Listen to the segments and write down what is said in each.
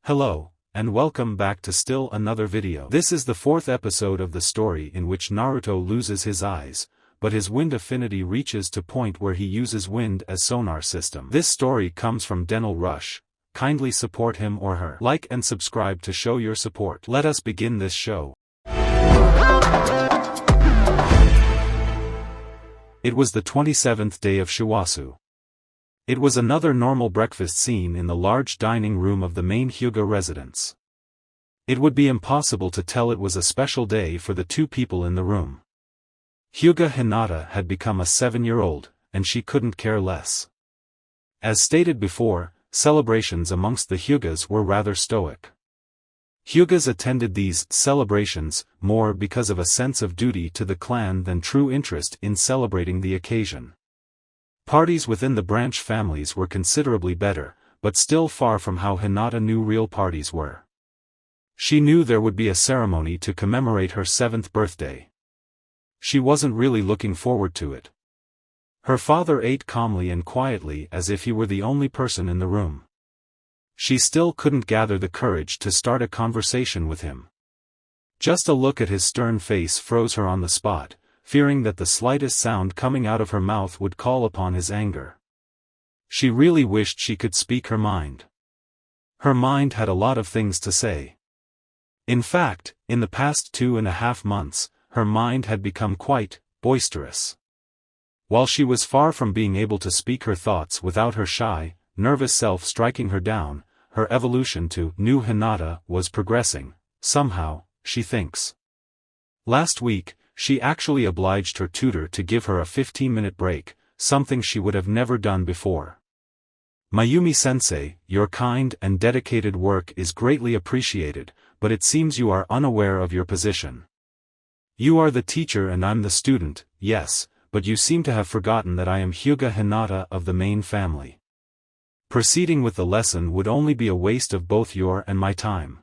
Hello, and welcome back to still another video. This is the fourth episode of the story in which Naruto loses his eyes, but his wind affinity reaches to point where he uses wind as sonar system. This story comes from Dental Rush. Kindly support him or her. Like and subscribe to show your support. Let us begin this show. It was the 27th day of Shiwasu. It was another normal breakfast scene in the large dining room of the main Hyuga residence. It would be impossible to tell it was a special day for the two people in the room. Hyuga Hinata had become a 7-year-old, and she couldn't care less. As stated before, celebrations amongst the Hyugas were rather stoic. Hyugas attended these celebrations more because of a sense of duty to the clan than true interest in celebrating the occasion. Parties within the branch families were considerably better, but still far from how Hinata knew real parties were. She knew there would be a ceremony to commemorate her 7th birthday. She wasn't really looking forward to it. Her father ate calmly and quietly as if he were the only person in the room. She still couldn't gather the courage to start a conversation with him. Just a look at his stern face froze her on the spot, fearing that the slightest sound coming out of her mouth would call upon his anger. She really wished she could speak her mind. Her mind had a lot of things to say. In fact, in the past 2.5 months, her mind had become quite boisterous. While she was far from being able to speak her thoughts without her shy, nervous self striking her down, her evolution to new Hinata was progressing, somehow, she thinks. Last week, she actually obliged her tutor to give her a 15-minute break, something she would have never done before. Mayumi-sensei, your kind and dedicated work is greatly appreciated, but it seems you are unaware of your position. You are the teacher and I'm the student, yes, but you seem to have forgotten that I am Hyuga Hinata of the main family. Proceeding with the lesson would only be a waste of both your and my time.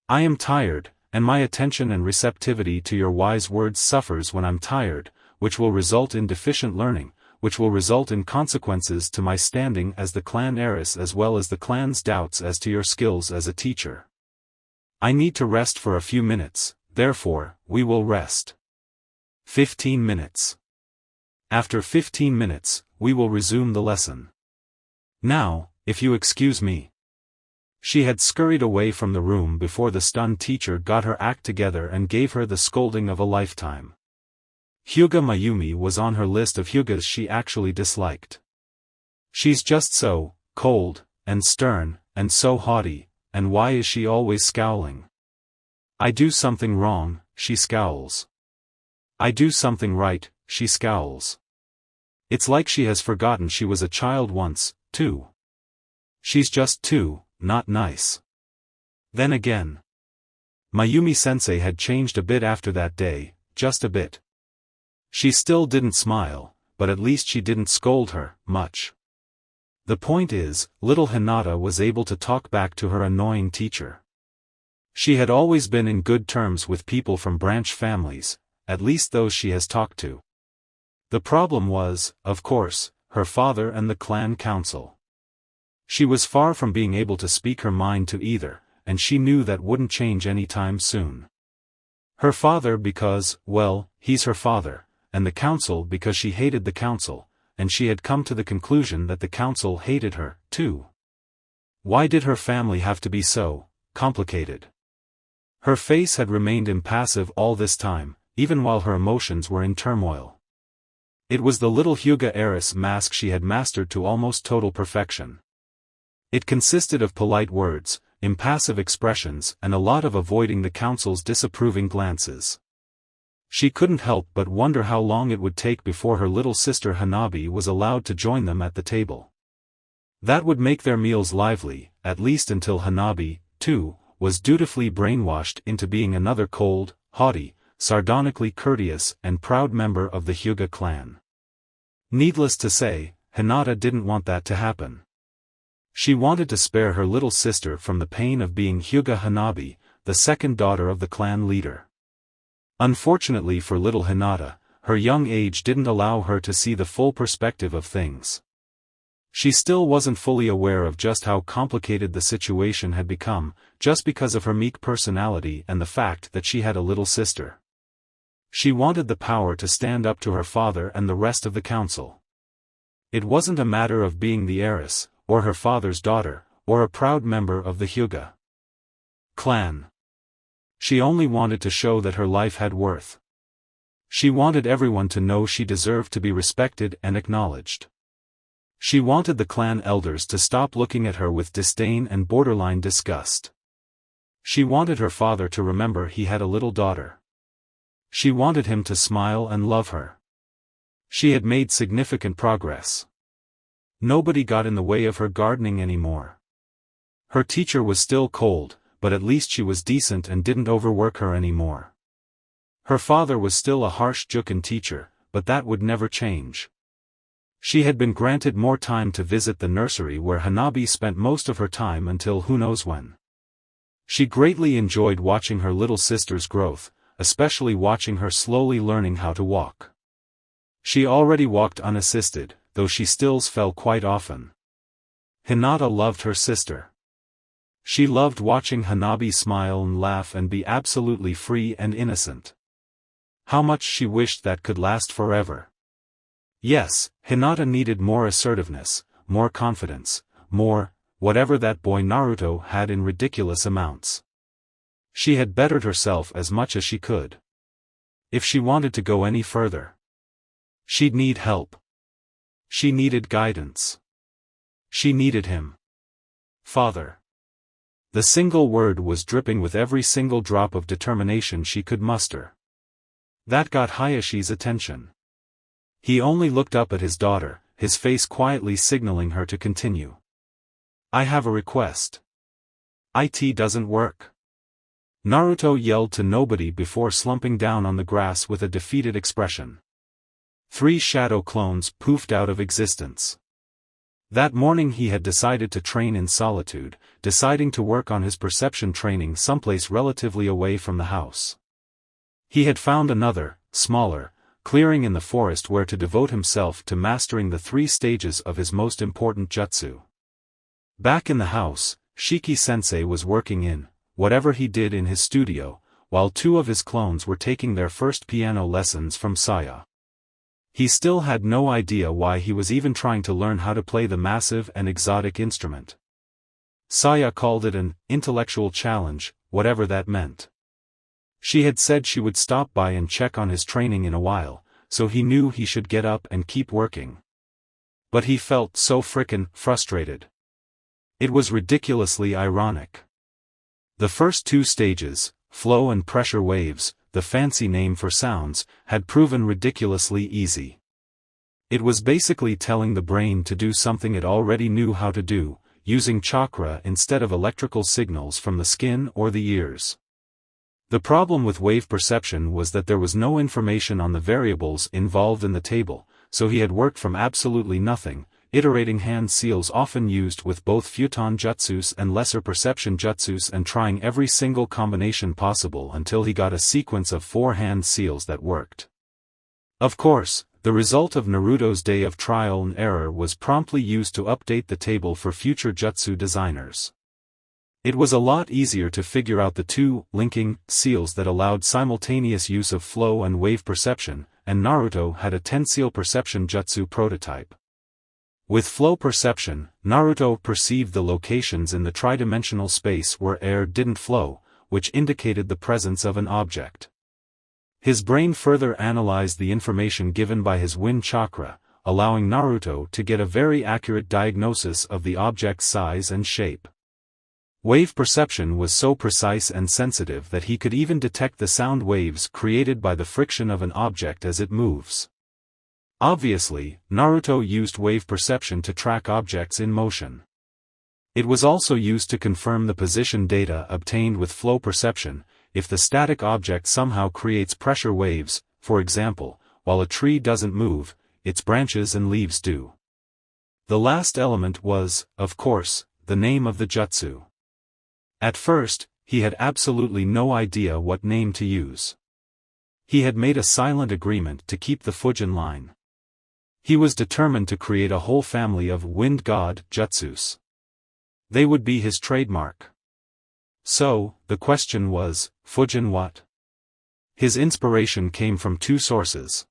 I am tired, and my attention and receptivity to your wise words suffers when I'm tired, which will result in deficient learning, which will result in consequences to my standing as the clan heiress as well as the clan's doubts as to your skills as a teacher. I need to rest for a few minutes, therefore, we will rest. 15 minutes. After 15 minutes, we will resume the lesson. Now, if you excuse me. She had scurried away from the room before the stunned teacher got her act together and gave her the scolding of a lifetime. Hyuga Mayumi was on her list of Hyugas she actually disliked. She's just so cold, and stern, and so haughty, and why is she always scowling? I do something wrong, she scowls. I do something right, she scowls. It's like she has forgotten she was a child once, too. She's just too not nice. Then again, Mayumi-sensei had changed a bit after that day, just a bit. She still didn't smile, but at least she didn't scold her much. The point is, little Hinata was able to talk back to her annoying teacher. She had always been in good terms with people from branch families, at least those she has talked to. The problem was, of course, her father and the clan council. She was far from being able to speak her mind to either, and she knew that wouldn't change any time soon. Her father because, well, he's her father, and the council because she hated the council, and she had come to the conclusion that the council hated her, too. Why did her family have to be so complicated? Her face had remained impassive all this time, even while her emotions were in turmoil. It was the little Hyuga heiress mask she had mastered to almost total perfection. It consisted of polite words, impassive expressions and a lot of avoiding the council's disapproving glances. She couldn't help but wonder how long it would take before her little sister Hanabi was allowed to join them at the table. That would make their meals lively, at least until Hanabi, too, was dutifully brainwashed into being another cold, haughty, sardonically courteous and proud member of the Hyuga clan. Needless to say, Hinata didn't want that to happen. She wanted to spare her little sister from the pain of being Hyuga Hanabi, the second daughter of the clan leader. Unfortunately for little Hinata, her young age didn't allow her to see the full perspective of things. She still wasn't fully aware of just how complicated the situation had become, just because of her meek personality and the fact that she had a little sister. She wanted the power to stand up to her father and the rest of the council. It wasn't a matter of being the heiress, or her father's daughter, or a proud member of the Hyuga clan. She only wanted to show that her life had worth. She wanted everyone to know she deserved to be respected and acknowledged. She wanted the clan elders to stop looking at her with disdain and borderline disgust. She wanted her father to remember he had a little daughter. She wanted him to smile and love her. She had made significant progress. Nobody got in the way of her gardening anymore. Her teacher was still cold, but at least she was decent and didn't overwork her anymore. Her father was still a harsh Juken teacher, but that would never change. She had been granted more time to visit the nursery where Hanabi spent most of her time until who knows when. She greatly enjoyed watching her little sister's growth, especially watching her slowly learning how to walk. She already walked unassisted, though she still fell quite often. Hinata loved her sister. She loved watching Hanabi smile and laugh and be absolutely free and innocent. How much she wished that could last forever. Yes, Hinata needed more assertiveness, more confidence, more, whatever that boy Naruto had in ridiculous amounts. She had bettered herself as much as she could. If she wanted to go any further, she'd need help. She needed guidance. She needed him. Father. The single word was dripping with every single drop of determination she could muster. That got Hayashi's attention. He only looked up at his daughter, his face quietly signaling her to continue. I have a request. It doesn't work. Naruto yelled to nobody before slumping down on the grass with a defeated expression. 3 shadow clones poofed out of existence. That morning he had decided to train in solitude, deciding to work on his perception training someplace relatively away from the house. He had found another, smaller, clearing in the forest where to devote himself to mastering the 3 stages of his most important jutsu. Back in the house, Shiki-sensei was working in whatever he did in his studio, while 2 of his clones were taking their first piano lessons from Saya. He still had no idea why he was even trying to learn how to play the massive and exotic instrument. Saya called it an intellectual challenge, whatever that meant. She had said she would stop by and check on his training in a while, so he knew he should get up and keep working. But he felt so frickin' frustrated. It was ridiculously ironic. The first 2 stages, flow and pressure waves, the fancy name for sounds, had proven ridiculously easy. It was basically telling the brain to do something it already knew how to do, using chakra instead of electrical signals from the skin or the ears. The problem with wave perception was that there was no information on the variables involved in the table, so he had worked from absolutely nothing, iterating hand seals often used with both futon jutsus and lesser perception jutsus and trying every single combination possible until he got a sequence of 4 hand seals that worked. Of course, the result of Naruto's day of trial and error was promptly used to update the table for future jutsu designers. It was a lot easier to figure out the 2 linking seals that allowed simultaneous use of flow and wave perception, and Naruto had a 10-seal perception jutsu prototype. With flow perception, Naruto perceived the locations in the tridimensional space where air didn't flow, which indicated the presence of an object. His brain further analyzed the information given by his wind chakra, allowing Naruto to get a very accurate diagnosis of the object's size and shape. Wave perception was so precise and sensitive that he could even detect the sound waves created by the friction of an object as it moves. Obviously, Naruto used wave perception to track objects in motion. It was also used to confirm the position data obtained with flow perception. If the static object somehow creates pressure waves, for example, while a tree doesn't move, its branches and leaves do. The last element was, of course, the name of the jutsu. At first, he had absolutely no idea what name to use. He had made a silent agreement to keep the Fujin line. He was determined to create a whole family of wind god jutsus. They would be his trademark. So, the question was, Fujin what? His inspiration came from two sources.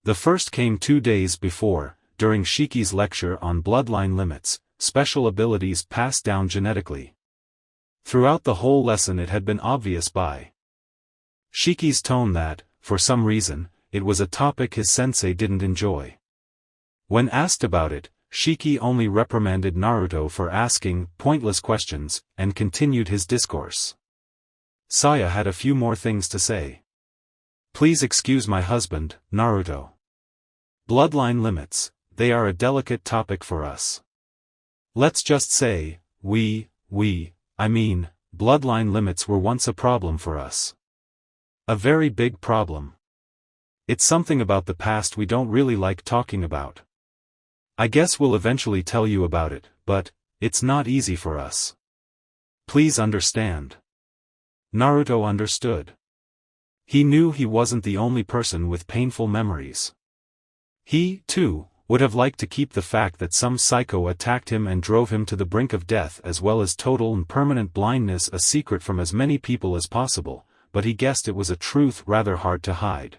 The first came 2 days before, during Shiki's lecture on bloodline limits, special abilities passed down genetically. Throughout the whole lesson it had been obvious by Shiki's tone that, for some reason, it was a topic his sensei didn't enjoy. When asked about it, Shiki only reprimanded Naruto for asking pointless questions, and continued his discourse. Saya had a few more things to say. Please excuse my husband, Naruto. Bloodline limits, they are a delicate topic for us. Let's just say, bloodline limits were once a problem for us. A very big problem. It's something about the past we don't really like talking about. I guess we'll eventually tell you about it, but it's not easy for us. Please understand. Naruto understood. He knew he wasn't the only person with painful memories. He, too, would have liked to keep the fact that some psycho attacked him and drove him to the brink of death as well as total and permanent blindness a secret from as many people as possible, but he guessed it was a truth rather hard to hide.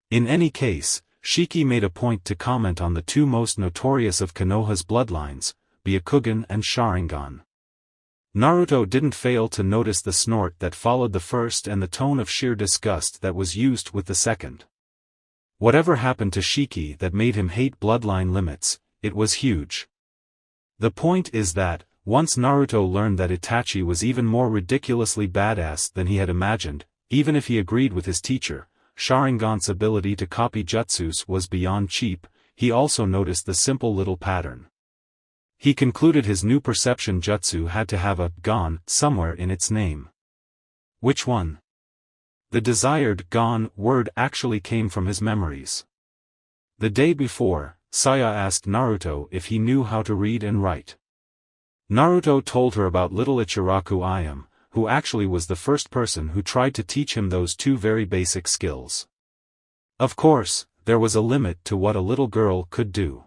In any case, Shiki made a point to comment on the two most notorious of Konoha's bloodlines, Byakugan and Sharingan. Naruto didn't fail to notice the snort that followed the first and the tone of sheer disgust that was used with the second. Whatever happened to Shiki that made him hate bloodline limits, it was huge. The point is that, once Naruto learned that Itachi was even more ridiculously badass than he had imagined, even if he agreed with his teacher, Sharingan's ability to copy jutsus was beyond cheap, he also noticed the simple little pattern. He concluded his new perception jutsu had to have a "gon" somewhere in its name. Which one? The desired "gon" word actually came from his memories. The day before, Saya asked Naruto if he knew how to read and write. Naruto told her about little Ichiraku Ayame, who actually was the first person who tried to teach him those two very basic skills. Of course, there was a limit to what a little girl could do.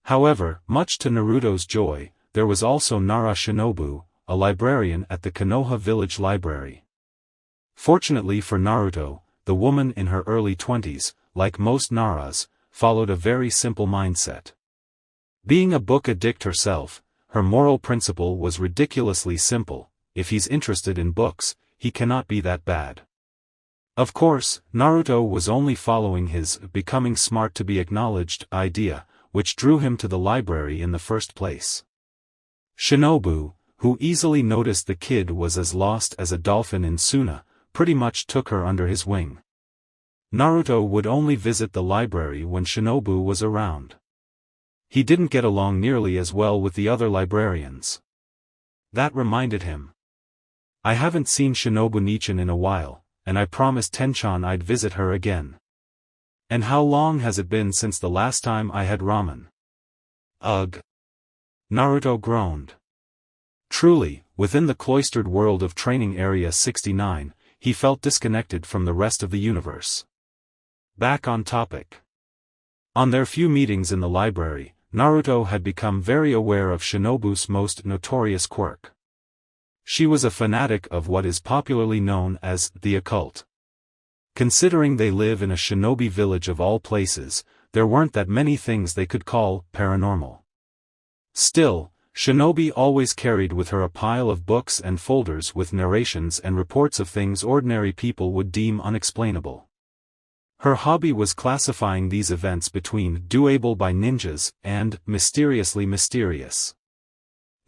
However, much to Naruto's joy, there was also Nara Shinobu, a librarian at the Konoha village library. Fortunately for Naruto, the woman in her early 20s, like most Naras, followed a very simple mindset. Being a book addict herself, her moral principle was ridiculously simple: if he's interested in books, he cannot be that bad. Of course, Naruto was only following his becoming smart to be acknowledged idea, which drew him to the library in the first place. Shinobu, who easily noticed the kid was as lost as a dolphin in Suna, pretty much took her under his wing. Naruto would only visit the library when Shinobu was around. He didn't get along nearly as well with the other librarians. That reminded him. I haven't seen Shinobu Nichan in a while, and I promised Tenchan I'd visit her again. And how long has it been since the last time I had ramen? Ugh. Naruto groaned. Truly, within the cloistered world of Training Area 69, he felt disconnected from the rest of the universe. Back on topic. On their few meetings in the library, Naruto had become very aware of Shinobu's most notorious quirk. She was a fanatic of what is popularly known as the occult. Considering they live in a shinobi village of all places, there weren't that many things they could call paranormal. Still, Shinobi always carried with her a pile of books and folders with narrations and reports of things ordinary people would deem unexplainable. Her hobby was classifying these events between doable by ninjas and mysteriously mysterious.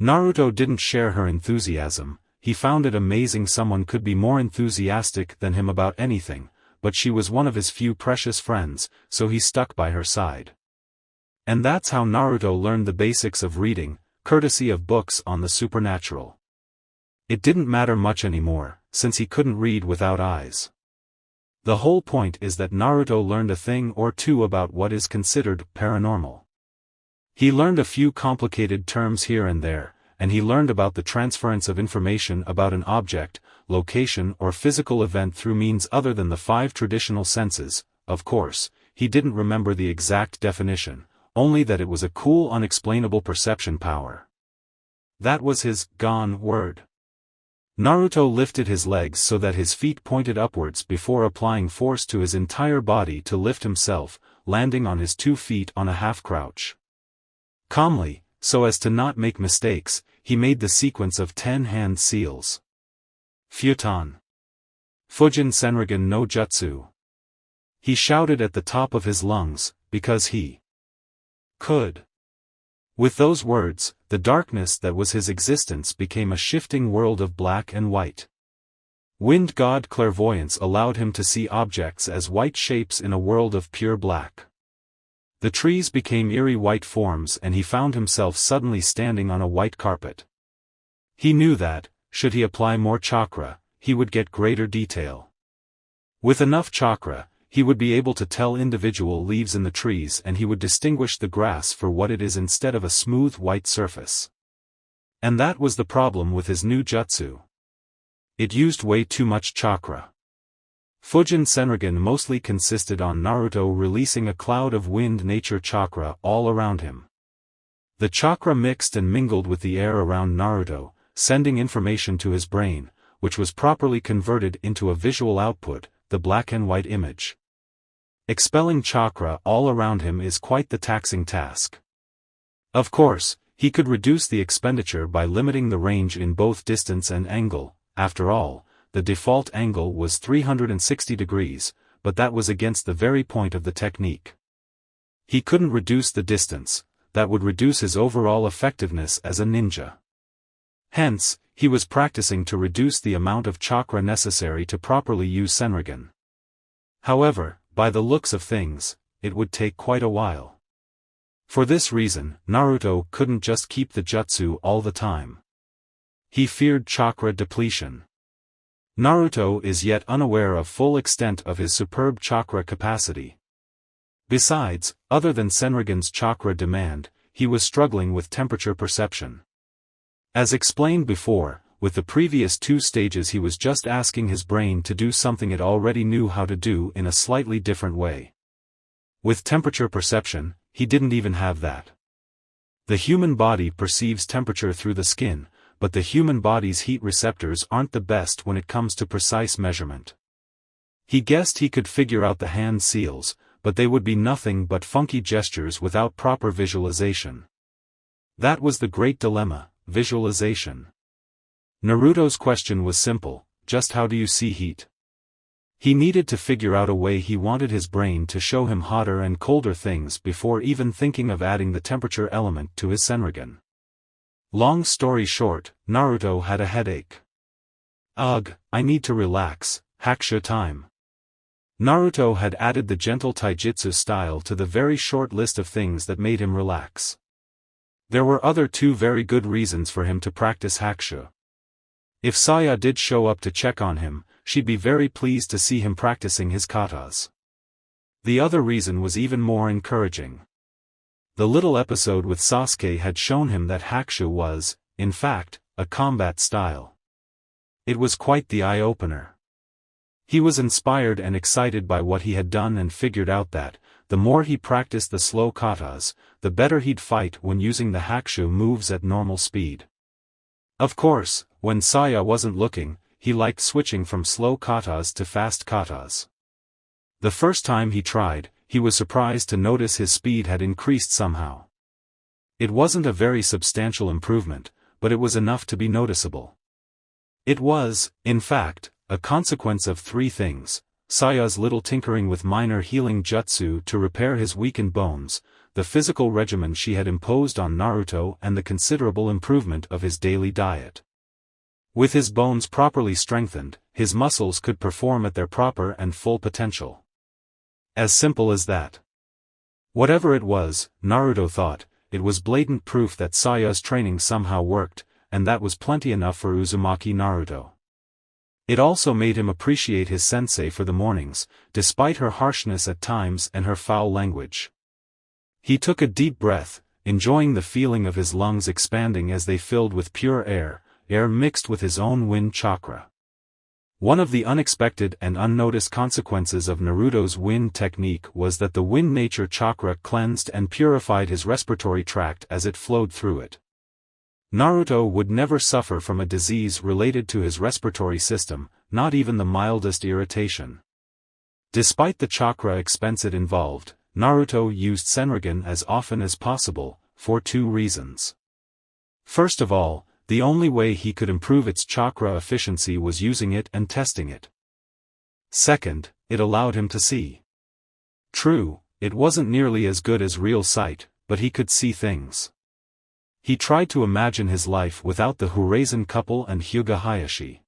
Naruto didn't share her enthusiasm. He found it amazing someone could be more enthusiastic than him about anything, but she was one of his few precious friends, so he stuck by her side. And that's how Naruto learned the basics of reading, courtesy of books on the supernatural. It didn't matter much anymore, since he couldn't read without eyes. The whole point is that Naruto learned a thing or two about what is considered paranormal. He learned a few complicated terms here and there, and he learned about the transference of information about an object, location or physical event through means other than the 5 traditional senses. Of course, he didn't remember the exact definition, only that it was a cool unexplainable perception power. That was his gone word. Naruto lifted his legs so that his feet pointed upwards before applying force to his entire body to lift himself, landing on his 2 feet on a half-crouch. Calmly, so as to not make mistakes, he made the sequence of 10 hand seals. Futon. Fujin Senrigan no Jutsu. He shouted at the top of his lungs, because he could. With those words, the darkness that was his existence became a shifting world of black and white. Wind god clairvoyance allowed him to see objects as white shapes in a world of pure black. The trees became eerie white forms and he found himself suddenly standing on a white carpet. He knew that, should he apply more chakra, he would get greater detail. With enough chakra, he would be able to tell individual leaves in the trees and he would distinguish the grass for what it is instead of a smooth white surface. And that was the problem with his new jutsu. It used way too much chakra. Fujin Senrigan mostly consisted on Naruto releasing a cloud of wind nature chakra all around him. The chakra mixed and mingled with the air around Naruto, sending information to his brain, which was properly converted into a visual output, the black and white image. Expelling chakra all around him is quite the taxing task. Of course, he could reduce the expenditure by limiting the range in both distance and angle. After all, the default angle was 360 degrees, but that was against the very point of the technique. He couldn't reduce the distance, that would reduce his overall effectiveness as a ninja. Hence, he was practicing to reduce the amount of chakra necessary to properly use Senrigan. However, by the looks of things, it would take quite a while. For this reason, Naruto couldn't just keep the jutsu all the time. He feared chakra depletion. Naruto is yet unaware of full extent of his superb chakra capacity. Besides, other than Senrigan's chakra demand, he was struggling with temperature perception. As explained before, with the previous 2 stages he was just asking his brain to do something it already knew how to do in a slightly different way. With temperature perception, he didn't even have that. The human body perceives temperature through the skin, but the human body's heat receptors aren't the best when it comes to precise measurement. He guessed he could figure out the hand seals, but they would be nothing but funky gestures without proper visualization. That was the great dilemma, visualization. Naruto's question was simple, just how do you see heat? He needed to figure out a way he wanted his brain to show him hotter and colder things before even thinking of adding the temperature element to his Senrigan. Long story short, Naruto had a headache. Ugh, I need to relax, Hakusho time. Naruto had added the gentle taijutsu style to the very short list of things that made him relax. There were other 2 very good reasons for him to practice Hakusho. If Saya did show up to check on him, she'd be very pleased to see him practicing his katas. The other reason was even more encouraging. The little episode with Sasuke had shown him that Hakusho was, in fact, a combat style. It was quite the eye-opener. He was inspired and excited by what he had done and figured out that, the more he practiced the slow katas, the better he'd fight when using the Hakusho moves at normal speed. Of course, when Saya wasn't looking, he liked switching from slow katas to fast katas. The first time he tried, he was surprised to notice his speed had increased somehow. It wasn't a very substantial improvement, but it was enough to be noticeable. It was, in fact, a consequence of 3 things: Saya's little tinkering with minor healing jutsu to repair his weakened bones, the physical regimen she had imposed on Naruto, and the considerable improvement of his daily diet. With his bones properly strengthened, his muscles could perform at their proper and full potential. As simple as that. Whatever it was, Naruto thought, it was blatant proof that Saya's training somehow worked, and that was plenty enough for Uzumaki Naruto. It also made him appreciate his sensei for the mornings, despite her harshness at times and her foul language. He took a deep breath, enjoying the feeling of his lungs expanding as they filled with pure air, air mixed with his own wind chakra. One of the unexpected and unnoticed consequences of Naruto's wind technique was that the wind nature chakra cleansed and purified his respiratory tract as it flowed through it. Naruto would never suffer from a disease related to his respiratory system, not even the mildest irritation. Despite the chakra expense it involved, Naruto used Senrigan as often as possible, for two reasons. First of all, the only way he could improve its chakra efficiency was using it and testing it. Second, it allowed him to see. True, it wasn't nearly as good as real sight, but he could see things. He tried to imagine his life without the Horizon couple and Hyuga Hayashi.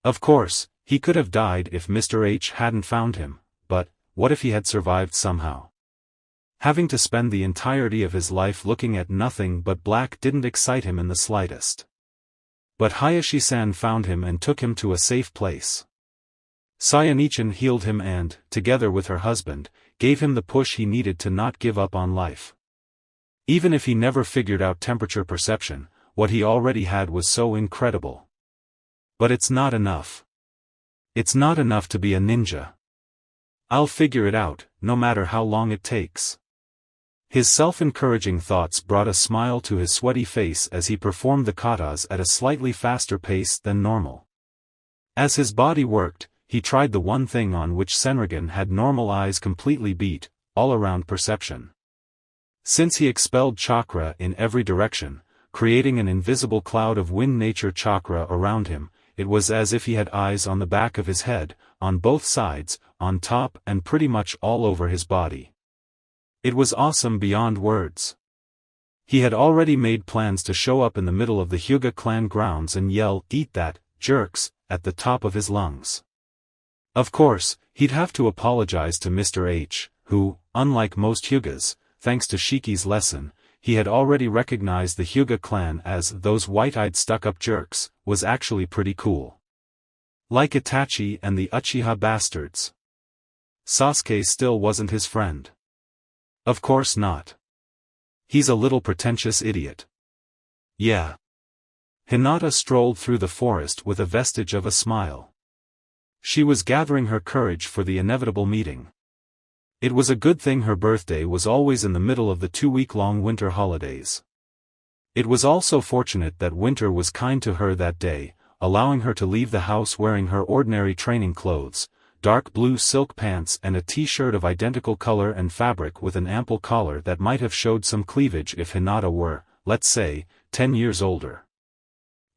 Of course, he could have died if Mr. H hadn't found him, but what if he had survived somehow? Having to spend the entirety of his life looking at nothing but black didn't excite him in the slightest. But Hayashi-san found him and took him to a safe place. Sayanichan healed him and, together with her husband, gave him the push he needed to not give up on life. Even if he never figured out temperature perception, what he already had was so incredible. But it's not enough. It's not enough to be a ninja. I'll figure it out, no matter how long it takes. His self-encouraging thoughts brought a smile to his sweaty face as he performed the katas at a slightly faster pace than normal. As his body worked, he tried the one thing on which Senrigan had normal eyes completely beat, all-around perception. Since he expelled chakra in every direction, creating an invisible cloud of wind nature chakra around him, it was as if he had eyes on the back of his head, on both sides, on top and pretty much all over his body. It was awesome beyond words. He had already made plans to show up in the middle of the Hyuga clan grounds and yell, "Eat that, jerks," at the top of his lungs. Of course, he'd have to apologize to Mr. H, who, unlike most Hyugas, thanks to Shiki's lesson, he had already recognized the Hyuga clan as those white-eyed stuck-up jerks, was actually pretty cool. Like Itachi and the Uchiha bastards. Sasuke still wasn't his friend. Of course not. He's a little pretentious idiot. Yeah. Hinata strolled through the forest with a vestige of a smile. She was gathering her courage for the inevitable meeting. It was a good thing her birthday was always in the middle of the 2-week-long winter holidays. It was also fortunate that winter was kind to her that day, allowing her to leave the house wearing her ordinary training clothes, dark blue silk pants and a t-shirt of identical color and fabric with an ample collar that might have showed some cleavage if Hinata were, let's say, 10 years older.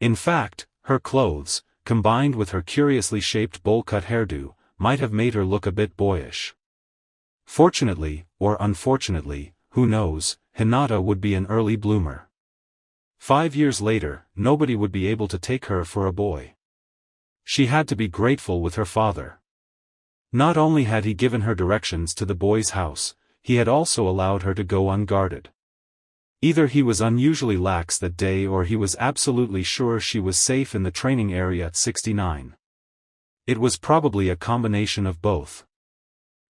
In fact, her clothes, combined with her curiously shaped bowl-cut hairdo, might have made her look a bit boyish. Fortunately, or unfortunately, who knows, Hinata would be an early bloomer. 5 years later, nobody would be able to take her for a boy. She had to be grateful with her father. Not only had he given her directions to the boy's house, he had also allowed her to go unguarded. Either he was unusually lax that day or he was absolutely sure she was safe in the training area at 69. It was probably a combination of both.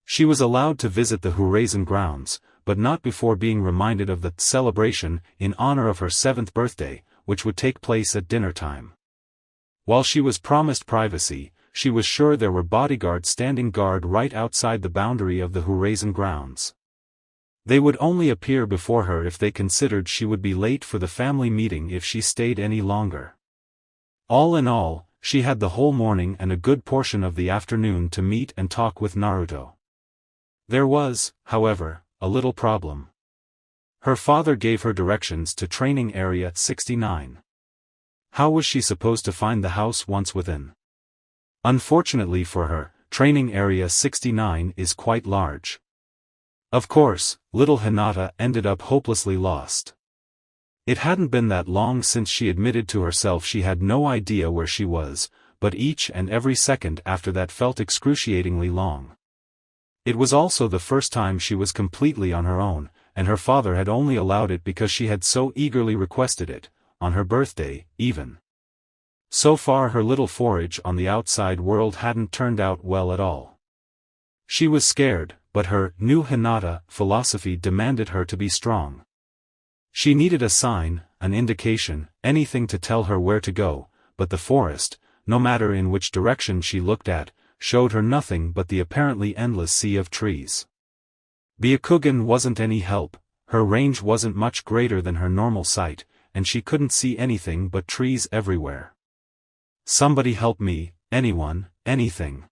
She was allowed to visit the Horizon grounds, but not before being reminded of the celebration in honor of her 7th birthday, which would take place at dinner time. While she was promised privacy, she was sure there were bodyguards standing guard right outside the boundary of the Horizon grounds. They would only appear before her if they considered she would be late for the family meeting if she stayed any longer. All in all, she had the whole morning and a good portion of the afternoon to meet and talk with Naruto. There was, however, a little problem. Her father gave her directions to Training Area 69. How was she supposed to find the house once within? Unfortunately for her, Training Area 69 is quite large. Of course, little Hinata ended up hopelessly lost. It hadn't been that long since she admitted to herself she had no idea where she was, but each and every second after that felt excruciatingly long. It was also the first time she was completely on her own, and her father had only allowed it because she had so eagerly requested it, on her birthday, even. So far her little forage on the outside world hadn't turned out well at all. She was scared, but her new Hinata philosophy demanded her to be strong. She needed a sign, an indication, anything to tell her where to go, but the forest, no matter in which direction she looked at, showed her nothing but the apparently endless sea of trees. Byakugan wasn't any help, her range wasn't much greater than her normal sight, and she couldn't see anything but trees everywhere. Somebody help me, anyone, anything.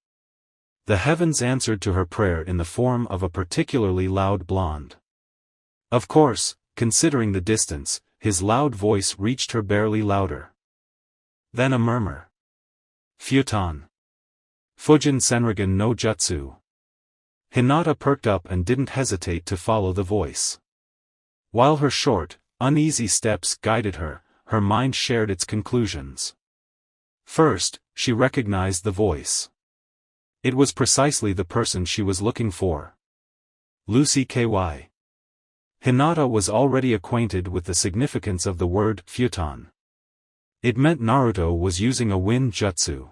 The heavens answered to her prayer in the form of a particularly loud blonde. Of course, considering the distance, his loud voice reached her barely louder. Then a murmur. Futon. Fujin Senrigan no Jutsu. Hinata perked up and didn't hesitate to follow the voice. While her short, uneasy steps guided her, her mind shared its conclusions. First, she recognized the voice. It was precisely the person she was looking for. Lucy Ky. Hinata was already acquainted with the significance of the word futon. It meant Naruto was using a wind jutsu.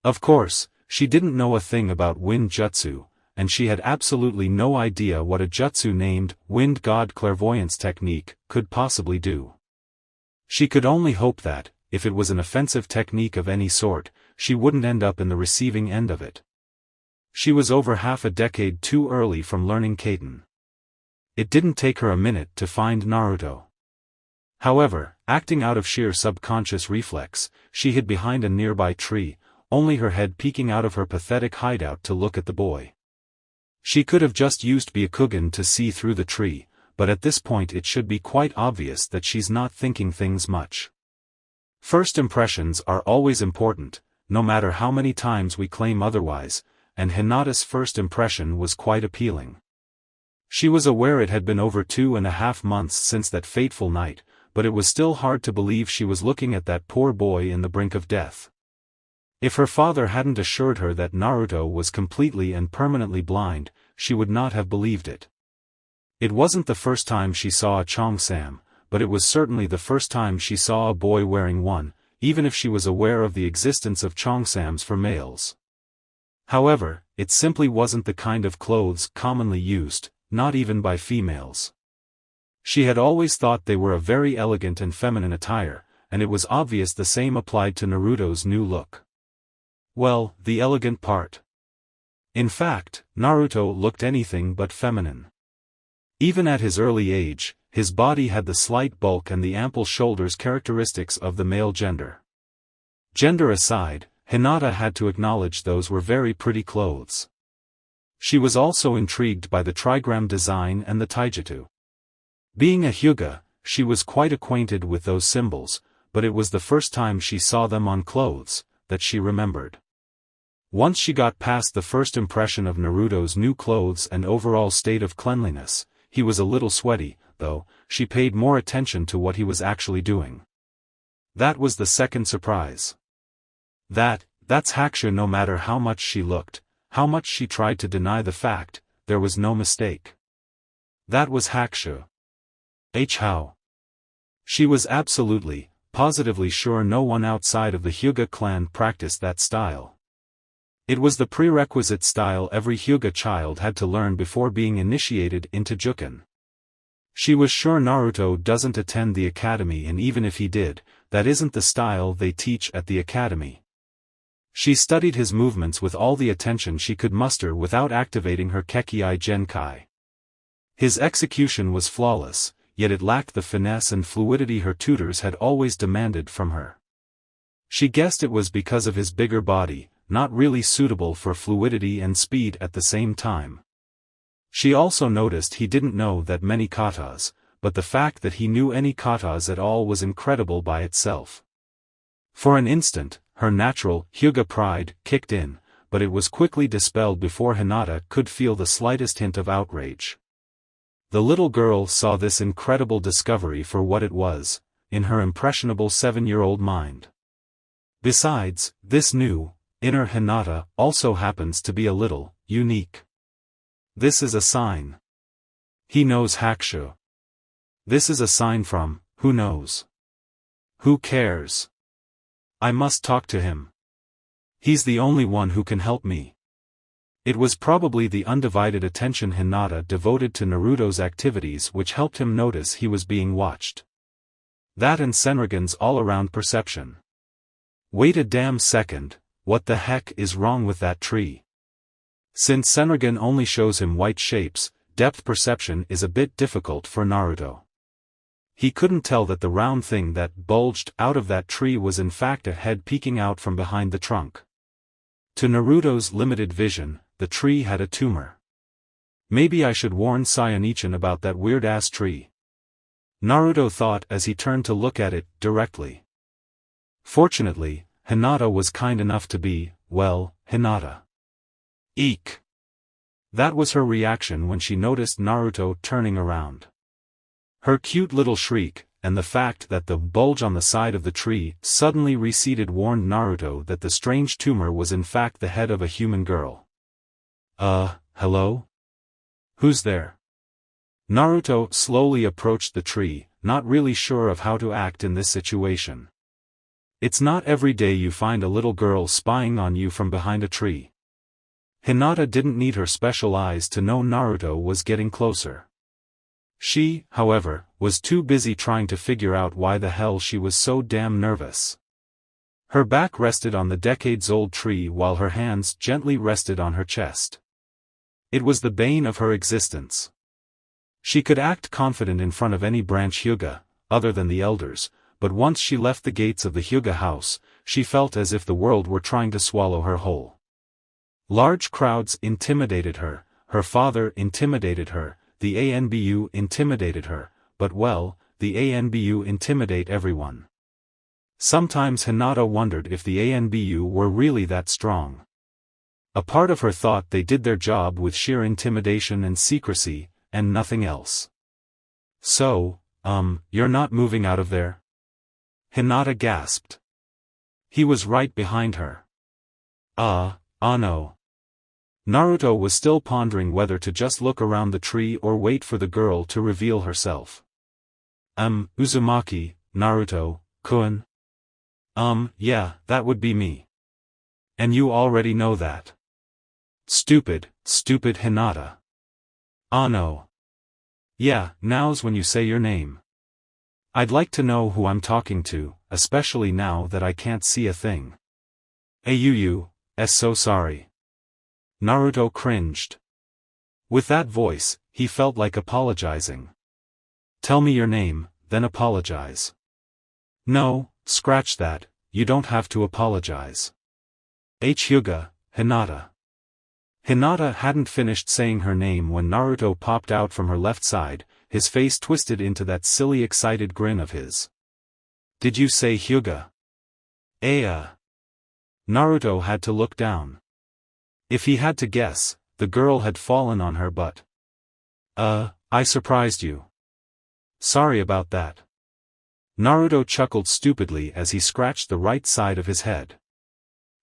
Of course, she didn't know a thing about wind jutsu, and she had absolutely no idea what a jutsu named Wind God Clairvoyance technique could possibly do. She could only hope that, if it was an offensive technique of any sort, she wouldn't end up in the receiving end of it. She was over half a decade too early from learning Kaiten. It didn't take her a minute to find Naruto. However, acting out of sheer subconscious reflex, she hid behind a nearby tree, only her head peeking out of her pathetic hideout to look at the boy. She could have just used Byakugan to see through the tree, but at this point it should be quite obvious that she's not thinking things much. First impressions are always important, no matter how many times we claim otherwise, and Hinata's first impression was quite appealing. She was aware it had been over 2.5 months since that fateful night, but it was still hard to believe she was looking at that poor boy in the brink of death. If her father hadn't assured her that Naruto was completely and permanently blind, she would not have believed it. It wasn't the first time she saw a cheongsam, but it was certainly the first time she saw a boy wearing one, even if she was aware of the existence of cheongsams for males. However, it simply wasn't the kind of clothes commonly used, not even by females. She had always thought they were a very elegant and feminine attire, and it was obvious the same applied to Naruto's new look. Well, the elegant part. In fact, Naruto looked anything but feminine. Even at his early age, his body had the slight bulk and the ample shoulders characteristics of the male gender. Gender aside, Hinata had to acknowledge those were very pretty clothes. She was also intrigued by the trigram design and the taijutsu. Being a Hyuga, she was quite acquainted with those symbols, but it was the first time she saw them on clothes that she remembered. Once she got past the first impression of Naruto's new clothes and overall state of cleanliness, he was a little sweaty, though, she paid more attention to what he was actually doing. That was the second surprise. That's Hakusho. No matter how much she looked, how much she tried to deny the fact, there was no mistake. That was Hakusho. How? She was absolutely, positively sure no one outside of the Hyuga clan practiced that style. It was the prerequisite style every Hyuga child had to learn before being initiated into Juken. She was sure Naruto doesn't attend the academy, and even if he did, that isn't the style they teach at the academy. She studied his movements with all the attention she could muster without activating her Kekkai Genkai. His execution was flawless, yet it lacked the finesse and fluidity her tutors had always demanded from her. She guessed it was because of his bigger body, not really suitable for fluidity and speed at the same time. She also noticed he didn't know that many katas, but the fact that he knew any katas at all was incredible by itself. For an instant, her natural Hyuga pride kicked in, but it was quickly dispelled before Hinata could feel the slightest hint of outrage. The little girl saw this incredible discovery for what it was, in her impressionable 7-year-old mind. Besides, this new, inner Hinata also happens to be a little unique. This is a sign. He knows Hakusho. This is a sign from, who knows? Who cares? I must talk to him. He's the only one who can help me. It was probably the undivided attention Hinata devoted to Naruto's activities which helped him notice he was being watched. That and Senrigan's all-around perception. Wait a damn second, what the heck is wrong with that tree? Since Senrigan only shows him white shapes, depth perception is a bit difficult for Naruto. He couldn't tell that the round thing that bulged out of that tree was in fact a head peeking out from behind the trunk. To Naruto's limited vision, the tree had a tumor. Maybe I should warn Saiyan-chan about that weird-ass tree. Naruto thought as he turned to look at it directly. Fortunately, Hinata was kind enough to be, well, Hinata. Eek! That was her reaction when she noticed Naruto turning around. Her cute little shriek, and the fact that the bulge on the side of the tree suddenly receded warned Naruto that the strange tumor was in fact the head of a human girl. Hello? Who's there? Naruto slowly approached the tree, not really sure of how to act in this situation. It's not every day you find a little girl spying on you from behind a tree. Hinata didn't need her special eyes to know Naruto was getting closer. She, however, was too busy trying to figure out why the hell she was so damn nervous. Her back rested on the decades-old tree while her hands gently rested on her chest. It was the bane of her existence. She could act confident in front of any branch Hyuga, other than the elders, but once she left the gates of the Hyuga house, she felt as if the world were trying to swallow her whole. Large crowds intimidated her, her father intimidated her, the ANBU intimidated her, but well, the ANBU intimidate everyone. Sometimes Hinata wondered if the ANBU were really that strong. A part of her thought they did their job with sheer intimidation and secrecy, and nothing else. So, you're not moving out of there? Hinata gasped. He was right behind her. No. Naruto was still pondering whether to just look around the tree or wait for the girl to reveal herself. Uzumaki, Naruto-kun? Yeah, that would be me. And you already know that. Stupid Hinata. No. Yeah, now's when you say your name. I'd like to know who I'm talking to, especially now that I can't see a thing. So sorry. Naruto cringed. With that voice, he felt like apologizing. Tell me your name, then apologize. No, scratch that, you don't have to apologize. Hyuga, Hinata. Hinata hadn't finished saying her name when Naruto popped out from her left side, his face twisted into that silly excited grin of his. Did you say Hyuga? Naruto had to look down. If he had to guess, the girl had fallen on her butt. I surprised you. Sorry about that. Naruto chuckled stupidly as he scratched the right side of his head.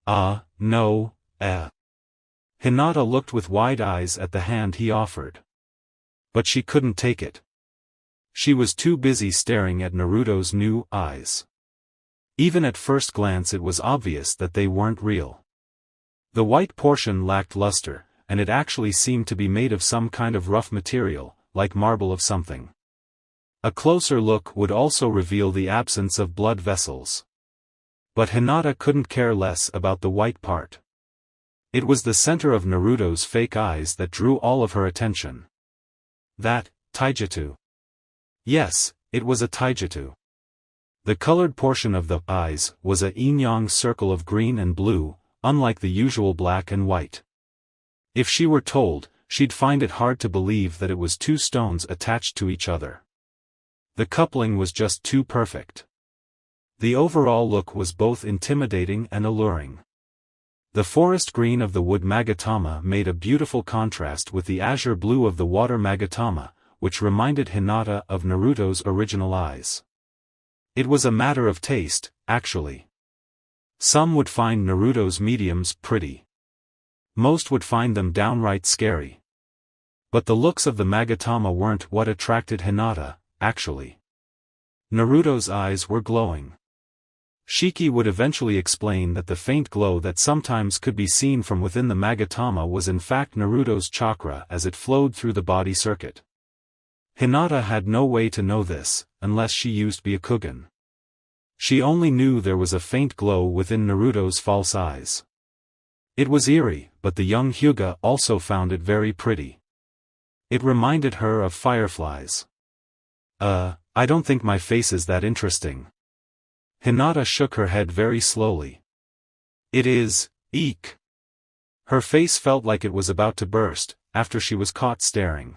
No. Hinata looked with wide eyes at the hand he offered. But she couldn't take it. She was too busy staring at Naruto's new eyes. Even at first glance it was obvious that they weren't real. The white portion lacked luster, and it actually seemed to be made of some kind of rough material, like marble of something. A closer look would also reveal the absence of blood vessels. But Hinata couldn't care less about the white part. It was the center of Naruto's fake eyes that drew all of her attention. That, taijutsu. Yes, it was a taijutsu. The colored portion of the eyes was a yin-yang circle of green and blue, unlike the usual black and white. If she were told, she'd find it hard to believe that it was two stones attached to each other. The coupling was just too perfect. The overall look was both intimidating and alluring. The forest green of the wood Magatama made a beautiful contrast with the azure blue of the water Magatama, which reminded Hinata of Naruto's original eyes. It was a matter of taste, actually. Some would find Naruto's mediums pretty. Most would find them downright scary. But the looks of the Magatama weren't what attracted Hinata, actually. Naruto's eyes were glowing. Shiki would eventually explain that the faint glow that sometimes could be seen from within the Magatama was in fact Naruto's chakra as it flowed through the body circuit. Hinata had no way to know this, unless she used Byakugan. She only knew there was a faint glow within Naruto's false eyes. It was eerie, but the young Hyuga also found it very pretty. It reminded her of fireflies. I don't think my face is that interesting. Hinata shook her head very slowly. It is, eek. Her face felt like it was about to burst, after she was caught staring.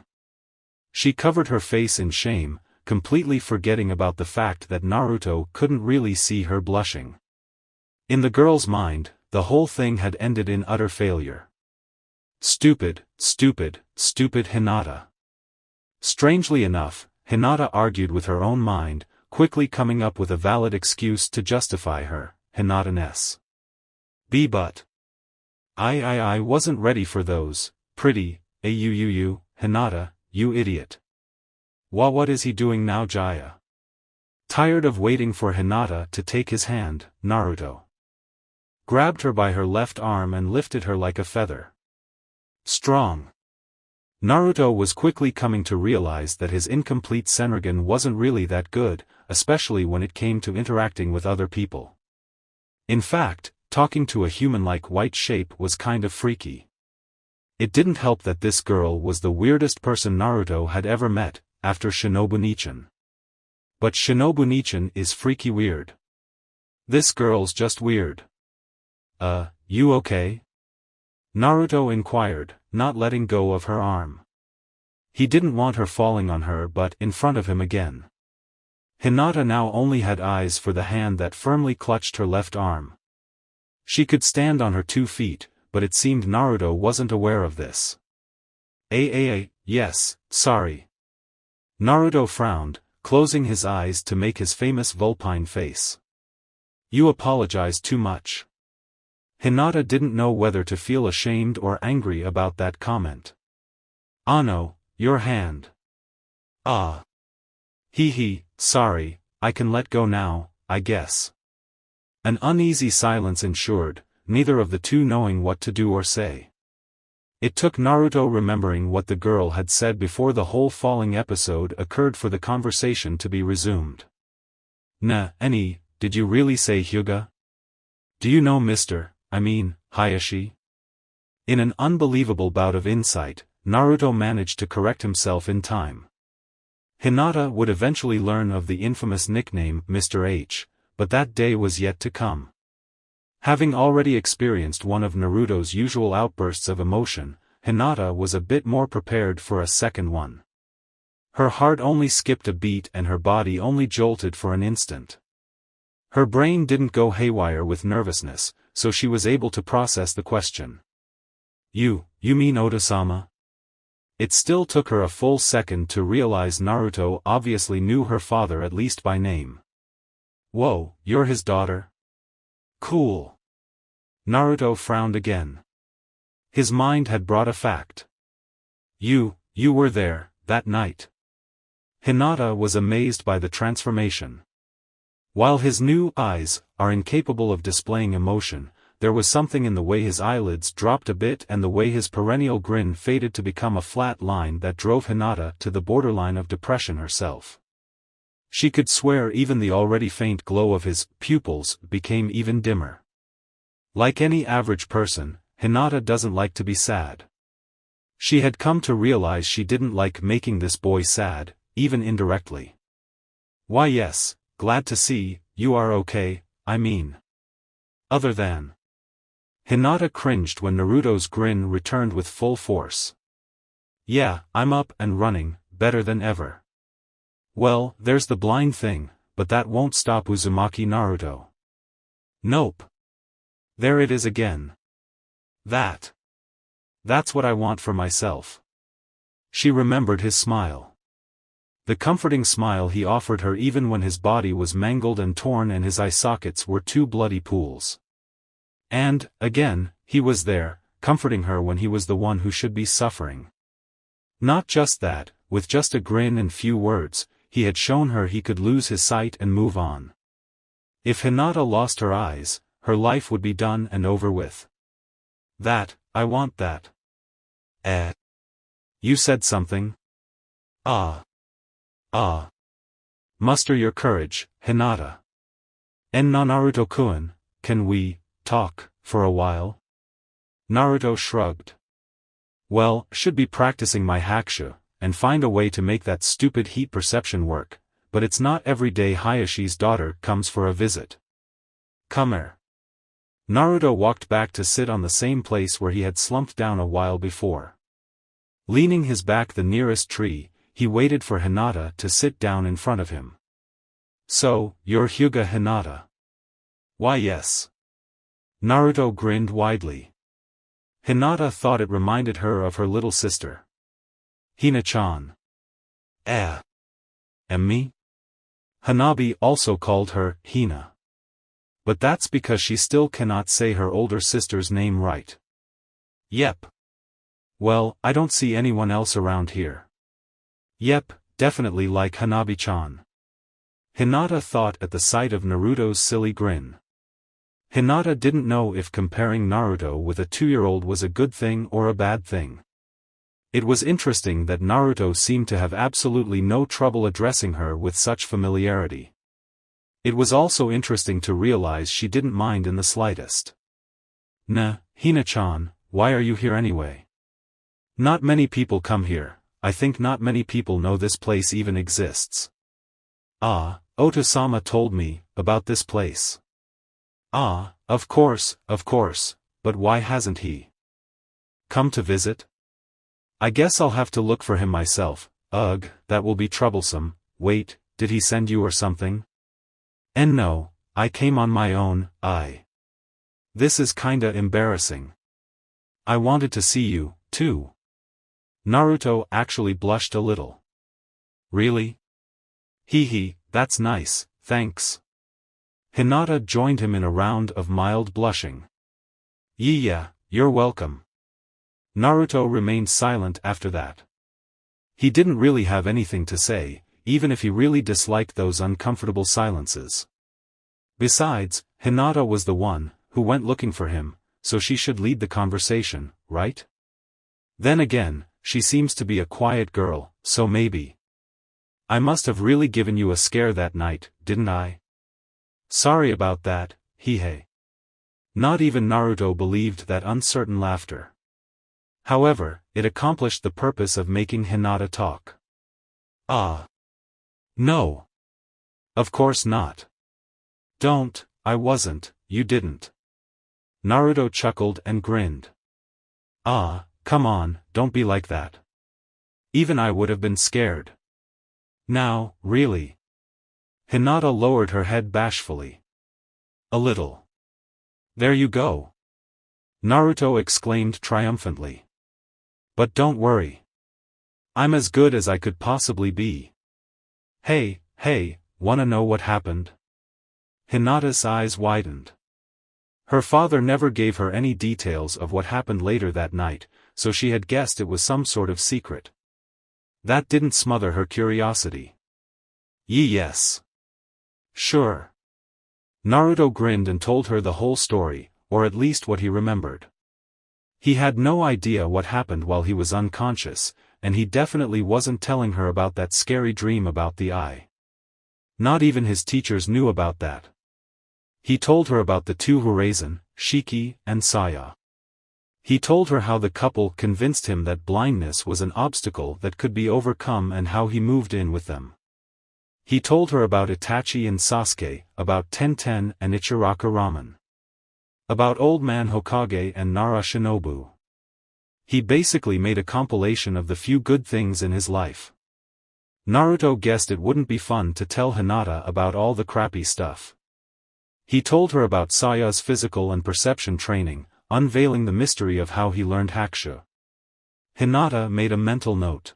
She covered her face in shame, completely forgetting about the fact that Naruto couldn't really see her blushing. In the girl's mind, the whole thing had ended in utter failure. Stupid, stupid, stupid Hinata. Strangely enough, Hinata argued with her own mind, quickly coming up with a valid excuse to justify her, Hinata-ness. But I wasn't ready for those, pretty, Hinata, you idiot. What is he doing now, Jaya? Tired of waiting for Hinata to take his hand, Naruto grabbed her by her left arm and lifted her like a feather. Strong. Naruto was quickly coming to realize that his incomplete Senrigan wasn't really that good, especially when it came to interacting with other people. In fact, talking to a human-like white shape was kind of freaky. It didn't help that this girl was the weirdest person Naruto had ever met, after Shinobu-nichan. But Shinobu-nichan is freaky weird. This girl's just weird. You okay? Naruto inquired, not letting go of her arm. He didn't want her falling on her but in front of him again. Hinata now only had eyes for the hand that firmly clutched her left arm. She could stand on her 2 feet, but it seemed Naruto wasn't aware of this. Yes, sorry. Naruto frowned, closing his eyes to make his famous vulpine face. You apologize too much. Hinata didn't know whether to feel ashamed or angry about that comment. No, your hand. Sorry, I can let go now, I guess. An uneasy silence ensued, neither of the two knowing what to do or say. It took Naruto remembering what the girl had said before the whole falling episode occurred for the conversation to be resumed. Did you really say Hyuga? Do you know Hayashi? In an unbelievable bout of insight, Naruto managed to correct himself in time. Hinata would eventually learn of the infamous nickname Mr. H, but that day was yet to come. Having already experienced one of Naruto's usual outbursts of emotion, Hinata was a bit more prepared for a second one. Her heart only skipped a beat and her body only jolted for an instant. Her brain didn't go haywire with nervousness, so she was able to process the question. You mean Oda-sama? It still took her a full second to realize Naruto obviously knew her father at least by name. Whoa, you're his daughter? Cool. Naruto frowned again. His mind had brought a fact. You were there, that night. Hinata was amazed by the transformation. While his new eyes are incapable of displaying emotion, there was something in the way his eyelids dropped a bit and the way his perennial grin faded to become a flat line that drove Hinata to the borderline of depression herself. She could swear even the already faint glow of his pupils became even dimmer. Like any average person, Hinata doesn't like to be sad. She had come to realize she didn't like making this boy sad, even indirectly. Why yes, glad to see, you are okay, Other than. Hinata cringed when Naruto's grin returned with full force. Yeah, I'm up and running, better than ever. Well, there's the blind thing, but that won't stop Uzumaki Naruto. Nope. There it is again. That's what I want for myself. She remembered his smile. The comforting smile he offered her even when his body was mangled and torn and his eye sockets were 2 bloody pools. And, again, he was there, comforting her when he was the one who should be suffering. Not just that, with just a grin and few words, he had shown her he could lose his sight and move on. If Hinata lost her eyes, her life would be done and over with. I want that. You said something? Muster your courage, Hinata. En na Naruto-kun, can we talk for a while? Naruto shrugged. Well, should be practicing my hakushu, and find a way to make that stupid heat perception work, but it's not every day Hayashi's daughter comes for a visit. Come here. Naruto walked back to sit on the same place where he had slumped down a while before. Leaning his back the nearest tree, he waited for Hinata to sit down in front of him. So, you're Hyuga Hinata? Why yes. Naruto grinned widely. Hinata thought it reminded her of her little sister. Hina-chan. And me? Hanabi also called her Hina. But that's because she still cannot say her older sister's name right. Yep. Well, I don't see anyone else around here. Yep, definitely like Hanabi-chan. Hinata thought at the sight of Naruto's silly grin. Hinata didn't know if comparing Naruto with a 2-year-old was a good thing or a bad thing. It was interesting that Naruto seemed to have absolutely no trouble addressing her with such familiarity. It was also interesting to realize she didn't mind in the slightest. Nah, Hina-chan, why are you here anyway? Not many people come here, I think not many people know this place even exists. Ah, Oto-sama told me about this place. Ah, of course, but why hasn't he come to visit? I guess I'll have to look for him myself. Ugh, that will be troublesome. Wait, did he send you or something? And no, I came on my own. This is kinda embarrassing. I wanted to see you, too. Naruto actually blushed a little. Really? Hee, that's nice, thanks. Hinata joined him in a round of mild blushing. Yeah, you're welcome. Naruto remained silent after that. He didn't really have anything to say, even if he really disliked those uncomfortable silences. Besides, Hinata was the one who went looking for him, so she should lead the conversation, right? Then again, she seems to be a quiet girl, so maybe. I must have really given you a scare that night, didn't I? Sorry about that, Hihei. Not even Naruto believed that uncertain laughter. However, it accomplished the purpose of making Hinata talk. No. Of course not. Don't, I wasn't, you didn't. Naruto chuckled and grinned. Come on, don't be like that. Even I would have been scared. Now, really. Hinata lowered her head bashfully. A little. There you go. Naruto exclaimed triumphantly. But don't worry. I'm as good as I could possibly be. Hey, wanna know what happened? Hinata's eyes widened. Her father never gave her any details of what happened later that night, so she had guessed it was some sort of secret. That didn't smother her curiosity. Yes. Sure. Naruto grinned and told her the whole story, or at least what he remembered. He had no idea what happened while he was unconscious, and he definitely wasn't telling her about that scary dream about the eye. Not even his teachers knew about that. He told her about the two Horizon, Shiki and Saya. He told her how the couple convinced him that blindness was an obstacle that could be overcome and how he moved in with them. He told her about Itachi and Sasuke, about Tenten and Ichiraka Ramen. About Old Man Hokage and Nara Shinobu. He basically made a compilation of the few good things in his life. Naruto guessed it wouldn't be fun to tell Hinata about all the crappy stuff. He told her about Saya's physical and perception training, unveiling the mystery of how he learned hakushu. Hinata made a mental note.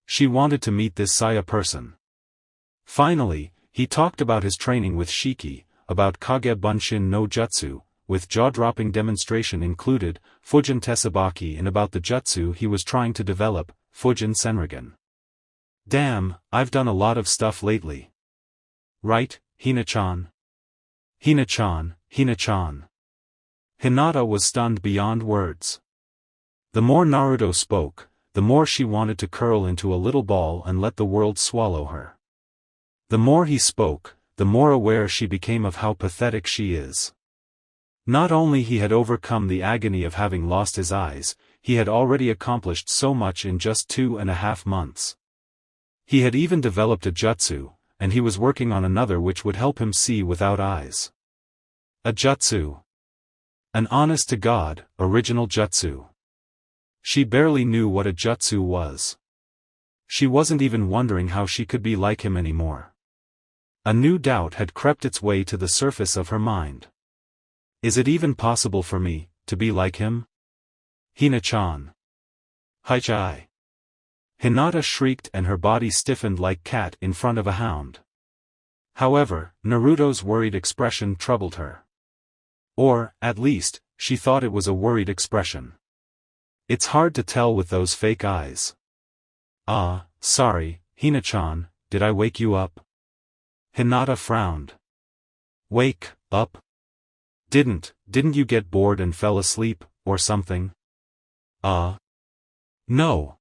She wanted to meet this Saya person. Finally, he talked about his training with Shiki, about Kage Bunshin no Jutsu, with jaw-dropping demonstration included, Fujin Tesabaki, and about the jutsu he was trying to develop, Fujin Senrigan. Damn, I've done a lot of stuff lately. Right, Hina-chan? Hina-chan. Hinata was stunned beyond words. The more Naruto spoke, the more she wanted to curl into a little ball and let the world swallow her. The more he spoke, the more aware she became of how pathetic she is. Not only he had overcome the agony of having lost his eyes, he had already accomplished so much in just 2.5 months. He had even developed a jutsu, and he was working on another which would help him see without eyes. A jutsu. An honest-to-God, original jutsu. She barely knew what a jutsu was. She wasn't even wondering how she could be like him anymore. A new doubt had crept its way to the surface of her mind. Is it even possible for me to be like him? Hina-chan. Haichai. Hinata shrieked and her body stiffened like cat in front of a hound. However, Naruto's worried expression troubled her. Or, at least, she thought it was a worried expression. It's hard to tell with those fake eyes. Ah, sorry, Hina-chan, did I wake you up? Hinata frowned. Wake up? Didn't you get bored and fell asleep, or something? No.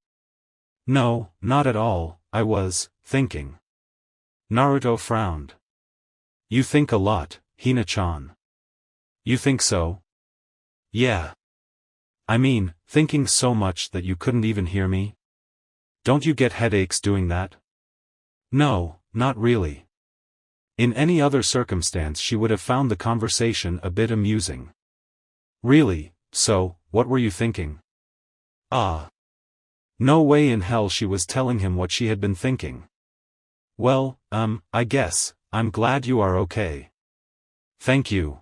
No, not at all, I was thinking. Naruto frowned. You think a lot, Hina-chan. You think so? Yeah. I mean, thinking so much that you couldn't even hear me? Don't you get headaches doing that? No, not really. In any other circumstance she would have found the conversation a bit amusing. Really, so, what were you thinking? No way in hell she was telling him what she had been thinking. Well, I guess, I'm glad you are okay. Thank you.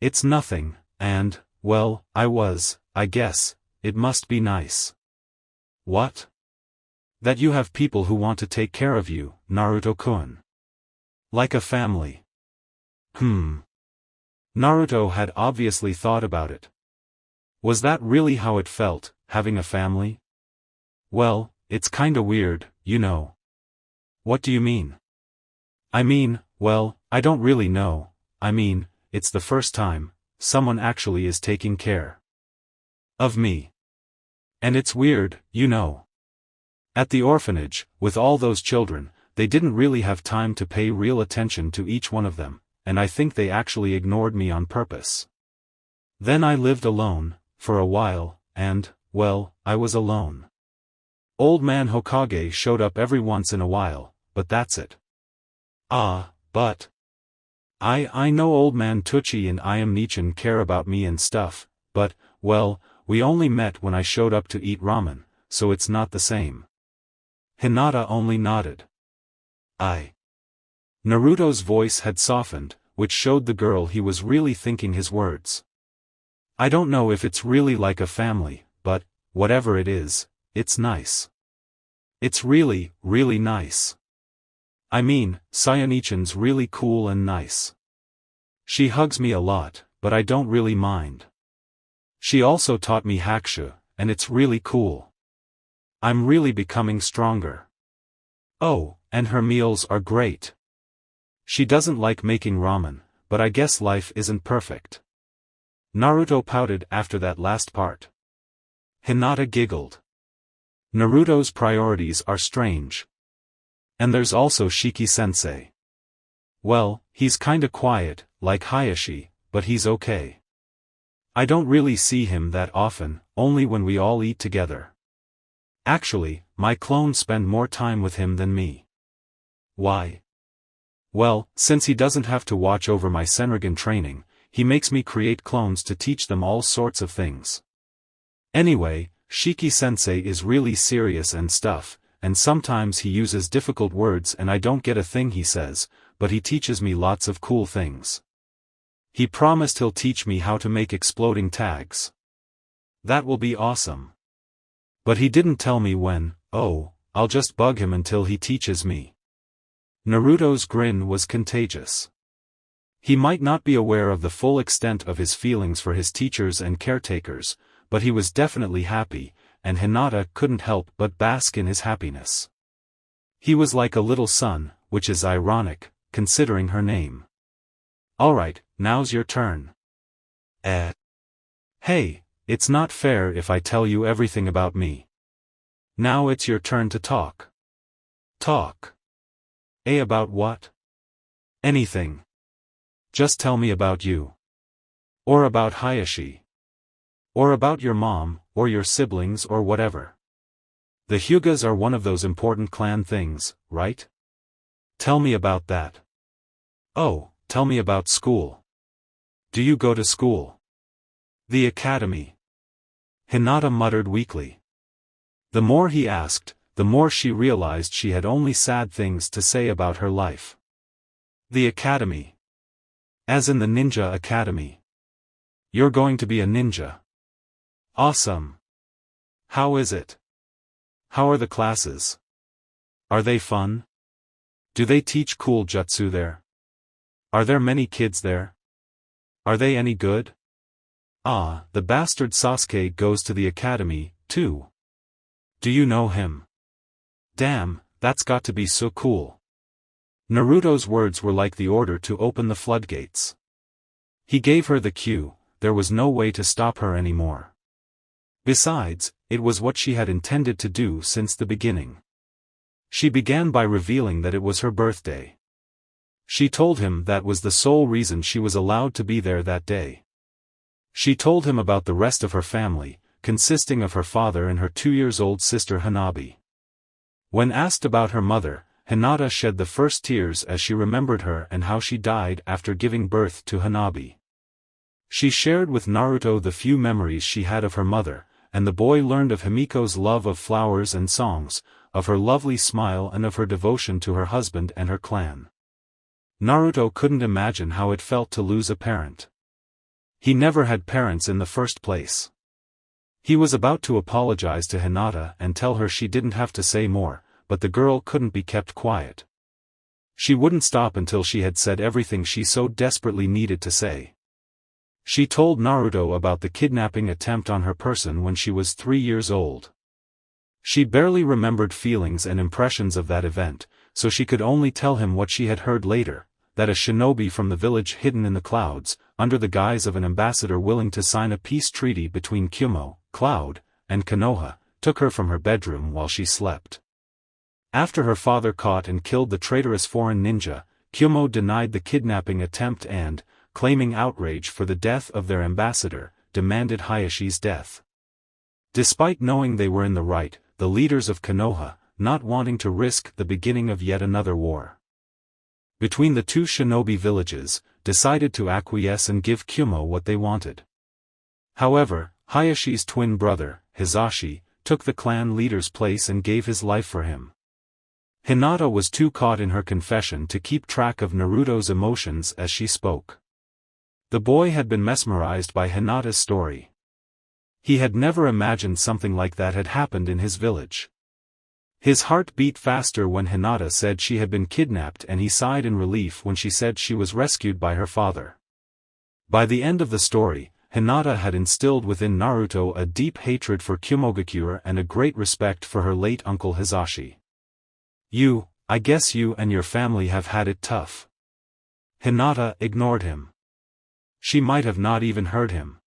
It's nothing, and, well, I guess, it must be nice. What? That you have people who want to take care of you, Naruto-kun. Like a family. Naruto had obviously thought about it. Was that really how it felt, having a family? Well, it's kinda weird, you know. What do you mean? I mean, well, I don't really know, I mean, it's the first time someone actually is taking care of me. And it's weird, you know. At the orphanage, with all those children, they didn't really have time to pay real attention to each one of them, and I think they actually ignored me on purpose. Then I lived alone, for a while, and, well, I was alone. Old man Hokage showed up every once in a while, but that's it. But I know old man Tucci and I am Nichin care about me and stuff, but, well, we only met when I showed up to eat ramen, so it's not the same. Hinata only nodded. Naruto's voice had softened, which showed the girl he was really thinking his words. I don't know if it's really like a family, but, whatever it is, it's nice. It's really, really nice. I mean, Sayonichin's really cool and nice. She hugs me a lot, but I don't really mind. She also taught me hakushu, and it's really cool. I'm really becoming stronger. Oh, and her meals are great. She doesn't like making ramen, but I guess life isn't perfect. Naruto pouted after that last part. Hinata giggled. Naruto's priorities are strange. And there's also Shiki-sensei. Well, he's kinda quiet, like Hayashi, but he's okay. I don't really see him that often, only when we all eat together. Actually, my clones spend more time with him than me. Why? Well, since he doesn't have to watch over my Senrigan training, he makes me create clones to teach them all sorts of things. Anyway, Shiki-sensei is really serious and stuff, and sometimes he uses difficult words and I don't get a thing he says, but he teaches me lots of cool things. He promised he'll teach me how to make exploding tags. That will be awesome. But he didn't tell me when. Oh, I'll just bug him until he teaches me. Naruto's grin was contagious. He might not be aware of the full extent of his feelings for his teachers and caretakers, but he was definitely happy, and Hinata couldn't help but bask in his happiness. He was like a little son, which is ironic, considering her name. Alright, now's your turn. Hey, it's not fair if I tell you everything about me. Now it's your turn to talk. Talk. About what? Anything. Just tell me about you. Or about Hayashi. Or about your mom, or your siblings or whatever. The Hyugas are one of those important clan things, right? Tell me about that. Oh, tell me about school. Do you go to school? The academy. Hinata muttered weakly. The more he asked, the more she realized she had only sad things to say about her life. The academy. As in the ninja academy. You're going to be a ninja. Awesome. How is it? How are the classes? Are they fun? Do they teach cool jutsu there? Are there many kids there? Are they any good? Ah, the bastard Sasuke goes to the academy, too. Do you know him? Damn, that's got to be so cool. Naruto's words were like the order to open the floodgates. He gave her the cue, there was no way to stop her anymore. Besides, it was what she had intended to do since the beginning. She began by revealing that it was her birthday. She told him that was the sole reason she was allowed to be there that day. She told him about the rest of her family, consisting of her father and her 2-year-old sister Hanabi. When asked about her mother, Hinata shed the first tears as she remembered her and how she died after giving birth to Hanabi. She shared with Naruto the few memories she had of her mother, and the boy learned of Himiko's love of flowers and songs, of her lovely smile and of her devotion to her husband and her clan. Naruto couldn't imagine how it felt to lose a parent. He never had parents in the first place. He was about to apologize to Hinata and tell her she didn't have to say more, but the girl couldn't be kept quiet. She wouldn't stop until she had said everything she so desperately needed to say. She told Naruto about the kidnapping attempt on her person when she was 3 years old. She barely remembered feelings and impressions of that event, so she could only tell him what she had heard later, that a shinobi from the village hidden in the clouds, under the guise of an ambassador willing to sign a peace treaty between Kumo, Cloud, and Konoha, took her from her bedroom while she slept. After her father caught and killed the traitorous foreign ninja, Kumo denied the kidnapping attempt and, claiming outrage for the death of their ambassador, demanded Hayashi's death. Despite knowing they were in the right, the leaders of Konoha, not wanting to risk the beginning of yet another war between the two shinobi villages, decided to acquiesce and give Kumo what they wanted. However, Hayashi's twin brother, Hisashi, took the clan leader's place and gave his life for him. Hinata was too caught in her confession to keep track of Naruto's emotions as she spoke. The boy had been mesmerized by Hinata's story. He had never imagined something like that had happened in his village. His heart beat faster when Hinata said she had been kidnapped, and he sighed in relief when she said she was rescued by her father. By the end of the story, Hinata had instilled within Naruto a deep hatred for Kumogakure and a great respect for her late uncle Hisashi. I guess you and your family have had it tough. Hinata ignored him. She might have not even heard him.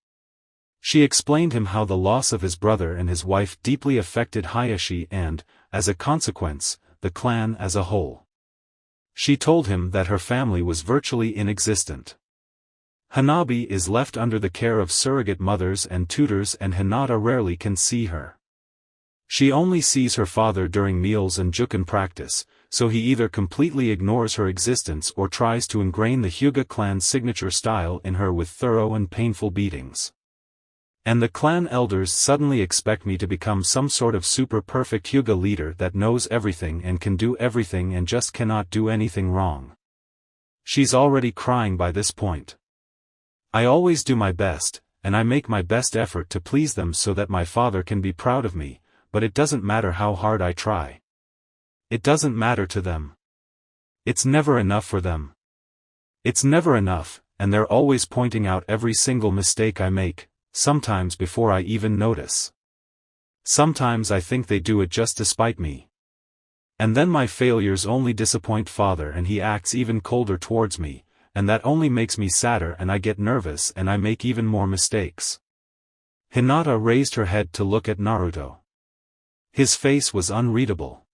She explained him how the loss of his brother and his wife deeply affected Hayashi and, as a consequence, the clan as a whole. She told him that her family was virtually inexistent. Hanabi is left under the care of surrogate mothers and tutors, and Hinata rarely can see her. She only sees her father during meals and juken practice, so he either completely ignores her existence or tries to ingrain the Hyuga clan's signature style in her with thorough and painful beatings. And the clan elders suddenly expect me to become some sort of super-perfect Hyuga leader that knows everything and can do everything and just cannot do anything wrong. She's already crying by this point. I always do my best, and I make my best effort to please them so that my father can be proud of me, but it doesn't matter how hard I try. It doesn't matter to them. It's never enough for them. It's never enough, and they're always pointing out every single mistake I make, sometimes before I even notice. Sometimes I think they do it just to spite me. And then my failures only disappoint father and he acts even colder towards me, and that only makes me sadder and I get nervous and I make even more mistakes. Hinata raised her head to look at Naruto. His face was unreadable.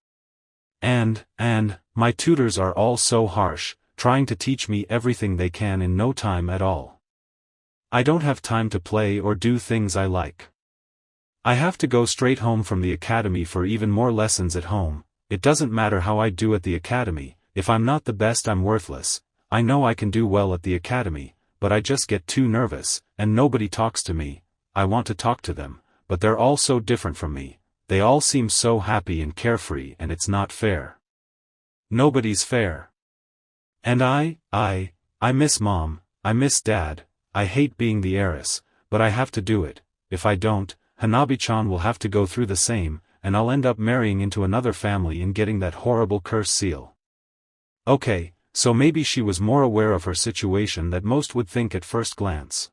And, my tutors are all so harsh, trying to teach me everything they can in no time at all. I don't have time to play or do things I like. I have to go straight home from the academy for even more lessons at home. It doesn't matter how I do at the academy, if I'm not the best I'm worthless. I know I can do well at the academy, but I just get too nervous, and nobody talks to me. I want to talk to them, but they're all so different from me. They all seem so happy and carefree, and it's not fair. Nobody's fair. And I miss Mom, I miss Dad, I hate being the heiress, but I have to do it. If I don't, Hanabi-chan will have to go through the same, and I'll end up marrying into another family and getting that horrible curse seal. Okay, so maybe she was more aware of her situation than most would think at first glance.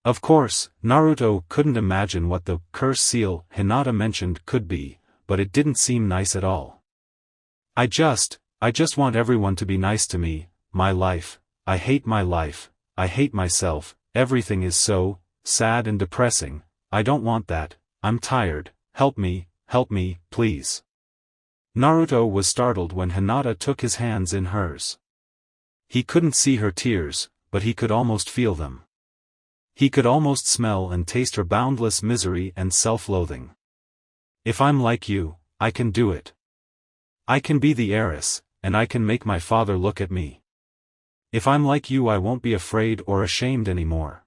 Of course, Naruto couldn't imagine what the curse seal Hinata mentioned could be, but it didn't seem nice at all. I just want everyone to be nice to me. My life, I hate my life, I hate myself, everything is so sad and depressing. I don't want that, I'm tired, help me, please. Naruto was startled when Hinata took his hands in hers. He couldn't see her tears, but he could almost feel them. He could almost smell and taste her boundless misery and self-loathing. If I'm like you, I can do it. I can be the heiress, and I can make my father look at me. If I'm like you, I won't be afraid or ashamed anymore.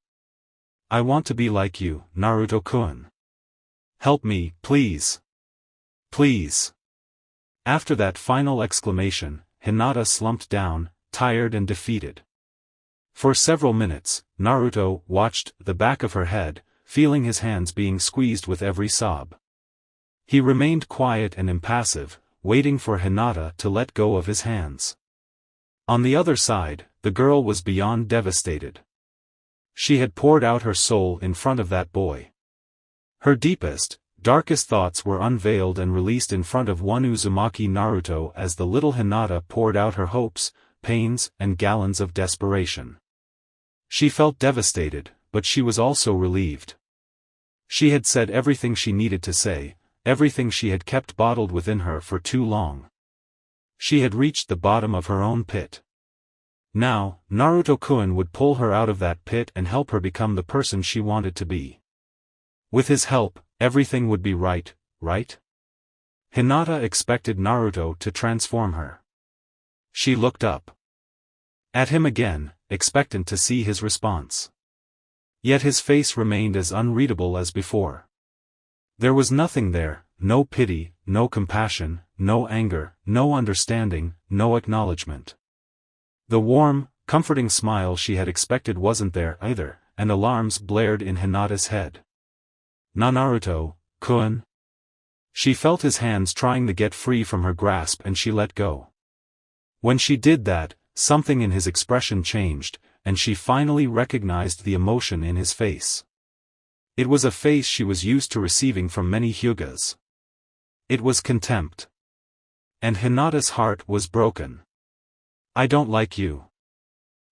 I want to be like you, Naruto-kun. Help me, please. Please. After that final exclamation, Hinata slumped down, tired and defeated. For several minutes, Naruto watched the back of her head, feeling his hands being squeezed with every sob. He remained quiet and impassive, waiting for Hinata to let go of his hands. On the other side, the girl was beyond devastated. She had poured out her soul in front of that boy. Her deepest, darkest thoughts were unveiled and released in front of one Uzumaki Naruto as the little Hinata poured out her hopes, pains, and gallons of desperation. She felt devastated, but she was also relieved. She had said everything she needed to say, everything she had kept bottled within her for too long. She had reached the bottom of her own pit. Now, Naruto-kun would pull her out of that pit and help her become the person she wanted to be. With his help, everything would be right, right? Hinata expected Naruto to transform her. She looked up at him again, expectant to see his response. Yet his face remained as unreadable as before. There was nothing there, no pity, no compassion, no anger, no understanding, no acknowledgement. The warm, comforting smile she had expected wasn't there either, and alarms blared in Hinata's head. Naruto-kun? She felt his hands trying to get free from her grasp and she let go. When she did that, something in his expression changed, and she finally recognized the emotion in his face. It was a face she was used to receiving from many Hyugas. It was contempt. And Hinata's heart was broken. I don't like you.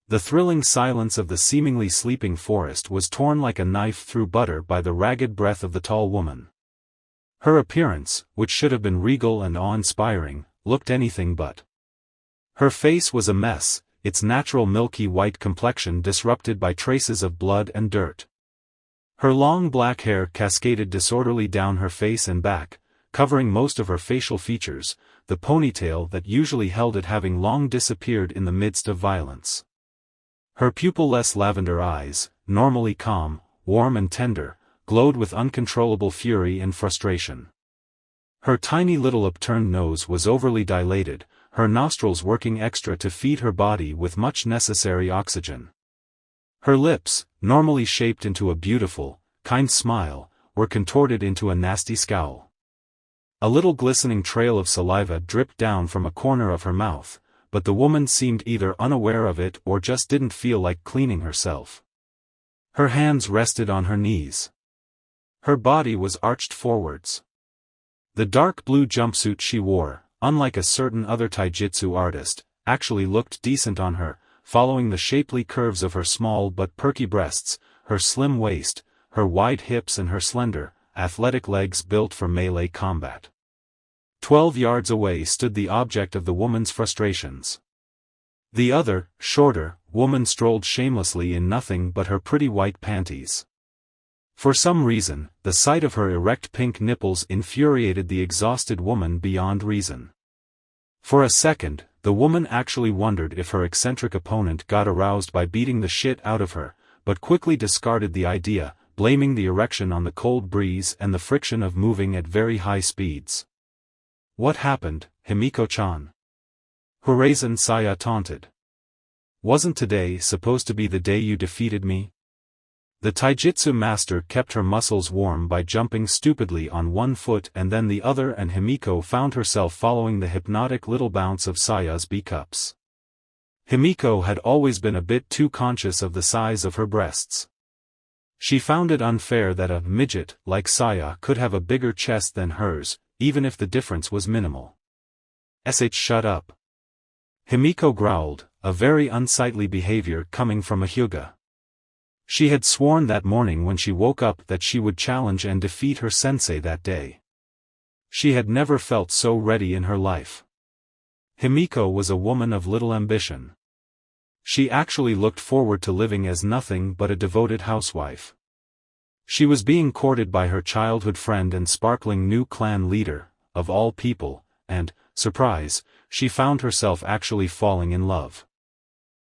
The thrilling silence of the seemingly sleeping forest was torn like a knife through butter by the ragged breath of the tall woman. Her appearance, which should have been regal and awe-inspiring, looked anything but. Her face was a mess, its natural milky white complexion disrupted by traces of blood and dirt. Her long black hair cascaded disorderly down her face and back, covering most of her facial features, the ponytail that usually held it having long disappeared in the midst of violence. Her pupil-less lavender eyes, normally calm, warm and tender, glowed with uncontrollable fury and frustration. Her tiny little upturned nose was overly dilated, her nostrils working extra to feed her body with much necessary oxygen. Her lips, normally shaped into a beautiful, kind smile, were contorted into a nasty scowl. A little glistening trail of saliva dripped down from a corner of her mouth, but the woman seemed either unaware of it or just didn't feel like cleaning herself. Her hands rested on her knees. Her body was arched forwards. The dark blue jumpsuit she wore, unlike a certain other taijutsu artist, actually looked decent on her, following the shapely curves of her small but perky breasts, her slim waist, her wide hips and her slender, athletic legs built for melee combat. 12 yards away stood the object of the woman's frustrations. The other, shorter, woman strolled shamelessly in nothing but her pretty white panties. For some reason, the sight of her erect pink nipples infuriated the exhausted woman beyond reason. For a second, the woman actually wondered if her eccentric opponent got aroused by beating the shit out of her, but quickly discarded the idea, blaming the erection on the cold breeze and the friction of moving at very high speeds. "What happened, Himiko-chan?" Horazan Saya taunted. "Wasn't today supposed to be the day you defeated me?" The taijutsu master kept her muscles warm by jumping stupidly on one foot and then the other, and Himiko found herself following the hypnotic little bounce of Saya's B-cups. Himiko had always been a bit too conscious of the size of her breasts. She found it unfair that a midget like Saya could have a bigger chest than hers, even if the difference was minimal. Shut up. Himiko growled, a very unsightly behavior coming from a hyuga. She had sworn that morning when she woke up that she would challenge and defeat her sensei that day. She had never felt so ready in her life. Himiko was a woman of little ambition. She actually looked forward to living as nothing but a devoted housewife. She was being courted by her childhood friend and sparkling new clan leader, of all people, and, surprise, she found herself actually falling in love.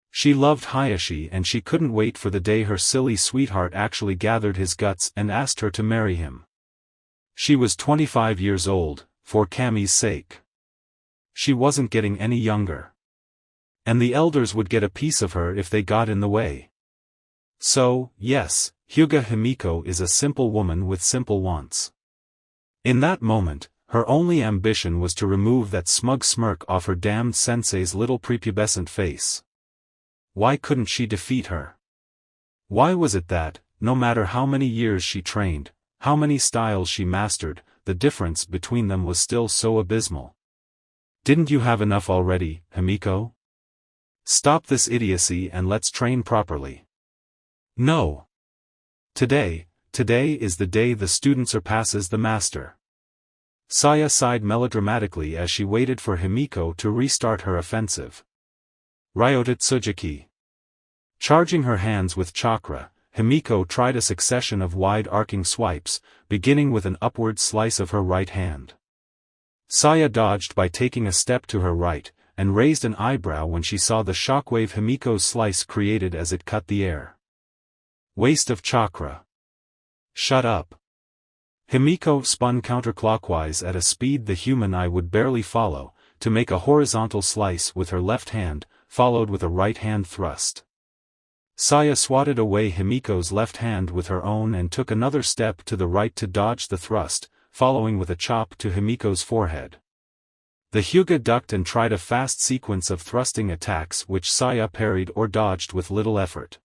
She loved Hayashi and she couldn't wait for the day her silly sweetheart actually gathered his guts and asked her to marry him. She was 25 years old, for Kami's sake. She wasn't getting any younger. And the elders would get a piece of her if they got in the way. So, yes, Hyuga Himiko is a simple woman with simple wants. In that moment, her only ambition was to remove that smug smirk off her damned sensei's little prepubescent face. Why couldn't she defeat her? Why was it that, no matter how many years she trained, how many styles she mastered, the difference between them was still so abysmal? Didn't you have enough already, Himiko? Stop this idiocy and let's train properly. No. Today is the day the student surpasses the master. Saya sighed melodramatically as she waited for Himiko to restart her offensive. Ryota Tsujuki. Charging her hands with chakra, Himiko tried a succession of wide-arcing swipes, beginning with an upward slice of her right hand. Saya dodged by taking a step to her right, and raised an eyebrow when she saw the shockwave Himiko's slice created as it cut the air. Waste of chakra. Shut up. Himiko spun counterclockwise at a speed the human eye would barely follow, to make a horizontal slice with her left hand, followed with a right-hand thrust. Saya swatted away Himiko's left hand with her own and took another step to the right to dodge the thrust, following with a chop to Himiko's forehead. The hyuga ducked and tried a fast sequence of thrusting attacks which Saya parried or dodged with little effort.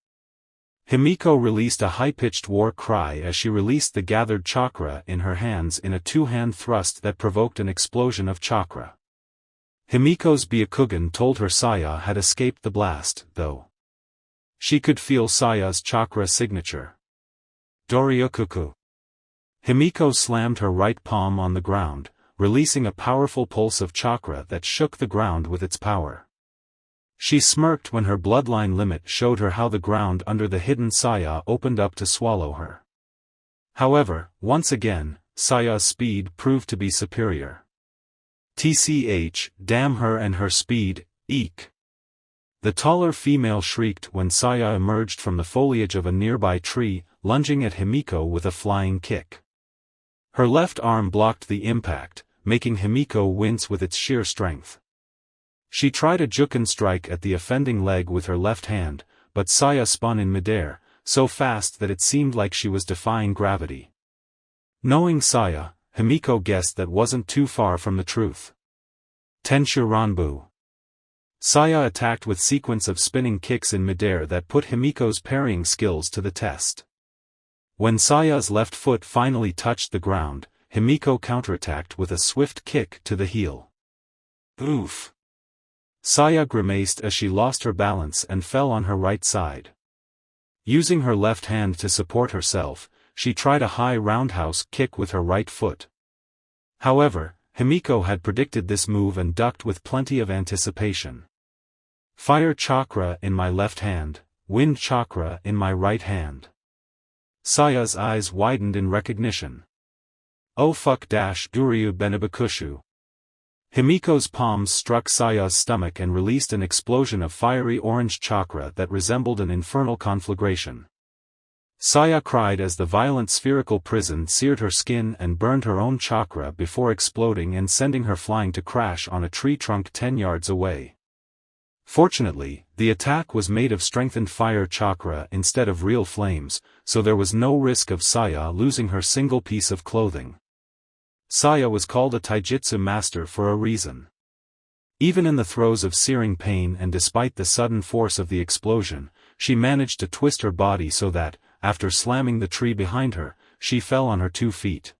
Himiko released a high-pitched war cry as she released the gathered chakra in her hands in a two-hand thrust that provoked an explosion of chakra. Himiko's Byakugan told her Saya had escaped the blast, though. She could feel Saya's chakra signature. Doryokuku. Himiko slammed her right palm on the ground, releasing a powerful pulse of chakra that shook the ground with its power. She smirked when her bloodline limit showed her how the ground under the hidden Saya opened up to swallow her. However, once again, Saya's speed proved to be superior. TCH, damn her and her speed, eek. The taller female shrieked when Saya emerged from the foliage of a nearby tree, lunging at Himiko with a flying kick. Her left arm blocked the impact, making Himiko wince with its sheer strength. She tried a juken strike at the offending leg with her left hand, but Saya spun in midair, so fast that it seemed like she was defying gravity. Knowing Saya, Himiko guessed that wasn't too far from the truth. Tenshu Ranbu. Saya attacked with sequence of spinning kicks in midair that put Himiko's parrying skills to the test. When Saya's left foot finally touched the ground, Himiko counterattacked with a swift kick to the heel. Oof! Saya grimaced as she lost her balance and fell on her right side. Using her left hand to support herself, she tried a high roundhouse kick with her right foot. However, Himiko had predicted this move and ducked with plenty of anticipation. Fire chakra in my left hand, wind chakra in my right hand. Saya's eyes widened in recognition. Oh fuck Guryu Benibakushu. Himiko's palms struck Saya's stomach and released an explosion of fiery orange chakra that resembled an infernal conflagration. Saya cried as the violent spherical prison seared her skin and burned her own chakra before exploding and sending her flying to crash on a tree trunk 10 yards away. Fortunately, the attack was made of strengthened fire chakra instead of real flames, so there was no risk of Saya losing her single piece of clothing. Saya was called a taijutsu master for a reason. Even in the throes of searing pain and despite the sudden force of the explosion, she managed to twist her body so that, after slamming the tree behind her, she fell on her 2 feet.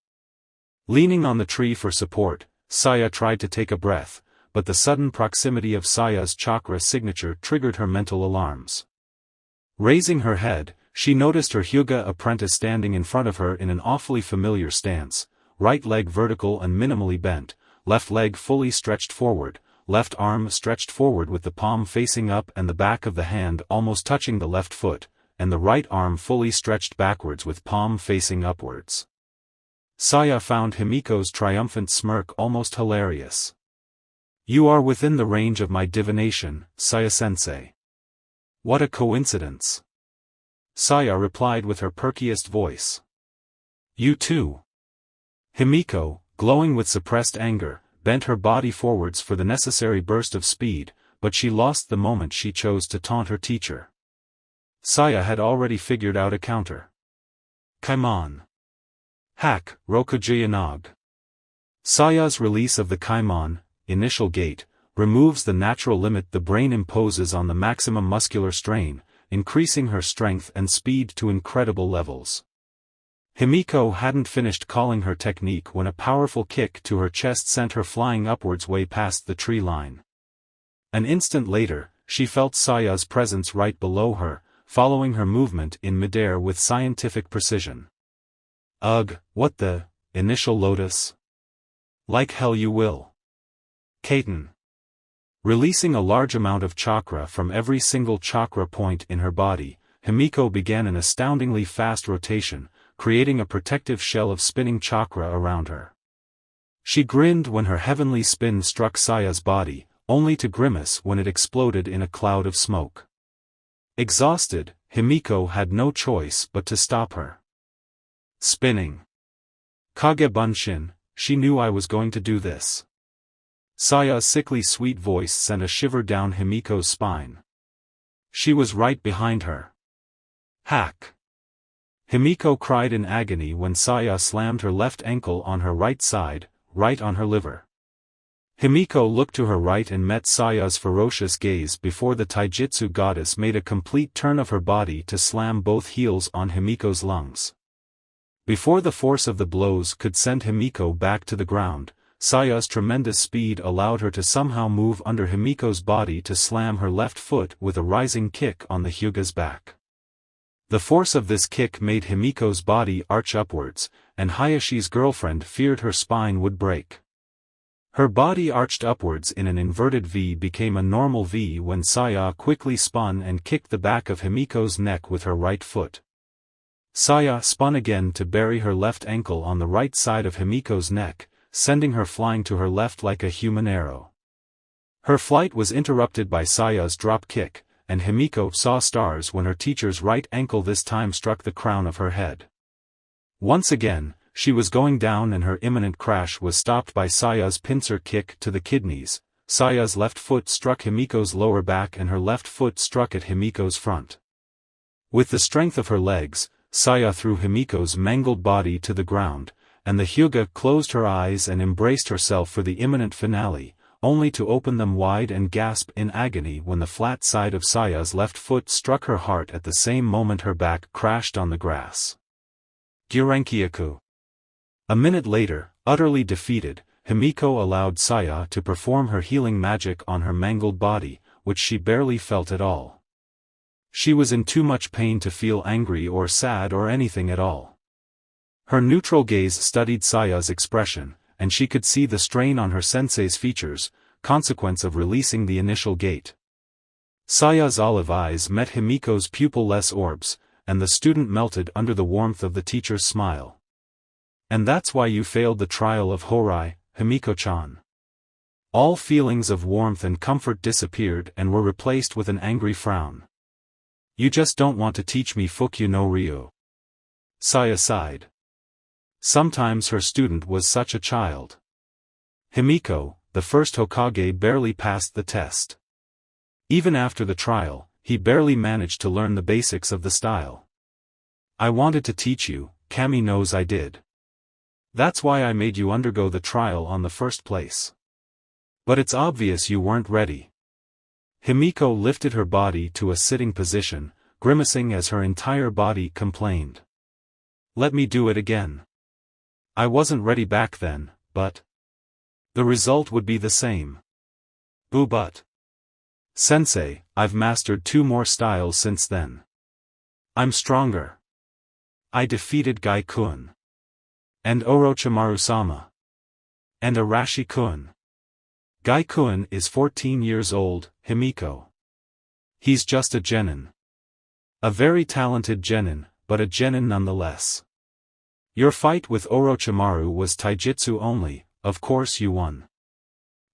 Leaning on the tree for support, Saya tried to take a breath, but the sudden proximity of Saya's chakra signature triggered her mental alarms. Raising her head, she noticed her Hyuga apprentice standing in front of her in an awfully familiar stance, right leg vertical and minimally bent, left leg fully stretched forward, left arm stretched forward with the palm facing up and the back of the hand almost touching the left foot, and the right arm fully stretched backwards with palm facing upwards. Saya found Himiko's triumphant smirk almost hilarious. You are within the range of my divination, Saya-sensei. What a coincidence. Saya replied with her perkiest voice. You too. Himiko, glowing with suppressed anger, bent her body forwards for the necessary burst of speed, but she lost the moment she chose to taunt her teacher. Saya had already figured out a counter. Kaimon. Hack, Rokuji-Yanag. Saya's release of the Kaimon, initial gate, removes the natural limit the brain imposes on the maximum muscular strain, increasing her strength and speed to incredible levels. Himiko hadn't finished calling her technique when a powerful kick to her chest sent her flying upwards way past the tree line. An instant later, she felt Saya's presence right below her, following her movement in midair with scientific precision. Ugh, what the, initial lotus? Like hell you will. Kaiten. Releasing a large amount of chakra from every single chakra point in her body, Himiko began an astoundingly fast rotation, creating a protective shell of spinning chakra around her. She grinned when her heavenly spin struck Saya's body, only to grimace when it exploded in a cloud of smoke. Exhausted, Himiko had no choice but to stop her. Spinning. Kage Bunshin, she knew I was going to do this. Saya's sickly sweet voice sent a shiver down Himiko's spine. She was right behind her. Hack. Himiko cried in agony when Saya slammed her left ankle on her right side, right on her liver. Himiko looked to her right and met Saya's ferocious gaze before the taijutsu goddess made a complete turn of her body to slam both heels on Himiko's lungs. Before the force of the blows could send Himiko back to the ground, Saya's tremendous speed allowed her to somehow move under Himiko's body to slam her left foot with a rising kick on the Hyuga's back. The force of this kick made Himiko's body arch upwards, and Hayashi's girlfriend feared her spine would break. Her body arched upwards in an inverted V became a normal V when Saya quickly spun and kicked the back of Himiko's neck with her right foot. Saya spun again to bury her left ankle on the right side of Himiko's neck, sending her flying to her left like a human arrow. Her flight was interrupted by Saya's drop kick, and Himiko saw stars when her teacher's right ankle this time struck the crown of her head. Once again, she was going down and her imminent crash was stopped by Saya's pincer kick to the kidneys. Saya's left foot struck Himiko's lower back and her left foot struck at Himiko's front. With the strength of her legs, Saya threw Himiko's mangled body to the ground, and the Hyuga closed her eyes and embraced herself for the imminent finale, only to open them wide and gasp in agony when the flat side of Saya's left foot struck her heart at the same moment her back crashed on the grass. Gyurenkyaku. A minute later, utterly defeated, Himiko allowed Saya to perform her healing magic on her mangled body, which she barely felt at all. She was in too much pain to feel angry or sad or anything at all. Her neutral gaze studied Saya's expression, and she could see the strain on her sensei's features, consequence of releasing the initial gate. Saya's olive eyes met Himiko's pupil-less orbs, and the student melted under the warmth of the teacher's smile. And that's why you failed the trial of Horai, Himiko-chan. All feelings of warmth and comfort disappeared and were replaced with an angry frown. You just don't want to teach me Fukyu no Ryu. Saya sighed. Sometimes her student was such a child. Himiko, the first Hokage, barely passed the test. Even after the trial, he barely managed to learn the basics of the style. I wanted to teach you, Kami knows I did. That's why I made you undergo the trial on the first place. But it's obvious you weren't ready. Himiko lifted her body to a sitting position, grimacing as her entire body complained. Let me do it again. I wasn't ready back then, but the result would be the same. Boo but. Sensei, I've mastered 2 more styles since then. I'm stronger. I defeated Gai-kun. And Orochimaru-sama. And Arashi-kun. Gai-kun is 14 years old, Himiko. He's just a genin. A very talented genin, but a genin nonetheless. Your fight with Orochimaru was taijutsu only, of course you won.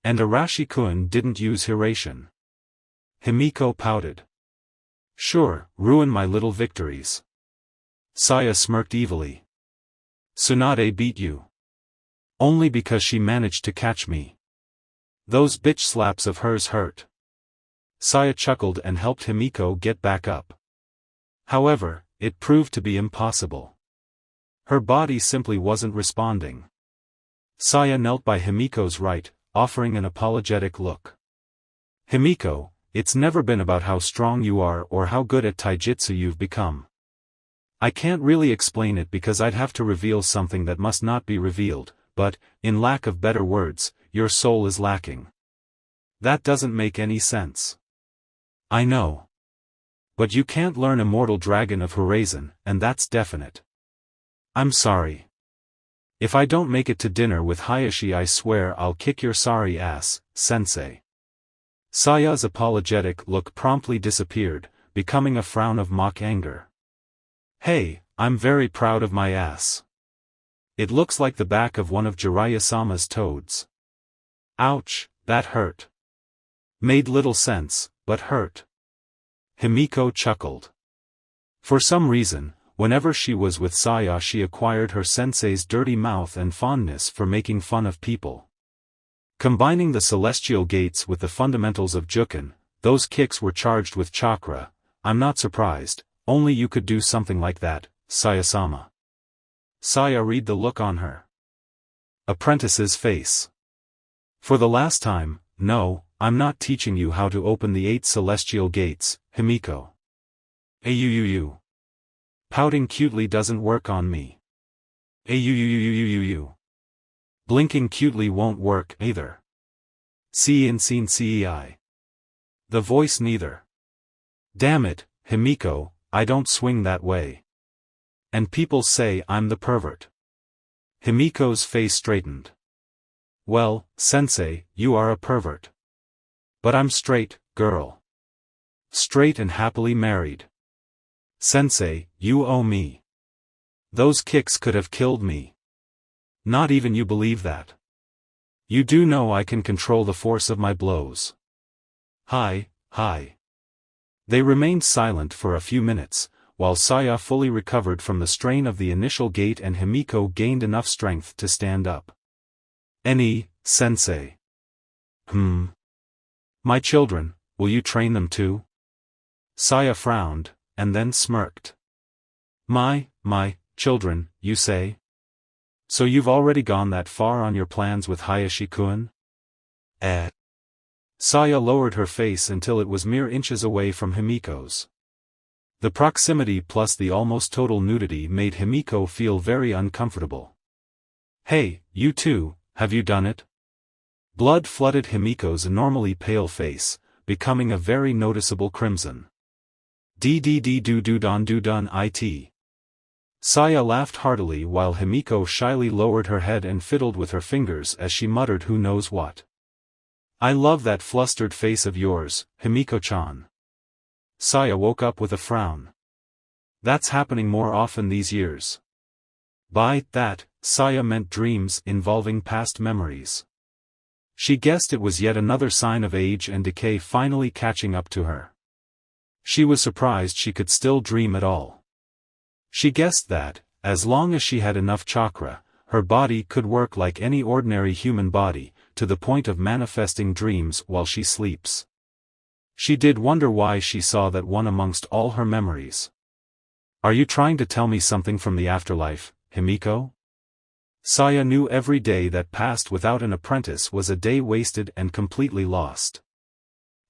And Arashi-kun didn't use hiration. Himiko pouted. Sure, ruin my little victories. Saya smirked evilly. Tsunade beat you. Only because she managed to catch me. Those bitch slaps of hers hurt. Saya chuckled and helped Himiko get back up. However, it proved to be impossible. Her body simply wasn't responding. Saya knelt by Himiko's right, offering an apologetic look. Himiko, it's never been about how strong you are or how good at taijutsu you've become. I can't really explain it because I'd have to reveal something that must not be revealed, but, in lack of better words, your soul is lacking. That doesn't make any sense. I know. But you can't learn Immortal Dragon of Horizon, and that's definite. I'm sorry. If I don't make it to dinner with Hayashi, I swear I'll kick your sorry ass, sensei. Saya's apologetic look promptly disappeared, becoming a frown of mock anger. Hey, I'm very proud of my ass. It looks like the back of one of Jiraiya-sama's toads. Ouch, that hurt. Made little sense, but hurt. Himiko chuckled. For some reason, whenever she was with Saya she acquired her sensei's dirty mouth and fondness for making fun of people. Combining the celestial gates with the fundamentals of Juken, those kicks were charged with chakra. I'm not surprised, only you could do something like that, Saya-sama. Saya read the look on her apprentice's face. For the last time, no, I'm not teaching you how to open the 8 celestial gates, Himiko. Ayuyuyu. Pouting cutely doesn't work on me. Ayuyuyuyuyuyuyu. Blinking cutely won't work either. Scene CEI. The voice neither. Damn it, Himiko, I don't swing that way. And people say I'm the pervert. Himiko's face straightened. Well, sensei, you are a pervert. But I'm straight, girl. Straight and happily married. Sensei, you owe me. Those kicks could have killed me. Not even you believe that. You do know I can control the force of my blows. Hi. They remained silent for a few minutes, while Saya fully recovered from the strain of the initial gate and Himiko gained enough strength to stand up. Sensei. My children, will you train them too? Saya frowned, and then smirked. My children, you say? So you've already gone that far on your plans with Hayashi-kun? Saya lowered her face until it was mere inches away from Himiko's. The proximity plus the almost total nudity made Himiko feel very uncomfortable. Hey, you too, have you done it? Blood flooded Himiko's normally pale face, becoming a very noticeable crimson. Do-done it. Saya laughed heartily while Himiko shyly lowered her head and fiddled with her fingers as she muttered who knows what. I love that flustered face of yours, Himiko-chan. Saya woke up with a frown. That's happening more often these years. By that, Saya meant dreams involving past memories. She guessed it was yet another sign of age and decay finally catching up to her. She was surprised she could still dream at all. She guessed that, as long as she had enough chakra, her body could work like any ordinary human body, to the point of manifesting dreams while she sleeps. She did wonder why she saw that one amongst all her memories. Are you trying to tell me something from the afterlife, Himiko? Saya knew every day that passed without an apprentice was a day wasted and completely lost.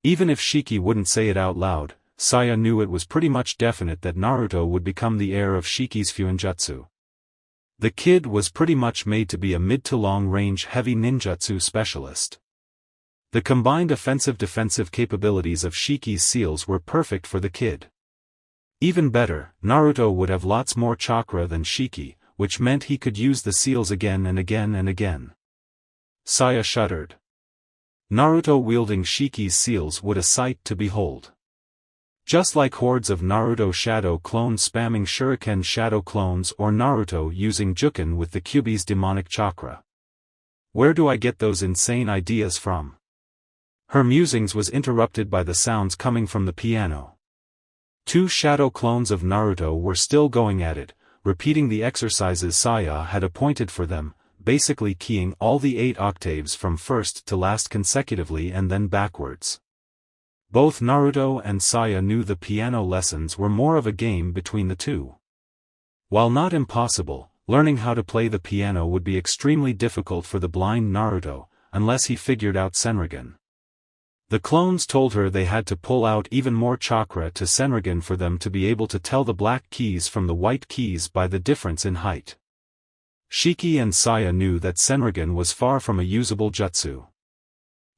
Even if Shiki wouldn't say it out loud, Saya knew it was pretty much definite that Naruto would become the heir of Shiki's Fuinjutsu. The kid was pretty much made to be a mid to long range heavy ninjutsu specialist. The combined offensive-defensive capabilities of Shiki's seals were perfect for the kid. Even better, Naruto would have lots more chakra than Shiki, which meant he could use the seals again and again and again. Saya shuddered. Naruto wielding Shiki's seals would a sight to behold. Just like hordes of Naruto shadow clones spamming shuriken shadow clones or Naruto using Juken with the Kyuubi's demonic chakra. Where do I get those insane ideas from? Her musings was interrupted by the sounds coming from the piano. Two shadow clones of Naruto were still going at it, repeating the exercises Saya had appointed for them, basically keying all the 8 octaves from first to last consecutively and then backwards. Both Naruto and Saya knew the piano lessons were more of a game between the two. While not impossible, learning how to play the piano would be extremely difficult for the blind Naruto, unless he figured out Senrigan. The clones told her they had to pull out even more chakra to Senrigan for them to be able to tell the black keys from the white keys by the difference in height. Shiki and Saya knew that Senrigan was far from a usable jutsu.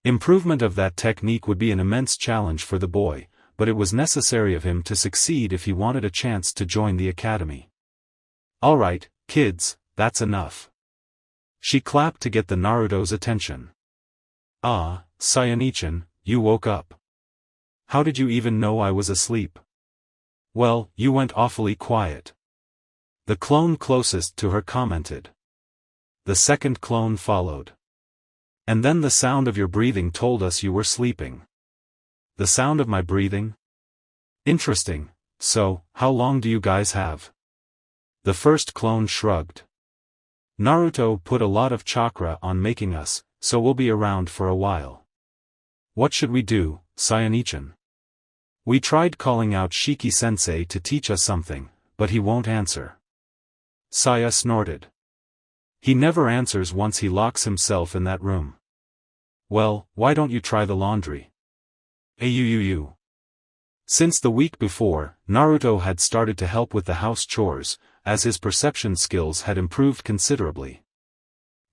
Improvement of that technique would be an immense challenge for the boy, but it was necessary of him to succeed if he wanted a chance to join the academy. Alright, kids, that's enough. She clapped to get the Naruto's attention. Ah, Sayane-chan, you woke up. How did you even know I was asleep? Well, you went awfully quiet. The clone closest to her commented. The second clone followed. And then the sound of your breathing told us you were sleeping. The sound of my breathing? Interesting, so, how long do you guys have? The first clone shrugged. Naruto put a lot of chakra on making us, so we'll be around for a while. What should we do, Sayane-chan? We tried calling out Shiki-sensei to teach us something, but he won't answer. Saya snorted. He never answers once he locks himself in that room. Well, why don't you try the laundry? Ayuyuyu. Since the week before, Naruto had started to help with the house chores, as his perception skills had improved considerably.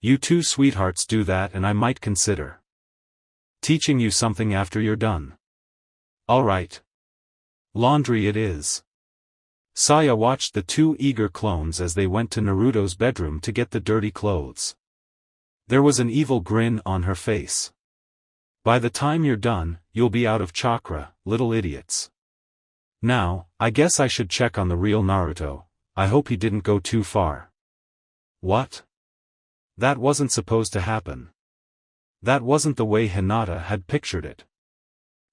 You two sweethearts do that and I might consider teaching you something after you're done. Alright. Laundry it is. Saya watched the two eager clones as they went to Naruto's bedroom to get the dirty clothes. There was an evil grin on her face. By the time you're done, you'll be out of chakra, little idiots. Now, I guess I should check on the real Naruto. I hope he didn't go too far. What? That wasn't supposed to happen. That wasn't the way Hinata had pictured it.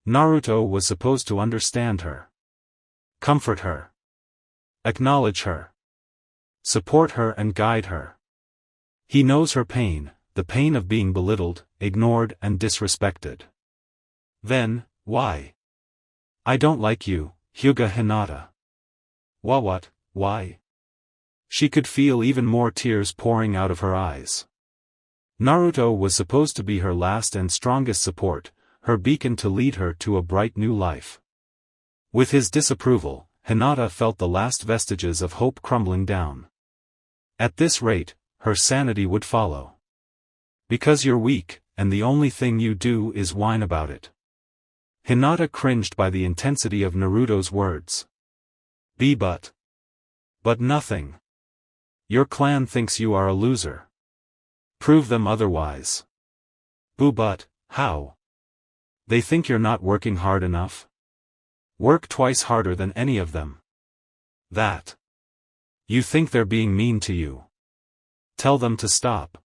Naruto was supposed to understand her. Comfort her. Acknowledge her. Support her and guide her. He knows her pain, the pain of being belittled, ignored and disrespected. Then, why? I don't like you, Hyuga Hinata. What? Why? She could feel even more tears pouring out of her eyes. Naruto was supposed to be her last and strongest support, her beacon to lead her to a bright new life. With his disapproval, Hinata felt the last vestiges of hope crumbling down. At this rate, her sanity would follow. Because you're weak, and the only thing you do is whine about it. Hinata cringed by the intensity of Naruto's words. But nothing. Your clan thinks you are a loser. Prove them otherwise. But how? They think you're not working hard enough? Work twice harder than any of them. That. You think they're being mean to you. Tell them to stop.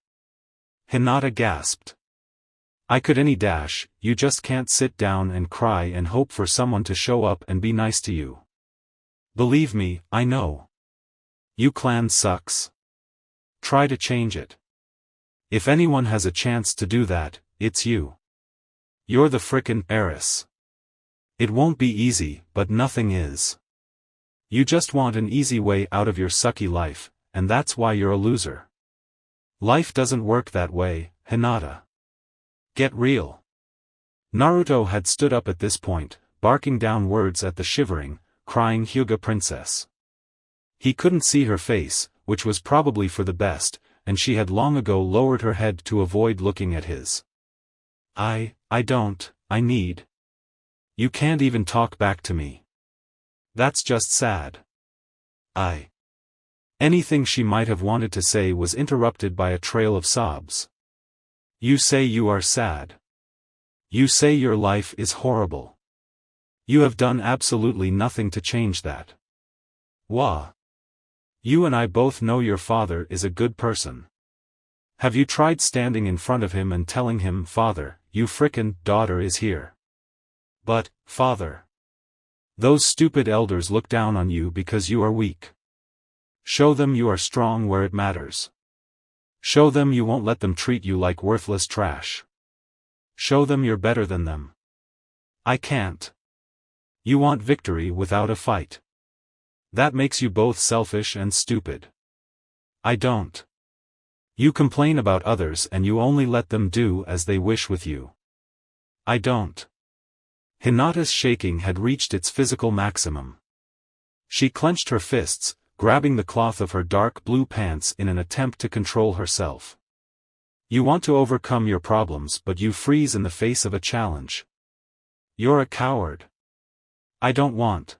Hinata gasped. I could any dash, you just can't sit down and cry and hope for someone to show up and be nice to you. Believe me, I know. You clan sucks. Try to change it. If anyone has a chance to do that, it's you. You're the frickin' heiress. It won't be easy, but nothing is. You just want an easy way out of your sucky life, and that's why you're a loser. Life doesn't work that way, Hinata. Get real. Naruto had stood up at this point, barking down words at the shivering, crying Hyuga princess. He couldn't see her face, which was probably for the best, and she had long ago lowered her head to avoid looking at his. I need. You can't even talk back to me. That's just sad. Anything she might have wanted to say was interrupted by a trail of sobs. You say you are sad. You say your life is horrible. You have done absolutely nothing to change that. Wah. You and I both know your father is a good person. Have you tried standing in front of him and telling him, Father, you frickin' daughter is here? But, Father. Those stupid elders look down on you because you are weak. Show them you are strong where it matters. Show them you won't let them treat you like worthless trash. Show them you're better than them. I can't. You want victory without a fight. That makes you both selfish and stupid. I don't. You complain about others and you only let them do as they wish with you. I don't. Hinata's shaking had reached its physical maximum. She clenched her fists, grabbing the cloth of her dark blue pants in an attempt to control herself. You want to overcome your problems but you freeze in the face of a challenge. You're a coward. I don't want.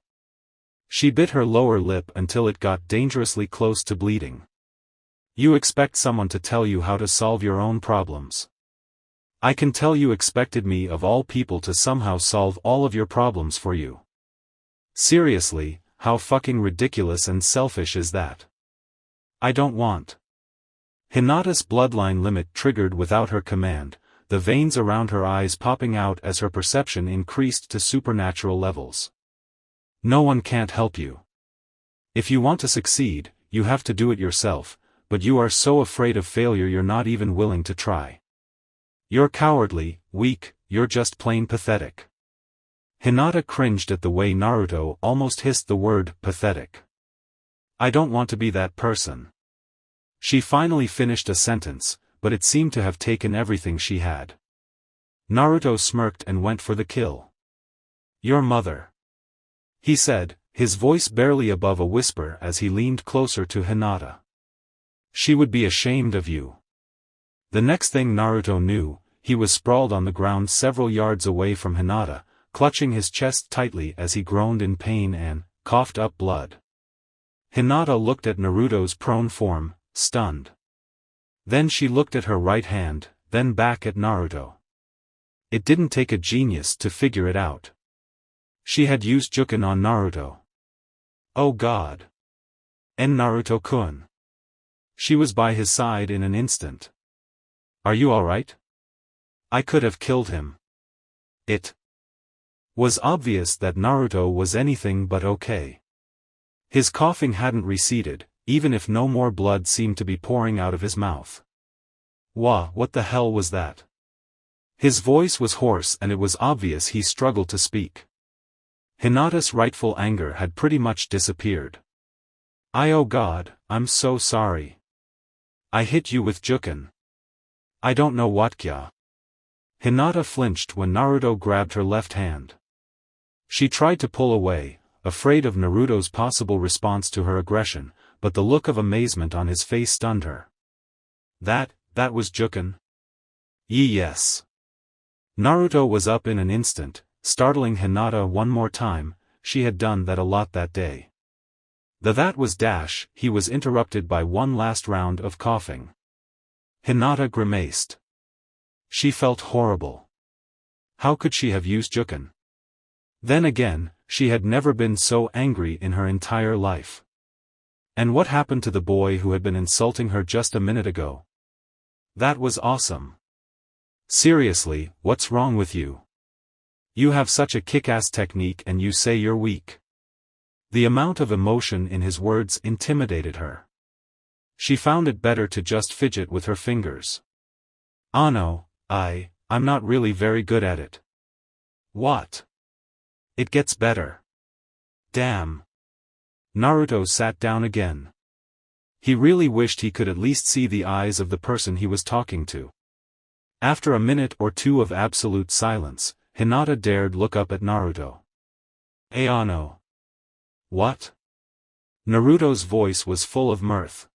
She bit her lower lip until it got dangerously close to bleeding. You expect someone to tell you how to solve your own problems. I can tell you expected me of all people to somehow solve all of your problems for you. Seriously, how fucking ridiculous and selfish is that? I don't want. Hinata's bloodline limit triggered without her command, the veins around her eyes popping out as her perception increased to supernatural levels. No one can't help you. If you want to succeed, you have to do it yourself, but you are so afraid of failure you're not even willing to try. You're cowardly, weak, you're just plain pathetic. Hinata cringed at the way Naruto almost hissed the word pathetic. I don't want to be that person. She finally finished a sentence, but it seemed to have taken everything she had. Naruto smirked and went for the kill. Your mother. He said, his voice barely above a whisper as he leaned closer to Hinata. She would be ashamed of you. The next thing Naruto knew, he was sprawled on the ground several yards away from Hinata, clutching his chest tightly as he groaned in pain and coughed up blood. Hinata looked at Naruto's prone form, stunned. Then she looked at her right hand, then back at Naruto. It didn't take a genius to figure it out. She had used Juken on Naruto. Oh God. And Naruto-kun. She was by his side in an instant. Are you alright? I could have killed him. It was obvious that Naruto was anything but okay. His coughing hadn't receded, even if no more blood seemed to be pouring out of his mouth. What the hell was that? His voice was hoarse and it was obvious he struggled to speak. Hinata's rightful anger had pretty much disappeared. Oh God, I'm so sorry. I hit you with Juken. I don't know what kya. Hinata flinched when Naruto grabbed her left hand. She tried to pull away, afraid of Naruto's possible response to her aggression, but the look of amazement on his face stunned her. That was Juken? Yes. Naruto was up in an instant, startling Hinata one more time. She had done that a lot that day. That was dash, he was interrupted by one last round of coughing. Hinata grimaced. She felt horrible. How could she have used Juken? Then again, she had never been so angry in her entire life. And what happened to the boy who had been insulting her just a minute ago? That was awesome. Seriously, what's wrong with you? You have such a kick-ass technique and you say you're weak. The amount of emotion in his words intimidated her. She found it better to just fidget with her fingers. Ah no, I'm not really very good at it. What? It gets better. Damn. Naruto sat down again. He really wished he could at least see the eyes of the person he was talking to. After a minute or two of absolute silence, Hinata dared look up at Naruto. Ayano. What? Naruto's voice was full of mirth.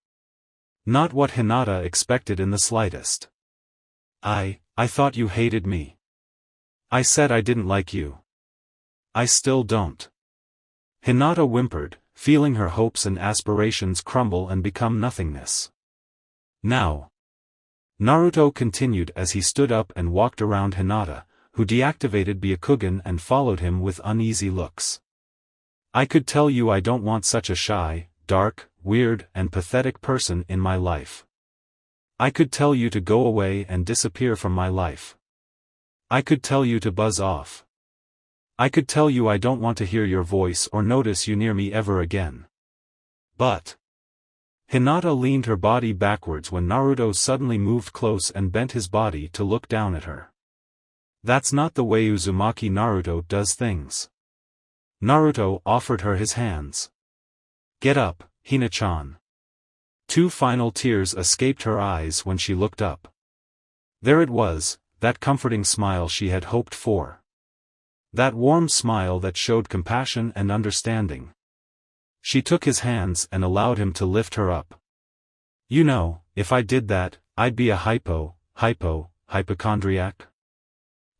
Not what Hinata expected in the slightest. I thought you hated me. I said I didn't like you. I still don't. Hinata whimpered, feeling her hopes and aspirations crumble and become nothingness. Now. Naruto continued as he stood up and walked around Hinata, who deactivated Byakugan and followed him with uneasy looks. I could tell you I don't want such a shy, dark, weird and pathetic person in my life. I could tell you to go away and disappear from my life. I could tell you to buzz off. I could tell you I don't want to hear your voice or notice you near me ever again. But. Hinata leaned her body backwards when Naruto suddenly moved close and bent his body to look down at her. That's not the way Uzumaki Naruto does things. Naruto offered her his hands. Get up, Hina-chan. 2 final tears escaped her eyes when she looked up. There it was, that comforting smile she had hoped for. That warm smile that showed compassion and understanding. She took his hands and allowed him to lift her up. You know, if I did that, I'd be a hypochondriac.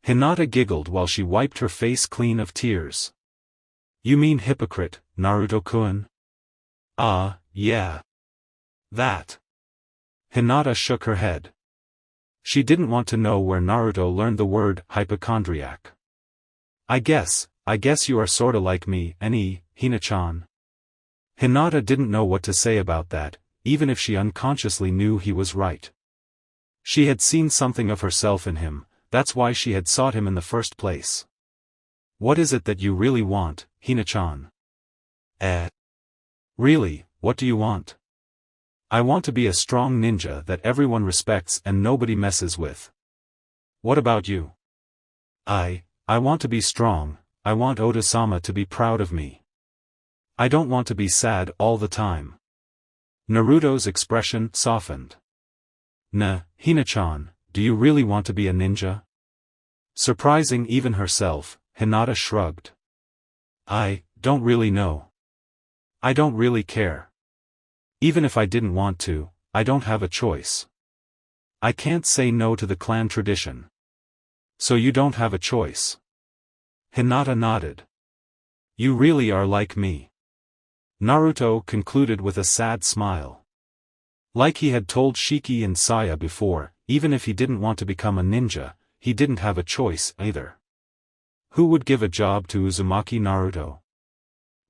Hinata giggled while she wiped her face clean of tears. You mean hypocrite, Naruto-kun? Ah, yeah. That. Hinata shook her head. She didn't want to know where Naruto learned the word hypochondriac. I guess you are sorta like me, Hina-chan. Hinata didn't know what to say about that, even if she unconsciously knew he was right. She had seen something of herself in him, that's why she had sought him in the first place. What is it that you really want, Hina-chan? Really, what do you want? I want to be a strong ninja that everyone respects and nobody messes with. What about you? I want to be strong, I want Oda-sama to be proud of me. I don't want to be sad all the time. Naruto's expression softened. Hina-chan, do you really want to be a ninja? Surprising even herself, Hinata shrugged. I don't really know. I don't really care. Even if I didn't want to, I don't have a choice. I can't say no to the clan tradition. So you don't have a choice. Hinata nodded. You really are like me. Naruto concluded with a sad smile. Like he had told Shiki and Saya before, even if he didn't want to become a ninja, he didn't have a choice either. Who would give a job to Uzumaki Naruto?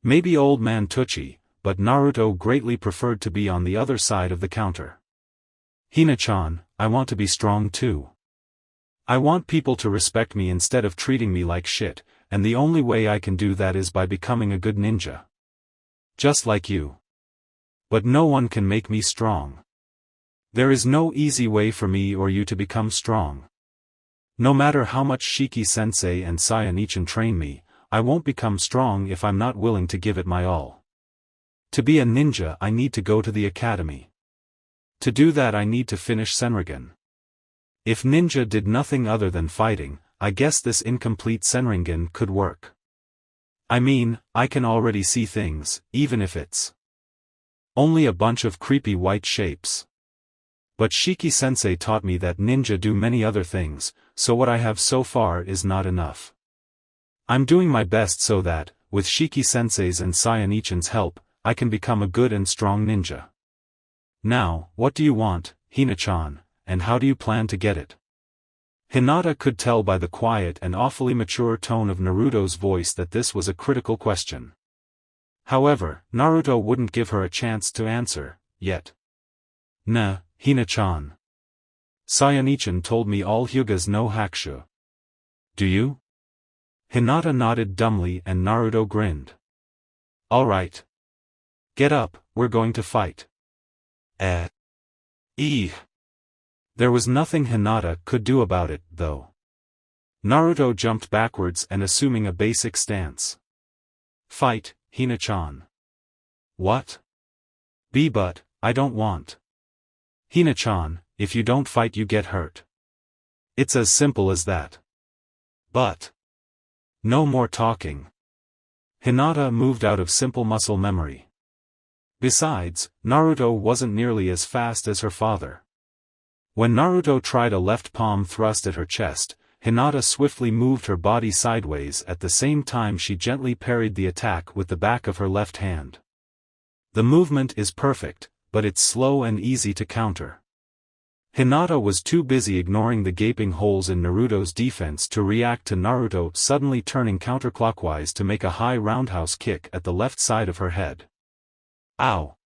Maybe old man Itachi, but Naruto greatly preferred to be on the other side of the counter. Hina-chan, I want to be strong too. I want people to respect me instead of treating me like shit, and the only way I can do that is by becoming a good ninja. Just like you. But no one can make me strong. There is no easy way for me or you to become strong. No matter how much Shiki-sensei and Saya-nichan train me, I won't become strong if I'm not willing to give it my all. To be a ninja I need to go to the academy. To do that I need to finish Senringan. If ninja did nothing other than fighting, I guess this incomplete Senringan could work. I mean, I can already see things, even if it's only a bunch of creepy white shapes. But Shiki-sensei taught me that ninja do many other things, so what I have so far is not enough. I'm doing my best so that, with Shiki-sensei's and Saya-nichan's help, I can become a good and strong ninja. Now, what do you want, Hina-chan, and how do you plan to get it? Hinata could tell by the quiet and awfully mature tone of Naruto's voice that this was a critical question. However, Naruto wouldn't give her a chance to answer, yet. Nah, Hina-chan. Sayanichan told me all Hyugas know Hakusho. Do you? Hinata nodded dumbly and Naruto grinned. Alright. Get up, we're going to fight. Eeh. There was nothing Hinata could do about it, though. Naruto jumped backwards and assuming a basic stance. Fight, Hina-chan. What? But, I don't want. Hina-chan, if you don't fight you get hurt. It's as simple as that. But. No more talking. Hinata moved out of simple muscle memory. Besides, Naruto wasn't nearly as fast as her father. When Naruto tried a left palm thrust at her chest, Hinata swiftly moved her body sideways at the same time she gently parried the attack with the back of her left hand. The movement is perfect, but it's slow and easy to counter. Hinata was too busy ignoring the gaping holes in Naruto's defense to react to Naruto suddenly turning counterclockwise to make a high roundhouse kick at the left side of her head. Ow!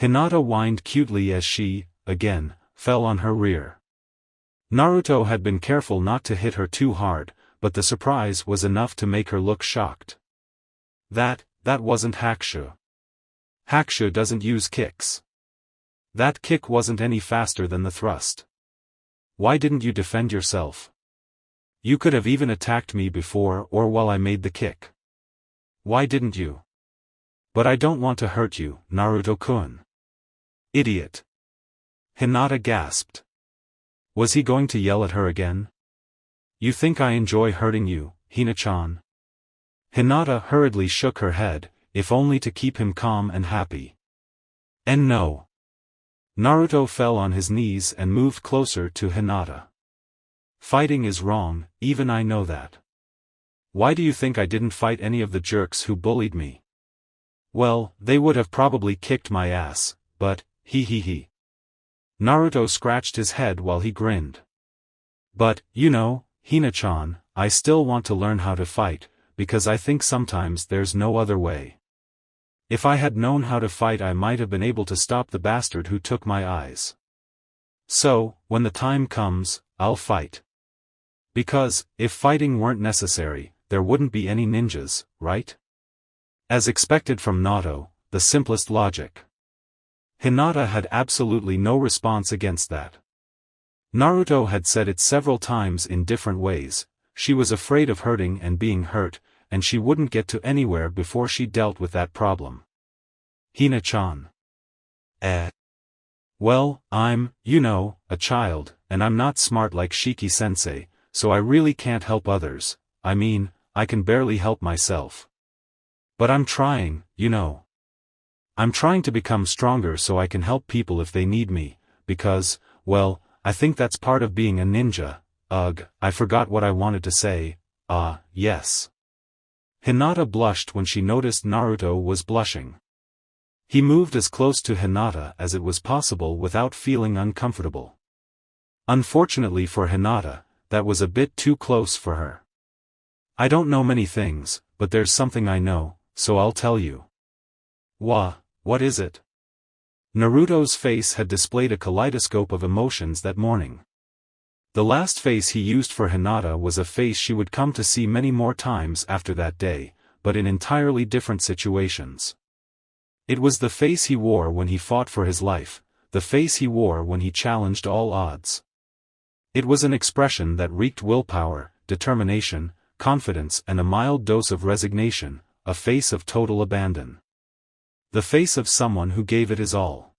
Hinata whined cutely as she, again, fell on her rear. Naruto had been careful not to hit her too hard, but the surprise was enough to make her look shocked. That wasn't Hakusho. Hakusho doesn't use kicks. That kick wasn't any faster than the thrust. Why didn't you defend yourself? You could have even attacked me before or while I made the kick. Why didn't you? But I don't want to hurt you, Naruto-kun. Idiot. Hinata gasped. Was he going to yell at her again? You think I enjoy hurting you, Hina-chan? Hinata hurriedly shook her head, if only to keep him calm and happy. And no. Naruto fell on his knees and moved closer to Hinata. Fighting is wrong, even I know that. Why do you think I didn't fight any of the jerks who bullied me? Well, they would have probably kicked my ass, but, he. Naruto scratched his head while he grinned. But, you know, Hina-chan, I still want to learn how to fight, because I think sometimes there's no other way. If I had known how to fight I might have been able to stop the bastard who took my eyes. So, when the time comes, I'll fight. Because, if fighting weren't necessary, there wouldn't be any ninjas, right? As expected from Naruto, the simplest logic. Hinata had absolutely no response against that. Naruto had said it several times in different ways, she was afraid of hurting and being hurt, and she wouldn't get to anywhere before she dealt with that problem. Hina-chan. Well, I'm, a child, and I'm not smart like Shiki-sensei, so I really can't help others, I mean, I can barely help myself. But I'm trying, I'm trying to become stronger so I can help people if they need me, because, well, I think that's part of being a ninja. Ugh, I forgot what I wanted to say. Yes. Hinata blushed when she noticed Naruto was blushing. He moved as close to Hinata as it was possible without feeling uncomfortable. Unfortunately for Hinata, that was a bit too close for her. I don't know many things, but there's something I know, so I'll tell you. What is it? Naruto's face had displayed a kaleidoscope of emotions that morning. The last face he used for Hinata was a face she would come to see many more times after that day, but in entirely different situations. It was the face he wore when he fought for his life, the face he wore when he challenged all odds. It was an expression that reeked willpower, determination, confidence and a mild dose of resignation, a face of total abandon. The face of someone who gave it his all.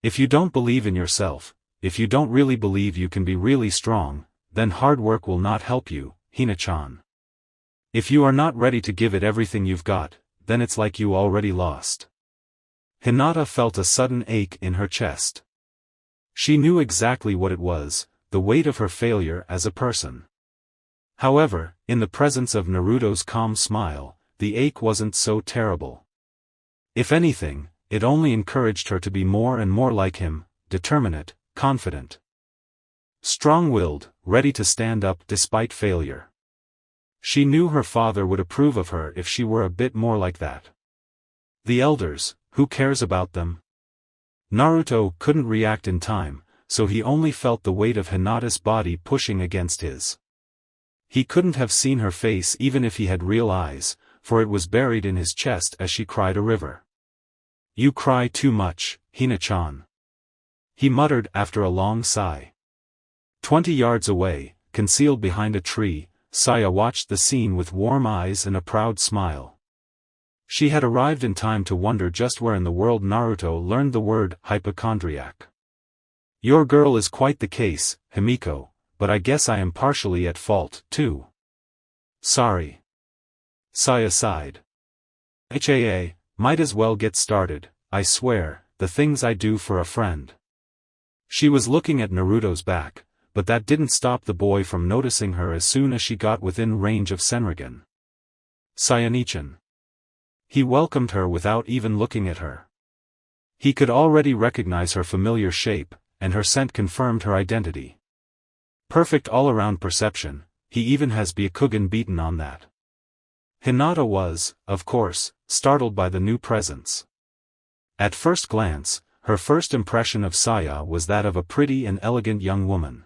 If you don't believe in yourself, if you don't really believe you can be really strong, then hard work will not help you, Hina-chan. If you are not ready to give it everything you've got, then it's like you already lost. Hinata felt a sudden ache in her chest. She knew exactly what it was, the weight of her failure as a person. However, in the presence of Naruto's calm smile, the ache wasn't so terrible. If anything, it only encouraged her to be more and more like him, determinate, confident. Strong-willed, ready to stand up despite failure. She knew her father would approve of her if she were a bit more like that. The elders, who cares about them? Naruto couldn't react in time, so he only felt the weight of Hinata's body pushing against his. He couldn't have seen her face even if he had real eyes, for it was buried in his chest as she cried a river. "You cry too much, Hina-chan," he muttered after a long sigh. 20 yards away, concealed behind a tree, Saya watched the scene with warm eyes and a proud smile. She had arrived in time to wonder just where in the world Naruto learned the word hypochondriac. "Your girl is quite the case, Himiko, but I guess I am partially at fault, too." "Sorry." Saya sighed. Might as well get started, I swear, the things I do for a friend." She was looking at Naruto's back, but that didn't stop the boy from noticing her as soon as she got within range of Senrigan. "Sayane-chan." He welcomed her without even looking at her. He could already recognize her familiar shape, and her scent confirmed her identity. Perfect all-around perception, he even has Byakugan beaten on that. Hinata was, of course, startled by the new presence. At first glance, her first impression of Saya was that of a pretty and elegant young woman.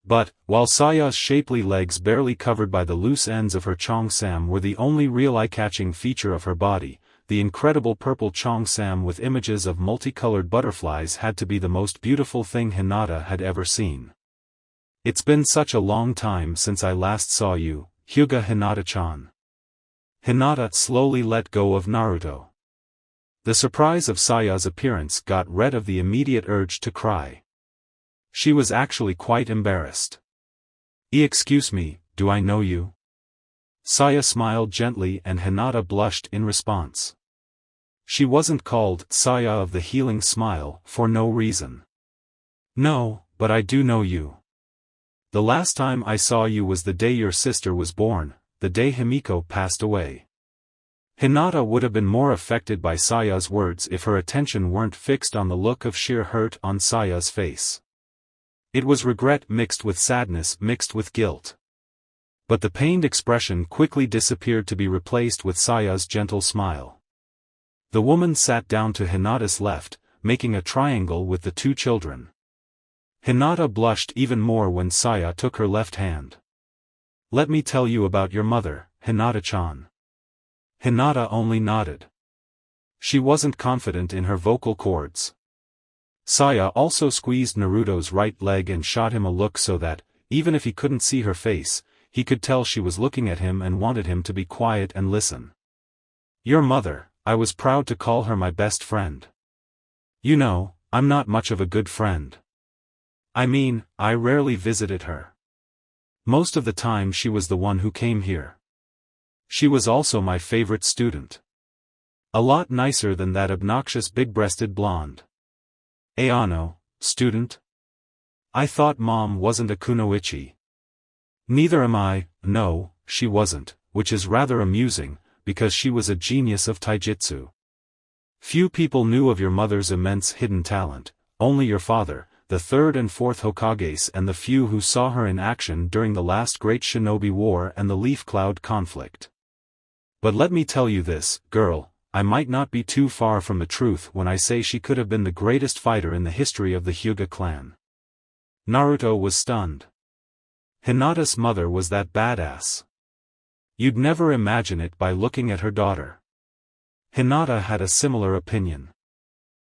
But, while Saya's shapely legs barely covered by the loose ends of her cheongsam were the only real eye-catching feature of her body, the incredible purple cheongsam with images of multicolored butterflies had to be the most beautiful thing Hinata had ever seen. "It's been such a long time since I last saw you, Hyuga Hinata-chan." Hinata slowly let go of Naruto. The surprise of Saya's appearance got rid of the immediate urge to cry. She was actually quite embarrassed. Excuse me, do I know you?" Saya smiled gently and Hinata blushed in response. She wasn't called Saya of the Healing Smile for no reason. "No, but I do know you. The last time I saw you was the day your sister was born, the day Himiko passed away." Hinata would have been more affected by Saya's words if her attention weren't fixed on the look of sheer hurt on Saya's face. It was regret mixed with sadness mixed with guilt. But the pained expression quickly disappeared to be replaced with Saya's gentle smile. The woman sat down to Hinata's left, making a triangle with the two children. Hinata blushed even more when Saya took her left hand. "Let me tell you about your mother, Hinata-chan." Hinata only nodded. She wasn't confident in her vocal cords. Saya also squeezed Naruto's right leg and shot him a look so that, even if he couldn't see her face, he could tell she was looking at him and wanted him to be quiet and listen. "Your mother, I was proud to call her my best friend. You know, I'm not much of a good friend. I mean, I rarely visited her. Most of the time she was the one who came here. She was also my favorite student. A lot nicer than that obnoxious big-breasted blonde." "Ayano, student? I thought Mom wasn't a kunoichi." "Neither am I." "No, she wasn't, which is rather amusing, because she was a genius of taijutsu. Few people knew of your mother's immense hidden talent, only your father, the third and fourth Hokages and the few who saw her in action during the last great Shinobi War and the Leaf Cloud conflict. But let me tell you this, girl, I might not be too far from the truth when I say she could have been the greatest fighter in the history of the Hyuga clan." Naruto was stunned. Hinata's mother was that badass. You'd never imagine it by looking at her daughter. Hinata had a similar opinion.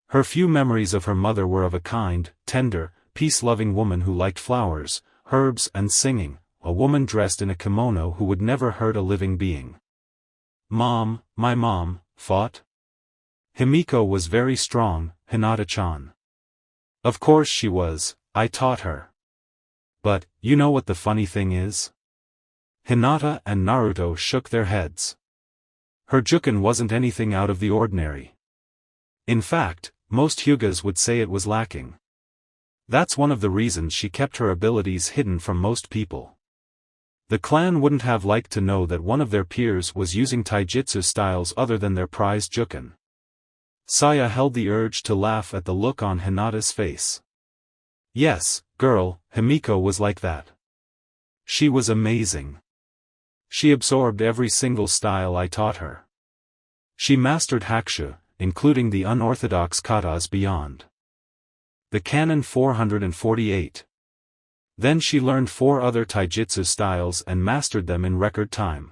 Her few memories of her mother were of a kind, tender, peace-loving woman who liked flowers, herbs and singing, a woman dressed in a kimono who would never hurt a living being. My mom, fought? Himiko was very strong, Hinata-chan. Of course she was, I taught her. But, you know what the funny thing is? Hinata and Naruto shook their heads. Her juken wasn't anything out of the ordinary. In fact, most Hyugas would say it was lacking. That's one of the reasons she kept her abilities hidden from most people. The clan wouldn't have liked to know that one of their peers was using taijutsu styles other than their prized juken. Saya held the urge to laugh at the look on Hinata's face. Yes, girl, Himiko was like that. She was amazing. She absorbed every single style I taught her. She mastered hakushu, including the unorthodox katas beyond the canon 448. Then she learned 4 other taijutsu styles and mastered them in record time.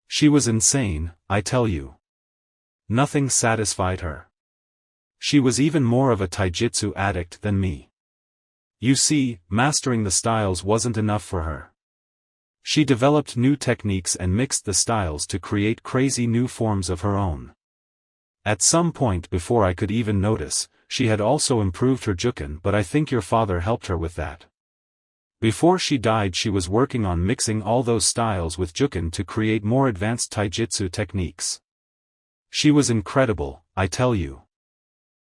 She was insane, I tell you. Nothing satisfied her. She was even more of a taijutsu addict than me. You see, mastering the styles wasn't enough for her. She developed new techniques and mixed the styles to create crazy new forms of her own. At some point before I could even notice, she had also improved her juken, but I think your father helped her with that. Before she died she was working on mixing all those styles with juken to create more advanced taijutsu techniques. She was incredible, I tell you.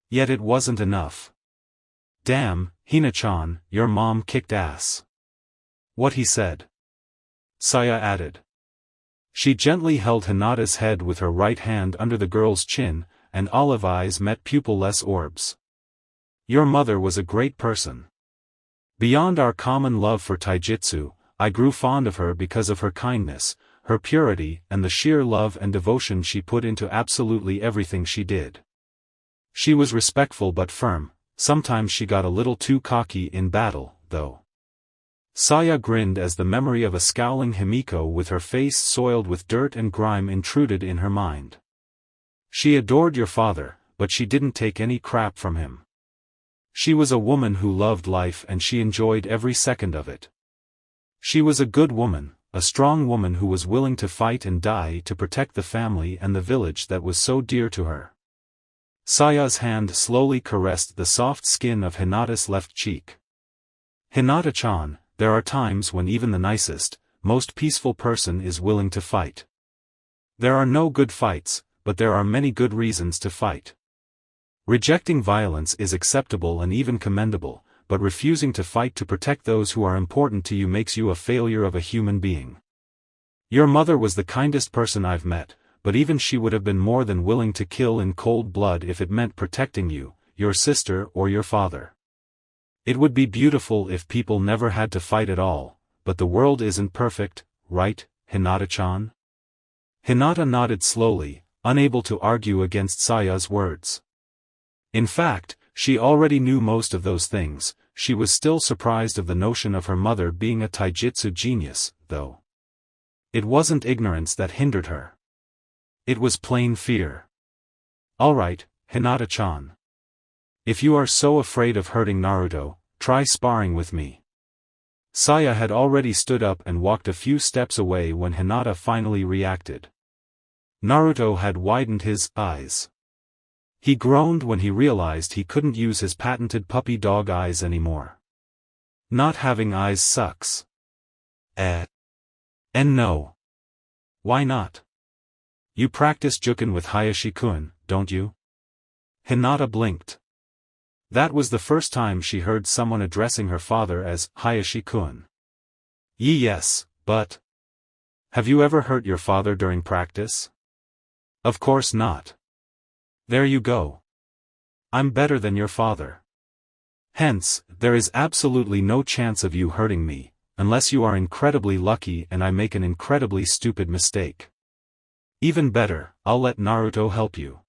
Yet it wasn't enough. Damn, Hina-chan, your mom kicked ass. What he said. Saya added. She gently held Hinata's head with her right hand under the girl's chin, and olive eyes met pupil-less orbs. Your mother was a great person. Beyond our common love for taijutsu, I grew fond of her because of her kindness, her purity and the sheer love and devotion she put into absolutely everything she did. She was respectful but firm, sometimes she got a little too cocky in battle, though. Saya grinned as the memory of a scowling Himiko with her face soiled with dirt and grime intruded in her mind. She adored your father, but she didn't take any crap from him. She was a woman who loved life and she enjoyed every second of it. She was a good woman, a strong woman who was willing to fight and die to protect the family and the village that was so dear to her. Saya's hand slowly caressed the soft skin of Hinata's left cheek. Hinata-chan, there are times when even the nicest, most peaceful person is willing to fight. There are no good fights, but there are many good reasons to fight. Rejecting violence is acceptable and even commendable, but refusing to fight to protect those who are important to you makes you a failure of a human being. Your mother was the kindest person I've met, but even she would have been more than willing to kill in cold blood if it meant protecting you, your sister or your father. It would be beautiful if people never had to fight at all, but the world isn't perfect, right, Hinata-chan? Hinata nodded slowly, unable to argue against Saya's words. In fact, she already knew most of those things. She was still surprised of the notion of her mother being a taijutsu genius, though. It wasn't ignorance that hindered her. It was plain fear. Alright, Hinata-chan. If you are so afraid of hurting Naruto, try sparring with me. Saya had already stood up and walked a few steps away when Hinata finally reacted. Naruto had widened his eyes. He groaned when he realized he couldn't use his patented puppy dog eyes anymore. Not having eyes sucks. And no. Why not? You practice juken with Hayashi-kun, don't you? Hinata blinked. That was the first time she heard someone addressing her father as Hayashi-kun. Yes, but... Have you ever hurt your father during practice? Of course not. There you go. I'm better than your father. Hence, there is absolutely no chance of you hurting me, unless you are incredibly lucky and I make an incredibly stupid mistake. Even better, I'll let Naruto help you.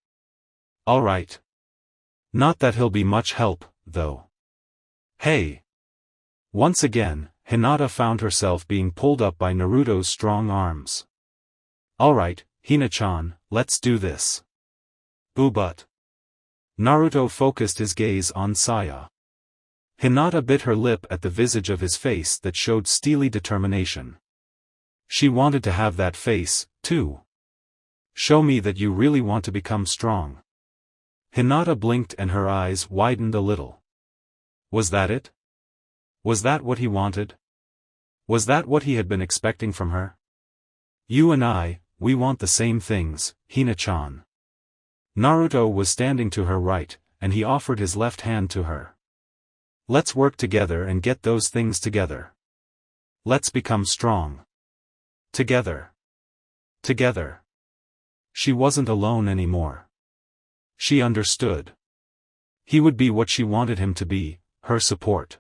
Alright. Not that he'll be much help, though. Hey! Once again, Hinata found herself being pulled up by Naruto's strong arms. Alright, Hina-chan, let's do this. But. Naruto focused his gaze on Saya. Hinata bit her lip at the visage of his face that showed steely determination. She wanted to have that face, too. Show me that you really want to become strong. Hinata blinked and her eyes widened a little. Was that it? Was that what he wanted? Was that what he had been expecting from her? You and I, we want the same things, Hina-chan. Naruto was standing to her right, and he offered his left hand to her. Let's work together and get those things together. Let's become strong. Together. Together. She wasn't alone anymore. She understood. He would be what she wanted him to be, her support.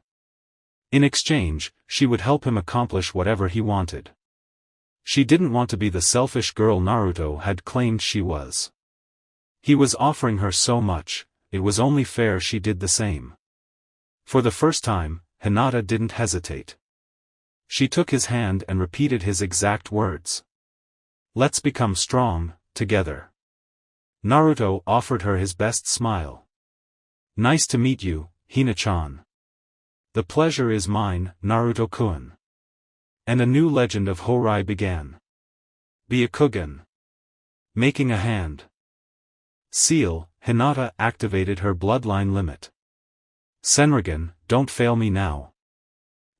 In exchange, she would help him accomplish whatever he wanted. She didn't want to be the selfish girl Naruto had claimed she was. He was offering her so much, it was only fair she did the same. For the first time, Hinata didn't hesitate. She took his hand and repeated his exact words. "Let's become strong, together." Naruto offered her his best smile. "Nice to meet you, Hina-chan." "The pleasure is mine, Naruto-kun." And a new legend of Horai began. Byakugan. Making a hand. Seal, Hinata activated her bloodline limit. Senrigan, don't fail me now.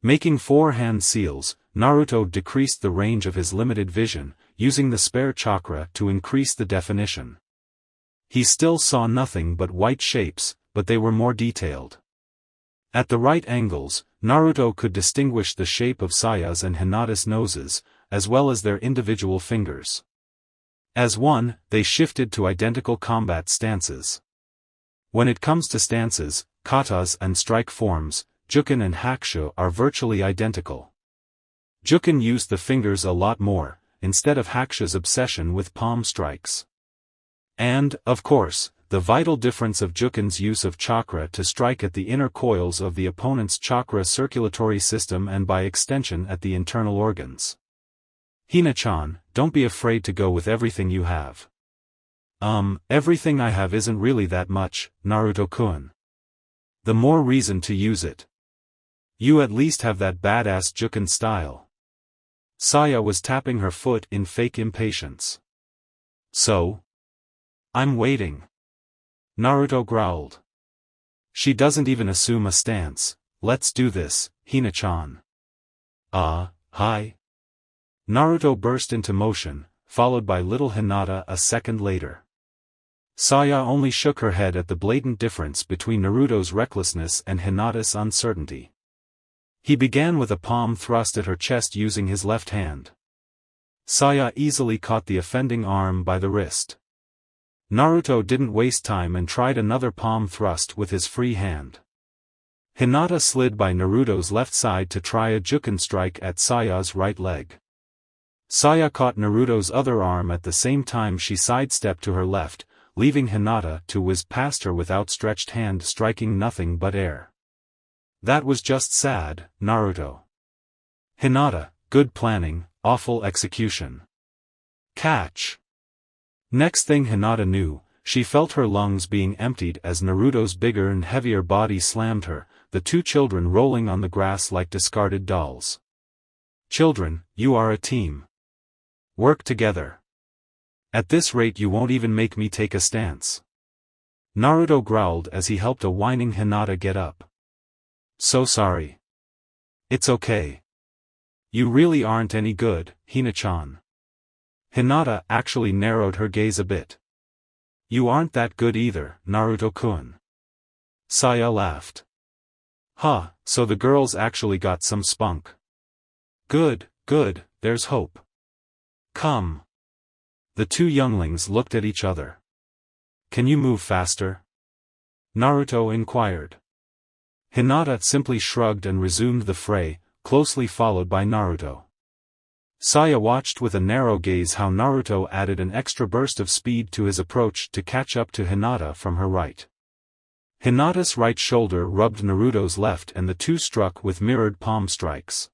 Making 4 hand seals, Naruto decreased the range of his limited vision, using the spare chakra to increase the definition. He still saw nothing but white shapes, but they were more detailed. At the right angles, Naruto could distinguish the shape of Saya's and Hinata's noses, as well as their individual fingers. As one, they shifted to identical combat stances. When it comes to stances, katas and strike forms, Juken and Hakusho are virtually identical. Juken used the fingers a lot more, instead of Hakusho's obsession with palm strikes. And, of course, the vital difference of Juken's use of chakra to strike at the inner coils of the opponent's chakra circulatory system and by extension at the internal organs. Hina-chan, don't be afraid to go with everything you have. Everything I have isn't really that much, Naruto-kun. The more reason to use it. You at least have that badass Juken style. Saya was tapping her foot in fake impatience. So? I'm waiting. Naruto growled. She doesn't even assume a stance. Let's do this, Hina-chan. Hi. Naruto burst into motion, followed by little Hinata a second later. Saya only shook her head at the blatant difference between Naruto's recklessness and Hinata's uncertainty. He began with a palm thrust at her chest using his left hand. Saya easily caught the offending arm by the wrist. Naruto didn't waste time and tried another palm thrust with his free hand. Hinata slid by Naruto's left side to try a Juken strike at Saya's right leg. Saya caught Naruto's other arm at the same time she sidestepped to her left, leaving Hinata to whiz past her with outstretched hand striking nothing but air. That was just sad, Naruto. Hinata, good planning, awful execution. Catch. Next thing Hinata knew, she felt her lungs being emptied as Naruto's bigger and heavier body slammed her, the two children rolling on the grass like discarded dolls. Children, you are a team. Work together. At this rate you won't even make me take a stance. Naruto growled as he helped a whining Hinata get up. So sorry. It's okay. You really aren't any good, Hina-chan. Hinata actually narrowed her gaze a bit. You aren't that good either, Naruto-kun. Saya laughed. So the girls actually got some spunk. Good, there's hope. Come. The two younglings looked at each other. Can you move faster? Naruto inquired. Hinata simply shrugged and resumed the fray, closely followed by Naruto. Saya watched with a narrow gaze how Naruto added an extra burst of speed to his approach to catch up to Hinata from her right. Hinata's right shoulder rubbed Naruto's left and the two struck with mirrored palm strikes.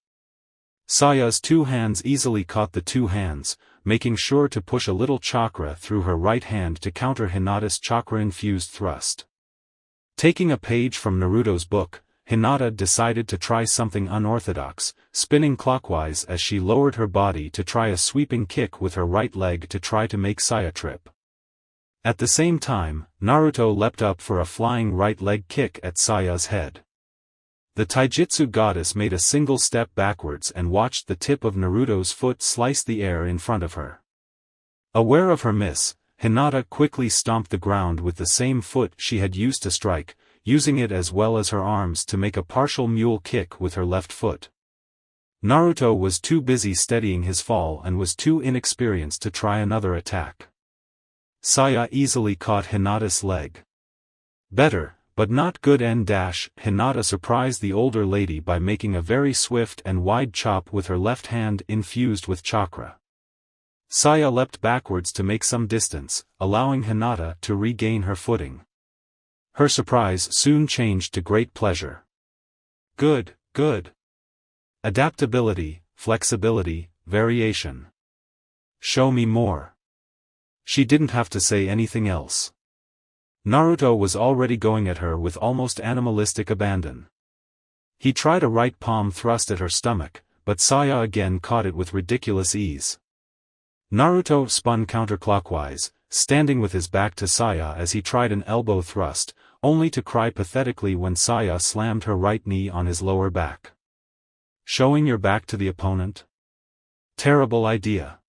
Saya's two hands easily caught the two hands, making sure to push a little chakra through her right hand to counter Hinata's chakra-infused thrust. Taking a page from Naruto's book, Hinata decided to try something unorthodox, spinning clockwise as she lowered her body to try a sweeping kick with her right leg to try to make Saya trip. At the same time, Naruto leapt up for a flying right leg kick at Saya's head. The taijutsu goddess made a single step backwards and watched the tip of Naruto's foot slice the air in front of her. Aware of her miss, Hinata quickly stomped the ground with the same foot she had used to strike, using it as well as her arms to make a partial mule kick with her left foot. Naruto was too busy steadying his fall and was too inexperienced to try another attack. Saya easily caught Hinata's leg. Better, But not good. Hinata surprised the older lady by making a very swift and wide chop with her left hand infused with chakra. Saya leapt backwards to make some distance, allowing Hinata to regain her footing. Her surprise soon changed to great pleasure. Good, good. Adaptability, flexibility, variation. Show me more. She didn't have to say anything else. Naruto was already going at her with almost animalistic abandon. He tried a right palm thrust at her stomach, but Saya again caught it with ridiculous ease. Naruto spun counterclockwise, standing with his back to Saya as he tried an elbow thrust, only to cry pathetically when Saya slammed her right knee on his lower back. Showing your back to the opponent? Terrible idea.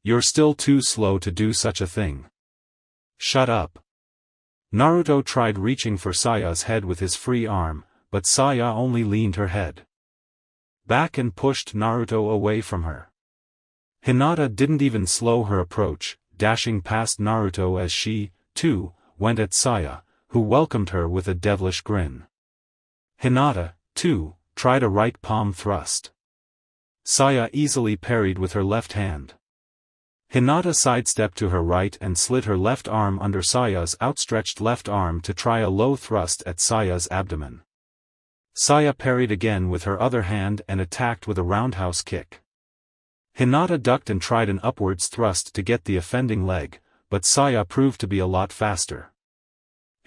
You're still too slow to do such a thing. Shut up. Naruto tried reaching for Saya's head with his free arm, but Saya only leaned her head back and pushed Naruto away from her. Hinata didn't even slow her approach, dashing past Naruto as she, too, went at Saya, who welcomed her with a devilish grin. Hinata, too, tried a right palm thrust. Saya easily parried with her left hand. Hinata sidestepped to her right and slid her left arm under Saya's outstretched left arm to try a low thrust at Saya's abdomen. Saya parried again with her other hand and attacked with a roundhouse kick. Hinata ducked and tried an upwards thrust to get the offending leg, but Saya proved to be a lot faster.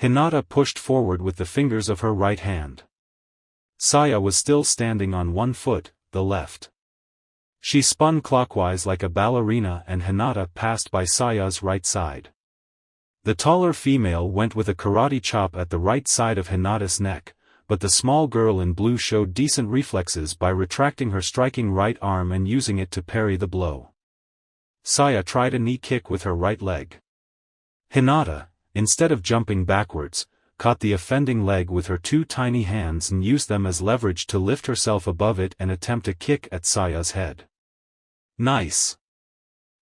Hinata pushed forward with the fingers of her right hand. Saya was still standing on one foot, the left. She spun clockwise like a ballerina and Hinata passed by Saya's right side. The taller female went with a karate chop at the right side of Hinata's neck, but the small girl in blue showed decent reflexes by retracting her striking right arm and using it to parry the blow. Saya tried a knee kick with her right leg. Hinata, instead of jumping backwards, caught the offending leg with her two tiny hands and used them as leverage to lift herself above it and attempt a kick at Saya's head. Nice!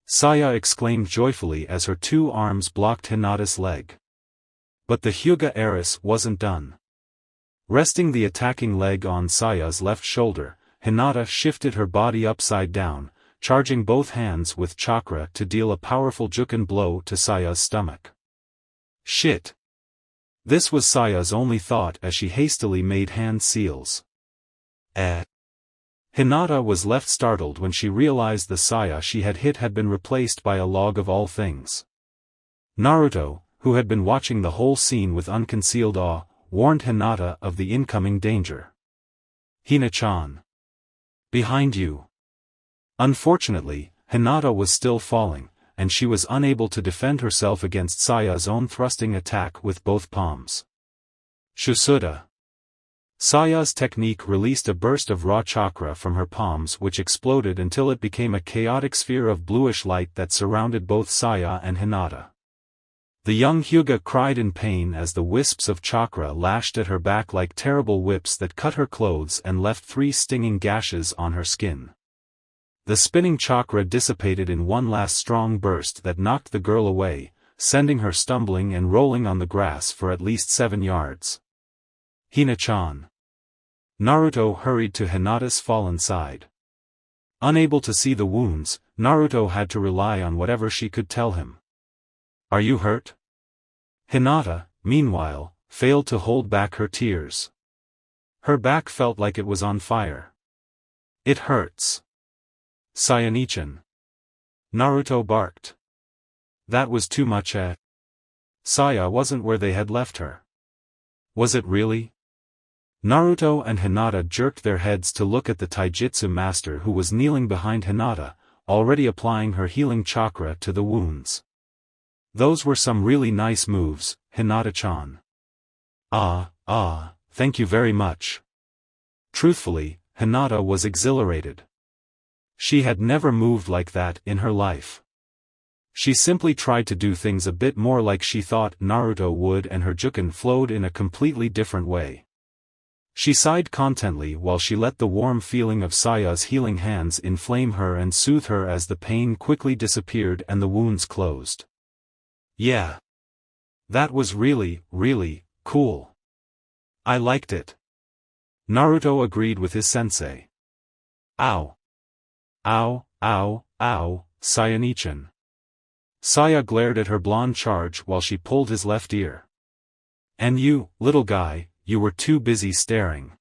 Saya exclaimed joyfully as her two arms blocked Hinata's leg. But the Hyuga heiress wasn't done. Resting the attacking leg on Saya's left shoulder, Hinata shifted her body upside down, charging both hands with chakra to deal a powerful juken blow to Saya's stomach. Shit! This was Saya's only thought as she hastily made hand seals. Hinata was left startled when she realized the Saya she had hit had been replaced by a log of all things. Naruto, who had been watching the whole scene with unconcealed awe, warned Hinata of the incoming danger. Hina-chan. Behind you. Unfortunately, Hinata was still falling, and she was unable to defend herself against Saya's own thrusting attack with both palms. Shusuda. Saya's technique released a burst of raw chakra from her palms which exploded until it became a chaotic sphere of bluish light that surrounded both Saya and Hinata. The young Hyuga cried in pain as the wisps of chakra lashed at her back like terrible whips that cut her clothes and left 3 stinging gashes on her skin. The spinning chakra dissipated in one last strong burst that knocked the girl away, sending her stumbling and rolling on the grass for at least 7 yards. Hina-chan. Naruto hurried to Hinata's fallen side. Unable to see the wounds, Naruto had to rely on whatever she could tell him. Are you hurt? Hinata, meanwhile, failed to hold back her tears. Her back felt like it was on fire. It hurts. Sayani-chan. Naruto barked. That was too much. Saya wasn't where they had left her. Was it really? Naruto and Hinata jerked their heads to look at the taijutsu master who was kneeling behind Hinata, already applying her healing chakra to the wounds. Those were some really nice moves, Hinata-chan. Thank you very much. Truthfully, Hinata was exhilarated. She had never moved like that in her life. She simply tried to do things a bit more like she thought Naruto would and her juken flowed in a completely different way. She sighed contently while she let the warm feeling of Saya's healing hands inflame her and soothe her as the pain quickly disappeared and the wounds closed. Yeah. That was really, really cool. I liked it. Naruto agreed with his sensei. Ow. Ow, ow, ow, Saya-nichan. Saya glared at her blonde charge while she pulled his left ear. And you, little guy, you were too busy staring.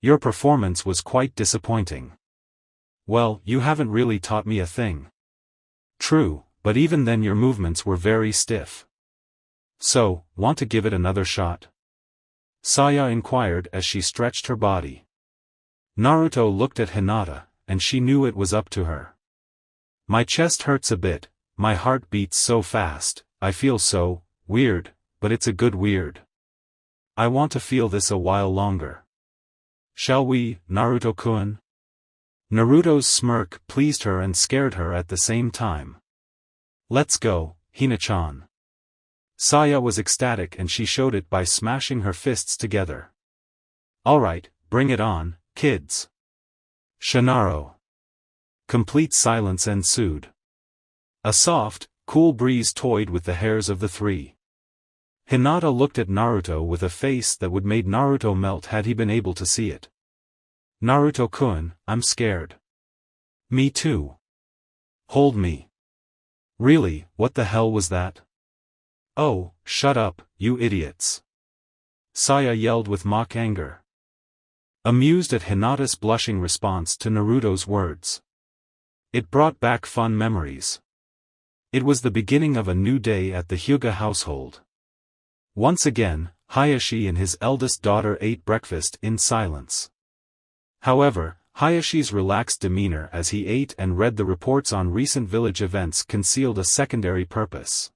Your performance was quite disappointing. Well, you haven't really taught me a thing. True, but even then your movements were very stiff. So, want to give it another shot? Saya inquired as she stretched her body. Naruto looked at Hinata, and she knew it was up to her. My chest hurts a bit, my heart beats so fast, I feel so weird, but it's a good weird. I want to feel this a while longer. Shall we, Naruto-kun? Naruto's smirk pleased her and scared her at the same time. Let's go, Hina-chan. Saya was ecstatic and she showed it by smashing her fists together. Alright, bring it on, kids. Shinaro. Complete silence ensued. A soft, cool breeze toyed with the hairs of the three. Hinata looked at Naruto with a face that would made Naruto melt had he been able to see it. Naruto-kun, I'm scared. Me too. Hold me. Really, what the hell was that? Oh, shut up, you idiots. Saya yelled with mock anger. Amused at Hinata's blushing response to Naruto's words. It brought back fun memories. It was the beginning of a new day at the Hyuga household. Once again, Hayashi and his eldest daughter ate breakfast in silence. However, Hayashi's relaxed demeanor as he ate and read the reports on recent village events concealed a secondary purpose.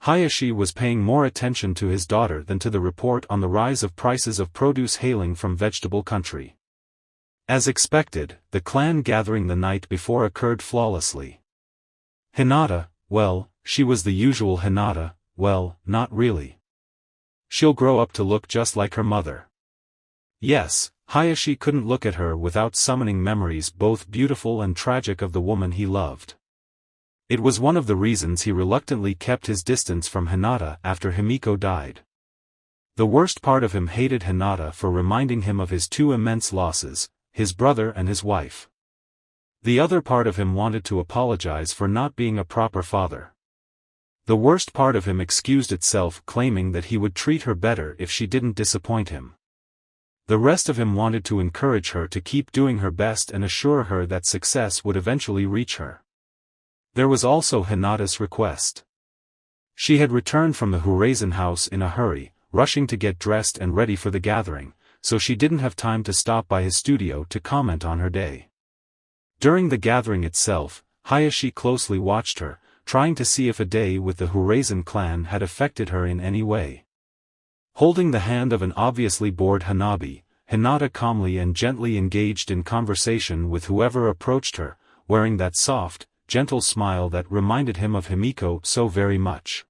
Hayashi was paying more attention to his daughter than to the report on the rise of prices of produce hailing from vegetable country. As expected, the clan gathering the night before occurred flawlessly. Hinata, well, she was the usual Hinata, well, not really. She'll grow up to look just like her mother. Yes, Hayashi couldn't look at her without summoning memories both beautiful and tragic of the woman he loved. It was one of the reasons he reluctantly kept his distance from Hinata after Himiko died. The worst part of him hated Hinata for reminding him of his two immense losses, his brother and his wife. The other part of him wanted to apologize for not being a proper father. The worst part of him excused itself claiming that he would treat her better if she didn't disappoint him. The rest of him wanted to encourage her to keep doing her best and assure her that success would eventually reach her. There was also Hinata's request. She had returned from the Hurazen house in a hurry, rushing to get dressed and ready for the gathering, so she didn't have time to stop by his studio to comment on her day. During the gathering itself, Hayashi closely watched her, trying to see if a day with the Hurazen clan had affected her in any way. Holding the hand of an obviously bored Hanabi, Hinata calmly and gently engaged in conversation with whoever approached her, wearing that soft, gentle smile that reminded him of Himiko so very much.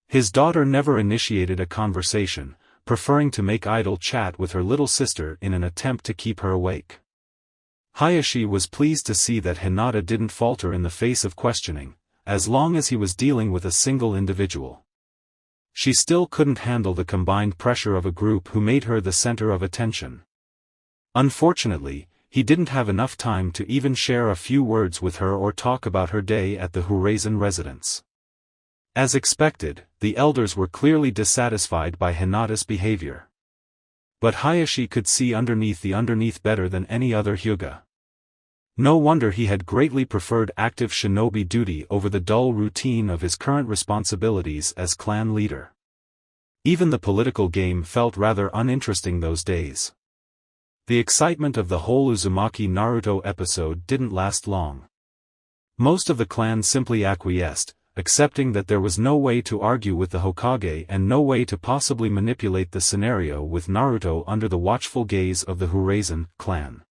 His daughter never initiated a conversation, preferring to make idle chat with her little sister in an attempt to keep her awake. Hayashi was pleased to see that Hinata didn't falter in the face of questioning, as long as he was dealing with a single individual. She still couldn't handle the combined pressure of a group who made her the center of attention. Unfortunately, he didn't have enough time to even share a few words with her or talk about her day at the Hurazen residence. As expected, the elders were clearly dissatisfied by Hinata's behavior. But Hayashi could see underneath the underneath better than any other Hyuga. No wonder he had greatly preferred active shinobi duty over the dull routine of his current responsibilities as clan leader. Even the political game felt rather uninteresting those days. The excitement of the whole Uzumaki Naruto episode didn't last long. Most of the clan simply acquiesced, accepting that there was no way to argue with the Hokage and no way to possibly manipulate the scenario with Naruto under the watchful gaze of the Hurazen clan.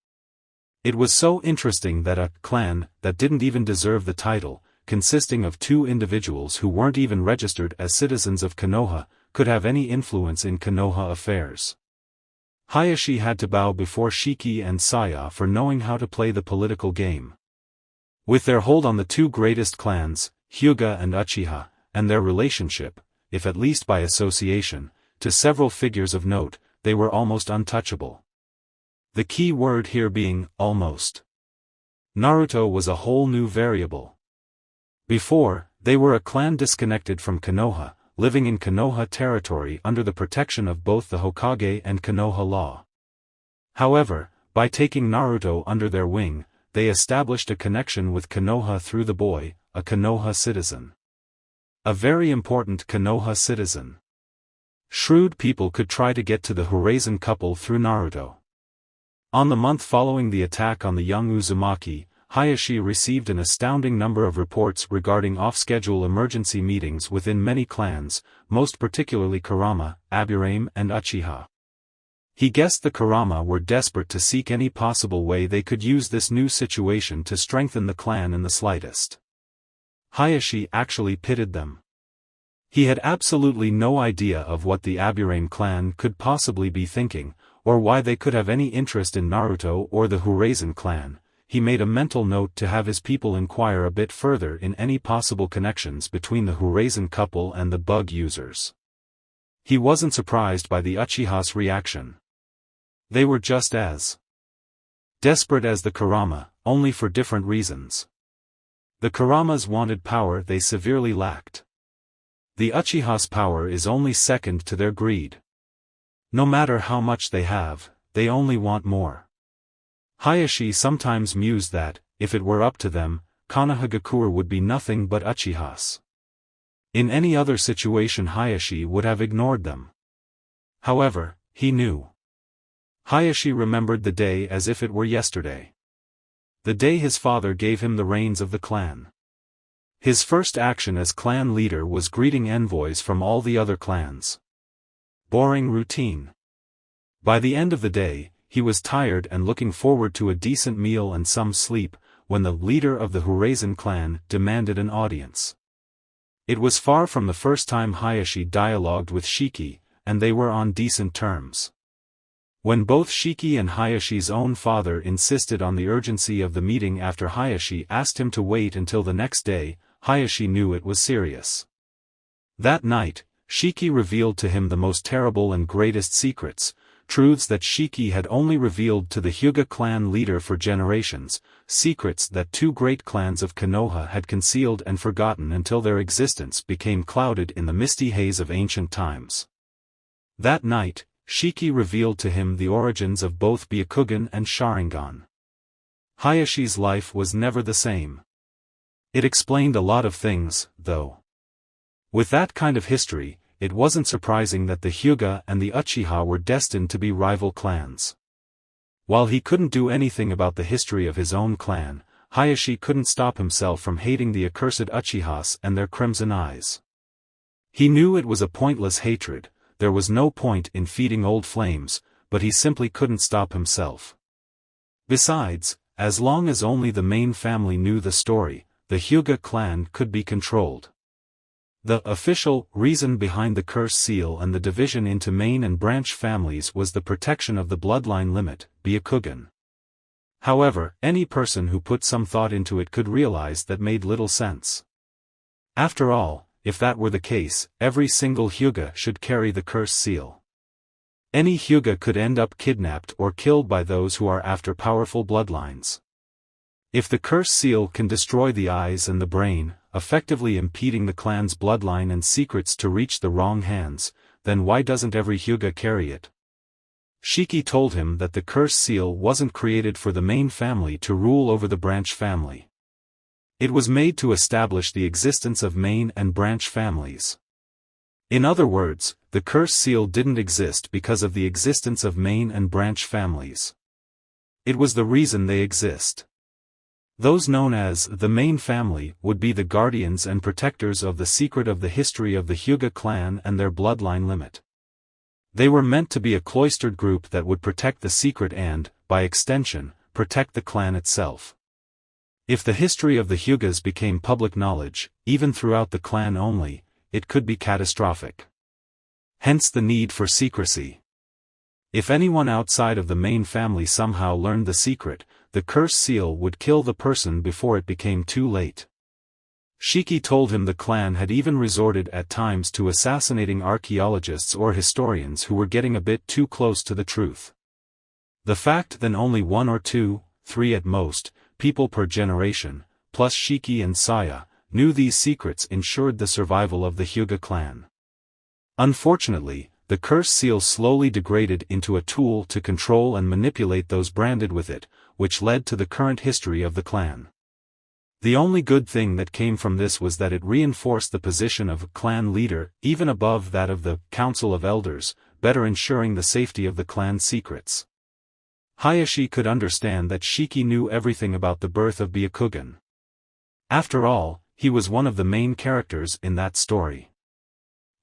It was so interesting that a clan that didn't even deserve the title, consisting of two individuals who weren't even registered as citizens of Konoha, could have any influence in Konoha affairs. Hayashi had to bow before Shiki and Saya for knowing how to play the political game. With their hold on the two greatest clans, Hyuga and Uchiha, and their relationship, if at least by association, to several figures of note, they were almost untouchable. The key word here being, almost. Naruto was a whole new variable. Before, they were a clan disconnected from Konoha, living in Konoha territory under the protection of both the Hokage and Konoha law. However, by taking Naruto under their wing, they established a connection with Konoha through the boy, a Konoha citizen. A very important Konoha citizen. Shrewd people could try to get to the Horizon couple through Naruto. On the month following the attack on the young Uzumaki, Hayashi received an astounding number of reports regarding off-schedule emergency meetings within many clans, most particularly Kurama, Aburame and Uchiha. He guessed the Kurama were desperate to seek any possible way they could use this new situation to strengthen the clan in the slightest. Hayashi actually pitied them. He had absolutely no idea of what the Aburame clan could possibly be thinking, or why they could have any interest in Naruto or the Horizon clan. He made a mental note to have his people inquire a bit further in any possible connections between the Horizon couple and the bug users. He wasn't surprised by the Uchiha's reaction. They were just as desperate as the Kurama, only for different reasons. The Kuramas wanted power they severely lacked. The Uchiha's power is only second to their greed. No matter how much they have, they only want more. Hayashi sometimes mused that, if it were up to them, Konohagakure would be nothing but Uchihas. In any other situation Hayashi would have ignored them. However, he knew. Hayashi remembered the day as if it were yesterday. The day his father gave him the reins of the clan. His first action as clan leader was greeting envoys from all the other clans. Boring routine. By the end of the day, he was tired and looking forward to a decent meal and some sleep, when the leader of the Horizon clan demanded an audience. It was far from the first time Hayashi dialogued with Shiki, and they were on decent terms. When both Shiki and Hayashi's own father insisted on the urgency of the meeting after Hayashi asked him to wait until the next day, Hayashi knew it was serious. That night, Shiki revealed to him the most terrible and greatest secrets, truths that Shiki had only revealed to the Hyuga clan leader for generations, secrets that two great clans of Konoha had concealed and forgotten until their existence became clouded in the misty haze of ancient times. That night, Shiki revealed to him the origins of both Byakugan and Sharingan. Hayashi's life was never the same. It explained a lot of things, though. With that kind of history, it wasn't surprising that the Hyuga and the Uchiha were destined to be rival clans. While he couldn't do anything about the history of his own clan, Hayashi couldn't stop himself from hating the accursed Uchihas and their crimson eyes. He knew it was a pointless hatred, there was no point in feeding old flames, but he simply couldn't stop himself. Besides, as long as only the main family knew the story, the Hyuga clan could be controlled. The official reason behind the curse seal and the division into main and branch families was the protection of the bloodline limit, Byakugan. However, any person who put some thought into it could realize that made little sense. After all, if that were the case, every single Hyuga should carry the curse seal. Any Hyuga could end up kidnapped or killed by those who are after powerful bloodlines. If the curse seal can destroy the eyes and the brain, effectively impeding the clan's bloodline and secrets to reach the wrong hands, then why doesn't every Hyuga carry it? Shiki told him that the curse seal wasn't created for the main family to rule over the branch family. It was made to establish the existence of main and branch families. In other words, the curse seal didn't exist because of the existence of main and branch families. It was the reason they exist. Those known as the main family would be the guardians and protectors of the secret of the history of the Hyuga clan and their bloodline limit. They were meant to be a cloistered group that would protect the secret and, by extension, protect the clan itself. If the history of the Hyugas became public knowledge, even throughout the clan only, it could be catastrophic. Hence the need for secrecy. If anyone outside of the main family somehow learned the secret, the curse seal would kill the person before it became too late. Shiki told him the clan had even resorted at times to assassinating archaeologists or historians who were getting a bit too close to the truth. The fact that only 1 or 2, 3 at most, people per generation, plus Shiki and Saya, knew these secrets ensured the survival of the Hyuga clan. Unfortunately, the curse seal slowly degraded into a tool to control and manipulate those branded with it, which led to the current history of the clan. The only good thing that came from this was that it reinforced the position of a clan leader, even above that of the Council of Elders, better ensuring the safety of the clan's secrets. Hayashi could understand that Shiki knew everything about the birth of Byakugan. After all, he was one of the main characters in that story.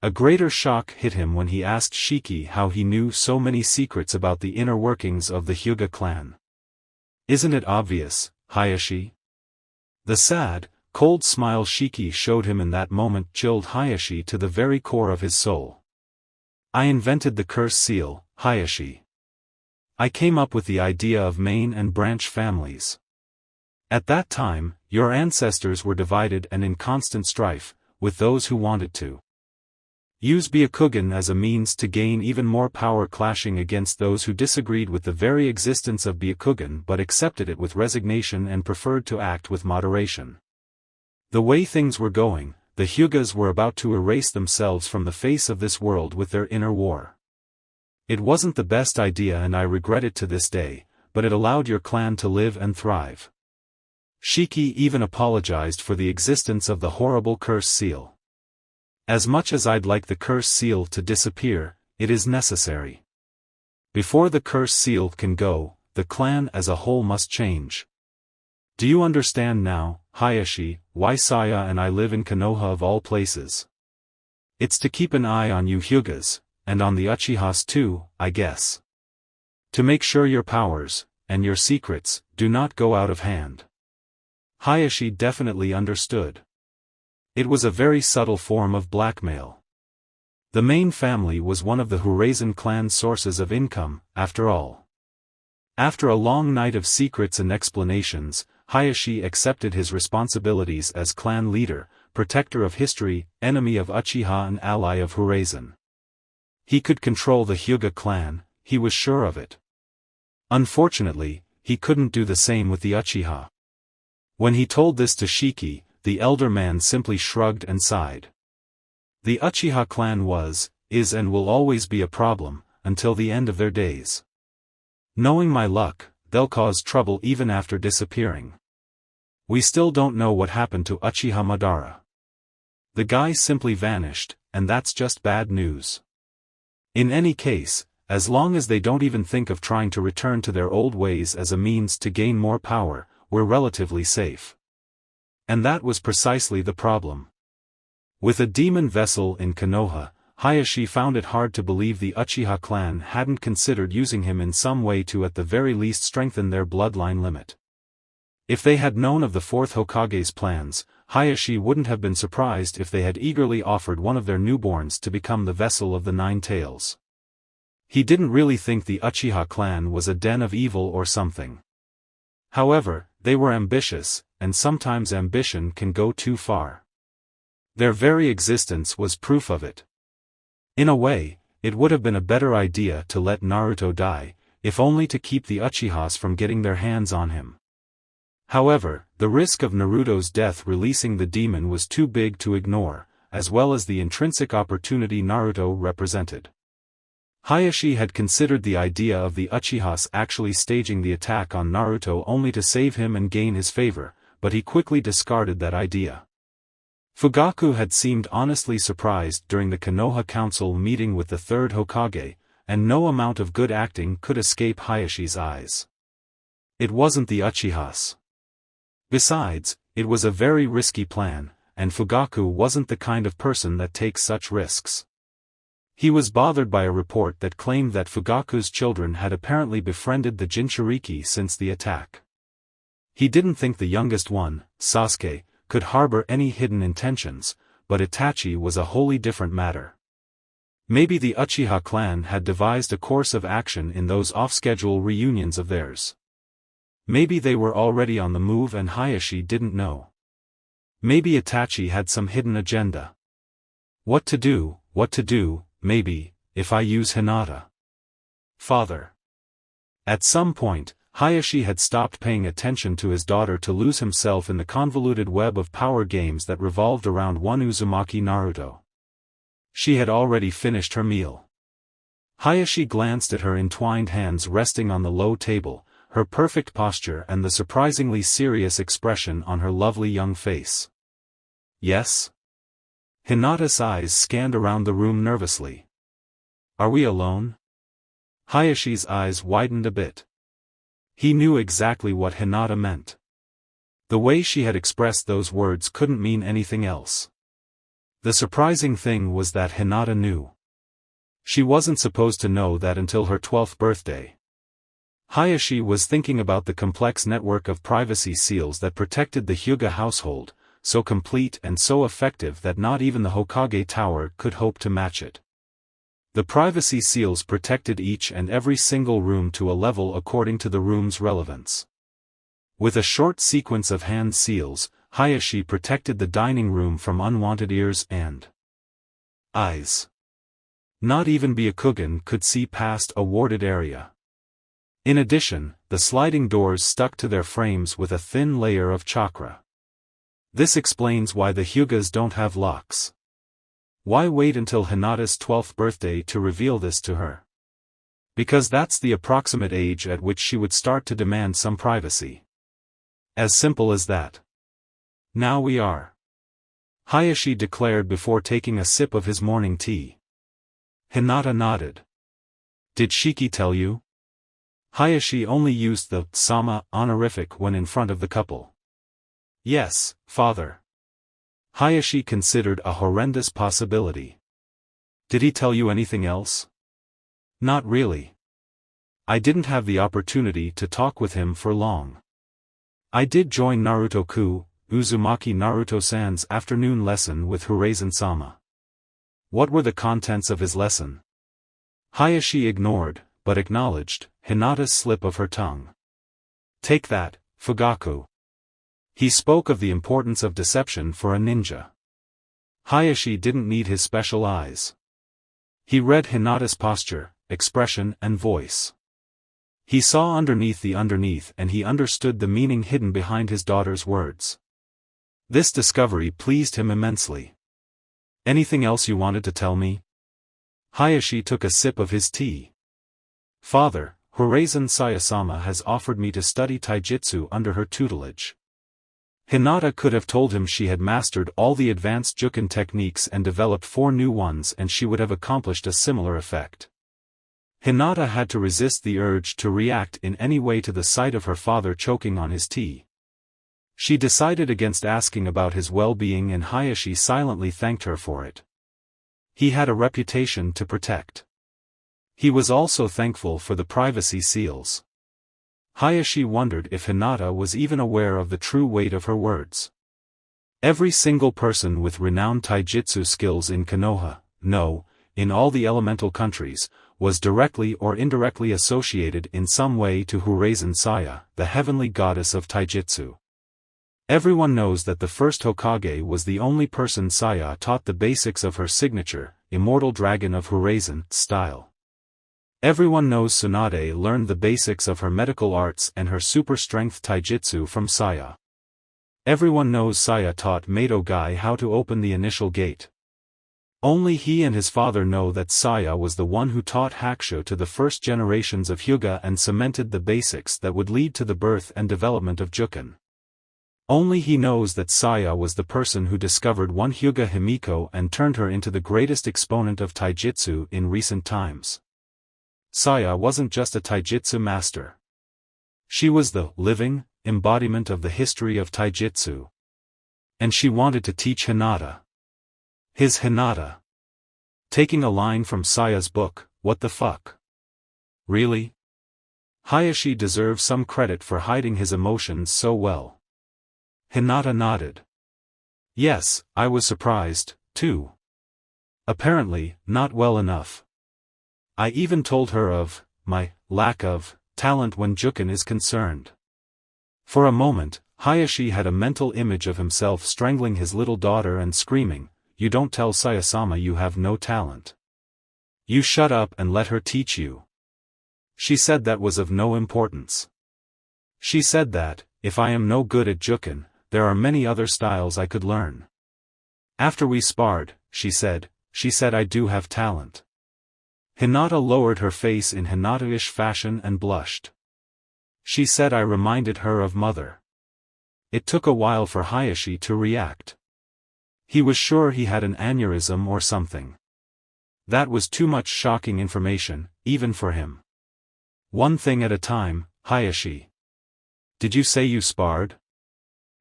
A greater shock hit him when he asked Shiki how he knew so many secrets about the inner workings of the Hyuga clan. "Isn't it obvious, Hayashi?" The sad, cold smile Shiki showed him in that moment chilled Hayashi to the very core of his soul. "I invented the curse seal, Hayashi. I came up with the idea of main and branch families. At that time, your ancestors were divided and in constant strife, with those who wanted to use Byakugan as a means to gain even more power, clashing against those who disagreed with the very existence of Byakugan but accepted it with resignation and preferred to act with moderation. The way things were going, the Hyugas were about to erase themselves from the face of this world with their inner war. It wasn't the best idea and I regret it to this day, but it allowed your clan to live and thrive." Shiki even apologized for the existence of the horrible curse seal. "As much as I'd like the curse seal to disappear, it is necessary. Before the curse seal can go, the clan as a whole must change. Do you understand now, Hayashi, why Saya and I live in Konoha of all places? It's to keep an eye on you Hyugas, and on the Uchihas too, I guess. To make sure your powers, and your secrets, do not go out of hand." Hayashi definitely understood. It was a very subtle form of blackmail. The main family was one of the Horizon clan's sources of income, after all. After a long night of secrets and explanations, Hayashi accepted his responsibilities as clan leader, protector of history, enemy of Uchiha and ally of Horizon. He could control the Hyuga clan, he was sure of it. Unfortunately, he couldn't do the same with the Uchiha. When he told this to Shiki, the elder man simply shrugged and sighed. The Uchiha clan was, is and will always be a problem, until the end of their days. Knowing my luck, they'll cause trouble even after disappearing. We still don't know what happened to Uchiha Madara. The guy simply vanished, and that's just bad news. In any case, as long as they don't even think of trying to return to their old ways as a means to gain more power, we're relatively safe. And that was precisely the problem. With a demon vessel in Konoha, Hayashi found it hard to believe the Uchiha clan hadn't considered using him in some way to at the very least strengthen their bloodline limit. If they had known of the fourth Hokage's plans, Hayashi wouldn't have been surprised if they had eagerly offered one of their newborns to become the vessel of the Nine Tails. He didn't really think the Uchiha clan was a den of evil or something. However, they were ambitious, and sometimes ambition can go too far. Their very existence was proof of it. In a way, it would have been a better idea to let Naruto die, if only to keep the Uchihas from getting their hands on him. However, the risk of Naruto's death releasing the demon was too big to ignore, as well as the intrinsic opportunity Naruto represented. Hayashi had considered the idea of the Uchihas actually staging the attack on Naruto only to save him and gain his favor, but he quickly discarded that idea. Fugaku had seemed honestly surprised during the Konoha Council meeting with the third Hokage, and no amount of good acting could escape Hayashi's eyes. It wasn't the Uchihas. Besides, it was a very risky plan, and Fugaku wasn't the kind of person that takes such risks. He was bothered by a report that claimed that Fugaku's children had apparently befriended the Jinchuriki since the attack. He didn't think the youngest one, Sasuke, could harbor any hidden intentions, but Itachi was a wholly different matter. Maybe the Uchiha clan had devised a course of action in those off-schedule reunions of theirs. Maybe they were already on the move and Hayashi didn't know. Maybe Itachi had some hidden agenda. What to do, maybe, if I use Hinata. Father. At some point, Hayashi had stopped paying attention to his daughter to lose himself in the convoluted web of power games that revolved around one Uzumaki Naruto. She had already finished her meal. Hayashi glanced at her entwined hands resting on the low table, her perfect posture and the surprisingly serious expression on her lovely young face. Yes? Hinata's eyes scanned around the room nervously. Are we alone? Hayashi's eyes widened a bit. He knew exactly what Hinata meant. The way she had expressed those words couldn't mean anything else. The surprising thing was that Hinata knew. She wasn't supposed to know that until her 12th birthday. Hayashi was thinking about the complex network of privacy seals that protected the Hyuga household, so complete and so effective that not even the Hokage tower could hope to match it. The privacy seals protected each and every single room to a level according to the room's relevance. With a short sequence of hand seals, Hayashi protected the dining room from unwanted ears and eyes. Not even Byakugan could see past a warded area. In addition, the sliding doors stuck to their frames with a thin layer of chakra. This explains why the Hyugas don't have locks. Why wait until Hinata's 12th birthday to reveal this to her? Because that's the approximate age at which she would start to demand some privacy. As simple as that. Now we are. Hayashi declared before taking a sip of his morning tea. Hinata nodded. Did Shiki tell you? Hayashi only used the sama honorific when in front of the couple. Yes, father. Hayashi considered a horrendous possibility. Did he tell you anything else? Not really. I didn't have the opportunity to talk with him for long. I did join Naruto-ku, Uzumaki Naruto-san's afternoon lesson with Hurazen-sama. What were the contents of his lesson? Hayashi ignored, but acknowledged, Hinata's slip of her tongue. Take that, Fugaku. He spoke of the importance of deception for a ninja. Hayashi didn't need his special eyes. He read Hinata's posture, expression and voice. He saw underneath the underneath and he understood the meaning hidden behind his daughter's words. This discovery pleased him immensely. Anything else you wanted to tell me? Hayashi took a sip of his tea. Father, Hurazen Sayasama has offered me to study taijutsu under her tutelage. Hinata could have told him she had mastered all the advanced juken techniques and developed 4 new ones and she would have accomplished a similar effect. Hinata had to resist the urge to react in any way to the sight of her father choking on his tea. She decided against asking about his well-being and Hayashi silently thanked her for it. He had a reputation to protect. He was also thankful for the privacy seals. Hayashi wondered if Hinata was even aware of the true weight of her words. Every single person with renowned taijutsu skills in Konoha, no, in all the elemental countries, was directly or indirectly associated in some way to Hurazen Saya, the heavenly goddess of taijutsu. Everyone knows that the first Hokage was the only person Saya taught the basics of her signature, Immortal Dragon of Hurazen, style. Everyone knows Tsunade learned the basics of her medical arts and her super-strength taijutsu from Saya. Everyone knows Saya taught Mato Gai how to open the initial gate. Only he and his father know that Saya was the one who taught Hakusho to the first generations of Hyuga and cemented the basics that would lead to the birth and development of Juken. Only he knows that Saya was the person who discovered one Hyuga Himiko and turned her into the greatest exponent of taijutsu in recent times. Saya wasn't just a taijutsu master. She was the living embodiment of the history of taijutsu. And she wanted to teach Hinata. His Hinata. Taking a line from Saya's book, what the fuck? Really? Hayashi deserves some credit for hiding his emotions so well. Hinata nodded. Yes, I was surprised, too. Apparently, not well enough. I even told her of my lack of talent when Juken is concerned. For a moment, Hayashi had a mental image of himself strangling his little daughter and screaming, "You don't tell Saya-sama you have no talent. You shut up and let her teach you." She said that was of no importance. She said that, if I am no good at juken, there are many other styles I could learn. After we sparred, she said I do have talent. Hinata lowered her face in Hinata-ish fashion and blushed. She said I reminded her of mother. It took a while for Hayashi to react. He was sure he had an aneurysm or something. That was too much shocking information, even for him. One thing at a time, Hayashi. Did you say you sparred?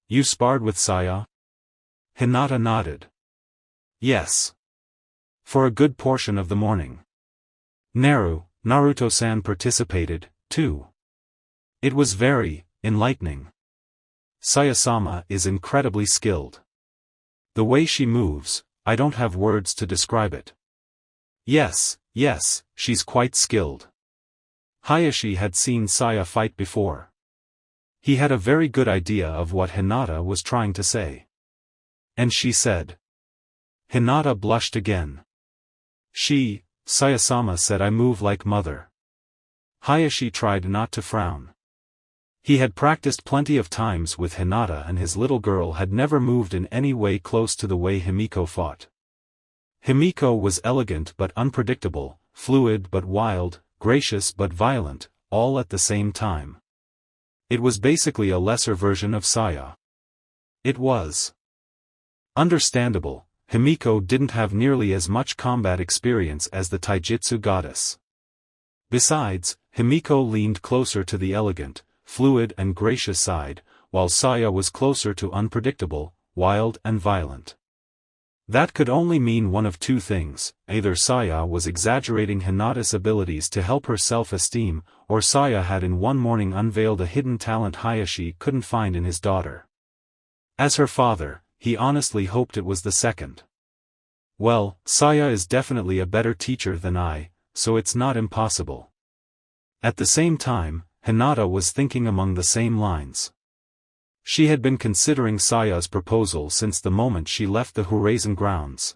You sparred with Saya? Hinata nodded. Yes. For a good portion of the morning. Naruto-san participated, too. It was very enlightening. Saya-sama is incredibly skilled. The way she moves, I don't have words to describe it. Yes, she's quite skilled. Hayashi had seen Saya fight before. He had a very good idea of what Hinata was trying to say. And she said. Hinata blushed again. Saya-sama said I move like mother. Hayashi tried not to frown. He had practiced plenty of times with Hinata and his little girl had never moved in any way close to the way Himiko fought. Himiko was elegant but unpredictable, fluid but wild, gracious but violent, all at the same time. It was basically a lesser version of Saya. It was understandable, Himiko didn't have nearly as much combat experience as the taijutsu goddess. Besides, Himiko leaned closer to the elegant, fluid and gracious side, while Saya was closer to unpredictable, wild and violent. That could only mean one of two things, either Saya was exaggerating Hinata's abilities to help her self-esteem, or Saya had in one morning unveiled a hidden talent Hayashi couldn't find in his daughter. As her father, he honestly hoped it was the second. Well, Saya is definitely a better teacher than I, so it's not impossible. At the same time, Hinata was thinking among the same lines. She had been considering Saya's proposal since the moment she left the Horizon grounds.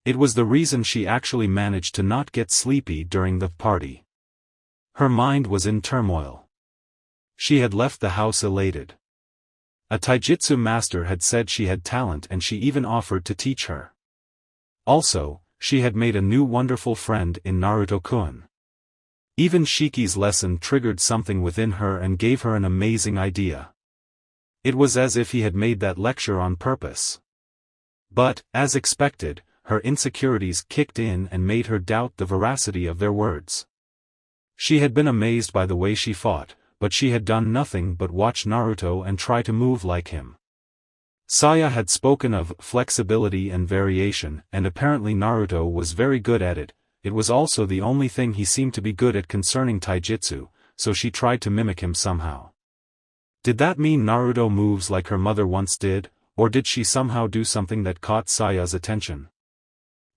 It was the reason she actually managed to not get sleepy during the party. Her mind was in turmoil. She had left the house elated. A taijutsu master had said she had talent and she even offered to teach her. Also, she had made a new wonderful friend in Naruto-kun. Even Shiki's lesson triggered something within her and gave her an amazing idea. It was as if he had made that lecture on purpose. But, as expected, her insecurities kicked in and made her doubt the veracity of their words. She had been amazed by the way she fought, but she had done nothing but watch Naruto and try to move like him. Saya had spoken of flexibility and variation, and apparently Naruto was very good at it. It was also the only thing he seemed to be good at concerning taijutsu, so she tried to mimic him somehow. Did that mean Naruto moves like her mother once did, or did she somehow do something that caught Saya's attention?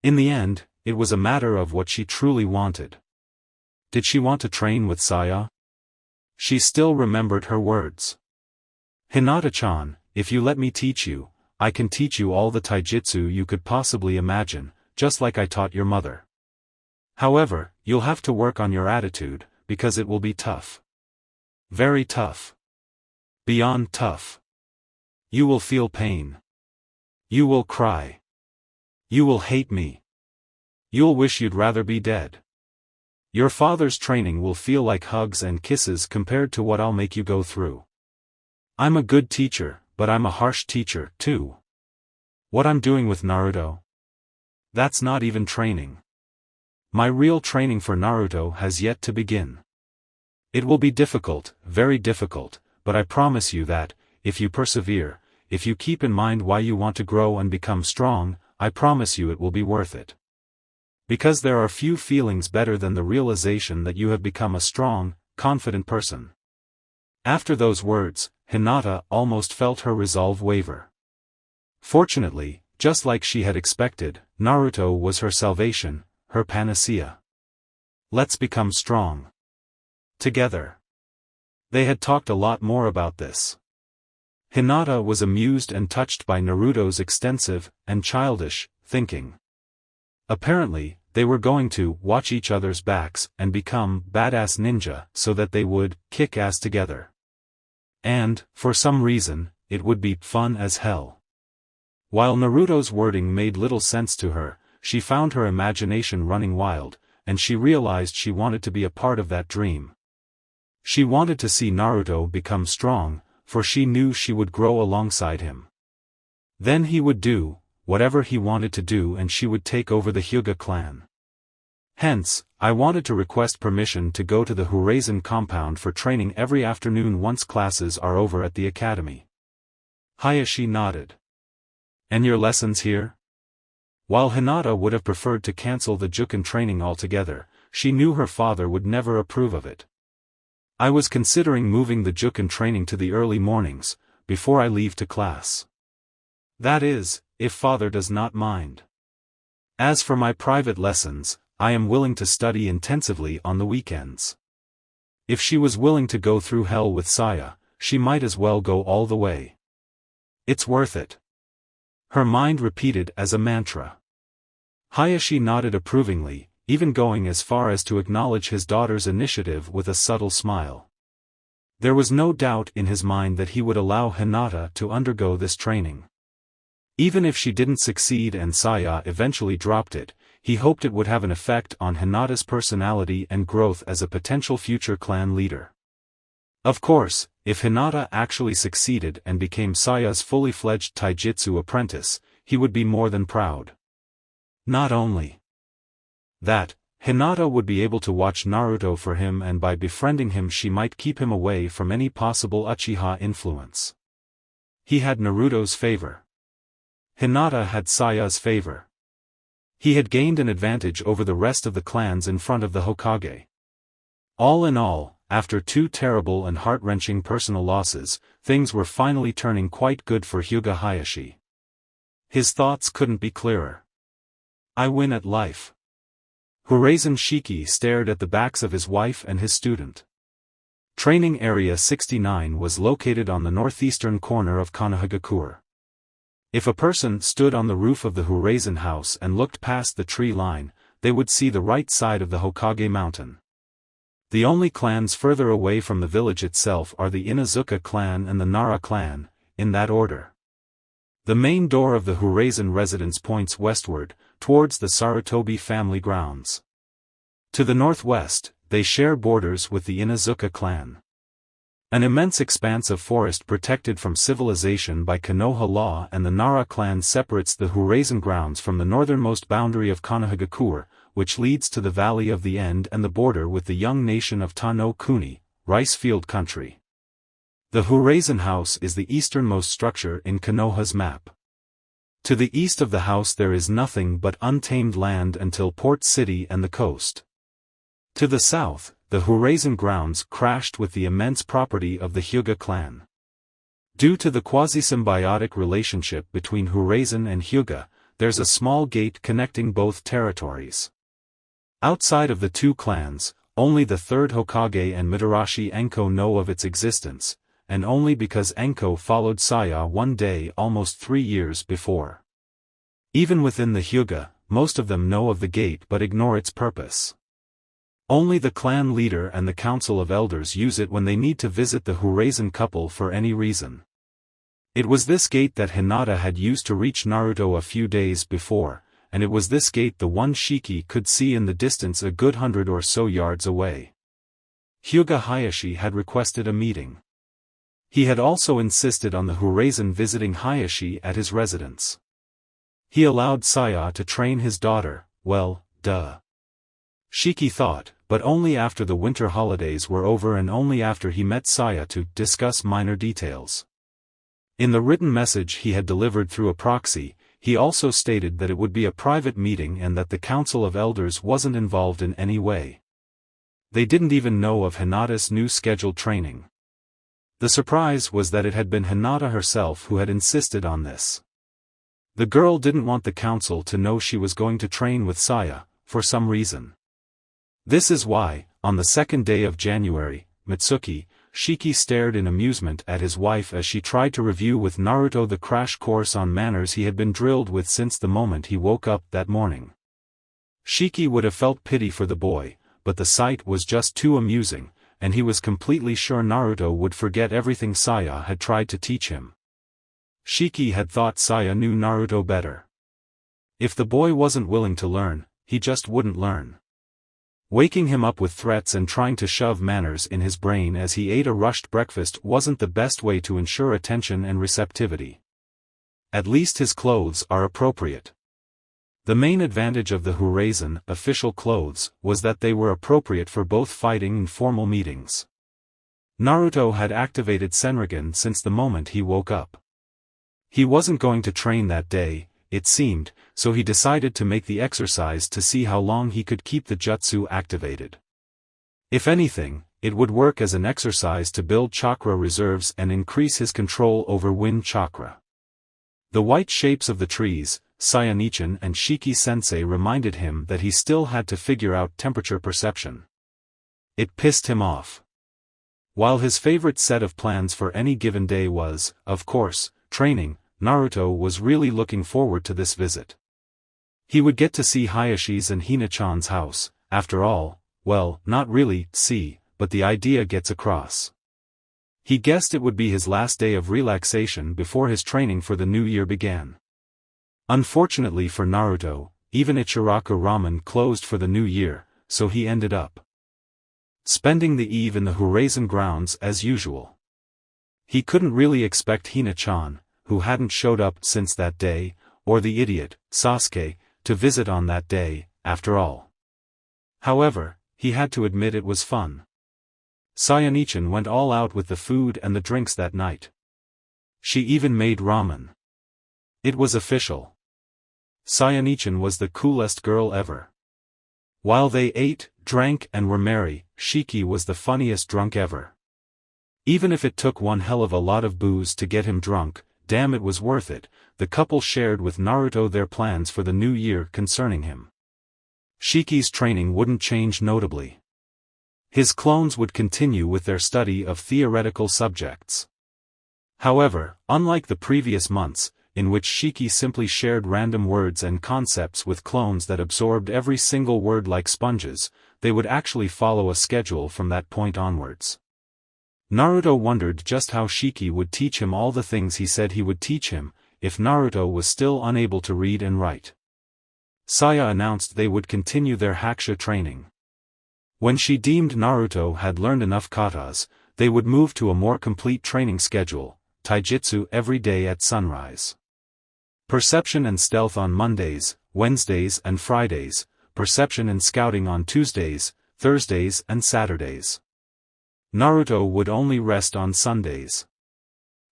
In the end, it was a matter of what she truly wanted. Did she want to train with Saya? She still remembered her words. Hinata-chan, if you let me teach you, I can teach you all the taijutsu you could possibly imagine, just like I taught your mother. However, you'll have to work on your attitude, because it will be tough. Very tough. Beyond tough. You will feel pain. You will cry. You will hate me. You'll wish you'd rather be dead. Your father's training will feel like hugs and kisses compared to what I'll make you go through. I'm a good teacher, but I'm a harsh teacher, too. What I'm doing with Naruto? That's not even training. My real training for Naruto has yet to begin. It will be difficult, very difficult, but I promise you that, if you persevere, if you keep in mind why you want to grow and become strong, I promise you it will be worth it. Because there are few feelings better than the realization that you have become a strong, confident person. After those words, Hinata almost felt her resolve waver. Fortunately, just like she had expected, Naruto was her salvation, her panacea. Let's become strong. Together. They had talked a lot more about this. Hinata was amused and touched by Naruto's extensive, and childish, thinking. Apparently, they were going to watch each other's backs and become badass ninja so that they would kick ass together. And, for some reason, it would be fun as hell. While Naruto's wording made little sense to her, she found her imagination running wild, and she realized she wanted to be a part of that dream. She wanted to see Naruto become strong, for she knew she would grow alongside him. Then he would do whatever he wanted to do and she would take over the Hyuga clan. Hence, I wanted to request permission to go to the Horizon compound for training every afternoon once classes are over at the academy. Hayashi nodded. And your lessons here? While Hinata would have preferred to cancel the Juken training altogether, she knew her father would never approve of it. I was considering moving the Juken training to the early mornings, before I leave to class. That is, if father does not mind. As for my private lessons, I am willing to study intensively on the weekends. If she was willing to go through hell with Saya, she might as well go all the way. It's worth it. Her mind repeated as a mantra. Hayashi nodded approvingly, even going as far as to acknowledge his daughter's initiative with a subtle smile. There was no doubt in his mind that he would allow Hinata to undergo this training. Even if she didn't succeed and Saya eventually dropped it, he hoped it would have an effect on Hinata's personality and growth as a potential future clan leader. Of course, if Hinata actually succeeded and became Saya's fully fledged taijutsu apprentice, he would be more than proud. Not only that, Hinata would be able to watch Naruto for him, and by befriending him she might keep him away from any possible Uchiha influence. He had Naruto's favor. Hinata had Saya's favor. He had gained an advantage over the rest of the clans in front of the Hokage. All in all, after 2 terrible and heart-wrenching personal losses, things were finally turning quite good for Hyuga Hayashi. His thoughts couldn't be clearer. I win at life. Horizon Shiki stared at the backs of his wife and his student. Training Area 69 was located on the northeastern corner of Konohagakure. If a person stood on the roof of the Horizon house and looked past the tree line, they would see the right side of the Hokage mountain. The only clans further away from the village itself are the Inuzuka clan and the Nara clan, in that order. The main door of the Horizon residence points westward, towards the Sarutobi family grounds. To the northwest, they share borders with the Inuzuka clan. An immense expanse of forest protected from civilization by Konoha law and the Nara clan separates the Horizon grounds from the northernmost boundary of Konohagakure, which leads to the Valley of the End and the border with the young nation of Tano Kuni, rice field country. The Horizon house is the easternmost structure in Konoha's map. To the east of the house there is nothing but untamed land until Port City and the coast. To the south, the Horizon grounds crashed with the immense property of the Hyuga clan. Due to the quasi-symbiotic relationship between Horizon and Hyuga, there's a small gate connecting both territories. Outside of the 2 clans, only the 3rd Hokage and Mitarashi Enko know of its existence, and only because Enko followed Saya one day almost 3 years before. Even within the Hyuga, most of them know of the gate but ignore its purpose. Only the clan leader and the council of elders use it when they need to visit the Horizon couple for any reason. It was this gate that Hinata had used to reach Naruto a few days before, and it was this gate the one Shiki could see in the distance a good 100 or so yards away. Hyuga Hayashi had requested a meeting. He had also insisted on the Horizon visiting Hayashi at his residence. He allowed Saya to train his daughter, well, duh. Shiki thought, but only after the winter holidays were over and only after he met Saya to discuss minor details. In the written message he had delivered through a proxy, he also stated that it would be a private meeting and that the Council of Elders wasn't involved in any way. They didn't even know of Hinata's new scheduled training. The surprise was that it had been Hinata herself who had insisted on this. The girl didn't want the council to know she was going to train with Saya, for some reason. This is why, on the 2nd day of January, Mitsuki, Shiki stared in amusement at his wife as she tried to review with Naruto the crash course on manners he had been drilled with since the moment he woke up that morning. Shiki would have felt pity for the boy, but the sight was just too amusing, and he was completely sure Naruto would forget everything Saya had tried to teach him. Shiki had thought Saya knew Naruto better. If the boy wasn't willing to learn, he just wouldn't learn. Waking him up with threats and trying to shove manners in his brain as he ate a rushed breakfast wasn't the best way to ensure attention and receptivity. At least his clothes are appropriate. The main advantage of the Horizon official clothes was that they were appropriate for both fighting and formal meetings. Naruto had activated Senrigan since the moment he woke up. He wasn't going to train that day, it seemed, so he decided to make the exercise to see how long he could keep the jutsu activated. If anything, it would work as an exercise to build chakra reserves and increase his control over wind chakra. The white shapes of the trees, Sayanichin and Shiki-sensei reminded him that he still had to figure out temperature perception. It pissed him off. While his favorite set of plans for any given day was, of course, training, Naruto was really looking forward to this visit. He would get to see Hayashi's and Hina-chan's house, after all, well, not really see, but the idea gets across. He guessed it would be his last day of relaxation before his training for the new year began. Unfortunately for Naruto, even Ichiraku Ramen closed for the new year, so he ended up spending the eve in the Horizon grounds as usual. He couldn't really expect Hina-chan, who hadn't showed up since that day, or the idiot, Sasuke, to visit on that day, after all. However, he had to admit it was fun. Sayanichin went all out with the food and the drinks that night. She even made ramen. It was official. Sayanichin was the coolest girl ever. While they ate, drank and were merry, Shiki was the funniest drunk ever. Even if it took one hell of a lot of booze to get him drunk, damn it was worth it. The couple shared with Naruto their plans for the new year concerning him. Shiki's training wouldn't change notably. His clones would continue with their study of theoretical subjects. However, unlike the previous months, in which Shiki simply shared random words and concepts with clones that absorbed every single word like sponges, they would actually follow a schedule from that point onwards. Naruto wondered just how Shiki would teach him all the things he said he would teach him, if Naruto was still unable to read and write. Saya announced they would continue their haksha training. When she deemed Naruto had learned enough katas, they would move to a more complete training schedule, taijutsu every day at sunrise. Perception and stealth on Mondays, Wednesdays and Fridays, perception and scouting on Tuesdays, Thursdays and Saturdays. Naruto would only rest on Sundays.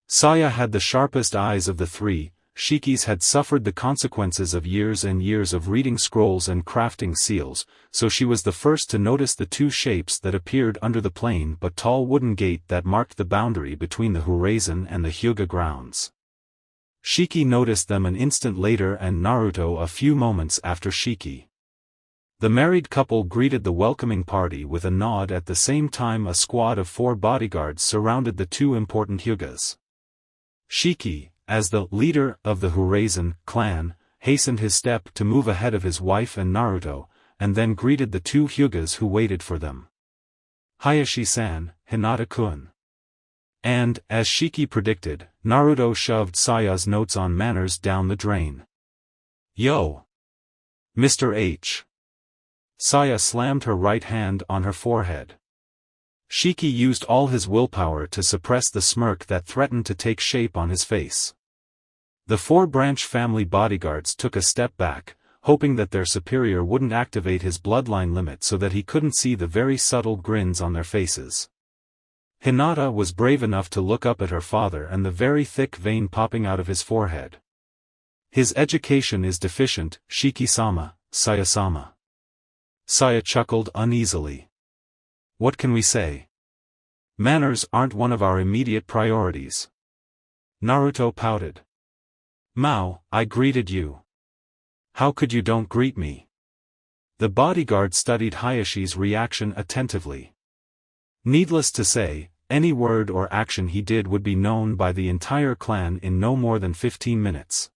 Saya had the sharpest eyes of the three. Shiki's had suffered the consequences of years and years of reading scrolls and crafting seals, so she was the first to notice the two shapes that appeared under the plain but tall wooden gate that marked the boundary between the Horizon and the Hyuga grounds. Shiki noticed them an instant later and Naruto a few moments after Shiki. The married couple greeted the welcoming party with a nod. At the same time a squad of 4 bodyguards surrounded the two important Hyugas. Shiki, as the leader of the Horizon clan, hastened his step to move ahead of his wife and Naruto, and then greeted the 2 Hyugas who waited for them. Hayashi-san, Hinata-kun. And, as Shiki predicted, Naruto shoved Saya's notes on manners down the drain. Yo! Mr. H. Saya slammed her right hand on her forehead. Shiki used all his willpower to suppress the smirk that threatened to take shape on his face. The 4-branch family bodyguards took a step back, hoping that their superior wouldn't activate his bloodline limit so that he couldn't see the very subtle grins on their faces. Hinata was brave enough to look up at her father and the very thick vein popping out of his forehead. His education is deficient, Shiki-sama, Saya-sama. Saya chuckled uneasily. What can we say? Manners aren't one of our immediate priorities. Naruto pouted. Mao, I greeted you. How could you don't greet me? The bodyguard studied Hayashi's reaction attentively. Needless to say, any word or action he did would be known by the entire clan in no more than 15 minutes.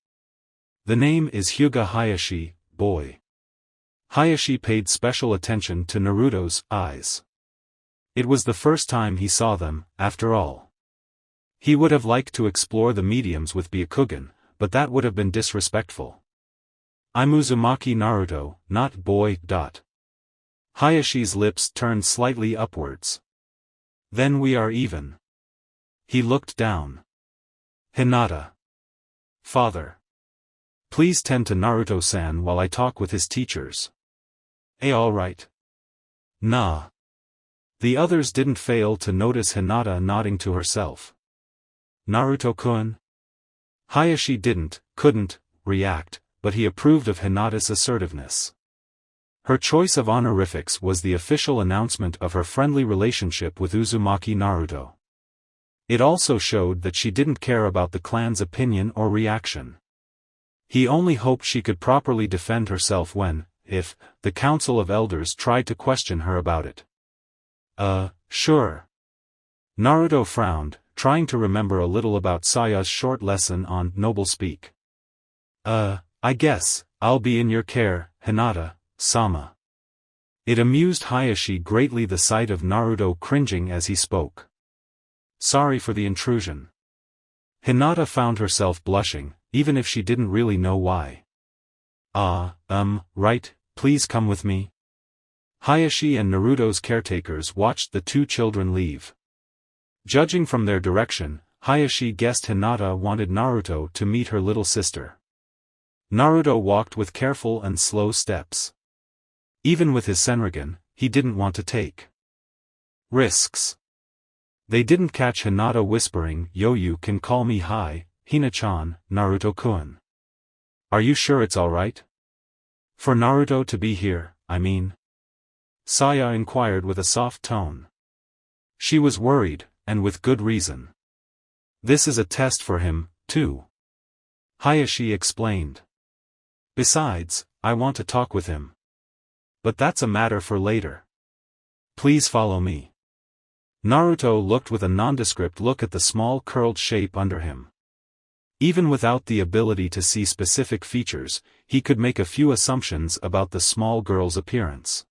The name is Hyuga Hayashi, boy. Hayashi paid special attention to Naruto's eyes. It was the first time he saw them, after all. He would have liked to explore the mediums with Byakugan, but that would have been disrespectful. I'm Uzumaki Naruto, not boy. Hayashi's lips turned slightly upwards. Then we are even. He looked down. Hinata. Father. Please tend to Naruto-san while I talk with his teachers. Alright. Nah. The others didn't fail to notice Hinata nodding to herself. Naruto-kun? Hayashi couldn't, react, but he approved of Hinata's assertiveness. Her choice of honorifics was the official announcement of her friendly relationship with Uzumaki Naruto. It also showed that she didn't care about the clan's opinion or reaction. He only hoped she could properly defend herself when, if, the Council of Elders tried to question her about it. Sure. Naruto frowned, trying to remember a little about Saya's short lesson on noble speak. I guess, I'll be in your care, Hinata-sama. It amused Hayashi greatly the sight of Naruto cringing as he spoke. Sorry for the intrusion. Hinata found herself blushing, even if she didn't really know why. Right, please come with me. Hayashi and Naruto's caretakers watched the two children leave. Judging from their direction, Hayashi guessed Hinata wanted Naruto to meet her little sister. Naruto walked with careful and slow steps. Even with his Senrigan, he didn't want to take risks. They didn't catch Hinata whispering, "Yo, you can call me Hina-chan, Naruto-kun. Are you sure it's alright? For Naruto to be here, I mean?" Saya inquired with a soft tone. She was worried, and with good reason. This is a test for him, too. Hayashi explained. Besides, I want to talk with him. But that's a matter for later. Please follow me. Naruto looked with a nondescript look at the small curled shape under him. Even without the ability to see specific features, he could make a few assumptions about the small girl's appearance.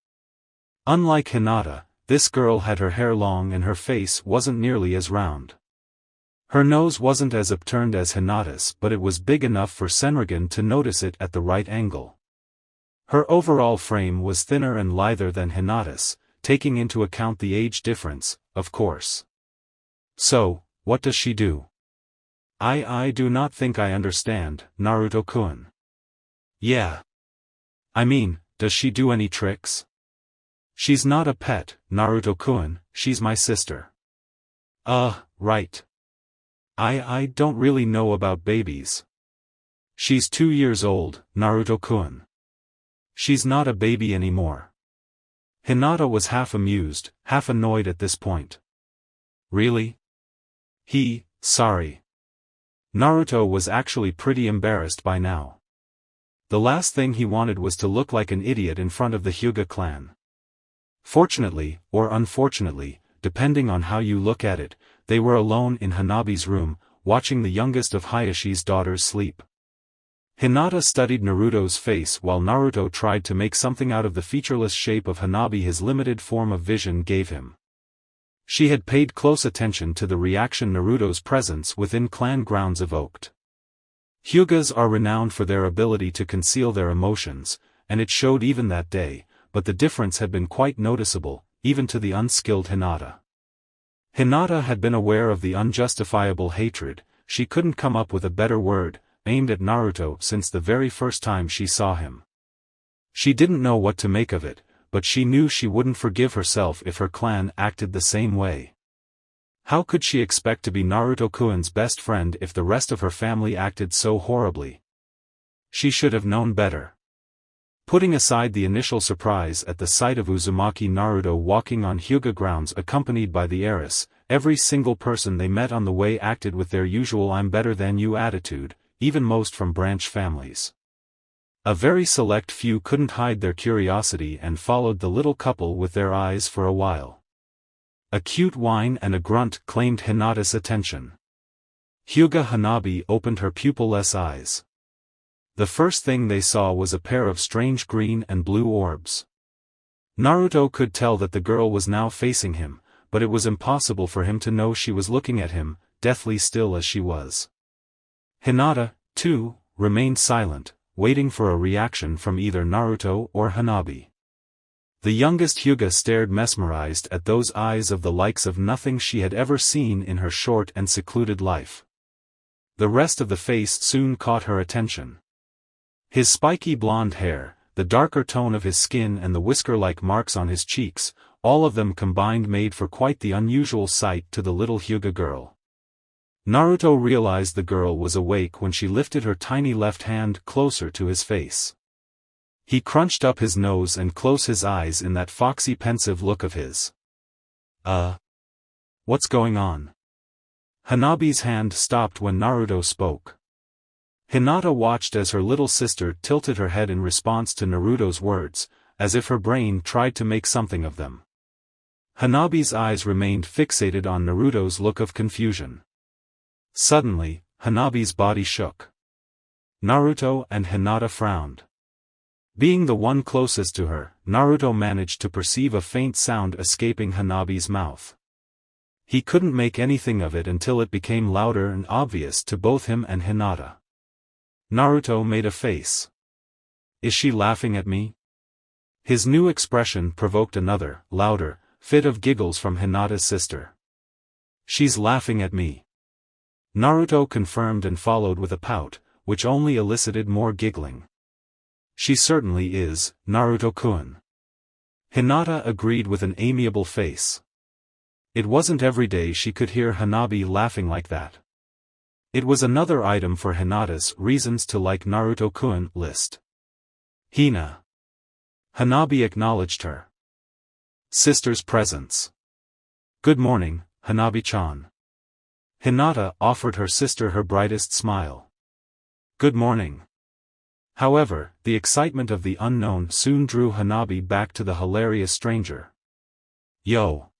Unlike Hinata, this girl had her hair long and her face wasn't nearly as round. Her nose wasn't as upturned as Hinata's, but it was big enough for Senrigan to notice it at the right angle. Her overall frame was thinner and lither than Hinata's, taking into account the age difference, of course. So, what does she do? I do not think I understand, Naruto-kun. Yeah. I mean, does she do any tricks? She's not a pet, Naruto-kun, she's my sister. Right. I don't really know about babies. She's 2 years old, Naruto-kun. She's not a baby anymore. Hinata was half amused, half annoyed at this point. Really? Sorry. Naruto was actually pretty embarrassed by now. The last thing he wanted was to look like an idiot in front of the Hyuga clan. Fortunately, or unfortunately, depending on how you look at it, they were alone in Hanabi's room, watching the youngest of Hayashi's daughters sleep. Hinata studied Naruto's face while Naruto tried to make something out of the featureless shape of Hanabi his limited form of vision gave him. She had paid close attention to the reaction Naruto's presence within clan grounds evoked. Hyugas are renowned for their ability to conceal their emotions, and it showed even that day, but the difference had been quite noticeable, even to the unskilled Hinata. Hinata had been aware of the unjustifiable hatred, she couldn't come up with a better word, aimed at Naruto since the very first time she saw him. She didn't know what to make of it, but she knew she wouldn't forgive herself if her clan acted the same way. How could she expect to be Naruto-kun's best friend if the rest of her family acted so horribly? She should have known better. Putting aside the initial surprise at the sight of Uzumaki Naruto walking on Hyuga grounds accompanied by the heiress, every single person they met on the way acted with their usual "I'm better than you" attitude, even most from branch families. A very select few couldn't hide their curiosity and followed the little couple with their eyes for a while. A cute whine and a grunt claimed Hinata's attention. Hyuga Hanabi opened her pupil-less eyes. The first thing they saw was a pair of strange green and blue orbs. Naruto could tell that the girl was now facing him, but it was impossible for him to know she was looking at him, deathly still as she was. Hinata, too, remained silent, waiting for a reaction from either Naruto or Hanabi. The youngest Hyuga stared mesmerized at those eyes of the likes of nothing she had ever seen in her short and secluded life. The rest of the face soon caught her attention. His spiky blonde hair, the darker tone of his skin and the whisker-like marks on his cheeks, all of them combined made for quite the unusual sight to the little Hyuga girl. Naruto realized the girl was awake when she lifted her tiny left hand closer to his face. He crunched up his nose and closed his eyes in that foxy pensive look of his. What's going on? Hanabi's hand stopped when Naruto spoke. Hinata watched as her little sister tilted her head in response to Naruto's words, as if her brain tried to make something of them. Hanabi's eyes remained fixated on Naruto's look of confusion. Suddenly, Hanabi's body shook. Naruto and Hinata frowned. Being the one closest to her, Naruto managed to perceive a faint sound escaping Hanabi's mouth. He couldn't make anything of it until it became louder and obvious to both him and Hinata. Naruto made a face. Is she laughing at me? His new expression provoked another, louder, fit of giggles from Hinata's sister. She's laughing at me. Naruto confirmed and followed with a pout, which only elicited more giggling. She certainly is, Naruto-kun. Hinata agreed with an amiable face. It wasn't every day she could hear Hanabi laughing like that. It was another item for Hinata's reasons to like Naruto-kun list. Hina. Hanabi acknowledged her sister's presence. Good morning, Hanabi-chan. Hinata offered her sister her brightest smile. Good morning. However, the excitement of the unknown soon drew Hanabi back to the hilarious stranger. Yo!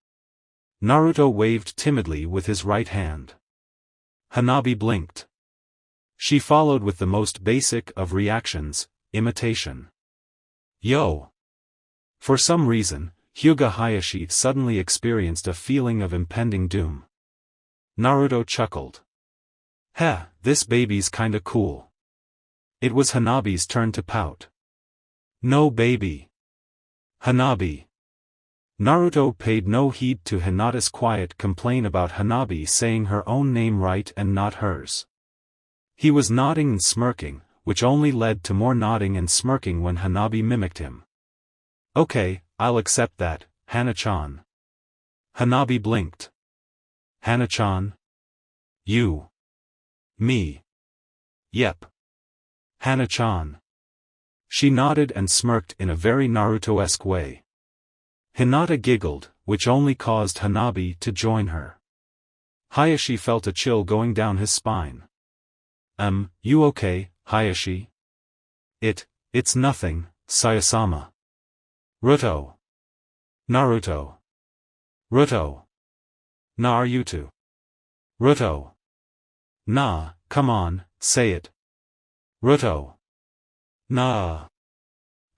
Naruto waved timidly with his right hand. Hanabi blinked. She followed with the most basic of reactions, imitation. Yo! For some reason, Hyuga Hayashi suddenly experienced a feeling of impending doom. Naruto chuckled. Heh, this baby's kinda cool. It was Hanabi's turn to pout. No baby. Hanabi. Naruto paid no heed to Hinata's quiet complaint about Hanabi saying her own name right and not hers. He was nodding and smirking, which only led to more nodding and smirking when Hanabi mimicked him. Okay, I'll accept that, Hana-chan. Hanabi blinked. Hana-chan? You. Me. Yep. Hana-chan. She nodded and smirked in a very Naruto-esque way. Hinata giggled, which only caused Hanabi to join her. Hayashi felt a chill going down his spine. You okay, Hayashi? It's nothing, Sayasama. Ruto. Naruto. Ruto. Naruto. Ruto. Nah, come on, say it. Ruto. Nah.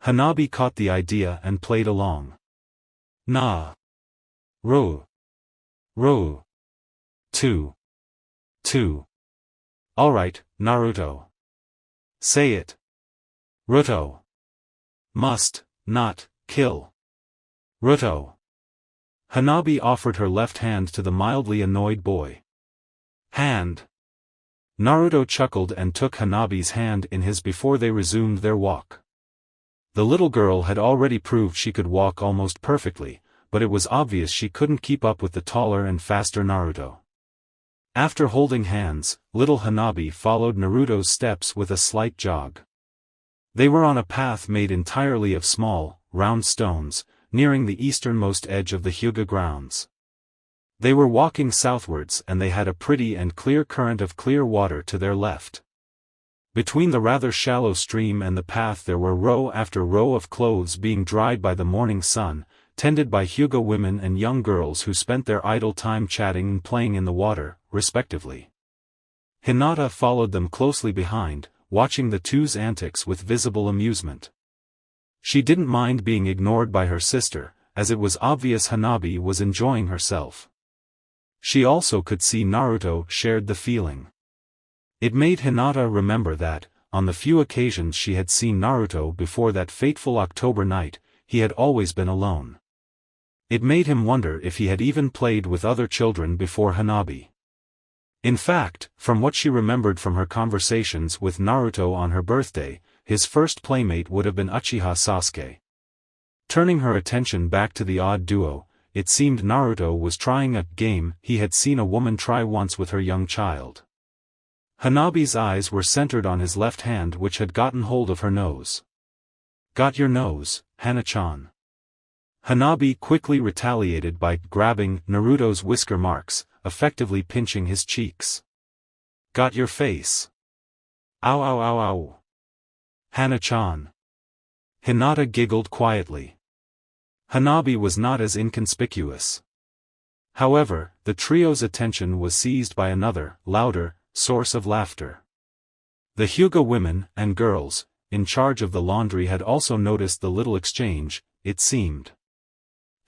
Hanabi caught the idea and played along. Nah. Ru. Ru. Two. Alright, Naruto. Say it. Ruto. Must, not, kill. Ruto. Hanabi offered her left hand to the mildly annoyed boy. Hand. Naruto chuckled and took Hanabi's hand in his before they resumed their walk. The little girl had already proved she could walk almost perfectly, but it was obvious she couldn't keep up with the taller and faster Naruto. After holding hands, little Hanabi followed Naruto's steps with a slight jog. They were on a path made entirely of small, round stones, nearing the easternmost edge of the Hyuga grounds. They were walking southwards and they had a pretty and clear current of clear water to their left. Between the rather shallow stream and the path there were row after row of clothes being dried by the morning sun, tended by Hyuga women and young girls who spent their idle time chatting and playing in the water, respectively. Hinata followed them closely behind, watching the two's antics with visible amusement. She didn't mind being ignored by her sister, as it was obvious Hanabi was enjoying herself. She also could see Naruto shared the feeling. It made Hinata remember that, on the few occasions she had seen Naruto before that fateful October night, he had always been alone. It made him wonder if he had even played with other children before Hanabi. In fact, from what she remembered from her conversations with Naruto on her birthday, his first playmate would have been Uchiha Sasuke. Turning her attention back to the odd duo, it seemed Naruto was trying a game he had seen a woman try once with her young child. Hanabi's eyes were centered on his left hand, which had gotten hold of her nose. "Got your nose, Hana-chan." Hanabi quickly retaliated by grabbing Naruto's whisker marks, effectively pinching his cheeks. "Got your face." "Ow ow ow ow." "Hana-chan." Hinata giggled quietly. Hanabi was not as inconspicuous. However, the trio's attention was seized by another, louder, source of laughter. The Hyuga women and girls, in charge of the laundry, had also noticed the little exchange, it seemed.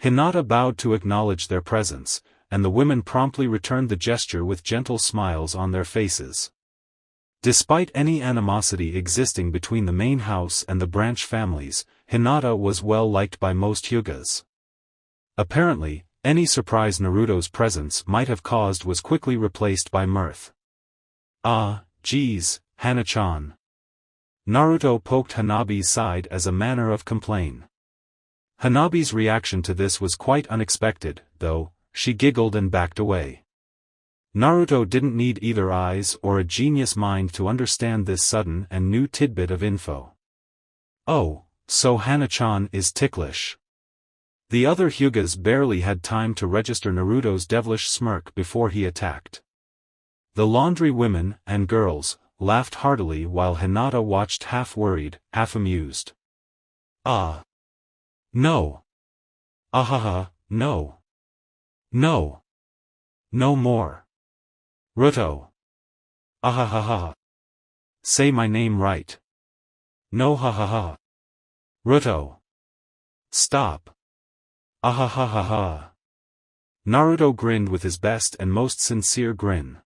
Hinata bowed to acknowledge their presence, and the women promptly returned the gesture with gentle smiles on their faces. Despite any animosity existing between the main house and the branch families, Hinata was well liked by most Hyugas. Apparently, any surprise Naruto's presence might have caused was quickly replaced by mirth. "Ah, geez, Hana-chan." Naruto poked Hanabi's side as a manner of complaint. Hanabi's reaction to this was quite unexpected, though. She giggled and backed away. Naruto didn't need either eyes or a genius mind to understand this sudden and new tidbit of info. "Oh, so Hana-chan is ticklish." The other Hyugas barely had time to register Naruto's devilish smirk before he attacked. The laundry women and girls laughed heartily while Hinata watched, half worried, half amused. "Ah. No. Ahaha, no. No. No more. Ruto. Ahahaha. Say my name right. No ha. Ruto. Stop. Ahahaha." Naruto grinned with his best and most sincere grin.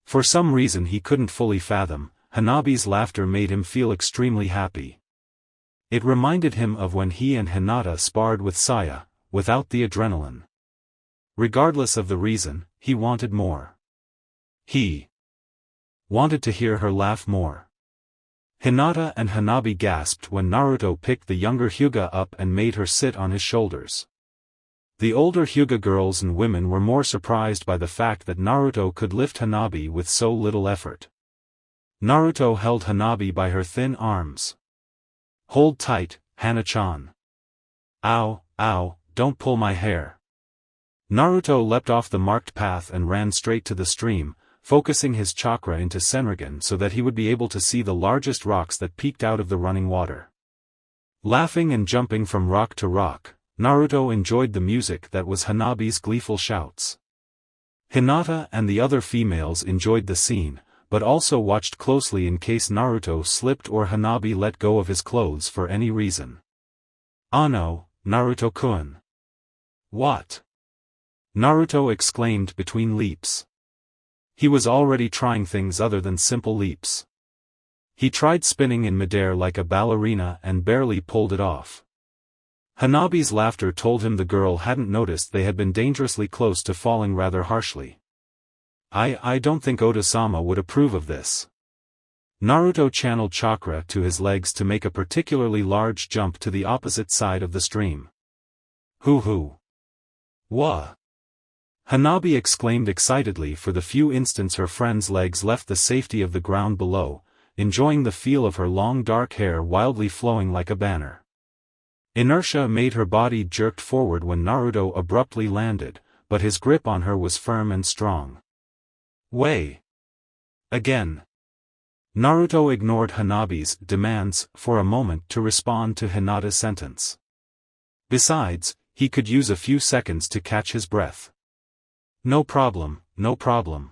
For some reason he couldn't fully fathom, Hanabi's laughter made him feel extremely happy. It reminded him of when he and Hinata sparred with Saya, without the adrenaline. Regardless of the reason, he wanted more. He wanted to hear her laugh more. Hinata and Hanabi gasped when Naruto picked the younger Hyuga up and made her sit on his shoulders. The older Hyuga girls and women were more surprised by the fact that Naruto could lift Hanabi with so little effort. Naruto held Hanabi by her thin arms. "Hold tight, Hana-chan." "Ow, ow, don't pull my hair." Naruto leapt off the marked path and ran straight to the stream, focusing his chakra into Senrigan so that he would be able to see the largest rocks that peeked out of the running water. Laughing and jumping from rock to rock, Naruto enjoyed the music that was Hanabi's gleeful shouts. Hinata and the other females enjoyed the scene, but also watched closely in case Naruto slipped or Hanabi let go of his clothes for any reason. "Ah no, Naruto-kun." "What?" Naruto exclaimed between leaps. He was already trying things other than simple leaps. He tried spinning in midair like a ballerina and barely pulled it off. Hanabi's laughter told him the girl hadn't noticed they had been dangerously close to falling rather harshly. I don't think Oda-sama would approve of this." Naruto channeled chakra to his legs to make a particularly large jump to the opposite side of the stream. Hoo. Wha? Hanabi exclaimed excitedly. For the few instants her friend's legs left the safety of the ground below, enjoying the feel of her long dark hair wildly flowing like a banner. Inertia made her body jerked forward when Naruto abruptly landed, but his grip on her was firm and strong. "Way. Again." Naruto ignored Hanabi's demands for a moment to respond to Hinata's sentence. Besides, he could use a few seconds to catch his breath. No problem, no problem.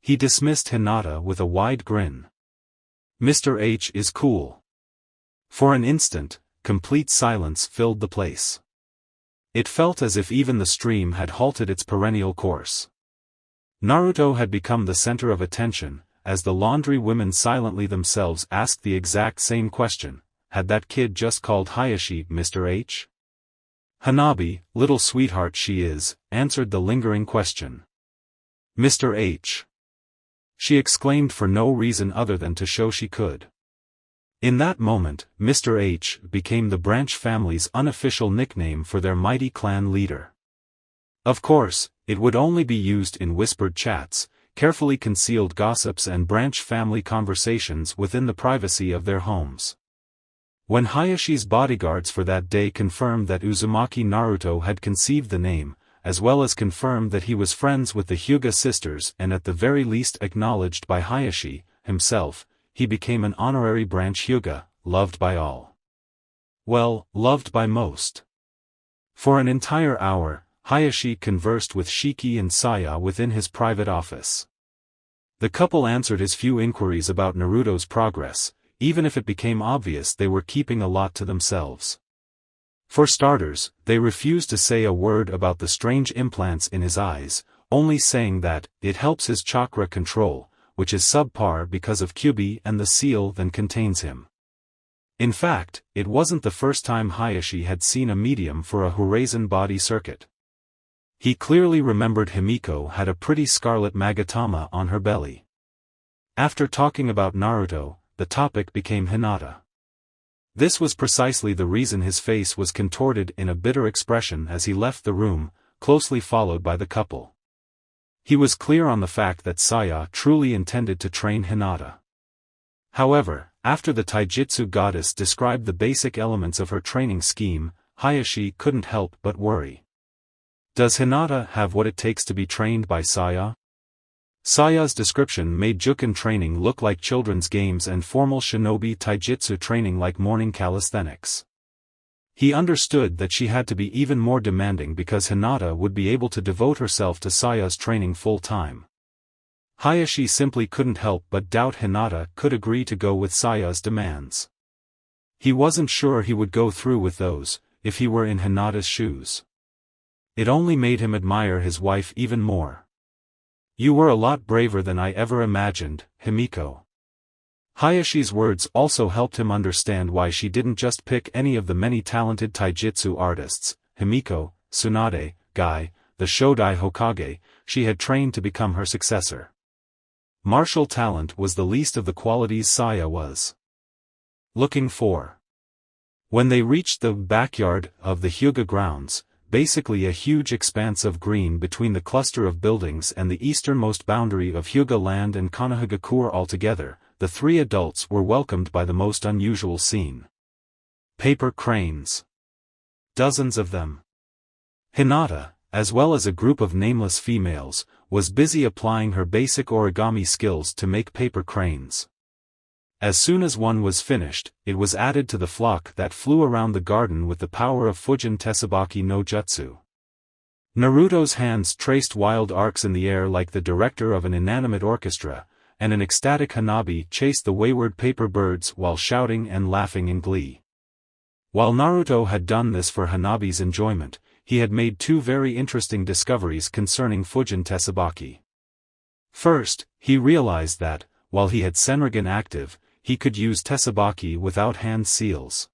He dismissed Hinata with a wide grin. Mr. H is cool. For an instant, complete silence filled the place. It felt as if even the stream had halted its perennial course. Naruto had become the center of attention, as the laundry women silently themselves asked the exact same question: had that kid just called Hayashi Mr. H? Hanabi, little sweetheart she is, answered the lingering question. Mr. H. She exclaimed for no reason other than to show she could. In that moment, Mr. H became the branch family's unofficial nickname for their mighty clan leader. Of course, it would only be used in whispered chats, carefully concealed gossips and branch family conversations within the privacy of their homes. When Hayashi's bodyguards for that day confirmed that Uzumaki Naruto had conceived the name, as well as confirmed that he was friends with the Hyuga sisters and at the very least acknowledged by Hayashi himself, he became an honorary branch Hyuga, loved by all. Well, loved by most. For an entire hour, Hayashi conversed with Shiki and Saya within his private office. The couple answered his few inquiries about Naruto's progress, even if it became obvious they were keeping a lot to themselves. For starters, they refused to say a word about the strange implants in his eyes, only saying that it helps his chakra control, which is subpar because of Kyubi and the seal that contains him. In fact, it wasn't the first time Hayashi had seen a medium for a Horizon body circuit. He clearly remembered Himiko had a pretty scarlet magatama on her belly. After talking about Naruto, the topic became Hinata. This was precisely the reason his face was contorted in a bitter expression as he left the room, closely followed by the couple. He was clear on the fact that Saya truly intended to train Hinata. However, after the taijutsu goddess described the basic elements of her training scheme, Hayashi couldn't help but worry. Does Hinata have what it takes to be trained by Saya? Saya's description made Juken training look like children's games and formal shinobi taijutsu training like morning calisthenics. He understood that she had to be even more demanding because Hinata would be able to devote herself to Saya's training full-time. Hayashi simply couldn't help but doubt Hinata could agree to go with Saya's demands. He wasn't sure he would go through with those, if he were in Hinata's shoes. It only made him admire his wife even more. You were a lot braver than I ever imagined, Himiko. Hayashi's words also helped him understand why she didn't just pick any of the many talented taijutsu artists, Himiko, Tsunade, Guy, the Shodai Hokage, she had trained to become her successor. Martial talent was the least of the qualities Saya was looking for. When they reached the backyard of the Hyuga grounds, basically a huge expanse of green between the cluster of buildings and the easternmost boundary of Hyuga land and Konohagakure altogether, the three adults were welcomed by the most unusual scene. Paper cranes. Dozens of them. Hinata, as well as a group of nameless females, was busy applying her basic origami skills to make paper cranes. As soon as one was finished, it was added to the flock that flew around the garden with the power of Fujin Tessabaki no Jutsu. Naruto's hands traced wild arcs in the air like the director of an inanimate orchestra, and an ecstatic Hanabi chased the wayward paper birds while shouting and laughing in glee. While Naruto had done this for Hanabi's enjoyment, he had made two very interesting discoveries concerning Fujin Tessabaki. First, he realized that, while he had Senrigan active, he could use Tessabaki without hand seals.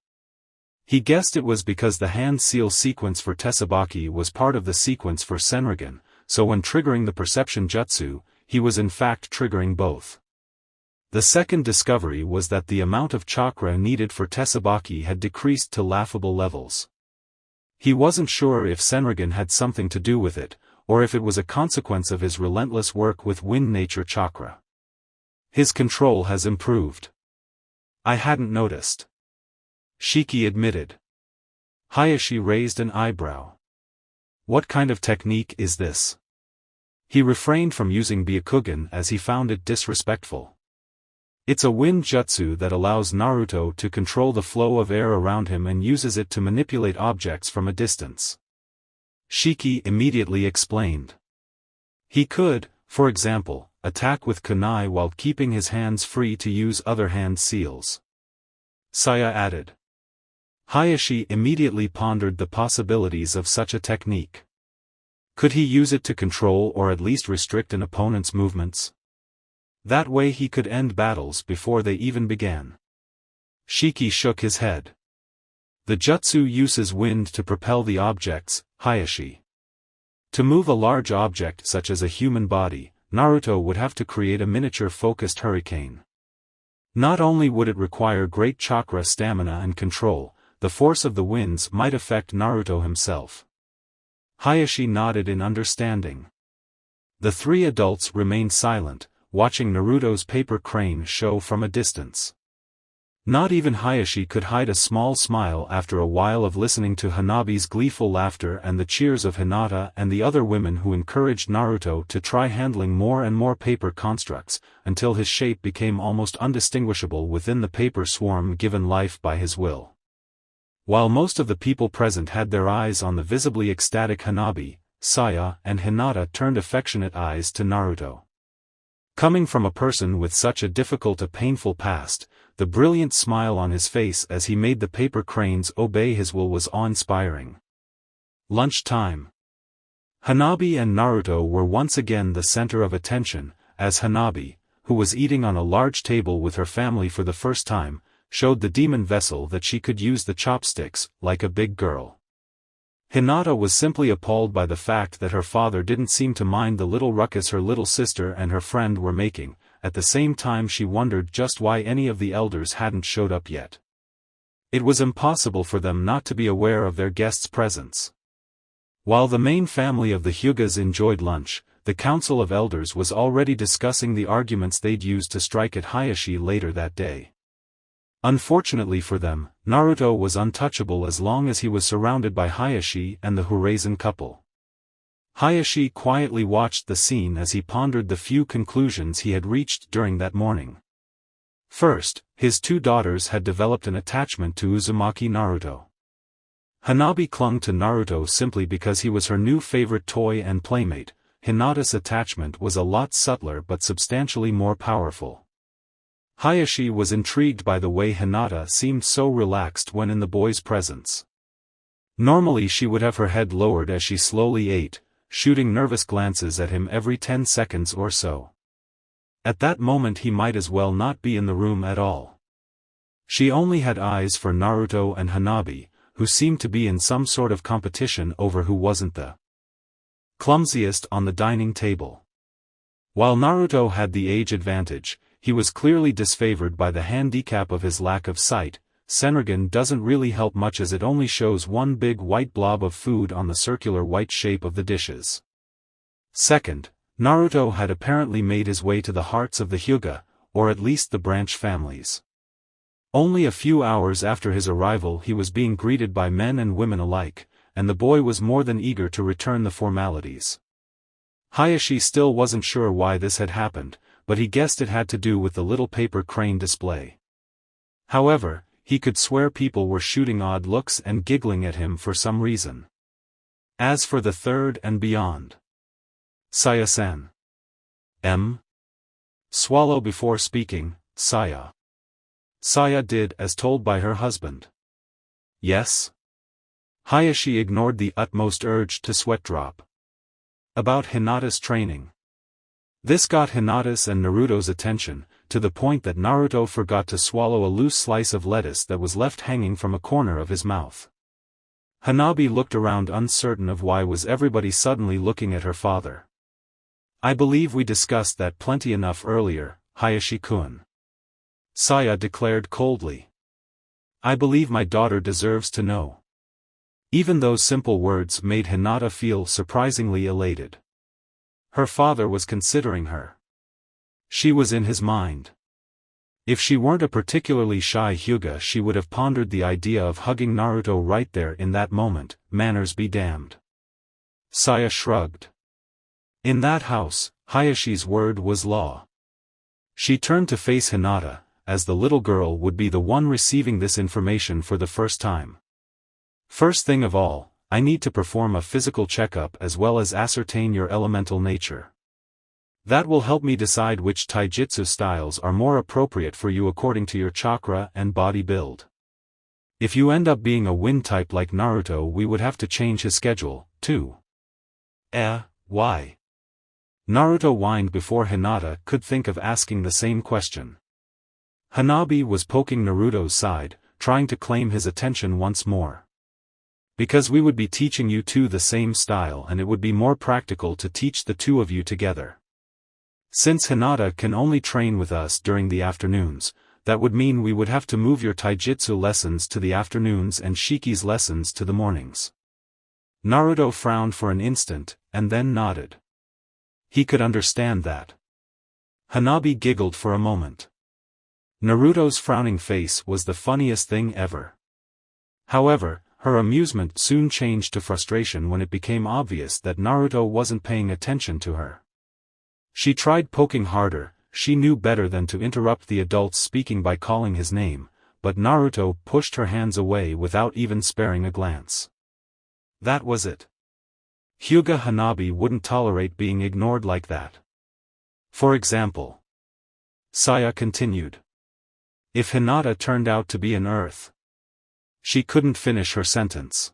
He guessed it was because the hand seal sequence for Tessabaki was part of the sequence for Senrigan, so when triggering the perception jutsu, he was in fact triggering both. The second discovery was that the amount of chakra needed for Tessabaki had decreased to laughable levels. He wasn't sure if Senrigan had something to do with it, or if it was a consequence of his relentless work with wind nature chakra. His control has improved. I hadn't noticed. Shiki admitted. Hayashi raised an eyebrow. What kind of technique is this? He refrained from using Byakugan as he found it disrespectful. It's a wind jutsu that allows Naruto to control the flow of air around him and uses it to manipulate objects from a distance. Shiki immediately explained. He could, for example, attack with kunai while keeping his hands free to use other hand seals. Saya added. Hayashi immediately pondered the possibilities of such a technique. Could he use it to control or at least restrict an opponent's movements? That way he could end battles before they even began. Shiki shook his head. The jutsu uses wind to propel the objects, Hayashi. To move a large object such as a human body, Naruto would have to create a miniature-focused hurricane. Not only would it require great chakra stamina and control, the force of the winds might affect Naruto himself. Hayashi nodded in understanding. The three adults remained silent, watching Naruto's paper crane show from a distance. Not even Hayashi could hide a small smile after a while of listening to Hanabi's gleeful laughter and the cheers of Hinata and the other women who encouraged Naruto to try handling more and more paper constructs, until his shape became almost undistinguishable within the paper swarm given life by his will. While most of the people present had their eyes on the visibly ecstatic Hanabi, Saya and Hinata turned affectionate eyes to Naruto. Coming from a person with such a difficult and painful past, the brilliant smile on his face as he made the paper cranes obey his will was awe-inspiring. Lunch time. Hanabi and Naruto were once again the center of attention, as Hanabi, who was eating on a large table with her family for the first time, showed the demon vessel that she could use the chopsticks, like a big girl. Hinata was simply appalled by the fact that her father didn't seem to mind the little ruckus her little sister and her friend were making. At the same time she wondered just why any of the elders hadn't showed up yet. It was impossible for them not to be aware of their guests' presence. While the main family of the Hyugas enjoyed lunch, the council of elders was already discussing the arguments they'd use to strike at Hayashi later that day. Unfortunately for them, Naruto was untouchable as long as he was surrounded by Hayashi and the Horizon couple. Hayashi quietly watched the scene as he pondered the few conclusions he had reached during that morning. First, his two daughters had developed an attachment to Uzumaki Naruto. Hanabi clung to Naruto simply because he was her new favorite toy and playmate. Hinata's attachment was a lot subtler but substantially more powerful. Hayashi was intrigued by the way Hinata seemed so relaxed when in the boy's presence. Normally she would have her head lowered as she slowly ate, shooting nervous glances at him every 10 seconds or so. At that moment he might as well not be in the room at all. She only had eyes for Naruto and Hanabi, who seemed to be in some sort of competition over who wasn't the clumsiest on the dining table. While Naruto had the age advantage, he was clearly disfavored by the handicap of his lack of sight. Senrigan doesn't really help much as it only shows one big white blob of food on the circular white shape of the dishes. Second, Naruto had apparently made his way to the hearts of the Hyuga, or at least the branch families. Only a few hours after his arrival he was being greeted by men and women alike, and the boy was more than eager to return the formalities. Hayashi still wasn't sure why this had happened, but he guessed it had to do with the little paper crane display. However, he could swear people were shooting odd looks and giggling at him for some reason. As for the third and beyond. Saya-san. Swallow before speaking, Saya. Saya did as told by her husband. Yes? Hayashi ignored the utmost urge to sweat drop. About Hinata's training. This got Hinata's and Naruto's attention, to the point that Naruto forgot to swallow a loose slice of lettuce that was left hanging from a corner of his mouth. Hanabi looked around uncertain of why was everybody suddenly looking at her father. I believe we discussed that plenty enough earlier, Hayashi-kun. Saya declared coldly. I believe my daughter deserves to know. Even those simple words made Hinata feel surprisingly elated. Her father was considering her. She was in his mind. If she weren't a particularly shy Hyuga she would have pondered the idea of hugging Naruto right there in that moment, manners be damned. Saya shrugged. In that house, Hayashi's word was law. She turned to face Hinata, as the little girl would be the one receiving this information for the first time. First thing of all, I need to perform a physical checkup as well as ascertain your elemental nature. That will help me decide which taijutsu styles are more appropriate for you according to your chakra and body build. If you end up being a wind type like Naruto, we would have to change his schedule, too. Why? Naruto whined before Hinata could think of asking the same question. Hanabi was poking Naruto's side, trying to claim his attention once more. Because we would be teaching you two the same style and it would be more practical to teach the two of you together. Since Hinata can only train with us during the afternoons, that would mean we would have to move your taijutsu lessons to the afternoons and Shiki's lessons to the mornings. Naruto frowned for an instant, and then nodded. He could understand that. Hanabi giggled for a moment. Naruto's frowning face was the funniest thing ever. However, her amusement soon changed to frustration when it became obvious that Naruto wasn't paying attention to her. She tried poking harder. She knew better than to interrupt the adult's speaking by calling his name, but Naruto pushed her hands away without even sparing a glance. That was it. Hyuga Hanabi wouldn't tolerate being ignored like that. For example. Saya continued. If Hinata turned out to be an earth. She couldn't finish her sentence.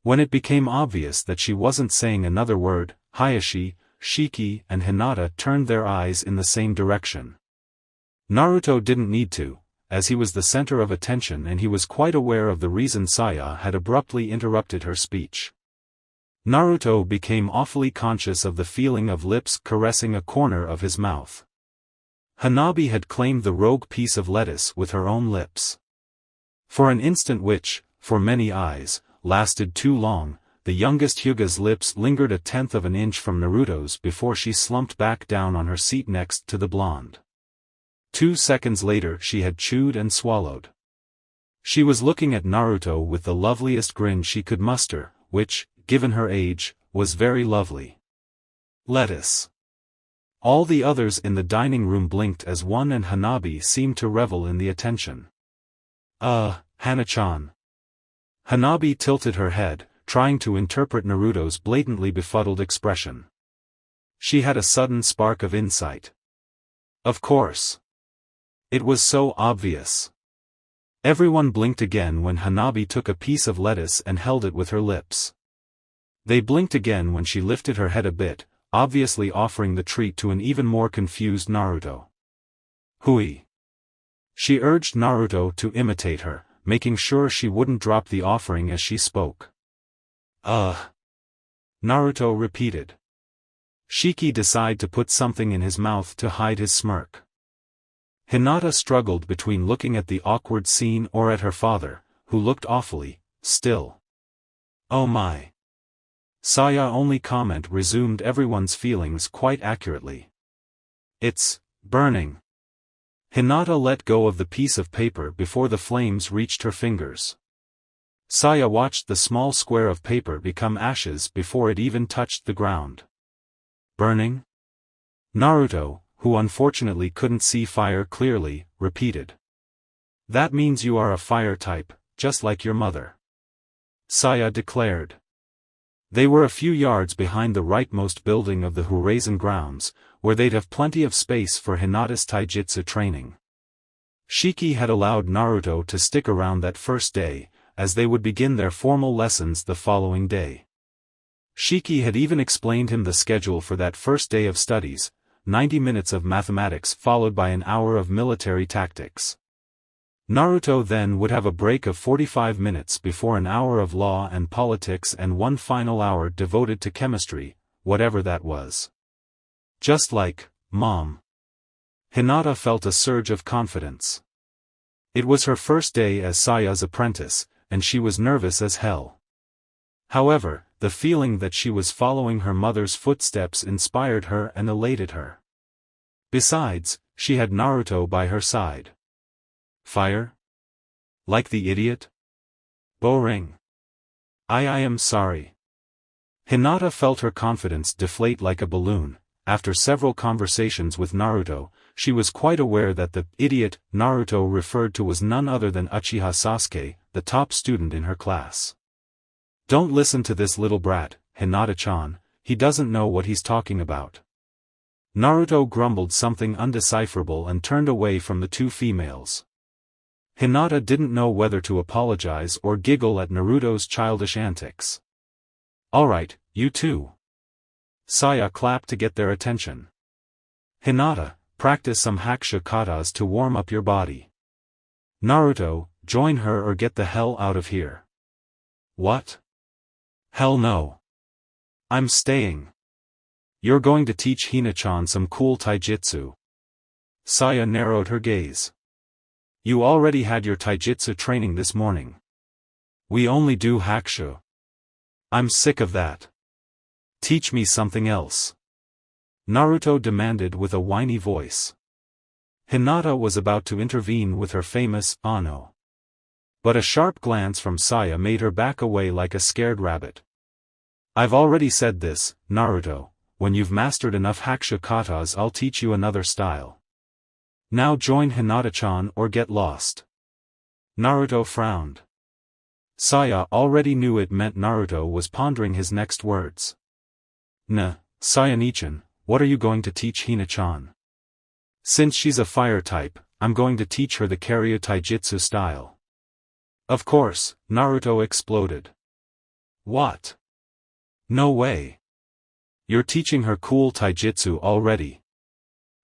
When it became obvious that she wasn't saying another word, Hayashi, Shiki and Hinata turned their eyes in the same direction. Naruto didn't need to, as he was the center of attention and he was quite aware of the reason Saya had abruptly interrupted her speech. Naruto became awfully conscious of the feeling of lips caressing a corner of his mouth. Hanabi had claimed the rogue piece of lettuce with her own lips. For an instant which, for many eyes, lasted too long, the youngest Hyuga's lips lingered a tenth of an inch from Naruto's before she slumped back down on her seat next to the blonde. 2 seconds later she had chewed and swallowed. She was looking at Naruto with the loveliest grin she could muster, which, given her age, was very lovely. Lettuce. All the others in the dining room blinked as one and Hanabi seemed to revel in the attention. Hana-chan. Hanabi tilted her head, trying to interpret Naruto's blatantly befuddled expression. She had a sudden spark of insight. Of course. It was so obvious. Everyone blinked again when Hanabi took a piece of lettuce and held it with her lips. They blinked again when she lifted her head a bit, obviously offering the treat to an even more confused Naruto. Hui. She urged Naruto to imitate her, making sure she wouldn't drop the offering as she spoke. Naruto repeated. Shiki decided to put something in his mouth to hide his smirk. Hinata struggled between looking at the awkward scene or at her father, who looked awfully still. Oh my. Saya only comment resumed everyone's feelings quite accurately. It's burning. Hinata let go of the piece of paper before the flames reached her fingers. Saya watched the small square of paper become ashes before it even touched the ground. Burning? Naruto, who unfortunately couldn't see fire clearly, repeated. That means you are a fire type, just like your mother. Saya declared. They were a few yards behind the rightmost building of the Horizon grounds, where they'd have plenty of space for Hinata's taijutsu training. Shiki had allowed Naruto to stick around that first day, as they would begin their formal lessons the following day. Shiki had even explained him the schedule for that first day of studies, 90 minutes of mathematics followed by an hour of military tactics. Naruto then would have a break of 45 minutes before an hour of law and politics and one final hour devoted to chemistry, whatever that was. Just like, Mom. Hinata felt a surge of confidence. It was her first day as Saya's apprentice, and she was nervous as hell. However, the feeling that she was following her mother's footsteps inspired her and elated her. Besides, she had Naruto by her side. Fire? Like the idiot? Boring. I am sorry. Hinata felt her confidence deflate like a balloon. After several conversations with Naruto, she was quite aware that the idiot Naruto referred to was none other than Uchiha Sasuke, the top student in her class. Don't listen to this little brat, Hinata-chan, he doesn't know what he's talking about. Naruto grumbled something undecipherable and turned away from the two females. Hinata didn't know whether to apologize or giggle at Naruto's childish antics. Alright, you two. Saya clapped to get their attention. Hinata, practice some hakusha katas to warm up your body. Naruto, join her or get the hell out of here. What? Hell no. I'm staying. You're going to teach Hina-chan some cool taijutsu. Saya narrowed her gaze. You already had your taijutsu training this morning. We only do hakusha. I'm sick of that. Teach me something else. Naruto demanded with a whiny voice. Hinata was about to intervene with her famous Ano. But a sharp glance from Saya made her back away like a scared rabbit. I've already said this, Naruto, when you've mastered enough hakusha katas I'll teach you another style. Now join Hinata-chan or get lost. Naruto frowned. Saya already knew it meant Naruto was pondering his next words. Saya-nichan, what are you going to teach Hina-chan? Since she's a fire type, I'm going to teach her the Karyu taijutsu style. Of course, Naruto exploded. What? No way. You're teaching her cool taijutsu already.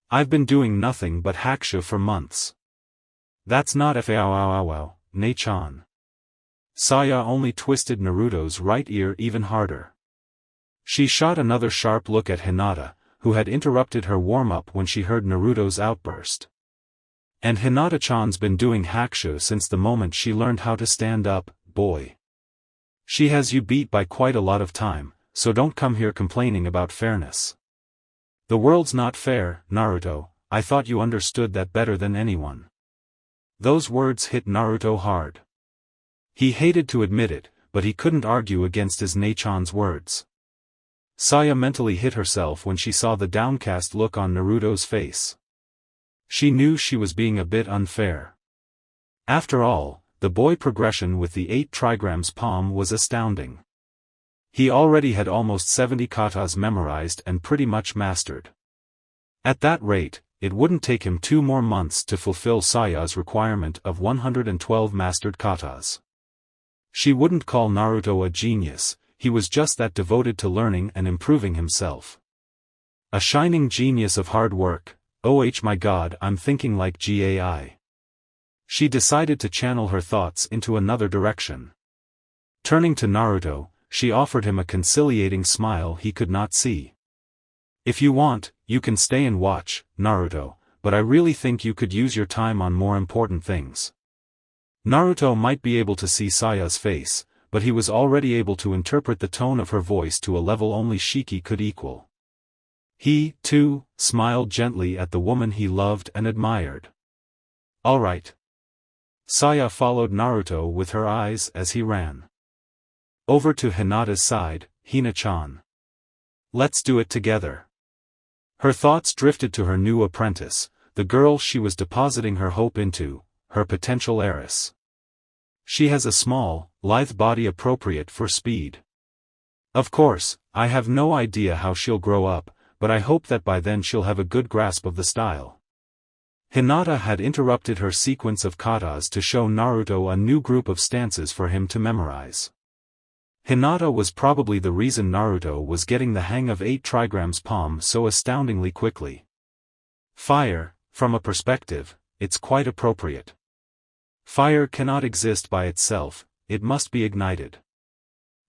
I've been doing nothing but hakusha for months. That's not FAOWOW, Ne-chan. Saya only twisted Naruto's right ear even harder. She shot another sharp look at Hinata, who had interrupted her warm-up when she heard Naruto's outburst. And Hinata-chan's been doing hakusha since the moment she learned how to stand up, boy. She has you beat by quite a lot of time, so don't come here complaining about fairness. The world's not fair, Naruto, I thought you understood that better than anyone. Those words hit Naruto hard. He hated to admit it, but he couldn't argue against his Ne-chan's words. Saya mentally hit herself when she saw the downcast look on Naruto's face. She knew she was being a bit unfair. After all, the boy progression with the 8 trigrams palm was astounding. He already had almost 70 katas memorized and pretty much mastered. At that rate, it wouldn't take him 2 more months to fulfill Saya's requirement of 112 mastered katas. She wouldn't call Naruto a genius, he was just that devoted to learning and improving himself. A shining genius of hard work, oh my god, I'm thinking like GAI. She decided to channel her thoughts into another direction. Turning to Naruto, she offered him a conciliating smile he could not see. If you want, you can stay and watch, Naruto, but I really think you could use your time on more important things. Naruto might be able to see Saya's face, but he was already able to interpret the tone of her voice to a level only Shiki could equal. He, too, smiled gently at the woman he loved and admired. Alright. Saya followed Naruto with her eyes as he ran. Over to Hinata's side, Hina-chan. Let's do it together. Her thoughts drifted to her new apprentice, the girl she was depositing her hope into, her potential heiress. She has a small, lithe body appropriate for speed. Of course, I have no idea how she'll grow up, but I hope that by then she'll have a good grasp of the style. Hinata had interrupted her sequence of katas to show Naruto a new group of stances for him to memorize. Hinata was probably the reason Naruto was getting the hang of 8 trigrams palm so astoundingly quickly. Fire, from a perspective, it's quite appropriate. Fire cannot exist by itself, it must be ignited.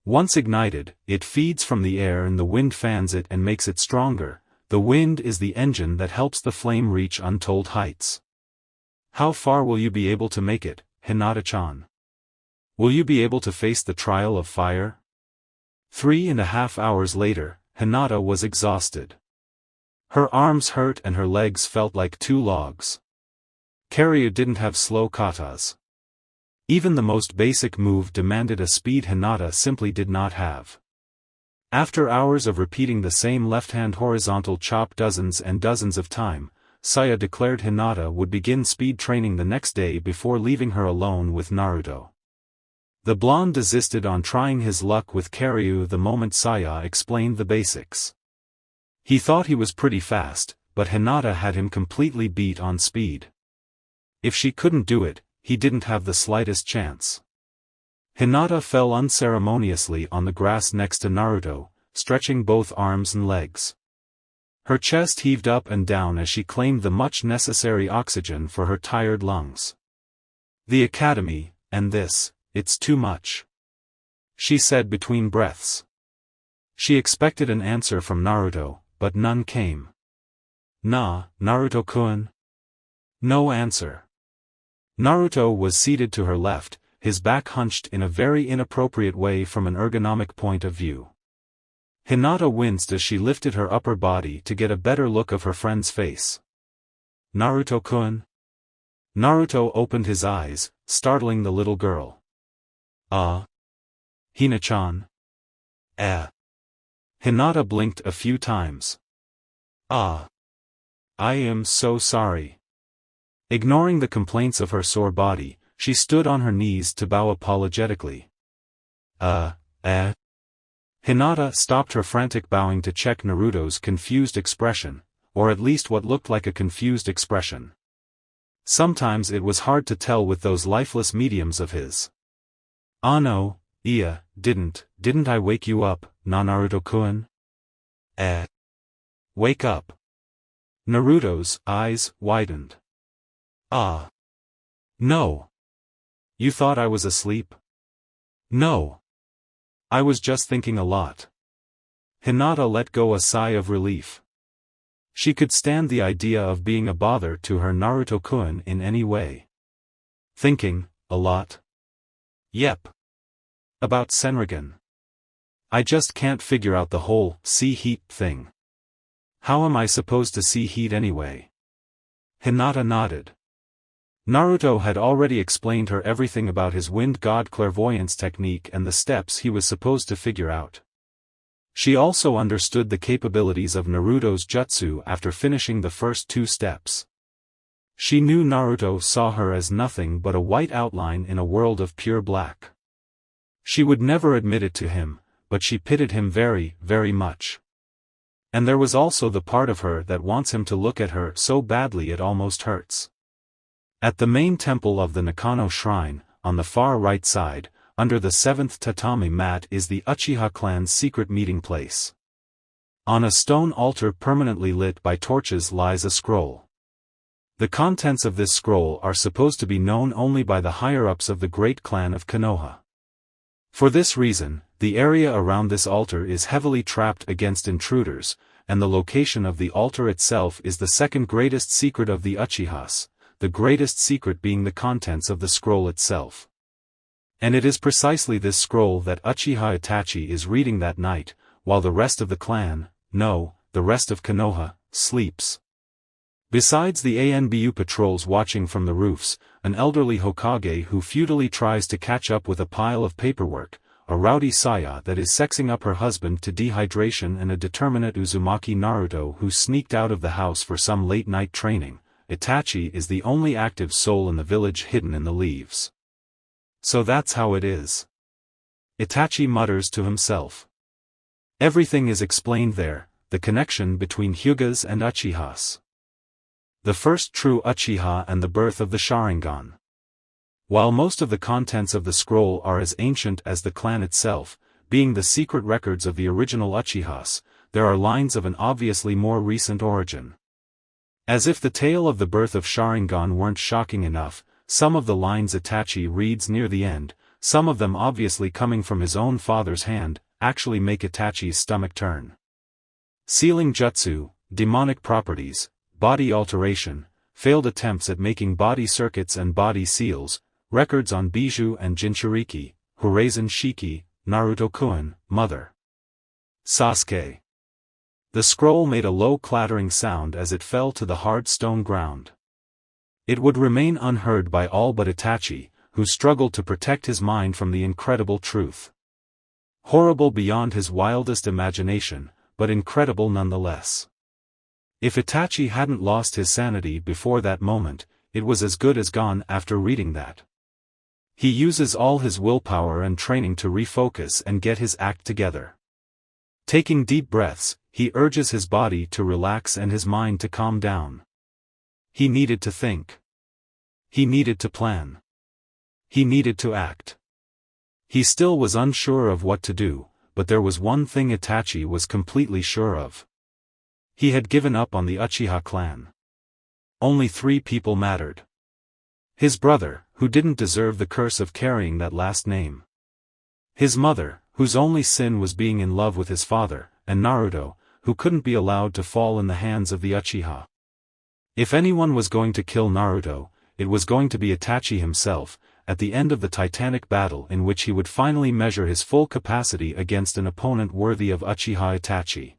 Once ignited, it feeds from the air and the wind fans it and makes it stronger. The wind is the engine that helps the flame reach untold heights. How far will you be able to make it, Hinata-chan? Will you be able to face the trial of fire? 3.5 hours later, Hinata was exhausted. Her arms hurt and her legs felt like 2 logs. Karyu didn't have slow katas. Even the most basic move demanded a speed Hinata simply did not have. After hours of repeating the same left-hand horizontal chop dozens and dozens of times, Saya declared Hinata would begin speed training the next day before leaving her alone with Naruto. The blonde desisted on trying his luck with Karyu the moment Saya explained the basics. He thought he was pretty fast, but Hinata had him completely beat on speed. If she couldn't do it, he didn't have the slightest chance. Hinata fell unceremoniously on the grass next to Naruto, stretching both arms and legs. Her chest heaved up and down as she claimed the much necessary oxygen for her tired lungs. "The academy, and this, it's too much," she said between breaths. She expected an answer from Naruto, but none came. "Nah, Naruto-kun?" No answer. Naruto was seated to her left, his back hunched in a very inappropriate way from an ergonomic point of view. Hinata winced as she lifted her upper body to get a better look of her friend's face. "Naruto-kun?" Naruto opened his eyes, startling the little girl. Hina-chan?" Hinata blinked a few times. "I am so sorry." Ignoring the complaints of her sore body, she stood on her knees to bow apologetically. Hinata stopped her frantic bowing to check Naruto's confused expression, or at least what looked like a confused expression. Sometimes it was hard to tell with those lifeless mediums of his. No, didn't I wake you up, Naruto-kun?" Wake up." Naruto's eyes widened. No. You thought I was asleep?" "No. I was just thinking a lot." Hinata let go a sigh of relief. She could stand the idea of being a bother to her Naruto-kun in any way. "Thinking, a lot?" "Yep. About Senrigan. I just can't figure out the whole see heat thing. How am I supposed to see heat anyway?" Hinata nodded. Naruto had already explained her everything about his wind god clairvoyance technique and the steps he was supposed to figure out. She also understood the capabilities of Naruto's jutsu after finishing the first 2 steps. She knew Naruto saw her as nothing but a white outline in a world of pure black. She would never admit it to him, but she pitied him very, very much. And there was also the part of her that wants him to look at her so badly it almost hurts. At the main temple of the Nakano Shrine, on the far right side, under the 7th tatami mat is the Uchiha clan's secret meeting place. On a stone altar permanently lit by torches lies a scroll. The contents of this scroll are supposed to be known only by the higher-ups of the great clan of Konoha. For this reason, the area around this altar is heavily trapped against intruders, and the location of the altar itself is the second greatest secret of the Uchihas, the greatest secret being the contents of the scroll itself. And it is precisely this scroll that Uchiha Itachi is reading that night, while the rest of the clan, no, the rest of Konoha, sleeps. Besides the ANBU patrols watching from the roofs, an elderly Hokage who futilely tries to catch up with a pile of paperwork, a rowdy Saya that is sexing up her husband to dehydration, and a determinate Uzumaki Naruto who sneaked out of the house for some late-night training. Itachi is the only active soul in the village hidden in the leaves. "So that's how it is," Itachi mutters to himself. Everything is explained there, the connection between Hyugas and Uchihas. The first true Uchiha and the birth of the Sharingan. While most of the contents of the scroll are as ancient as the clan itself, being the secret records of the original Uchihas, there are lines of an obviously more recent origin. As if the tale of the birth of Sharingan weren't shocking enough, some of the lines Itachi reads near the end, some of them obviously coming from his own father's hand, actually make Itachi's stomach turn. Sealing jutsu, demonic properties, body alteration, failed attempts at making body circuits and body seals, records on Bijou and Jinchuriki, Horazen Shiki, Naruto-kun, Mother. Sasuke. The scroll made a low clattering sound as it fell to the hard stone ground. It would remain unheard by all but Itachi, who struggled to protect his mind from the incredible truth. Horrible beyond his wildest imagination, but incredible nonetheless. If Itachi hadn't lost his sanity before that moment, it was as good as gone after reading that. He uses all his willpower and training to refocus and get his act together. Taking deep breaths, he urges his body to relax and his mind to calm down. He needed to think. He needed to plan. He needed to act. He still was unsure of what to do, but there was one thing Itachi was completely sure of. He had given up on the Uchiha clan. Only 3 people mattered. His brother, who didn't deserve the curse of carrying that last name. His mother, whose only sin was being in love with his father, and Naruto, who couldn't be allowed to fall in the hands of the Uchiha. If anyone was going to kill Naruto, it was going to be Itachi himself, at the end of the titanic battle in which he would finally measure his full capacity against an opponent worthy of Uchiha Itachi.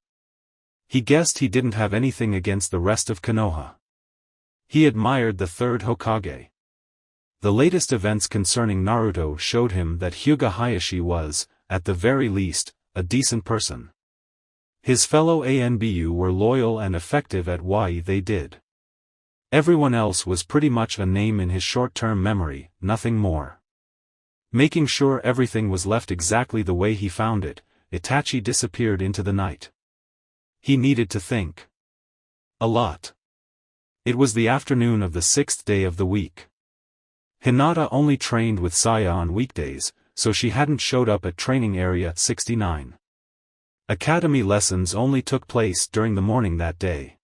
He guessed he didn't have anything against the rest of Konoha. He admired the 3rd Hokage. The latest events concerning Naruto showed him that Hyuga Hayashi was, at the very least, a decent person. His fellow ANBU were loyal and effective at what they did. Everyone else was pretty much a name in his short-term memory, nothing more. Making sure everything was left exactly the way he found it, Itachi disappeared into the night. He needed to think. A lot. It was the afternoon of the 6th day of the week. Hinata only trained with Saya on weekdays, so she hadn't showed up at training area 69. Academy lessons only took place during the morning that day.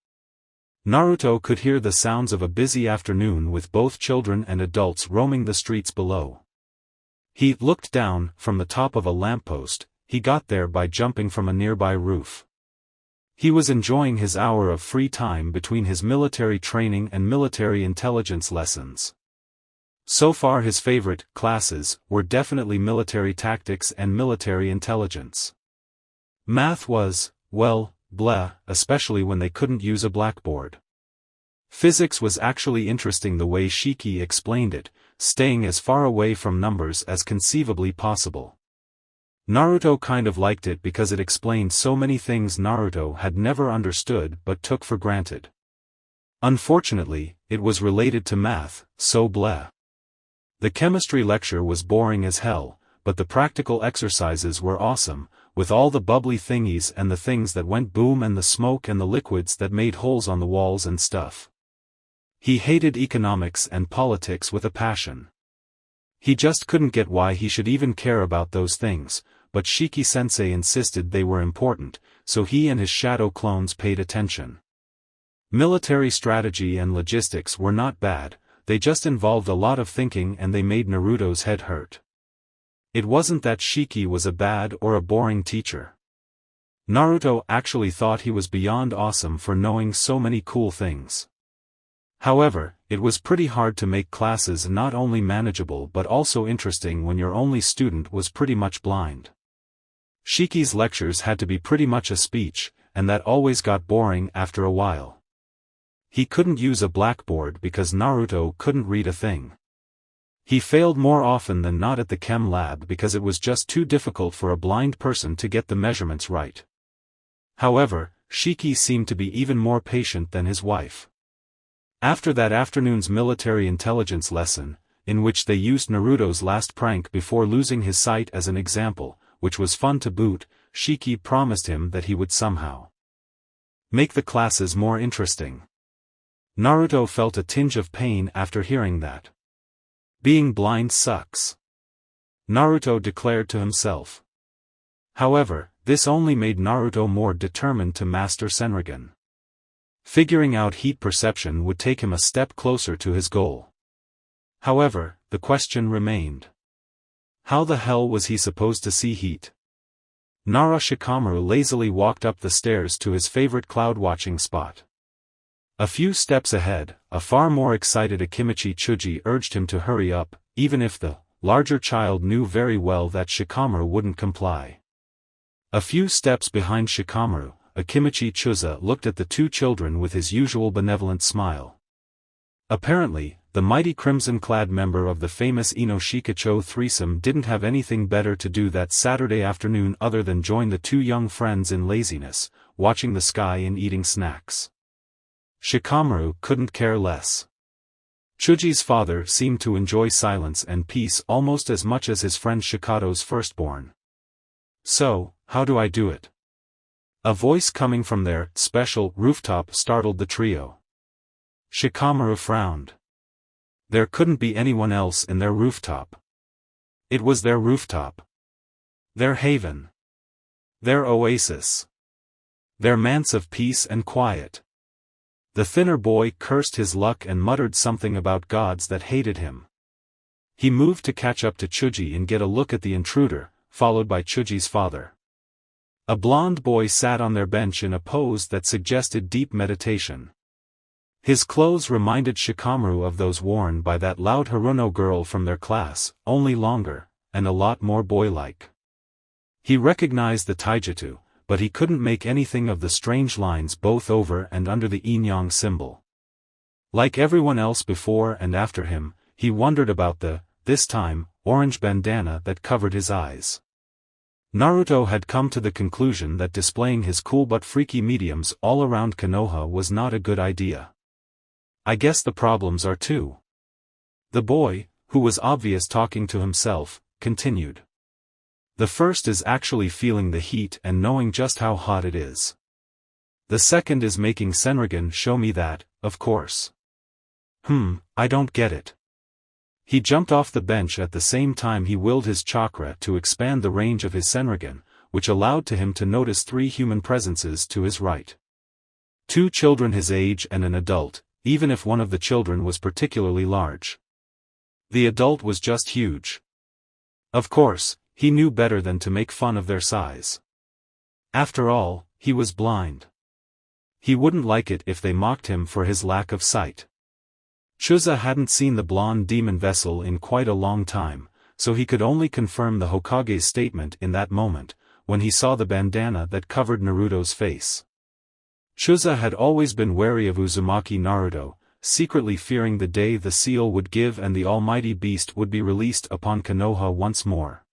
Naruto could hear the sounds of a busy afternoon with both children and adults roaming the streets below. He looked down from the top of a lamppost. He got there by jumping from a nearby roof. He was enjoying his hour of free time between his military training and military intelligence lessons. So far his favorite classes were definitely military tactics and military intelligence. Math was, well, bleh, especially when they couldn't use a blackboard. Physics was actually interesting the way Shiki explained it, staying as far away from numbers as conceivably possible. Naruto kind of liked it because it explained so many things Naruto had never understood but took for granted. Unfortunately, it was related to math, so bleh. The chemistry lecture was boring as hell, but the practical exercises were awesome, with all the bubbly thingies and the things that went boom and the smoke and the liquids that made holes on the walls and stuff. He hated economics and politics with a passion. He just couldn't get why he should even care about those things, but Shiki-sensei insisted they were important, so he and his shadow clones paid attention. Military strategy and logistics were not bad, they just involved a lot of thinking and they made Naruto's head hurt. It wasn't that Shiki was a bad or a boring teacher. Naruto actually thought he was beyond awesome for knowing so many cool things. However, it was pretty hard to make classes not only manageable but also interesting when your only student was pretty much blind. Shiki's lectures had to be pretty much a speech, and that always got boring after a while. He couldn't use a blackboard because Naruto couldn't read a thing. He failed more often than not at the chem lab because it was just too difficult for a blind person to get the measurements right. However, Shiki seemed to be even more patient than his wife. After that afternoon's military intelligence lesson, in which they used Naruto's last prank before losing his sight as an example, which was fun to boot, Shiki promised him that he would somehow make the classes more interesting. Naruto felt a tinge of pain after hearing that. Being blind sucks, Naruto declared to himself. However, this only made Naruto more determined to master Senrigan. Figuring out heat perception would take him a step closer to his goal. However, the question remained. How the hell was he supposed to see heat? Nara Shikamaru lazily walked up the stairs to his favorite cloud-watching spot. A few steps ahead, a far more excited Akimichi Chuji urged him to hurry up, even if the larger child knew very well that Shikamaru wouldn't comply. A few steps behind Shikamaru, Akimichi Chuza looked at the two children with his usual benevolent smile. Apparently, the mighty crimson-clad member of the famous Inoshikacho threesome didn't have anything better to do that Saturday afternoon other than join the two young friends in laziness, watching the sky and eating snacks. Shikamaru couldn't care less. Chuji's father seemed to enjoy silence and peace almost as much as his friend Shikato's firstborn. So, how do I do it? A voice coming from their special rooftop startled the trio. Shikamaru frowned. There couldn't be anyone else in their rooftop. It was their rooftop. Their haven. Their oasis. Their manse of peace and quiet. The thinner boy cursed his luck and muttered something about gods that hated him. He moved to catch up to Chuji and get a look at the intruder, followed by Chuji's father. A blond boy sat on their bench in a pose that suggested deep meditation. His clothes reminded Shikamaru of those worn by that loud Haruno girl from their class, only longer, and a lot more boy-like. He recognized the taijutsu, but he couldn't make anything of the strange lines both over and under the yin-yang symbol. Like everyone else before and after him, he wondered about the, this time, orange bandana that covered his eyes. Naruto had come to the conclusion that displaying his cool but freaky mediums all around Konoha was not a good idea. I guess the problems are two. The boy, who was obvious talking to himself, continued. The first is actually feeling the heat and knowing just how hot it is. The second is making Senrigan show me that, of course. I don't get it. He jumped off the bench at the same time he willed his chakra to expand the range of his Senrigan, which allowed to him to notice 3 human presences to his right. 2 children his age and an adult, even if one of the children was particularly large. The adult was just huge. Of course, he knew better than to make fun of their size. After all, he was blind. He wouldn't like it if they mocked him for his lack of sight. Chuza hadn't seen the blonde demon vessel in quite a long time, so he could only confirm the Hokage's statement in that moment, when he saw the bandana that covered Naruto's face. Chuza had always been wary of Uzumaki Naruto, secretly fearing the day the seal would give and the almighty beast would be released upon Konoha once more.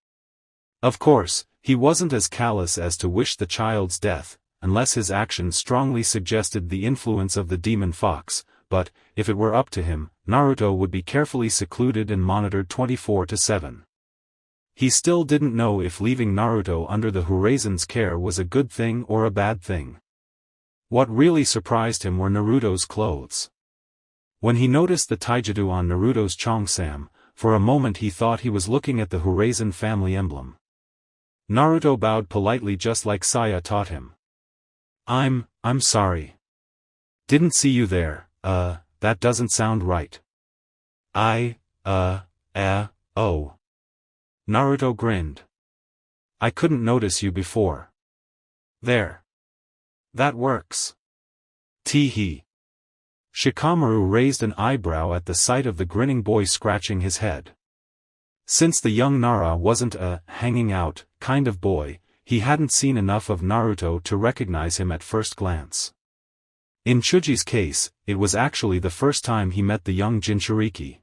Of course, he wasn't as callous as to wish the child's death, unless his actions strongly suggested the influence of the demon fox, but, if it were up to him, Naruto would be carefully secluded and monitored 24/7. He still didn't know if leaving Naruto under the Hurazen's care was a good thing or a bad thing. What really surprised him were Naruto's clothes. When he noticed the taijutsu on Naruto's cheongsam, for a moment he thought he was looking at the Hurazen family emblem. Naruto bowed politely just like Saya taught him. I'm sorry. Didn't see you there, that doesn't sound right. Oh. Naruto grinned. I couldn't notice you before. There. That works. Tee-hee. Shikamaru raised an eyebrow at the sight of the grinning boy scratching his head. Since the young Nara wasn't a hanging out kind of boy, he hadn't seen enough of Naruto to recognize him at first glance. In Chuji's case, it was actually the first time he met the young Jinchuriki.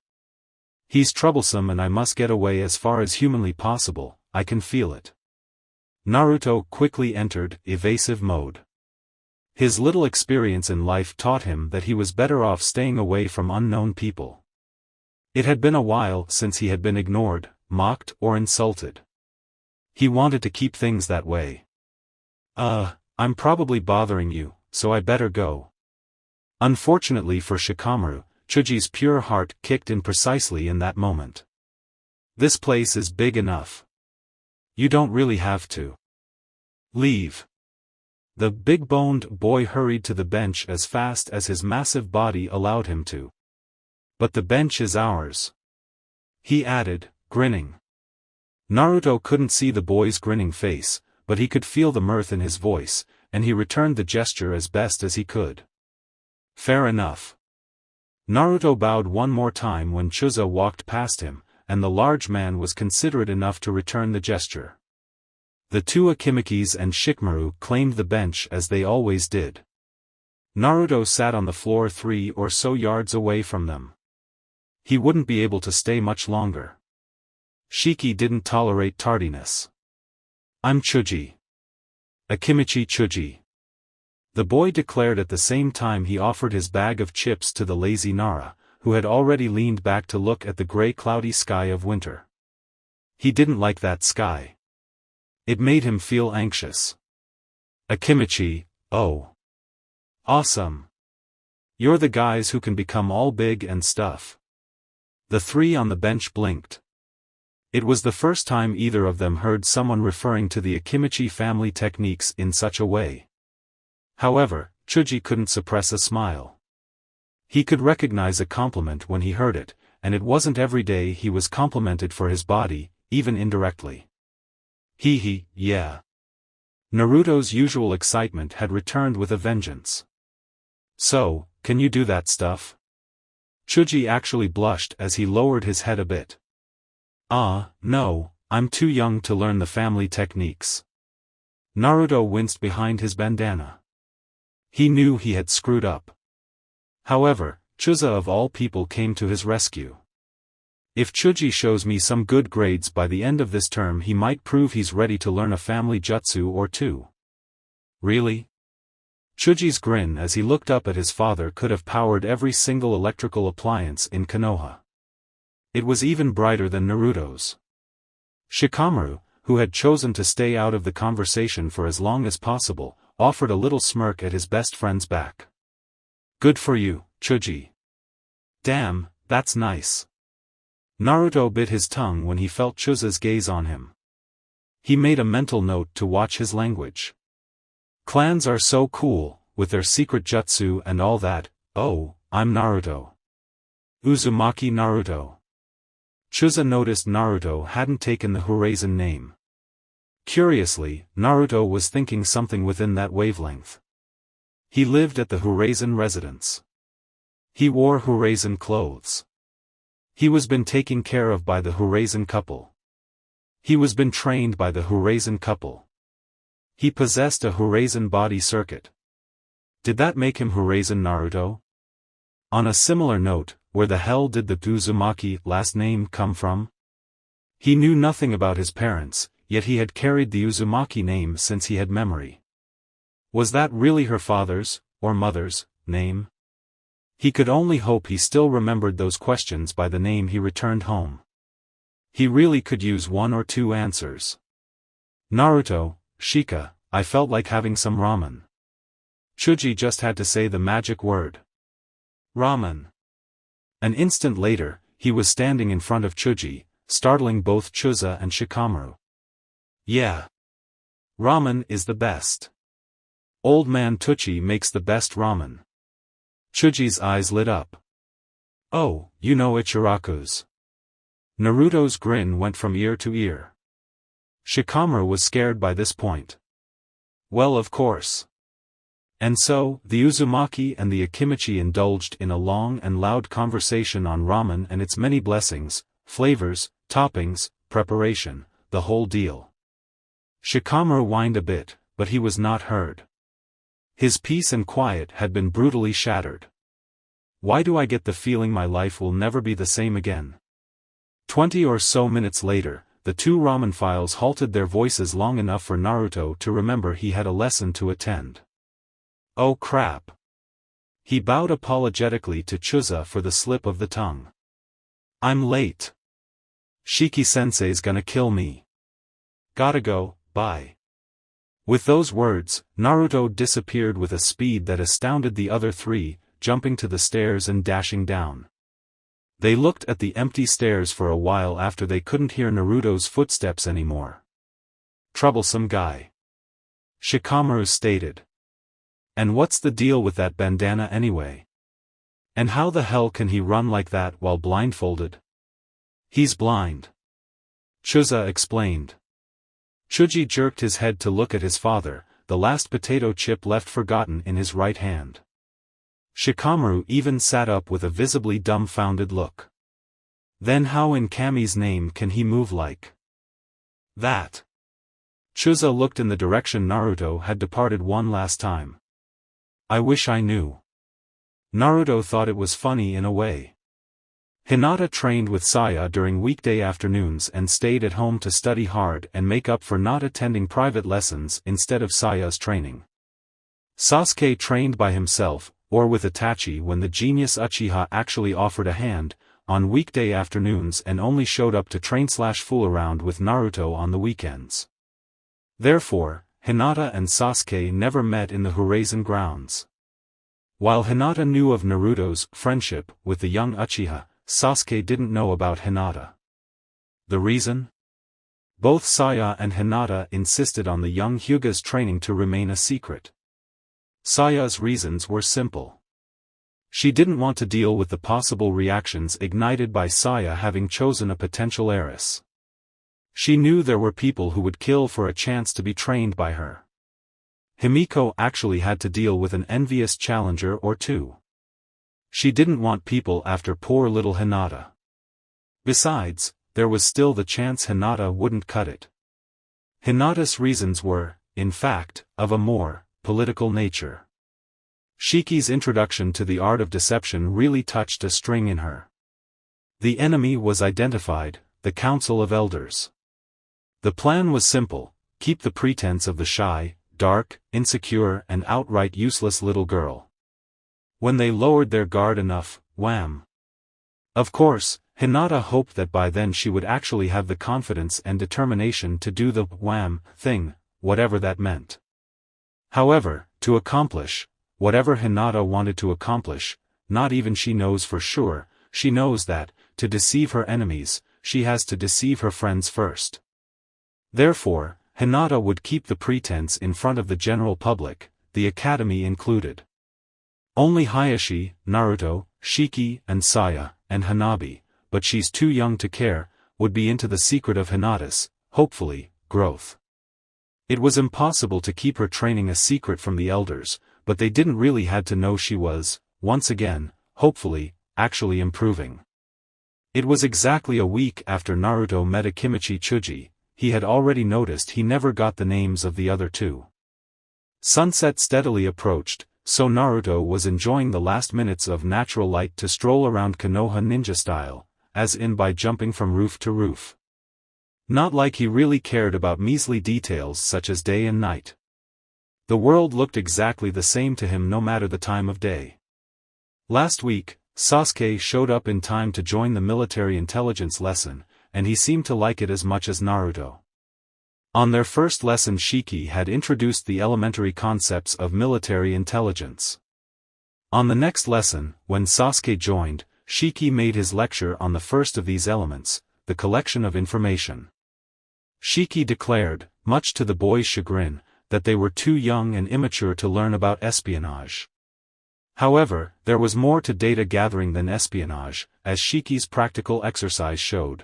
He's troublesome and I must get away as far as humanly possible, I can feel it. Naruto quickly entered evasive mode. His little experience in life taught him that he was better off staying away from unknown people. It had been a while since he had been ignored, mocked or insulted. He wanted to keep things that way. I'm probably bothering you, so I better go. Unfortunately for Shikamaru, Chuji's pure heart kicked in precisely in that moment. This place is big enough. You don't really have to leave. The big-boned boy hurried to the bench as fast as his massive body allowed him to. But the bench is ours, he added, grinning. Naruto couldn't see the boy's grinning face, but he could feel the mirth in his voice, and he returned the gesture as best as he could. Fair enough. Naruto bowed one more time when Chuza walked past him, and the large man was considerate enough to return the gesture. The 2 Akimikis and Shikamaru claimed the bench as they always did. Naruto sat on the floor 3 or so yards away from them. He wouldn't be able to stay much longer. Shiki didn't tolerate tardiness. I'm Chuji. Akimichi Chuji. The boy declared at the same time he offered his bag of chips to the lazy Nara, who had already leaned back to look at the gray cloudy sky of winter. He didn't like that sky. It made him feel anxious. Akimichi, oh. Awesome. You're the guys who can become all big and stuff. The three on the bench blinked. It was the first time either of them heard someone referring to the Akimichi family techniques in such a way. However, Chuji couldn't suppress a smile. He could recognize a compliment when he heard it, and it wasn't every day he was complimented for his body, even indirectly. Hee, yeah. Naruto's usual excitement had returned with a vengeance. So, can you do that stuff? Chuji actually blushed as he lowered his head a bit. No, I'm too young to learn the family techniques. Naruto winced behind his bandana. He knew he had screwed up. However, Chuza of all people came to his rescue. If Chuji shows me some good grades by the end of this term, he might prove he's ready to learn a family jutsu or two. Really? Chuji's grin as he looked up at his father could have powered every single electrical appliance in Konoha. It was even brighter than Naruto's. Shikamaru, who had chosen to stay out of the conversation for as long as possible, offered a little smirk at his best friend's back. Good for you, Chuji. Damn, that's nice. Naruto bit his tongue when he felt Chuza's gaze on him. He made a mental note to watch his language. Clans are so cool, with their secret jutsu and all that. Oh, I'm Naruto. Uzumaki Naruto. Chuza noticed Naruto hadn't taken the Horizon name. Curiously, Naruto was thinking something within that wavelength. He lived at the Horizon residence. He wore Horizon clothes. He was been taken care of by the Horizon couple. He was been trained by the Horizon couple. He possessed a Horizon body circuit. Did that make him Horizon Naruto? On a similar note, where the hell did the Uzumaki last name come from? He knew nothing about his parents, yet he had carried the Uzumaki name since he had memory. Was that really her father's, or mother's, name? He could only hope he still remembered those questions by the name he returned home. He really could use one or two answers. Naruto, Shika, I felt like having some ramen. Chuji just had to say the magic word. Ramen. An instant later, he was standing in front of Chuji, startling both Chuza and Shikamaru. Yeah. Ramen is the best. Old man Tucci makes the best ramen. Chuji's eyes lit up. Oh, you know Ichiraku's. Naruto's grin went from ear to ear. Shikamaru was scared by this point. Well, of course. And so, the Uzumaki and the Akimichi indulged in a long and loud conversation on ramen and its many blessings, flavors, toppings, preparation, the whole deal. Shikamaru whined a bit, but he was not heard. His peace and quiet had been brutally shattered. Why do I get the feeling my life will never be the same again? 20 or so minutes later, the two ramen files halted their voices long enough for Naruto to remember he had a lesson to attend. Oh crap. He bowed apologetically to Chuza for the slip of the tongue. I'm late. Shiki-sensei's gonna kill me. Gotta go, bye. With those words, Naruto disappeared with a speed that astounded the other three, jumping to the stairs and dashing down. They looked at the empty stairs for a while after they couldn't hear Naruto's footsteps anymore. Troublesome guy. Shikamaru stated. And what's the deal with that bandana anyway? And how the hell can he run like that while blindfolded? He's blind. Chuza explained. Chuji jerked his head to look at his father, the last potato chip left forgotten in his right hand. Shikamaru even sat up with a visibly dumbfounded look. Then how in Kami's name can he move like that? Chuza looked in the direction Naruto had departed one last time. I wish I knew. Naruto thought it was funny in a way. Hinata trained with Saya during weekday afternoons and stayed at home to study hard and make up for not attending private lessons instead of Saya's training. Sasuke trained by himself, or with Itachi when the genius Uchiha actually offered a hand, on weekday afternoons and only showed up to train/fool around with Naruto on the weekends. Therefore, Hinata and Sasuke never met in the Horizon grounds. While Hinata knew of Naruto's friendship with the young Uchiha, Sasuke didn't know about Hinata. The reason? Both Saya and Hinata insisted on the young Hyuga's training to remain a secret. Saya's reasons were simple. She didn't want to deal with the possible reactions ignited by Saya having chosen a potential heiress. She knew there were people who would kill for a chance to be trained by her. Himiko actually had to deal with an envious challenger or two. She didn't want people after poor little Hinata. Besides, there was still the chance Hinata wouldn't cut it. Hinata's reasons were, in fact, of a more political nature. Shiki's introduction to the art of deception really touched a string in her. The enemy was identified, the Council of Elders. The plan was simple: keep the pretense of the shy, dark, insecure and outright useless little girl. When they lowered their guard enough, wham! Of course, Hinata hoped that by then she would actually have the confidence and determination to do the wham thing, whatever that meant. However, to accomplish whatever Hinata wanted to accomplish, not even she knows for sure, she knows that, to deceive her enemies, she has to deceive her friends first. Therefore, Hinata would keep the pretense in front of the general public, the academy included. Only Hayashi, Naruto, Shiki and Saya, and Hanabi, but she's too young to care, would be into the secret of Hinata's, hopefully, growth. It was impossible to keep her training a secret from the elders, but they didn't really had to know she was, once again, hopefully, actually improving. It was exactly a week after Naruto met Akimichi Chuji. He had already noticed he never got the names of the other two. Sunset steadily approached, so Naruto was enjoying the last minutes of natural light to stroll around Konoha ninja style, as in by jumping from roof to roof. Not like he really cared about measly details such as day and night. The world looked exactly the same to him no matter the time of day. Last week, Sasuke showed up in time to join the military intelligence lesson, and he seemed to like it as much as Naruto. On their first lesson Shiki had introduced the elementary concepts of military intelligence. On the next lesson, when Sasuke joined, Shiki made his lecture on the first of these elements, the collection of information. Shiki declared, much to the boys' chagrin, that they were too young and immature to learn about espionage. However, there was more to data gathering than espionage, as Shiki's practical exercise showed.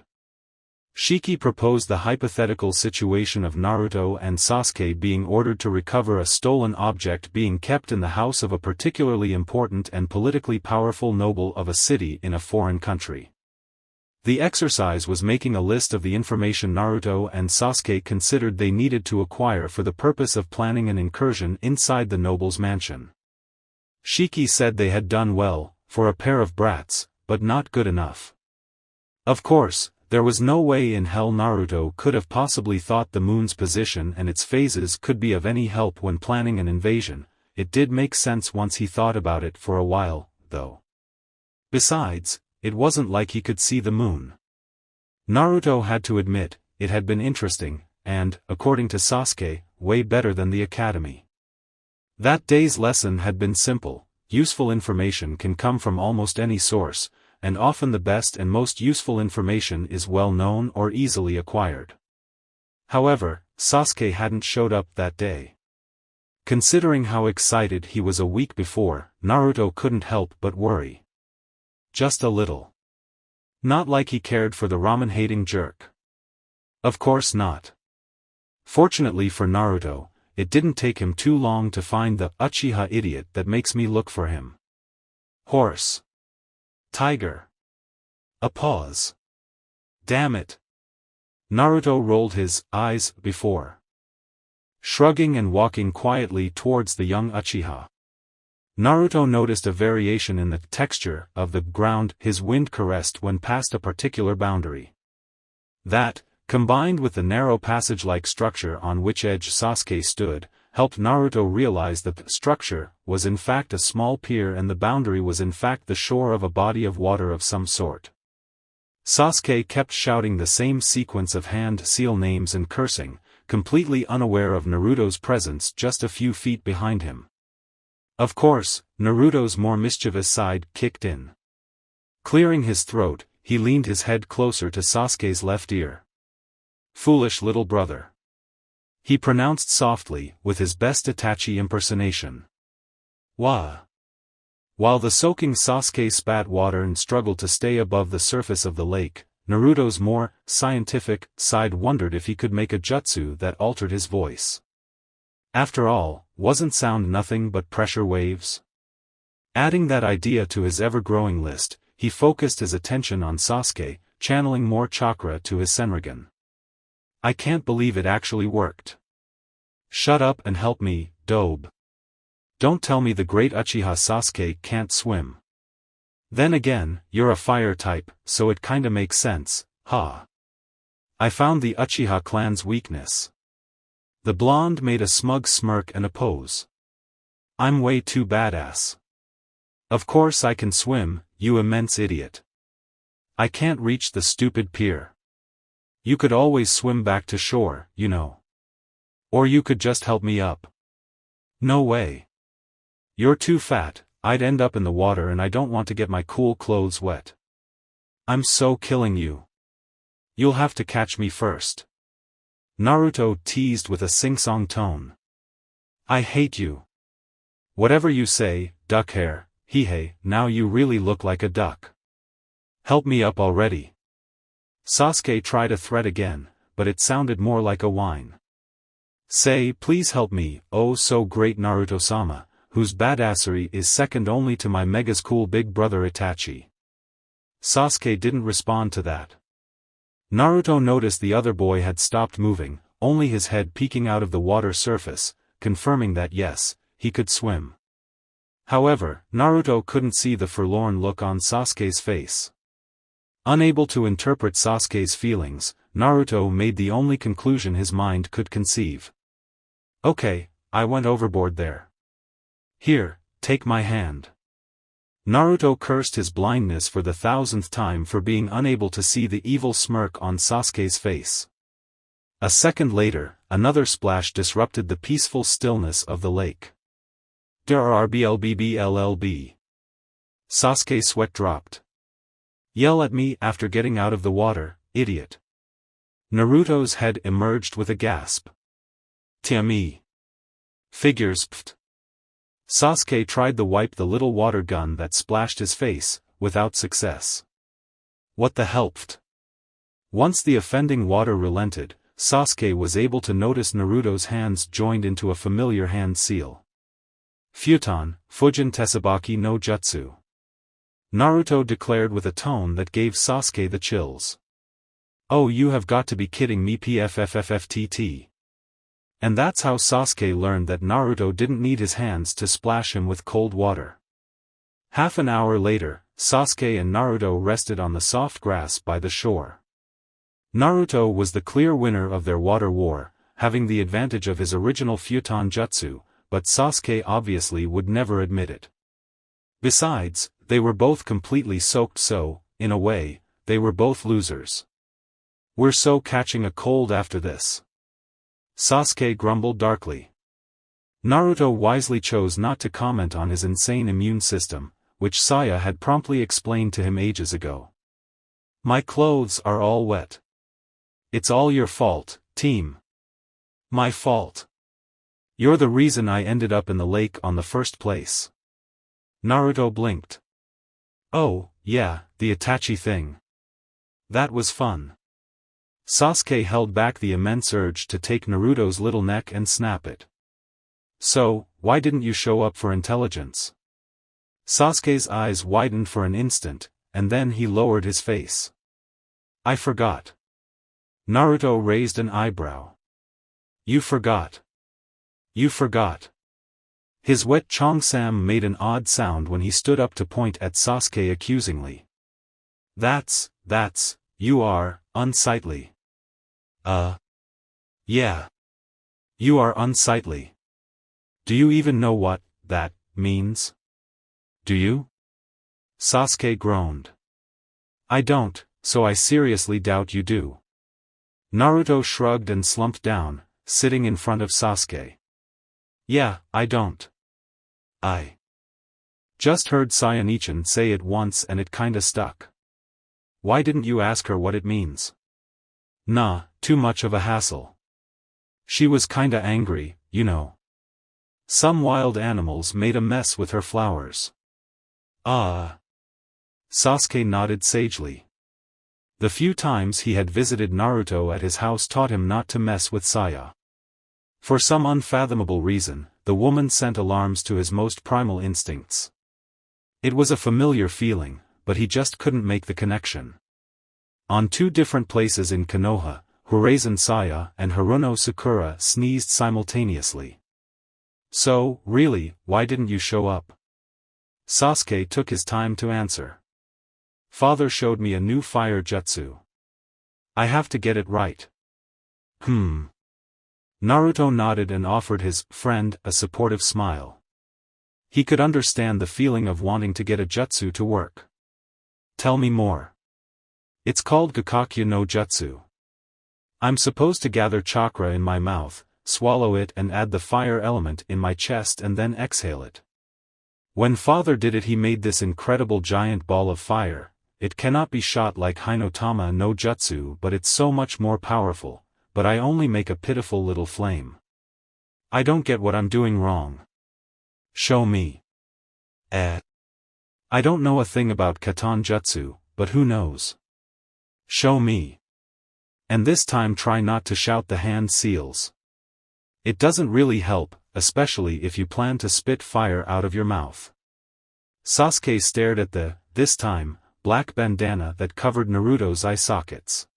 Shiki proposed the hypothetical situation of Naruto and Sasuke being ordered to recover a stolen object being kept in the house of a particularly important and politically powerful noble of a city in a foreign country. The exercise was making a list of the information Naruto and Sasuke considered they needed to acquire for the purpose of planning an incursion inside the noble's mansion. Shiki said they had done well, for a pair of brats, but not good enough. Of course, there was no way in hell Naruto could have possibly thought the moon's position and its phases could be of any help when planning an invasion. It did make sense once he thought about it for a while, though. Besides, it wasn't like he could see the moon. Naruto had to admit, it had been interesting, and, according to Sasuke, way better than the academy. That day's lesson had been simple: useful information can come from almost any source, and often the best and most useful information is well known or easily acquired. However, Sasuke hadn't showed up that day. Considering how excited he was a week before, Naruto couldn't help but worry. Just a little. Not like he cared for the ramen-hating jerk. Of course not. Fortunately for Naruto, it didn't take him too long to find the Uchiha idiot that makes me look for him. Horse. Tiger. A pause. Damn it. Naruto rolled his eyes before shrugging and walking quietly towards the young Uchiha. Naruto noticed a variation in the texture of the ground his wind caressed when past a particular boundary. That, combined with the narrow passage-like structure on which edge Sasuke stood, helped Naruto realize that the structure was in fact a small pier and the boundary was in fact the shore of a body of water of some sort. Sasuke kept shouting the same sequence of hand seal names and cursing, completely unaware of Naruto's presence just a few feet behind him. Of course, Naruto's more mischievous side kicked in. Clearing his throat, he leaned his head closer to Sasuke's left ear. "Foolish little brother," he pronounced softly, with his best Itachi impersonation. "Wah." While the soaking Sasuke spat water and struggled to stay above the surface of the lake, Naruto's more scientific side wondered if he could make a jutsu that altered his voice. After all, wasn't sound nothing but pressure waves? Adding that idea to his ever-growing list, he focused his attention on Sasuke, channeling more chakra to his Senrigan. "I can't believe it actually worked. Shut up and help me, Dobe. Don't tell me the great Uchiha Sasuke can't swim. Then again, you're a fire type, so it kinda makes sense, huh? I found the Uchiha clan's weakness." The blonde made a smug smirk and a pose. "I'm way too badass. Of course I can swim, you immense idiot. I can't reach the stupid pier. You could always swim back to shore, you know. Or you could just help me up." "No way. You're too fat, I'd end up in the water and I don't want to get my cool clothes wet. I'm so killing you. You'll have to catch me first." Naruto teased with a sing-song tone. "I hate you. Whatever you say, duck hair, hehe, now you really look like a duck. Help me up already." Sasuke tried a threat again, but it sounded more like a whine. "Say please help me, oh so great Naruto-sama, whose badassery is second only to my mega's cool big brother Itachi." Sasuke didn't respond to that. Naruto noticed the other boy had stopped moving, only his head peeking out of the water surface, confirming that yes, he could swim. However, Naruto couldn't see the forlorn look on Sasuke's face. Unable to interpret Sasuke's feelings, Naruto made the only conclusion his mind could conceive. "Okay, I went overboard there. Here, take my hand." Naruto cursed his blindness for the 1000th time for being unable to see the evil smirk on Sasuke's face. A second later, another splash disrupted the peaceful stillness of the lake. "Drrblbbllb." Sasuke's sweat dropped. "Yell at me after getting out of the water, idiot." Naruto's head emerged with a gasp. "Tiami. Figures pft." Sasuke tried to wipe the little water gun that splashed his face, without success. "What the hell pft?" Once the offending water relented, Sasuke was able to notice Naruto's hands joined into a familiar hand seal. "Futon, Fujin Tesabaki no Jutsu," Naruto declared with a tone that gave Sasuke the chills. "Oh, you have got to be kidding me pfffftt." And that's how Sasuke learned that Naruto didn't need his hands to splash him with cold water. Half an hour later, Sasuke and Naruto rested on the soft grass by the shore. Naruto was the clear winner of their water war, having the advantage of his original Futon Jutsu, but Sasuke obviously would never admit it. Besides, they were both completely soaked, so, in a way, they were both losers. "We're so catching a cold after this," Sasuke grumbled darkly. Naruto wisely chose not to comment on his insane immune system, which Saya had promptly explained to him ages ago. "My clothes are all wet. It's all your fault, team." "My fault? You're the reason I ended up in the lake on the first place." Naruto blinked. "Oh, yeah, the Itachi thing. That was fun." Sasuke held back the immense urge to take Naruto's little neck and snap it. "So, why didn't you show up for intelligence?" Sasuke's eyes widened for an instant, and then he lowered his face. "I forgot." Naruto raised an eyebrow. "You forgot? You forgot?" His wet cheongsam made an odd sound when he stood up to point at Sasuke accusingly. That's, you are, unsightly." Yeah. You are unsightly. Do you even know what that means? Do you? Sasuke groaned. I don't, so I seriously doubt you do. Naruto shrugged and slumped down, sitting in front of Sasuke. Yeah, I don't. I just heard Sayanichan say it once and it kinda stuck. Why didn't you ask her what it means? Nah, too much of a hassle. She was kinda angry, you know. Some wild animals made a mess with her flowers. Ah. Sasuke nodded sagely. The few times he had visited Naruto at his house taught him not to mess with Saya. For some unfathomable reason, the woman sent alarms to his most primal instincts. It was a familiar feeling, but he just couldn't make the connection. On two different places in Konoha, Horazen Saya and Haruno Sakura sneezed simultaneously. So, really, why didn't you show up? Sasuke took his time to answer. Father showed me a new fire jutsu. I have to get it right. Naruto nodded and offered his friend a supportive smile. He could understand the feeling of wanting to get a jutsu to work. Tell me more. It's called Gakakyu no Jutsu. I'm supposed to gather chakra in my mouth, swallow it and add the fire element in my chest and then exhale it. When father did it he made this incredible giant ball of fire. It cannot be shot like Hinotama no Jutsu but it's so much more powerful, but I only make a pitiful little flame. I don't get what I'm doing wrong. Show me. I don't know a thing about Katan Jutsu, but who knows? Show me. And this time try not to shout the hand seals. It doesn't really help, especially if you plan to spit fire out of your mouth. Sasuke stared at the, this time, black bandana that covered Naruto's eye sockets.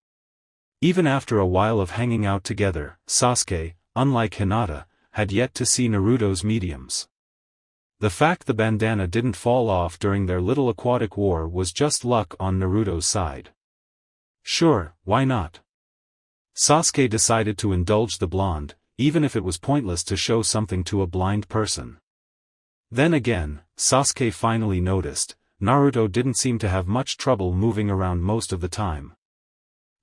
Even after a while of hanging out together, Sasuke, unlike Hinata, had yet to see Naruto's mediums. The fact the bandana didn't fall off during their little aquatic war was just luck on Naruto's side. Sure, why not? Sasuke decided to indulge the blonde, even if it was pointless to show something to a blind person. Then again, Sasuke finally noticed, Naruto didn't seem to have much trouble moving around most of the time.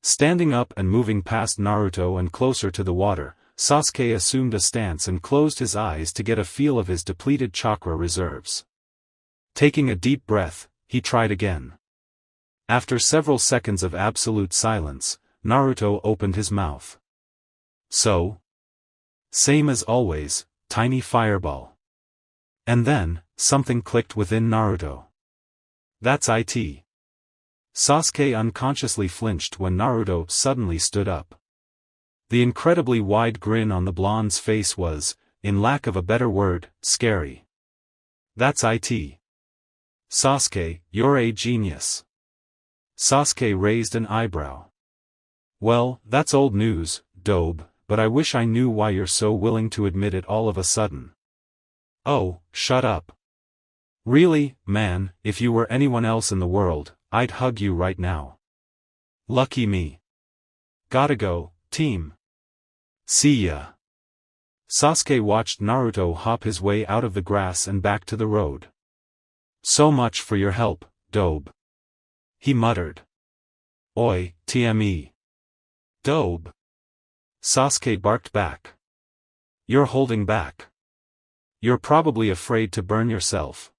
Standing up and moving past Naruto and closer to the water, Sasuke assumed a stance and closed his eyes to get a feel of his depleted chakra reserves. Taking a deep breath, he tried again. After several seconds of absolute silence, Naruto opened his mouth. So? Same as always, tiny fireball. And then, something clicked within Naruto. That's it. Sasuke unconsciously flinched when Naruto suddenly stood up. The incredibly wide grin on the blonde's face was, in lack of a better word, scary. That's it. Sasuke, you're a genius. Sasuke raised an eyebrow. Well, that's old news, Dobe, but I wish I knew why you're so willing to admit it all of a sudden. Oh, shut up. Really, man, if you were anyone else in the world, I'd hug you right now. Lucky me. Gotta go, team. See ya. Sasuke watched Naruto hop his way out of the grass and back to the road. So much for your help, Dobe. He muttered. Oi, TME. Dobe. Sasuke barked back. You're holding back. You're probably afraid to burn yourself.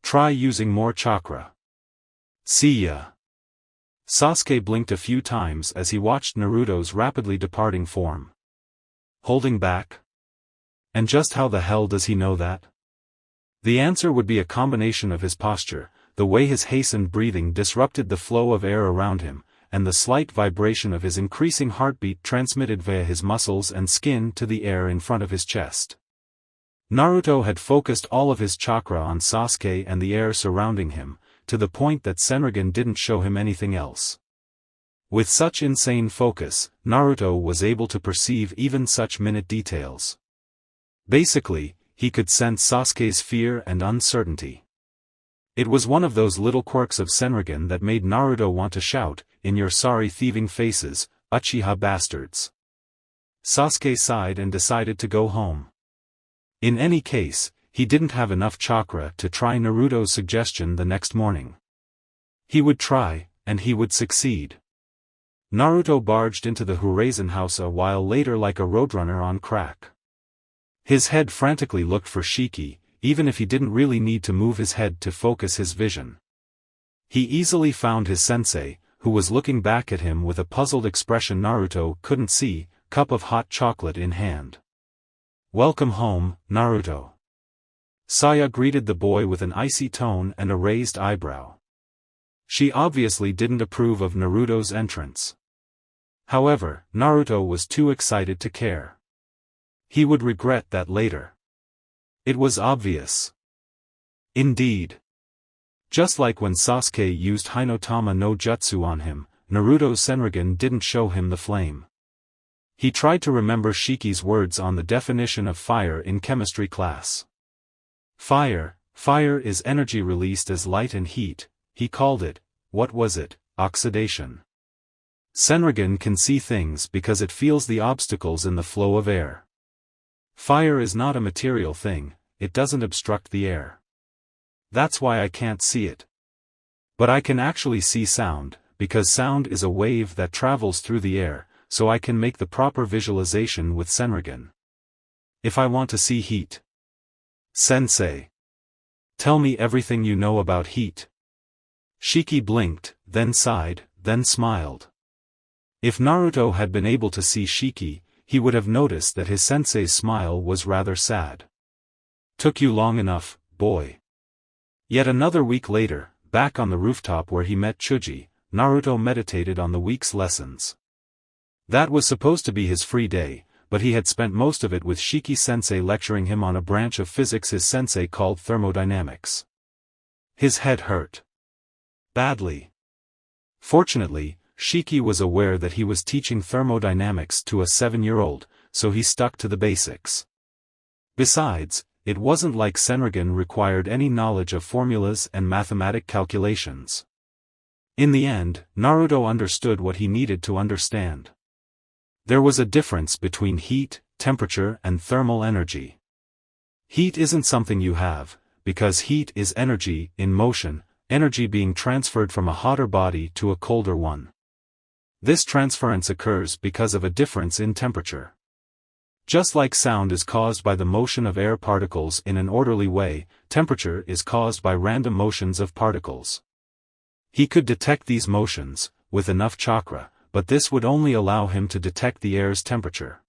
Try using more chakra. See ya. Sasuke blinked a few times as he watched Naruto's rapidly departing form. Holding back? And just how the hell does he know that? The answer would be a combination of his posture, the way his hastened breathing disrupted the flow of air around him, and the slight vibration of his increasing heartbeat transmitted via his muscles and skin to the air in front of his chest. Naruto had focused all of his chakra on Sasuke and the air surrounding him, to the point that Senrigan didn't show him anything else. With such insane focus, Naruto was able to perceive even such minute details. Basically, he could sense Sasuke's fear and uncertainty. It was one of those little quirks of Senrigan that made Naruto want to shout, "In your sorry thieving faces, Uchiha bastards." Sasuke sighed and decided to go home. In any case, he didn't have enough chakra to try Naruto's suggestion the next morning. He would try, and he would succeed. Naruto barged into the Horizon house a while later like a roadrunner on crack. His head frantically looked for Shiki, even if he didn't really need to move his head to focus his vision. He easily found his sensei, who was looking back at him with a puzzled expression Naruto couldn't see, cup of hot chocolate in hand. "Welcome home, Naruto." Saya greeted the boy with an icy tone and a raised eyebrow. She obviously didn't approve of Naruto's entrance. However, Naruto was too excited to care. He would regret that later. It was obvious. Indeed. Just like when Sasuke used Hinata no jutsu on him, Naruto's Senrigan didn't show him the flame. He tried to remember Shiki's words on the definition of fire in chemistry class. Fire is energy released as light and heat, he called it, what was it, oxidation. Senrigan can see things because it feels the obstacles in the flow of air. Fire is not a material thing, it doesn't obstruct the air. That's why I can't see it. But I can actually see sound, because sound is a wave that travels through the air, so I can make the proper visualization with Senrigan. If I want to see heat. Sensei. Tell me everything you know about heat. Shiki blinked, then sighed, then smiled. If Naruto had been able to see Shiki, he would have noticed that his sensei's smile was rather sad. Took you long enough, boy. Yet another week later, back on the rooftop where he met Chuji, Naruto meditated on the week's lessons. That was supposed to be his free day, but he had spent most of it with Shiki-sensei lecturing him on a branch of physics his sensei called thermodynamics. His head hurt. Badly. Fortunately, Shiki was aware that he was teaching thermodynamics to a 7-year-old, so he stuck to the basics. Besides, it wasn't like Senrigan required any knowledge of formulas and mathematic calculations. In the end, Naruto understood what he needed to understand. There was a difference between heat, temperature and thermal energy. Heat isn't something you have, because heat is energy in motion, energy being transferred from a hotter body to a colder one. This transference occurs because of a difference in temperature. Just like sound is caused by the motion of air particles in an orderly way, temperature is caused by random motions of particles. He could detect these motions, with enough chakra, but this would only allow him to detect the air's temperature.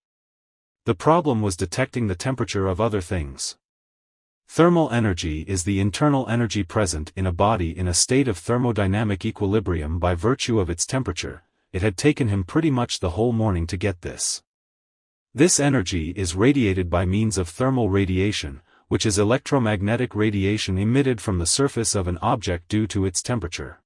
The problem was detecting the temperature of other things. Thermal energy is the internal energy present in a body in a state of thermodynamic equilibrium by virtue of its temperature. It had taken him pretty much the whole morning to get this. This energy is radiated by means of thermal radiation, which is electromagnetic radiation emitted from the surface of an object due to its temperature.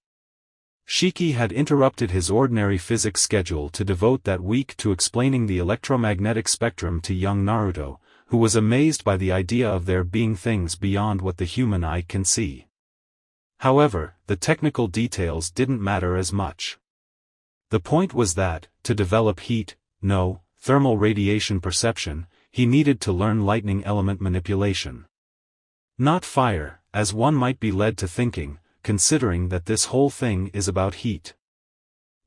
Shiki had interrupted his ordinary physics schedule to devote that week to explaining the electromagnetic spectrum to young Naruto, who was amazed by the idea of there being things beyond what the human eye can see. However, the technical details didn't matter as much. The point was that, to develop thermal radiation perception, he needed to learn lightning element manipulation. Not fire, as one might be led to thinking, considering that this whole thing is about heat.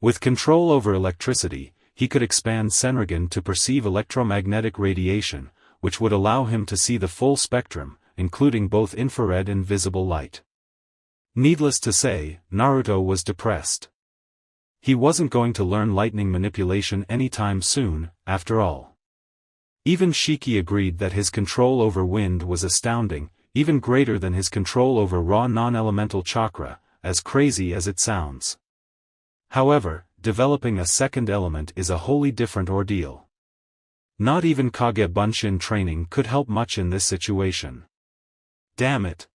With control over electricity, he could expand Senrigan to perceive electromagnetic radiation, which would allow him to see the full spectrum, including both infrared and visible light. Needless to say, Naruto was depressed. He wasn't going to learn lightning manipulation anytime soon, after all. Even Shiki agreed that his control over wind was astounding, even greater than his control over raw non-elemental chakra, as crazy as it sounds. However, developing a second element is a wholly different ordeal. Not even Kage Bunshin training could help much in this situation. Damn it.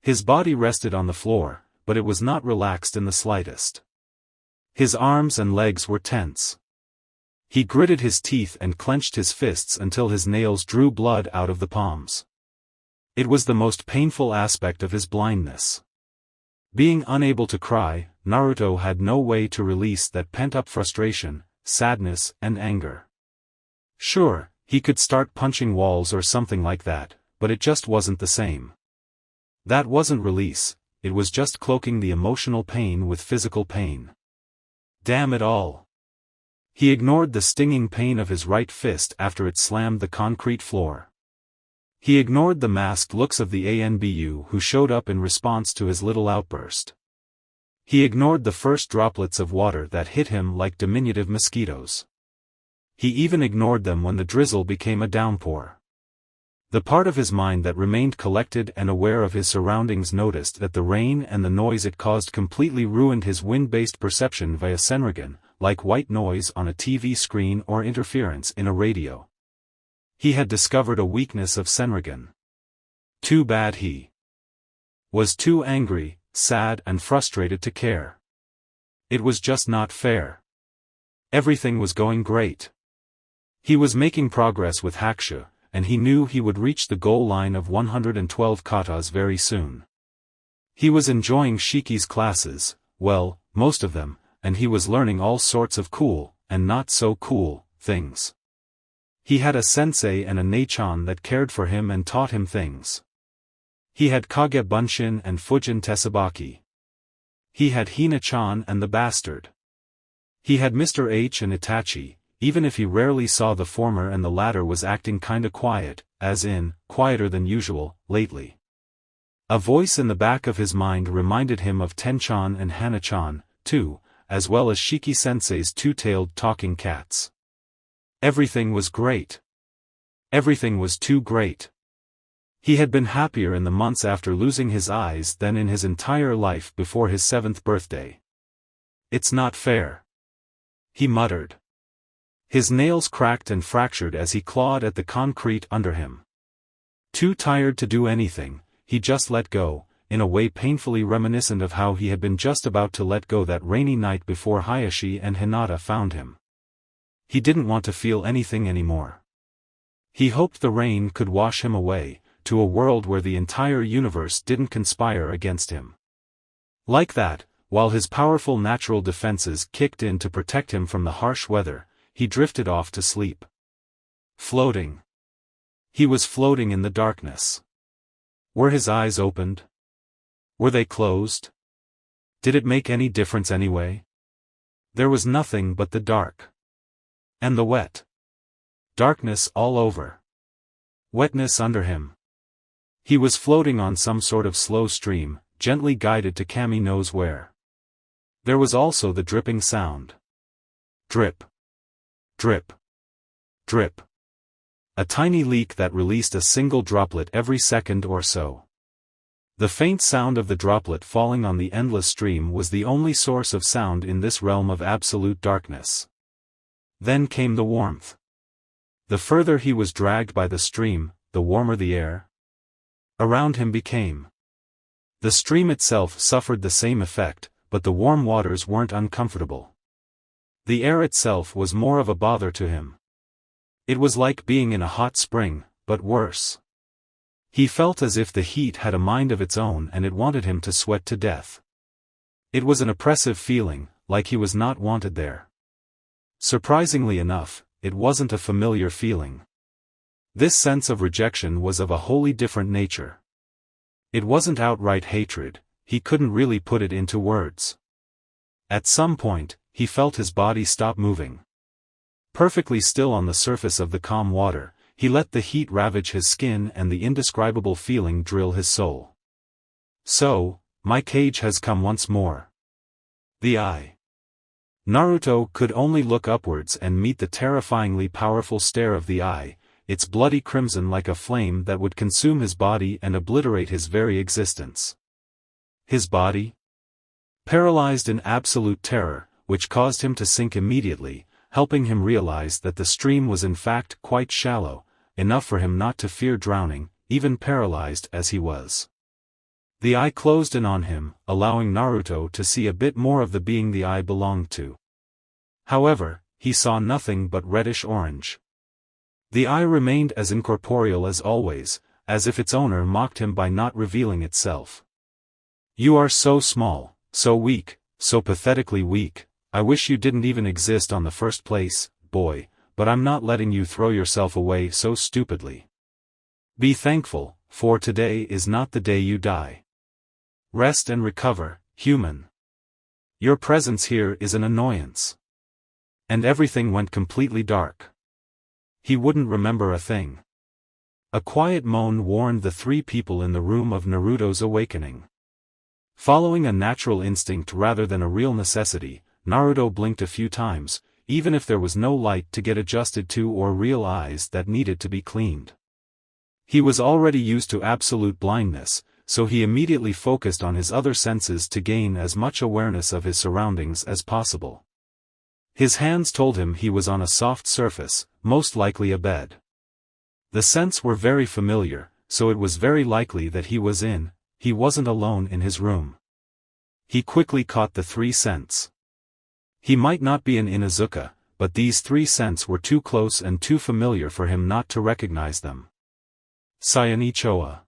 His body rested on the floor, but it was not relaxed in the slightest. His arms and legs were tense. He gritted his teeth and clenched his fists until his nails drew blood out of the palms. It was the most painful aspect of his blindness. Being unable to cry, Naruto had no way to release that pent-up frustration, sadness and anger. Sure, He could start punching walls or something like that, but it just wasn't the same. That wasn't release, it was just cloaking the emotional pain with physical pain. Damn it all. He ignored the stinging pain of his right fist after it slammed the concrete floor. He ignored the masked looks of the ANBU who showed up in response to his little outburst. He ignored the first droplets of water that hit him like diminutive mosquitoes. He even ignored them when the drizzle became a downpour. The part of his mind that remained collected and aware of his surroundings noticed that the rain and the noise it caused completely ruined his wind-based perception via Senrigan, like white noise on a TV screen or interference in a radio. He had discovered a weakness of Senrigan. Too bad he was too angry, sad and frustrated to care. It was just not fair. Everything was going great. He was making progress with Hakusho, and he knew he would reach the goal line of 112 katas very soon. He was enjoying Shiki's classes, well, most of them, and he was learning all sorts of cool, and not so cool, things. He had a sensei and a Neichan that cared for him and taught him things. He had Kage Bunshin and Fujin Tesabaki. He had Hina-chan and the bastard. He had Mr. H and Itachi, even if he rarely saw the former and the latter was acting kinda quiet, as in, quieter than usual, lately. A voice in the back of his mind reminded him of Ten-chan and Hana-chan, too, as well as Shiki-sensei's two-tailed talking cats. Everything was great. Everything was too great. He had been happier in the months after losing his eyes than in his entire life before his 7th birthday. It's not fair, he muttered. His nails cracked and fractured as he clawed at the concrete under him. Too tired to do anything, he just let go, in a way painfully reminiscent of how he had been just about to let go that rainy night before Hayashi and Hinata found him. He didn't want to feel anything anymore. He hoped the rain could wash him away, to a world where the entire universe didn't conspire against him. Like that, while his powerful natural defenses kicked in to protect him from the harsh weather, he drifted off to sleep. Floating. He was floating in the darkness. Were his eyes opened? Were they closed? Did it make any difference anyway? There was nothing but the dark. And the wet. Darkness all over. Wetness under him. He was floating on some sort of slow stream, gently guided to Kami knows where. There was also the dripping sound. Drip. Drip. Drip. A tiny leak that released a single droplet every second or so. The faint sound of the droplet falling on the endless stream was the only source of sound in this realm of absolute darkness. Then came the warmth. The further he was dragged by the stream, the warmer the air around him became. The stream itself suffered the same effect, but the warm waters weren't uncomfortable. The air itself was more of a bother to him. It was like being in a hot spring, but worse. He felt as if the heat had a mind of its own and it wanted him to sweat to death. It was an oppressive feeling, like he was not wanted there. Surprisingly enough, it wasn't a familiar feeling. This sense of rejection was of a wholly different nature. It wasn't outright hatred, he couldn't really put it into words. At some point, he felt his body stop moving. Perfectly still on the surface of the calm water, he let the heat ravage his skin and the indescribable feeling drill his soul. So, my cage has come once more. The eye. Naruto could only look upwards and meet the terrifyingly powerful stare of the eye, its bloody crimson like a flame that would consume his body and obliterate his very existence. His body? Paralyzed in absolute terror, which caused him to sink immediately, helping him realize that the stream was in fact quite shallow, enough for him not to fear drowning, even paralyzed as he was. The eye closed in on him, allowing Naruto to see a bit more of the being the eye belonged to. However, he saw nothing but reddish-orange. The eye remained as incorporeal as always, as if its owner mocked him by not revealing itself. "You are so small, so weak, so pathetically weak, I wish you didn't even exist on the first place, boy," but I'm not letting you throw yourself away so stupidly. Be thankful, for today is not the day you die. Rest and recover, human. Your presence here is an annoyance. And everything went completely dark. He wouldn't remember a thing. A quiet moan warned the three people in the room of Naruto's awakening. Following a natural instinct rather than a real necessity, Naruto blinked a few times, even if there was no light to get adjusted to or real eyes that needed to be cleaned. He was already used to absolute blindness, so he immediately focused on his other senses to gain as much awareness of his surroundings as possible. His hands told him he was on a soft surface, most likely a bed. The scents were very familiar, so it was very likely that he wasn't alone in his room. He quickly caught the three scents. He might not be an Inuzuka, but these three scents were too close and too familiar for him not to recognize them. Sayanichoa.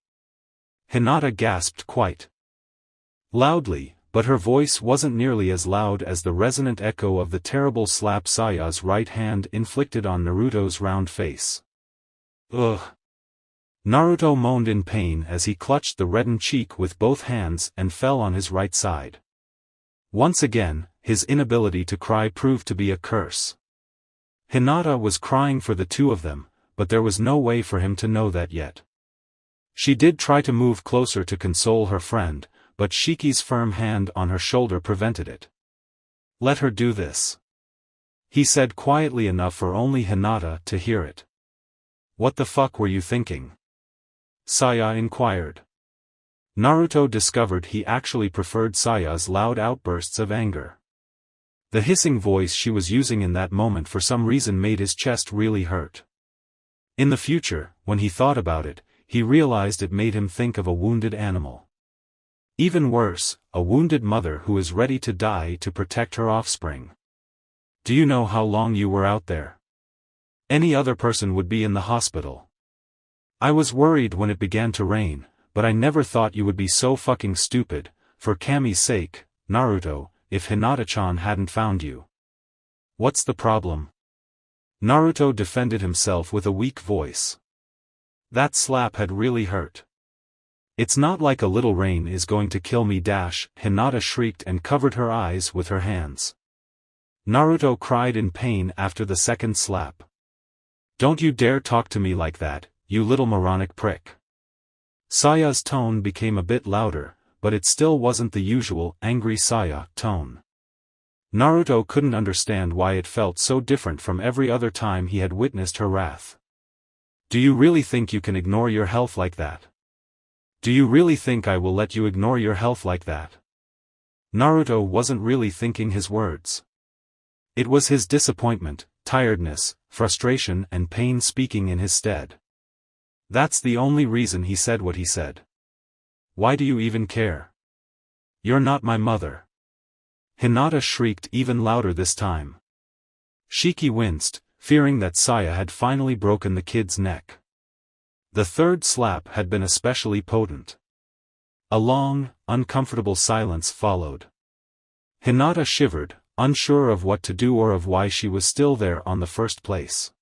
Hinata gasped quite loudly, but her voice wasn't nearly as loud as the resonant echo of the terrible slap Saya's right hand inflicted on Naruto's round face. Ugh. Naruto moaned in pain as he clutched the reddened cheek with both hands and fell on his right side. Once again, his inability to cry proved to be a curse. Hinata was crying for the two of them, but there was no way for him to know that yet. She did try to move closer to console her friend, but Shiki's firm hand on her shoulder prevented it. Let her do this, he said quietly enough for only Hinata to hear it. What the fuck were you thinking? Saya inquired. Naruto discovered he actually preferred Saya's loud outbursts of anger. The hissing voice she was using in that moment for some reason made his chest really hurt. In the future, when he thought about it, he realized it made him think of a wounded animal. Even worse, a wounded mother who is ready to die to protect her offspring. Do you know how long you were out there? Any other person would be in the hospital. I was worried when it began to rain, but I never thought you would be so fucking stupid, for Kami's sake, Naruto, if Hinata-chan hadn't found you. What's the problem? Naruto defended himself with a weak voice. That slap had really hurt. It's not like a little rain is going to kill me. Hinata shrieked and covered her eyes with her hands. Naruto cried in pain after the second slap. Don't you dare talk to me like that, you little moronic prick. Saya's tone became a bit louder, but it still wasn't the usual angry Saya tone. Naruto couldn't understand why it felt so different from every other time he had witnessed her wrath. Do you really think you can ignore your health like that? Do you really think I will let you ignore your health like that? Naruto wasn't really thinking his words. It was his disappointment, tiredness, frustration and pain speaking in his stead. That's the only reason he said what he said. Why do you even care? You're not my mother. Hinata shrieked even louder this time. Shiki winced, fearing that Saya had finally broken the kid's neck. The third slap had been especially potent. A long, uncomfortable silence followed. Hinata shivered, unsure of what to do or of why she was still there on the first place.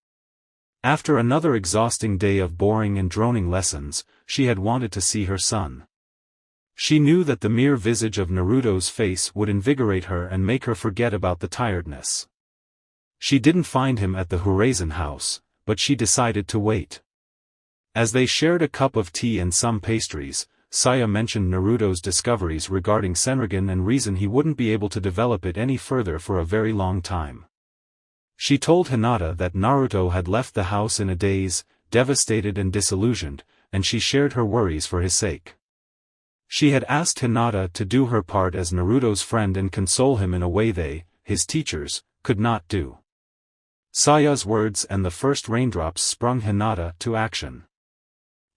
After another exhausting day of boring and droning lessons, she had wanted to see her son. She knew that the mere visage of Naruto's face would invigorate her and make her forget about the tiredness. She didn't find him at the Horizon house, but she decided to wait. As they shared a cup of tea and some pastries, Saya mentioned Naruto's discoveries regarding Senrigan and reason he wouldn't be able to develop it any further for a very long time. She told Hinata that Naruto had left the house in a daze, devastated and disillusioned, and she shared her worries for his sake. She had asked Hinata to do her part as Naruto's friend and console him in a way they, his teachers, could not do. Saya's words and the first raindrops sprung Hinata to action.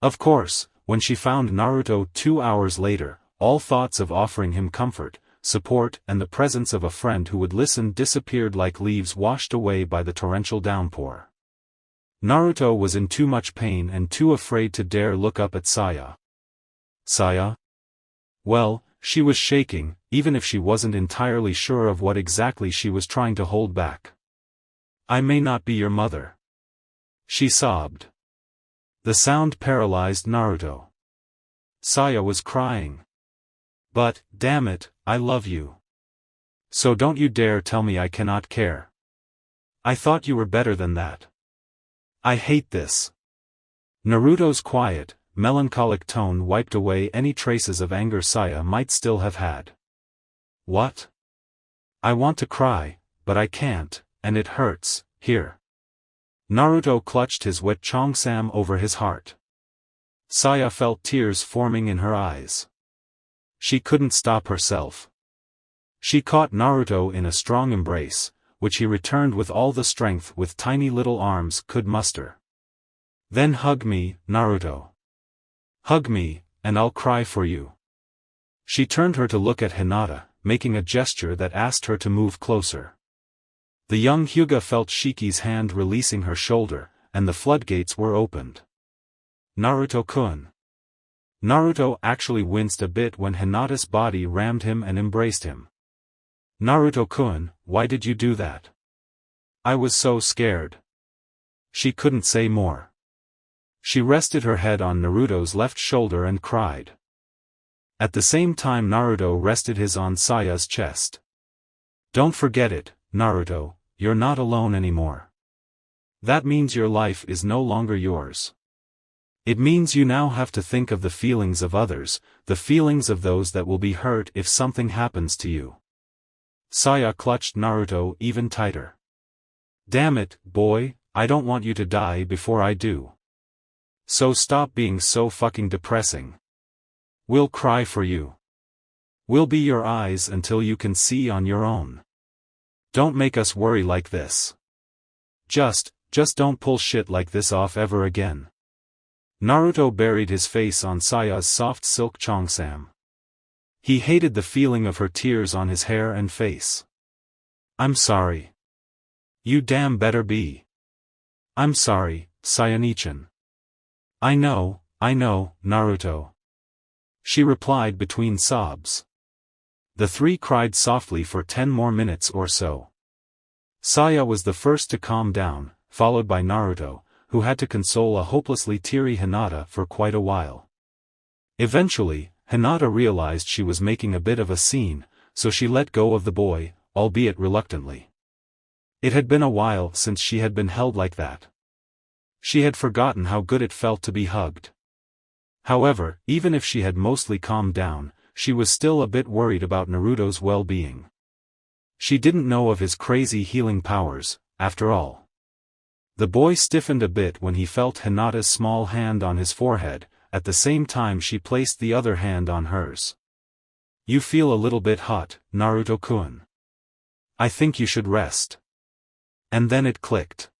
Of course, when she found Naruto 2 hours later, all thoughts of offering him comfort, support and the presence of a friend who would listen disappeared like leaves washed away by the torrential downpour. Naruto was in too much pain and too afraid to dare look up at Saya. Saya? Well, she was shaking, even if she wasn't entirely sure of what exactly she was trying to hold back. I may not be your mother. She sobbed. The sound paralyzed Naruto. Saya was crying. But, damn it, I love you. So don't you dare tell me I cannot care. I thought you were better than that. I hate this. Naruto's quiet, melancholic tone wiped away any traces of anger Saya might still have had. What? I want to cry, but I can't, and it hurts, here. Naruto clutched his wet chongsam over his heart. Saya felt tears forming in her eyes. She couldn't stop herself. She caught Naruto in a strong embrace, which he returned with all the strength with tiny little arms could muster. Then hug me, Naruto. Hug me, and I'll cry for you. She turned her to look at Hinata, making a gesture that asked her to move closer. The young Hyuga felt Shiki's hand releasing her shoulder, and the floodgates were opened. Naruto-kun. Naruto actually winced a bit when Hinata's body rammed him and embraced him. Naruto-kun, why did you do that? I was so scared. She couldn't say more. She rested her head on Naruto's left shoulder and cried. At the same time Naruto rested his on Saya's chest. Don't forget it, Naruto, you're not alone anymore. That means your life is no longer yours. It means you now have to think of the feelings of others, the feelings of those that will be hurt if something happens to you. Saya clutched Naruto even tighter. Damn it, boy, I don't want you to die before I do. So stop being so fucking depressing. We'll cry for you. We'll be your eyes until you can see on your own. Don't make us worry like this. Just don't pull shit like this off ever again. Naruto buried his face on Saya's soft silk chongsam. He hated the feeling of her tears on his hair and face. I'm sorry. You damn better be. I'm sorry, Sayane-chan. I know, Naruto. She replied between sobs. The three cried softly for 10 more minutes or so. Saya was the first to calm down, followed by Naruto, who had to console a hopelessly teary Hinata for quite a while. Eventually, Hinata realized she was making a bit of a scene, so she let go of the boy, albeit reluctantly. It had been a while since she had been held like that. She had forgotten how good it felt to be hugged. However, even if she had mostly calmed down, she was still a bit worried about Naruto's well-being. She didn't know of his crazy healing powers, after all. The boy stiffened a bit when he felt Hinata's small hand on his forehead, at the same time she placed the other hand on hers. You feel a little bit hot, Naruto-kun. I think you should rest. And then it clicked.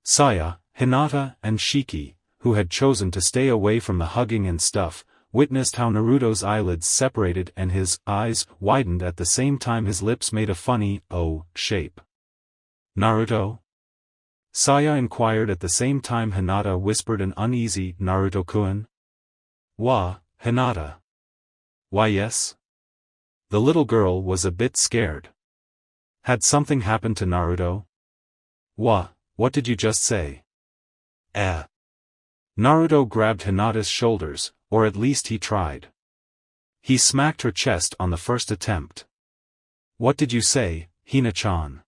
Saya, Hinata, and Shiki, who had chosen to stay away from the hugging and stuff, witnessed how Naruto's eyelids separated and his eyes widened at the same time his lips made a funny, O, shape. Naruto? Saya inquired at the same time Hinata whispered an uneasy Naruto-kun. Wa, Hinata. Why yes? The little girl was a bit scared. Had something happened to Naruto? What did you just say? Naruto grabbed Hinata's shoulders, or at least he tried. He smacked her chest on the first attempt. What did you say, Hina-chan?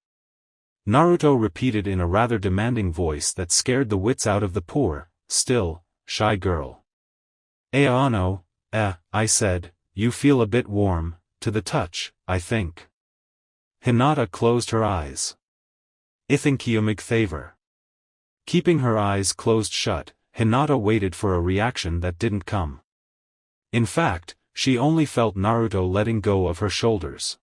Naruto repeated in a rather demanding voice that scared the wits out of the poor, still, shy girl. Ano, I said, you feel a bit warm, to the touch, I think. Hinata closed her eyes. Ithinkiumig favor. Keeping her eyes closed shut, Hinata waited for a reaction that didn't come. In fact, she only felt Naruto letting go of her shoulders.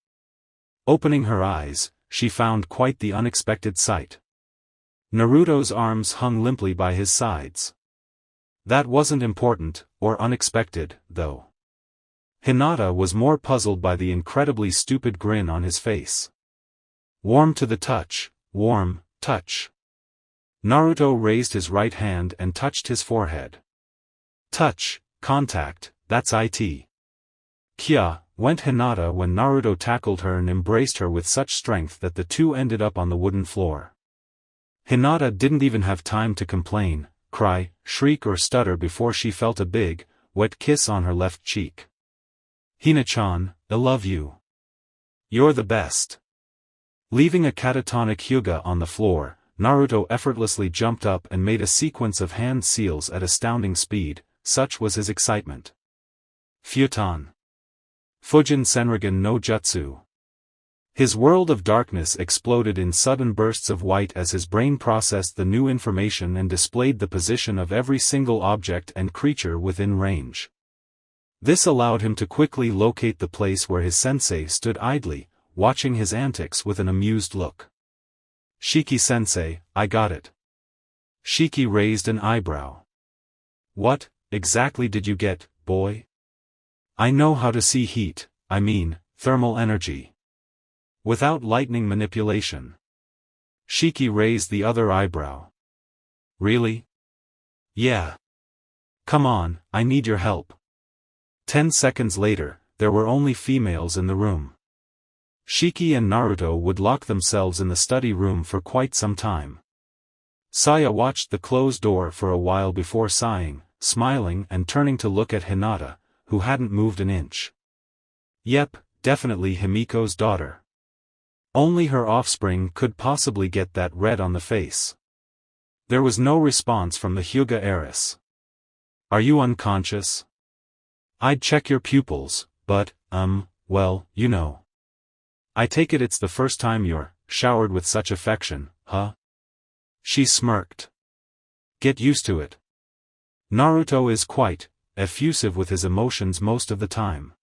Opening her eyes, she found quite the unexpected sight. Naruto's arms hung limply by his sides. That wasn't important, or unexpected, though. Hinata was more puzzled by the incredibly stupid grin on his face. Warm to the touch, warm, touch. Naruto raised his right hand and touched his forehead. Touch, contact, that's it. Kya, went Hinata when Naruto tackled her and embraced her with such strength that the two ended up on the wooden floor. Hinata didn't even have time to complain, cry, shriek or stutter before she felt a big, wet kiss on her left cheek. "Hina-chan, I love you. You're the best." Leaving a catatonic Hyuga on the floor, Naruto effortlessly jumped up and made a sequence of hand seals at astounding speed, such was his excitement. Futon. Fujin Senrigan no Jutsu. His world of darkness exploded in sudden bursts of white as his brain processed the new information and displayed the position of every single object and creature within range. This allowed him to quickly locate the place where his sensei stood idly, watching his antics with an amused look. "Shiki-sensei, I got it." Shiki raised an eyebrow. "What, exactly did you get, boy?" "I know how to see heat, I mean, thermal energy. Without lightning manipulation." Shiki raised the other eyebrow. "Really?" "Yeah. Come on, I need your help." 10 seconds later, there were only females in the room. Shiki and Naruto would lock themselves in the study room for quite some time. Saya watched the closed door for a while before sighing, smiling and turning to look at Hinata, who hadn't moved an inch. Yep, definitely Himiko's daughter. Only her offspring could possibly get that red on the face. There was no response from the Hyuga heiress. "Are you unconscious? I'd check your pupils, but, well, you know. I take it it's the first time you're showered with such affection, huh?" She smirked. "Get used to it. Naruto is quite effusive with his emotions most of the time."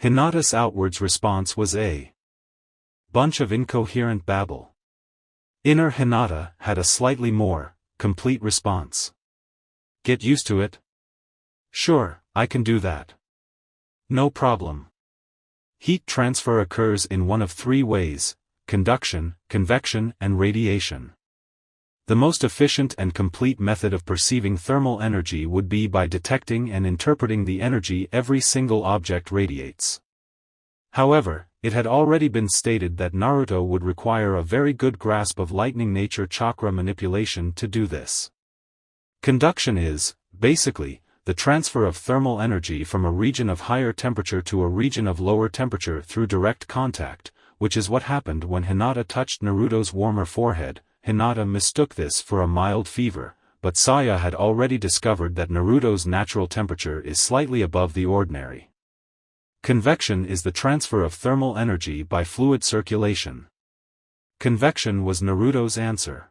Hinata's outwards response was a bunch of incoherent babble. Inner Hinata had a slightly more complete response. "Get used to it? Sure, I can do that. No problem. Heat transfer occurs in one of three ways: conduction, convection, and radiation. The most efficient and complete method of perceiving thermal energy would be by detecting and interpreting the energy every single object radiates. However, it had already been stated that Naruto would require a very good grasp of lightning nature chakra manipulation to do this. Conduction is, basically, the transfer of thermal energy from a region of higher temperature to a region of lower temperature through direct contact, which is what happened when Hinata touched Naruto's warmer forehead. Hinata mistook this for a mild fever, but Saya had already discovered that Naruto's natural temperature is slightly above the ordinary. Convection is the transfer of thermal energy by fluid circulation. Convection was Naruto's answer.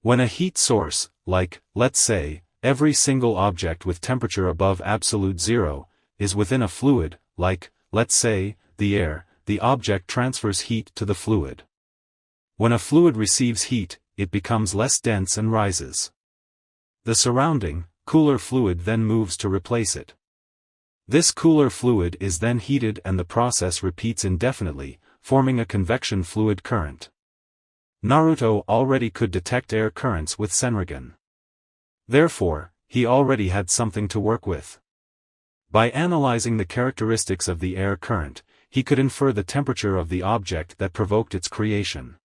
When a heat source, like, let's say, every single object with temperature above absolute zero, is within a fluid, like, let's say, the air, the object transfers heat to the fluid. When a fluid receives heat, it becomes less dense and rises. The surrounding, cooler fluid then moves to replace it. This cooler fluid is then heated and the process repeats indefinitely, forming a convection fluid current. Naruto already could detect air currents with Senrigan. Therefore, he already had something to work with. By analyzing the characteristics of the air current, he could infer the temperature of the object that provoked its creation.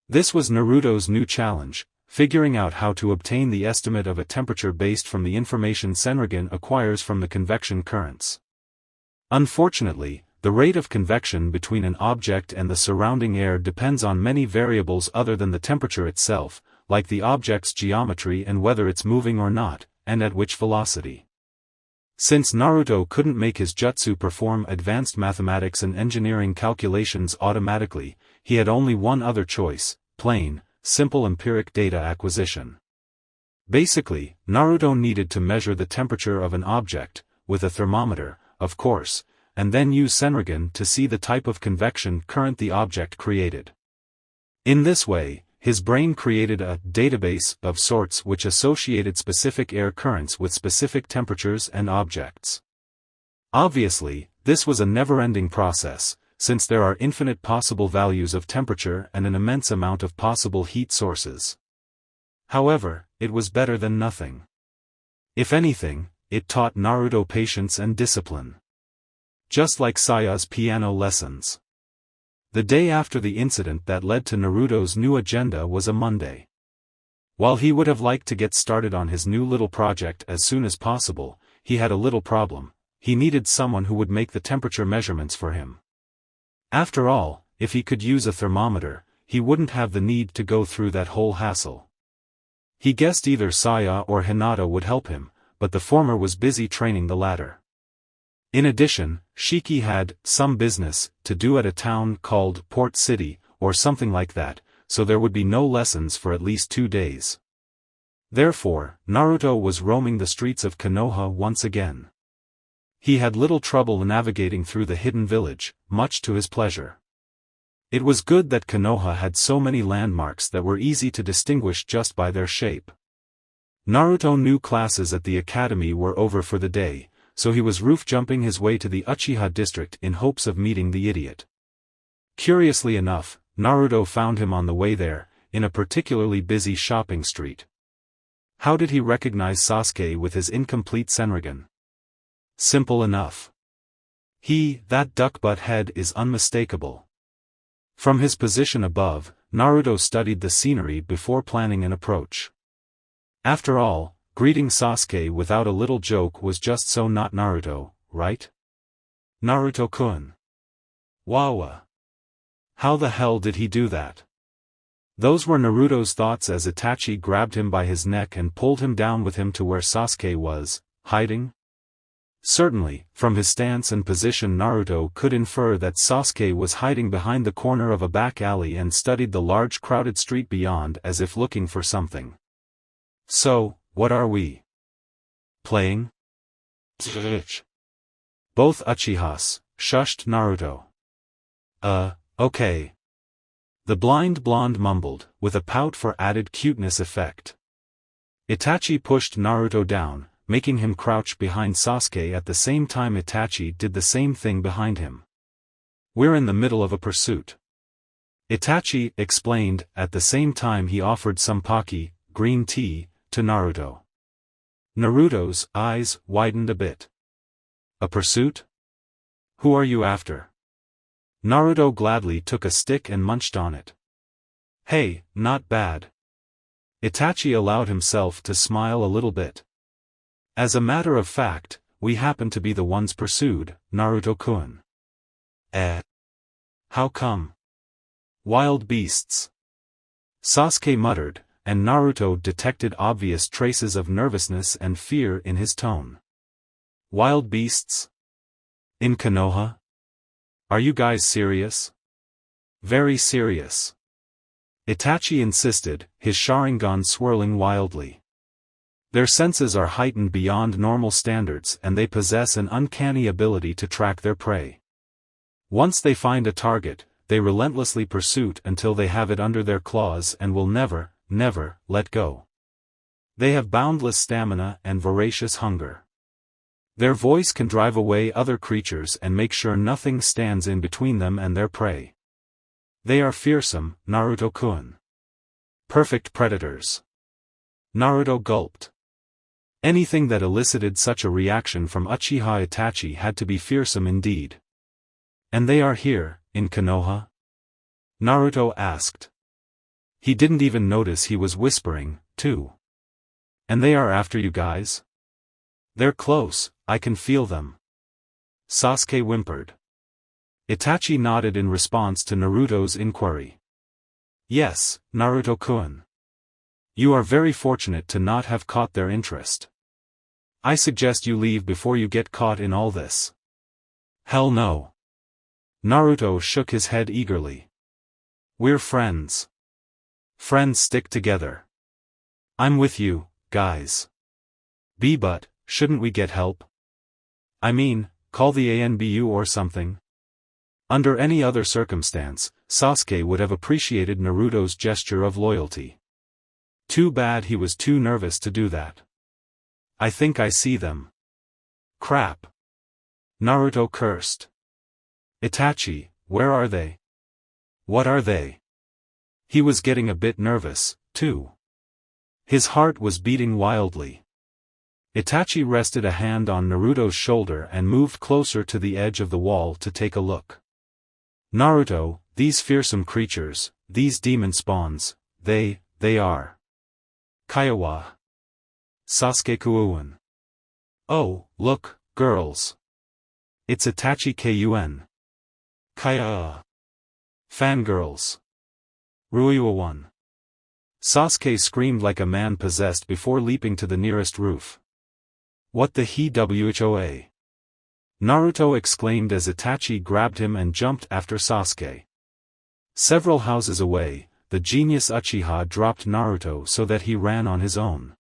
This was Naruto's new challenge, figuring out how to obtain the estimate of a temperature based from the information Senrigan acquires from the convection currents. Unfortunately, the rate of convection between an object and the surrounding air depends on many variables other than the temperature itself, like the object's geometry and whether it's moving or not, and at which velocity. Since Naruto couldn't make his jutsu perform advanced mathematics and engineering calculations automatically, he had only one other choice: plain, simple empiric data acquisition. Basically, Naruto needed to measure the temperature of an object, with a thermometer, of course, and then use Senrigan to see the type of convection current the object created. In this way, his brain created a database of sorts which associated specific air currents with specific temperatures and objects. Obviously, this was a never-ending process, since there are infinite possible values of temperature and an immense amount of possible heat sources. However, it was better than nothing. If anything, it taught Naruto patience and discipline. Just like Saya's piano lessons. The day after the incident that led to Naruto's new agenda was a Monday. While he would have liked to get started on his new little project as soon as possible, he had a little problem: he needed someone who would make the temperature measurements for him. After all, if he could use a thermometer, he wouldn't have the need to go through that whole hassle. He guessed either Saya or Hinata would help him, but the former was busy training the latter. In addition, Shiki had some business to do at a town called Port City, or something like that, so there would be no lessons for at least 2 days. Therefore, Naruto was roaming the streets of Konoha once again. He had little trouble navigating through the hidden village, much to his pleasure. It was good that Konoha had so many landmarks that were easy to distinguish just by their shape. Naruto knew classes at the academy were over for the day, so he was roof-jumping his way to the Uchiha district in hopes of meeting the idiot. Curiously enough, Naruto found him on the way there, in a particularly busy shopping street. How did he recognize Sasuke with his incomplete Senrigan? Simple enough. That duck-butt head is unmistakable. From his position above, Naruto studied the scenery before planning an approach. After all, greeting Sasuke without a little joke was just so not Naruto, right? Naruto-kun. Wawa. How the hell did he do that? Those were Naruto's thoughts as Itachi grabbed him by his neck and pulled him down with him to where Sasuke was, hiding. Certainly, from his stance and position Naruto could infer that Sasuke was hiding behind the corner of a back alley and studied the large crowded street beyond as if looking for something. So, what are we playing? Both Uchihas shushed Naruto. Okay. The blind blonde mumbled, with a pout for added cuteness effect. Itachi pushed Naruto down, making him crouch behind Sasuke at the same time Itachi did the same thing behind him. We're in the middle of a pursuit. Itachi explained, at the same time he offered some Paki, green tea, to Naruto. Naruto's eyes widened a bit. A pursuit? Who are you after? Naruto gladly took a stick and munched on it. Hey, not bad. Itachi allowed himself to smile a little bit. As a matter of fact, we happen to be the ones pursued, Naruto-kun. How come? Wild beasts. Sasuke muttered, and Naruto detected obvious traces of nervousness and fear in his tone. Wild beasts? In Konoha? Are you guys serious? Very serious. Itachi insisted, his Sharingan swirling wildly. Their senses are heightened beyond normal standards and they possess an uncanny ability to track their prey. Once they find a target, they relentlessly pursue until they have it under their claws and will never let go. They have boundless stamina and voracious hunger. Their voice can drive away other creatures and make sure nothing stands in between them and their prey. They are fearsome, Naruto-kun. Perfect predators. Naruto gulped. Anything that elicited such a reaction from Uchiha Itachi had to be fearsome indeed. And they are here, in Konoha? Naruto asked. He didn't even notice he was whispering, too. And they are after you guys? They're close, I can feel them. Sasuke whimpered. Itachi nodded in response to Naruto's inquiry. Yes, Naruto-kun. You are very fortunate to not have caught their interest. I suggest you leave before you get caught in all this. Hell no. Naruto shook his head eagerly. We're friends. Friends stick together. I'm with you, guys. But, shouldn't we get help? I mean, call the ANBU or something. Under any other circumstance, Sasuke would have appreciated Naruto's gesture of loyalty. Too bad he was too nervous to do that. I think I see them. Crap. Naruto cursed. Itachi, where are they? What are they? He was getting a bit nervous, too. His heart was beating wildly. Itachi rested a hand on Naruto's shoulder and moved closer to the edge of the wall to take a look. Naruto, these fearsome creatures, these demon spawns, they are. Kiowa. Sasuke Kuuin. Oh, look, girls. It's Itachi Kun. Kaya. Fangirls. Ruiwa-one. Sasuke screamed like a man possessed before leaping to the nearest roof. What the whoa? Naruto exclaimed as Itachi grabbed him and jumped after Sasuke. Several houses away, the genius Uchiha dropped Naruto so that he ran on his own.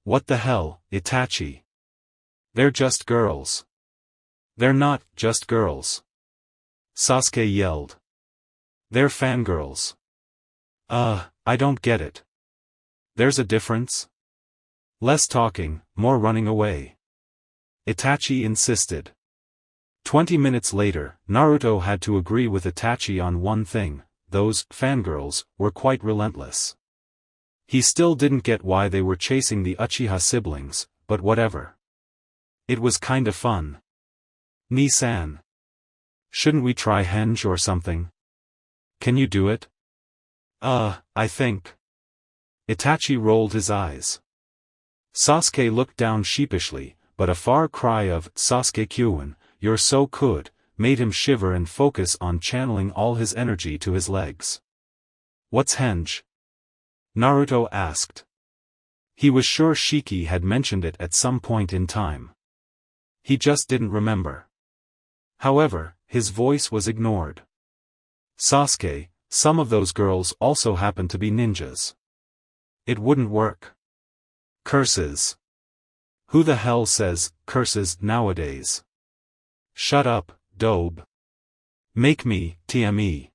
What the hell, Itachi? They're just girls. They're not just girls. Sasuke yelled. They're fangirls. I don't get it. There's a difference? Less talking, more running away. Itachi insisted. 20 minutes later, Naruto had to agree with Itachi on one thing: those fangirls were quite relentless. He still didn't get why they were chasing the Uchiha siblings, but whatever. It was kinda fun. Ni-san. Shouldn't we try henge or something? Can you do it? I think. Itachi rolled his eyes. Sasuke looked down sheepishly, but a far cry of Sasuke Kuin, you're so good, made him shiver and focus on channeling all his energy to his legs. What's henge? Naruto asked. He was sure Shiki had mentioned it at some point in time. He just didn't remember. However, his voice was ignored. Sasuke, some of those girls also happen to be ninjas. It wouldn't work. Curses. Who the hell says curses nowadays? Shut up, Dobe. Make me, TME.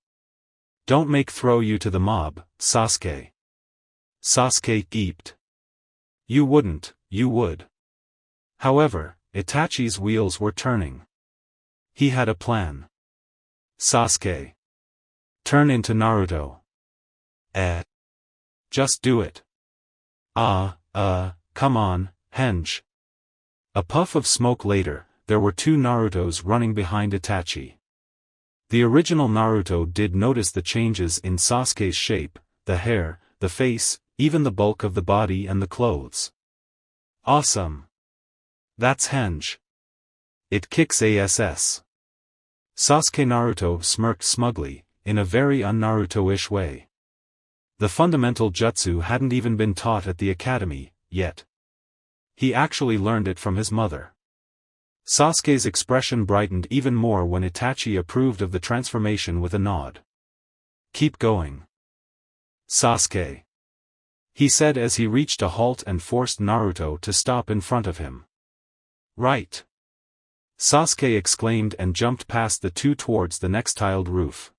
Don't make throw you to the mob, Sasuke. Sasuke geeped. You wouldn't, you would. However, Itachi's wheels were turning. He had a plan. Sasuke. Turn into Naruto. Just do it. Come on, henge. A puff of smoke later, there were two Narutos running behind Itachi. The original Naruto did notice the changes in Sasuke's shape, the hair, the face, even the bulk of the body and the clothes. Awesome. That's henge. It kicks ass. Sasuke Naruto smirked smugly, in a very un-Naruto-ish way. The fundamental jutsu hadn't even been taught at the academy, yet. He actually learned it from his mother. Sasuke's expression brightened even more when Itachi approved of the transformation with a nod. Keep going. Sasuke. He said as he reached a halt and forced Naruto to stop in front of him. Right. Sasuke exclaimed and jumped past the two towards the next tiled roof.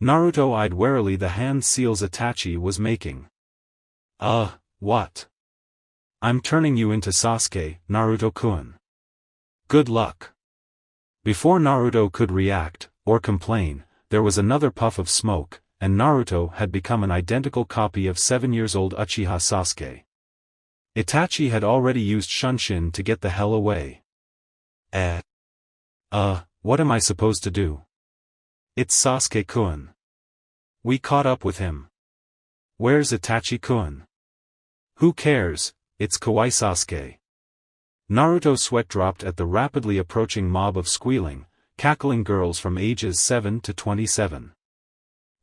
Naruto eyed warily the hand seals Itachi was making. What? I'm turning you into Sasuke, Naruto-kun. Good luck. Before Naruto could react, or complain, there was another puff of smoke, and Naruto had become an identical copy of 7-year-old Uchiha Sasuke. Itachi had already used Shunshin to get the hell away. What am I supposed to do? It's Sasuke-kun. We caught up with him. Where's Itachi-kun? Who cares, it's Kawaii Sasuke. Naruto's sweat dropped at the rapidly approaching mob of squealing, cackling girls from ages 7 to 27.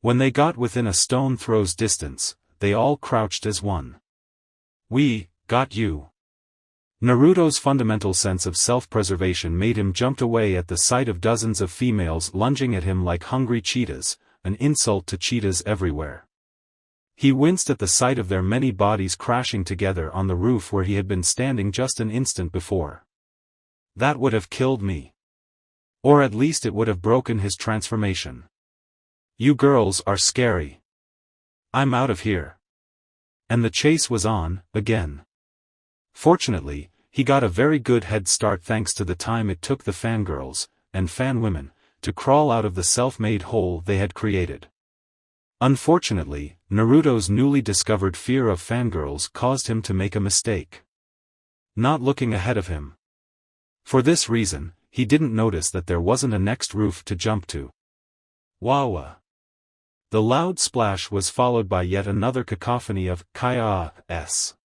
When they got within a stone throw's distance, they all crouched as one. We got you. Naruto's fundamental sense of self-preservation made him jump away at the sight of dozens of females lunging at him like hungry cheetahs, an insult to cheetahs everywhere. He winced at the sight of their many bodies crashing together on the roof where he had been standing just an instant before. That would have killed me. Or at least it would have broken his transformation. You girls are scary. I'm out of here. And the chase was on, again. Fortunately, he got a very good head start thanks to the time it took the fangirls, and fanwomen, to crawl out of the self-made hole they had created. Unfortunately, Naruto's newly discovered fear of fangirls caused him to make a mistake. Not looking ahead of him. For this reason, he didn't notice that there wasn't a next roof to jump to. Wawa. The loud splash was followed by yet another cacophony of Kaya-s.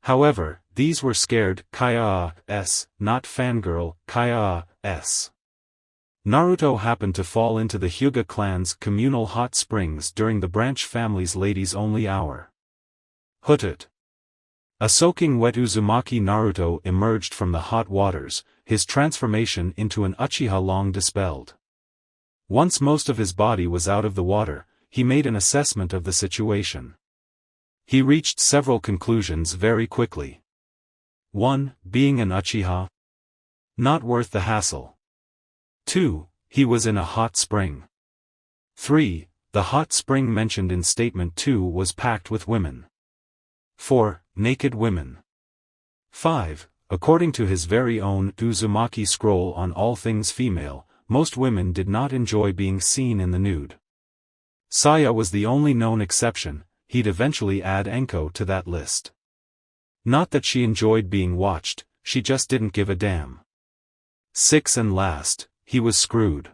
However, these were scared Kaya-s, not fangirl Kaya-s. Naruto happened to fall into the Hyuga clan's communal hot springs during the branch family's ladies-only hour. Hutut. A soaking wet Uzumaki Naruto emerged from the hot waters, his transformation into an Uchiha long dispelled. Once most of his body was out of the water, he made an assessment of the situation. He reached several conclusions very quickly. 1. Being an Uchiha? Not worth the hassle. 2. He was in a hot spring. 3. The hot spring mentioned in Statement 2 was packed with women. 4. Naked women. 5. According to his very own Uzumaki scroll on all things female, most women did not enjoy being seen in the nude. Saya was the only known exception. He'd eventually add Enko to that list. Not that she enjoyed being watched, she just didn't give a damn. 6. And last, he was screwed.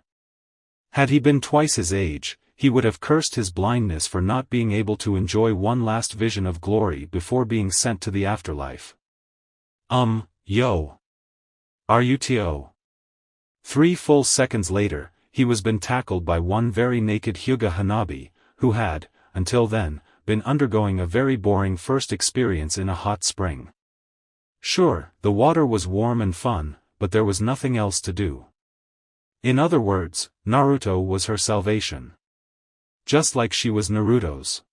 Had he been twice his age, he would have cursed his blindness for not being able to enjoy one last vision of glory before being sent to the afterlife. Yo. Ruto. 3 full seconds later, he was been tackled by one very naked Hyuga Hanabi, who had, until then, been undergoing a very boring first experience in a hot spring. Sure, the water was warm and fun, but there was nothing else to do. In other words, Naruto was her salvation. Just like she was Naruto's.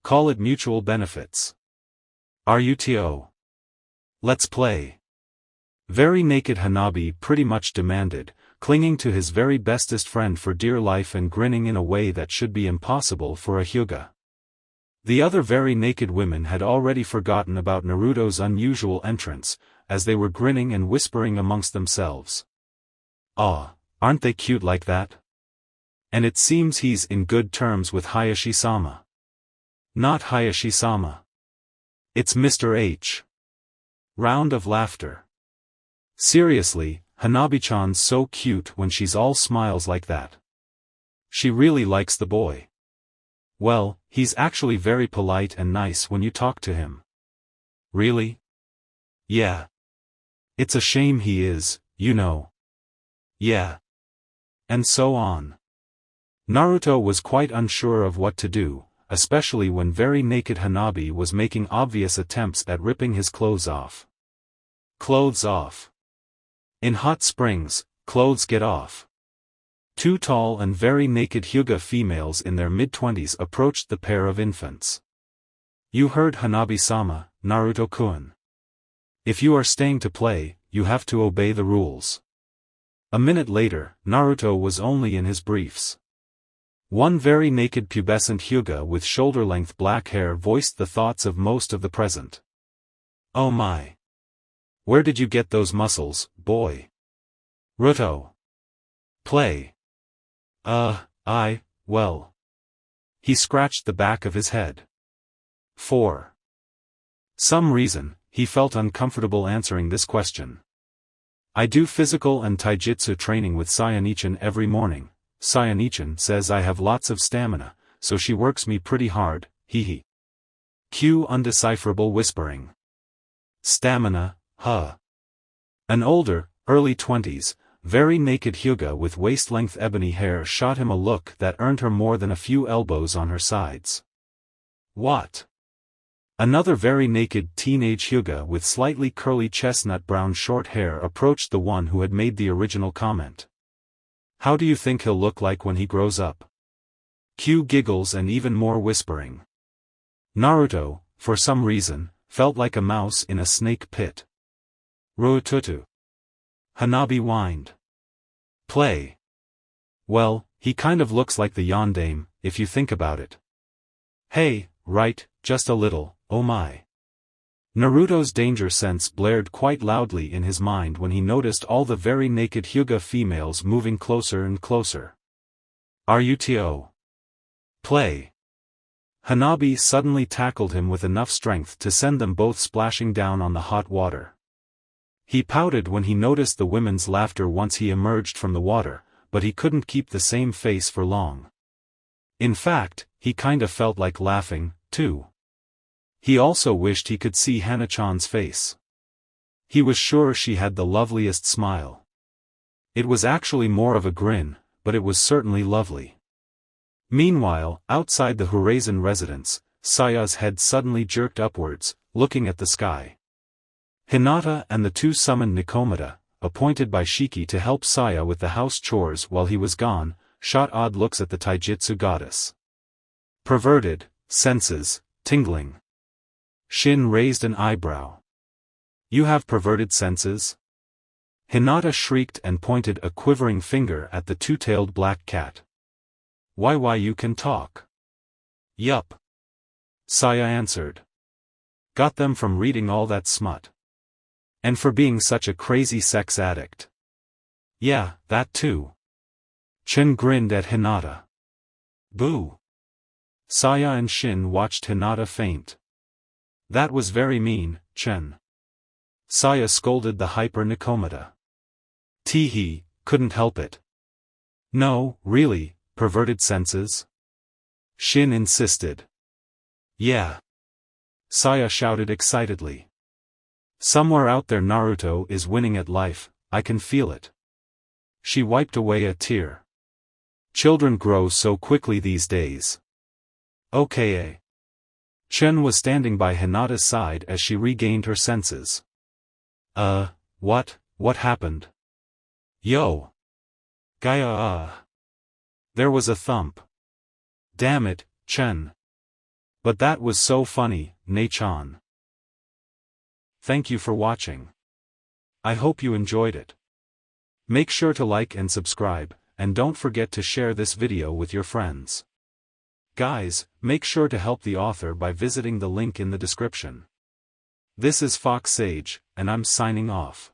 Call it mutual benefits. Ruto. Let's play. Very naked Hanabi pretty much demanded, clinging to his very bestest friend for dear life and grinning in a way that should be impossible for a Hyuga. The other very naked women had already forgotten about Naruto's unusual entrance, as they were grinning and whispering amongst themselves. "Aw, aren't they cute like that? And it seems he's in good terms with Hayashi-sama." Not Hayashi-sama. It's Mr. H. Round of laughter. Seriously, Hanabi-chan's so cute when she's all smiles like that. She really likes the boy. Well, he's actually very polite and nice when you talk to him. Really? Yeah. It's a shame he is, you know. Yeah. And so on. Naruto was quite unsure of what to do, especially when very naked Hanabi was making obvious attempts at ripping his clothes off. Clothes off. In hot springs, clothes get off. 2 tall and very naked Hyuga females in their mid-20s approached the pair of infants. "You heard Hanabi-sama, Naruto-kun. If you are staying to play, you have to obey the rules." A minute later, Naruto was only in his briefs. One very naked pubescent Hyuga with shoulder-length black hair voiced the thoughts of most of the present. "Oh my. Where did you get those muscles, boy? Ruto. Play. Well." He scratched the back of his head. For some reason, he felt uncomfortable answering this question. "I do physical and taijutsu training with Sayanichan every morning. Sayanichan says I have lots of stamina, so she works me pretty hard, hee. Cue undecipherable whispering. Stamina, huh? An older, early 20s, very naked Hyuga with waist-length ebony hair shot him a look that earned her more than a few elbows on her sides. What? Another very naked teenage Hyuga with slightly curly chestnut-brown short hair approached the one who had made the original comment. "How do you think he'll look like when he grows up?" Cue giggles and even more whispering. Naruto, for some reason, felt like a mouse in a snake pit. "Rututu." Hanabi whined. "Play." "Well, he kind of looks like the yondaime, if you think about it." "Hey, right, just a little, oh my." Naruto's danger sense blared quite loudly in his mind when he noticed all the very naked Hyuga females moving closer and closer. "Ruto. Play." Hanabi suddenly tackled him with enough strength to send them both splashing down on the hot water. He pouted when he noticed the women's laughter once he emerged from the water, but he couldn't keep the same face for long. In fact, he kinda felt like laughing, too. He also wished he could see Hana-chan's face. He was sure she had the loveliest smile. It was actually more of a grin, but it was certainly lovely. Meanwhile, outside the Horizon residence, Saya's head suddenly jerked upwards, looking at the sky. Hinata and the two summoned Nikomata, appointed by Shiki to help Saya with the house chores while he was gone, shot odd looks at the taijutsu goddess. Perverted, senses, tingling. Shin raised an eyebrow. You have perverted senses? Hinata shrieked and pointed a quivering finger at the two-tailed black cat. Why you can talk? Yup. Saya answered. Got them from reading all that smut. And for being such a crazy sex addict. Yeah, that too. Chen grinned at Hinata. Boo. Saya and Shin watched Hinata faint. That was very mean, Chen. Saya scolded the hyper Nikomata. Teehee, couldn't help it. No, really, perverted senses? Shin insisted. Yeah. Saya shouted excitedly. Somewhere out there Naruto is winning at life, I can feel it. She wiped away a tear. Children grow so quickly these days. Okay. Chen was standing by Hinata's side as she regained her senses. What happened? Yo. Gaia. There was a thump. Damn it, Chen. But that was so funny, Ne-chan. Thank you for watching. I hope you enjoyed it. Make sure to like and subscribe, and don't forget to share this video with your friends. Guys, make sure to help the author by visiting the link in the description. This is Fox Sage, and I'm signing off.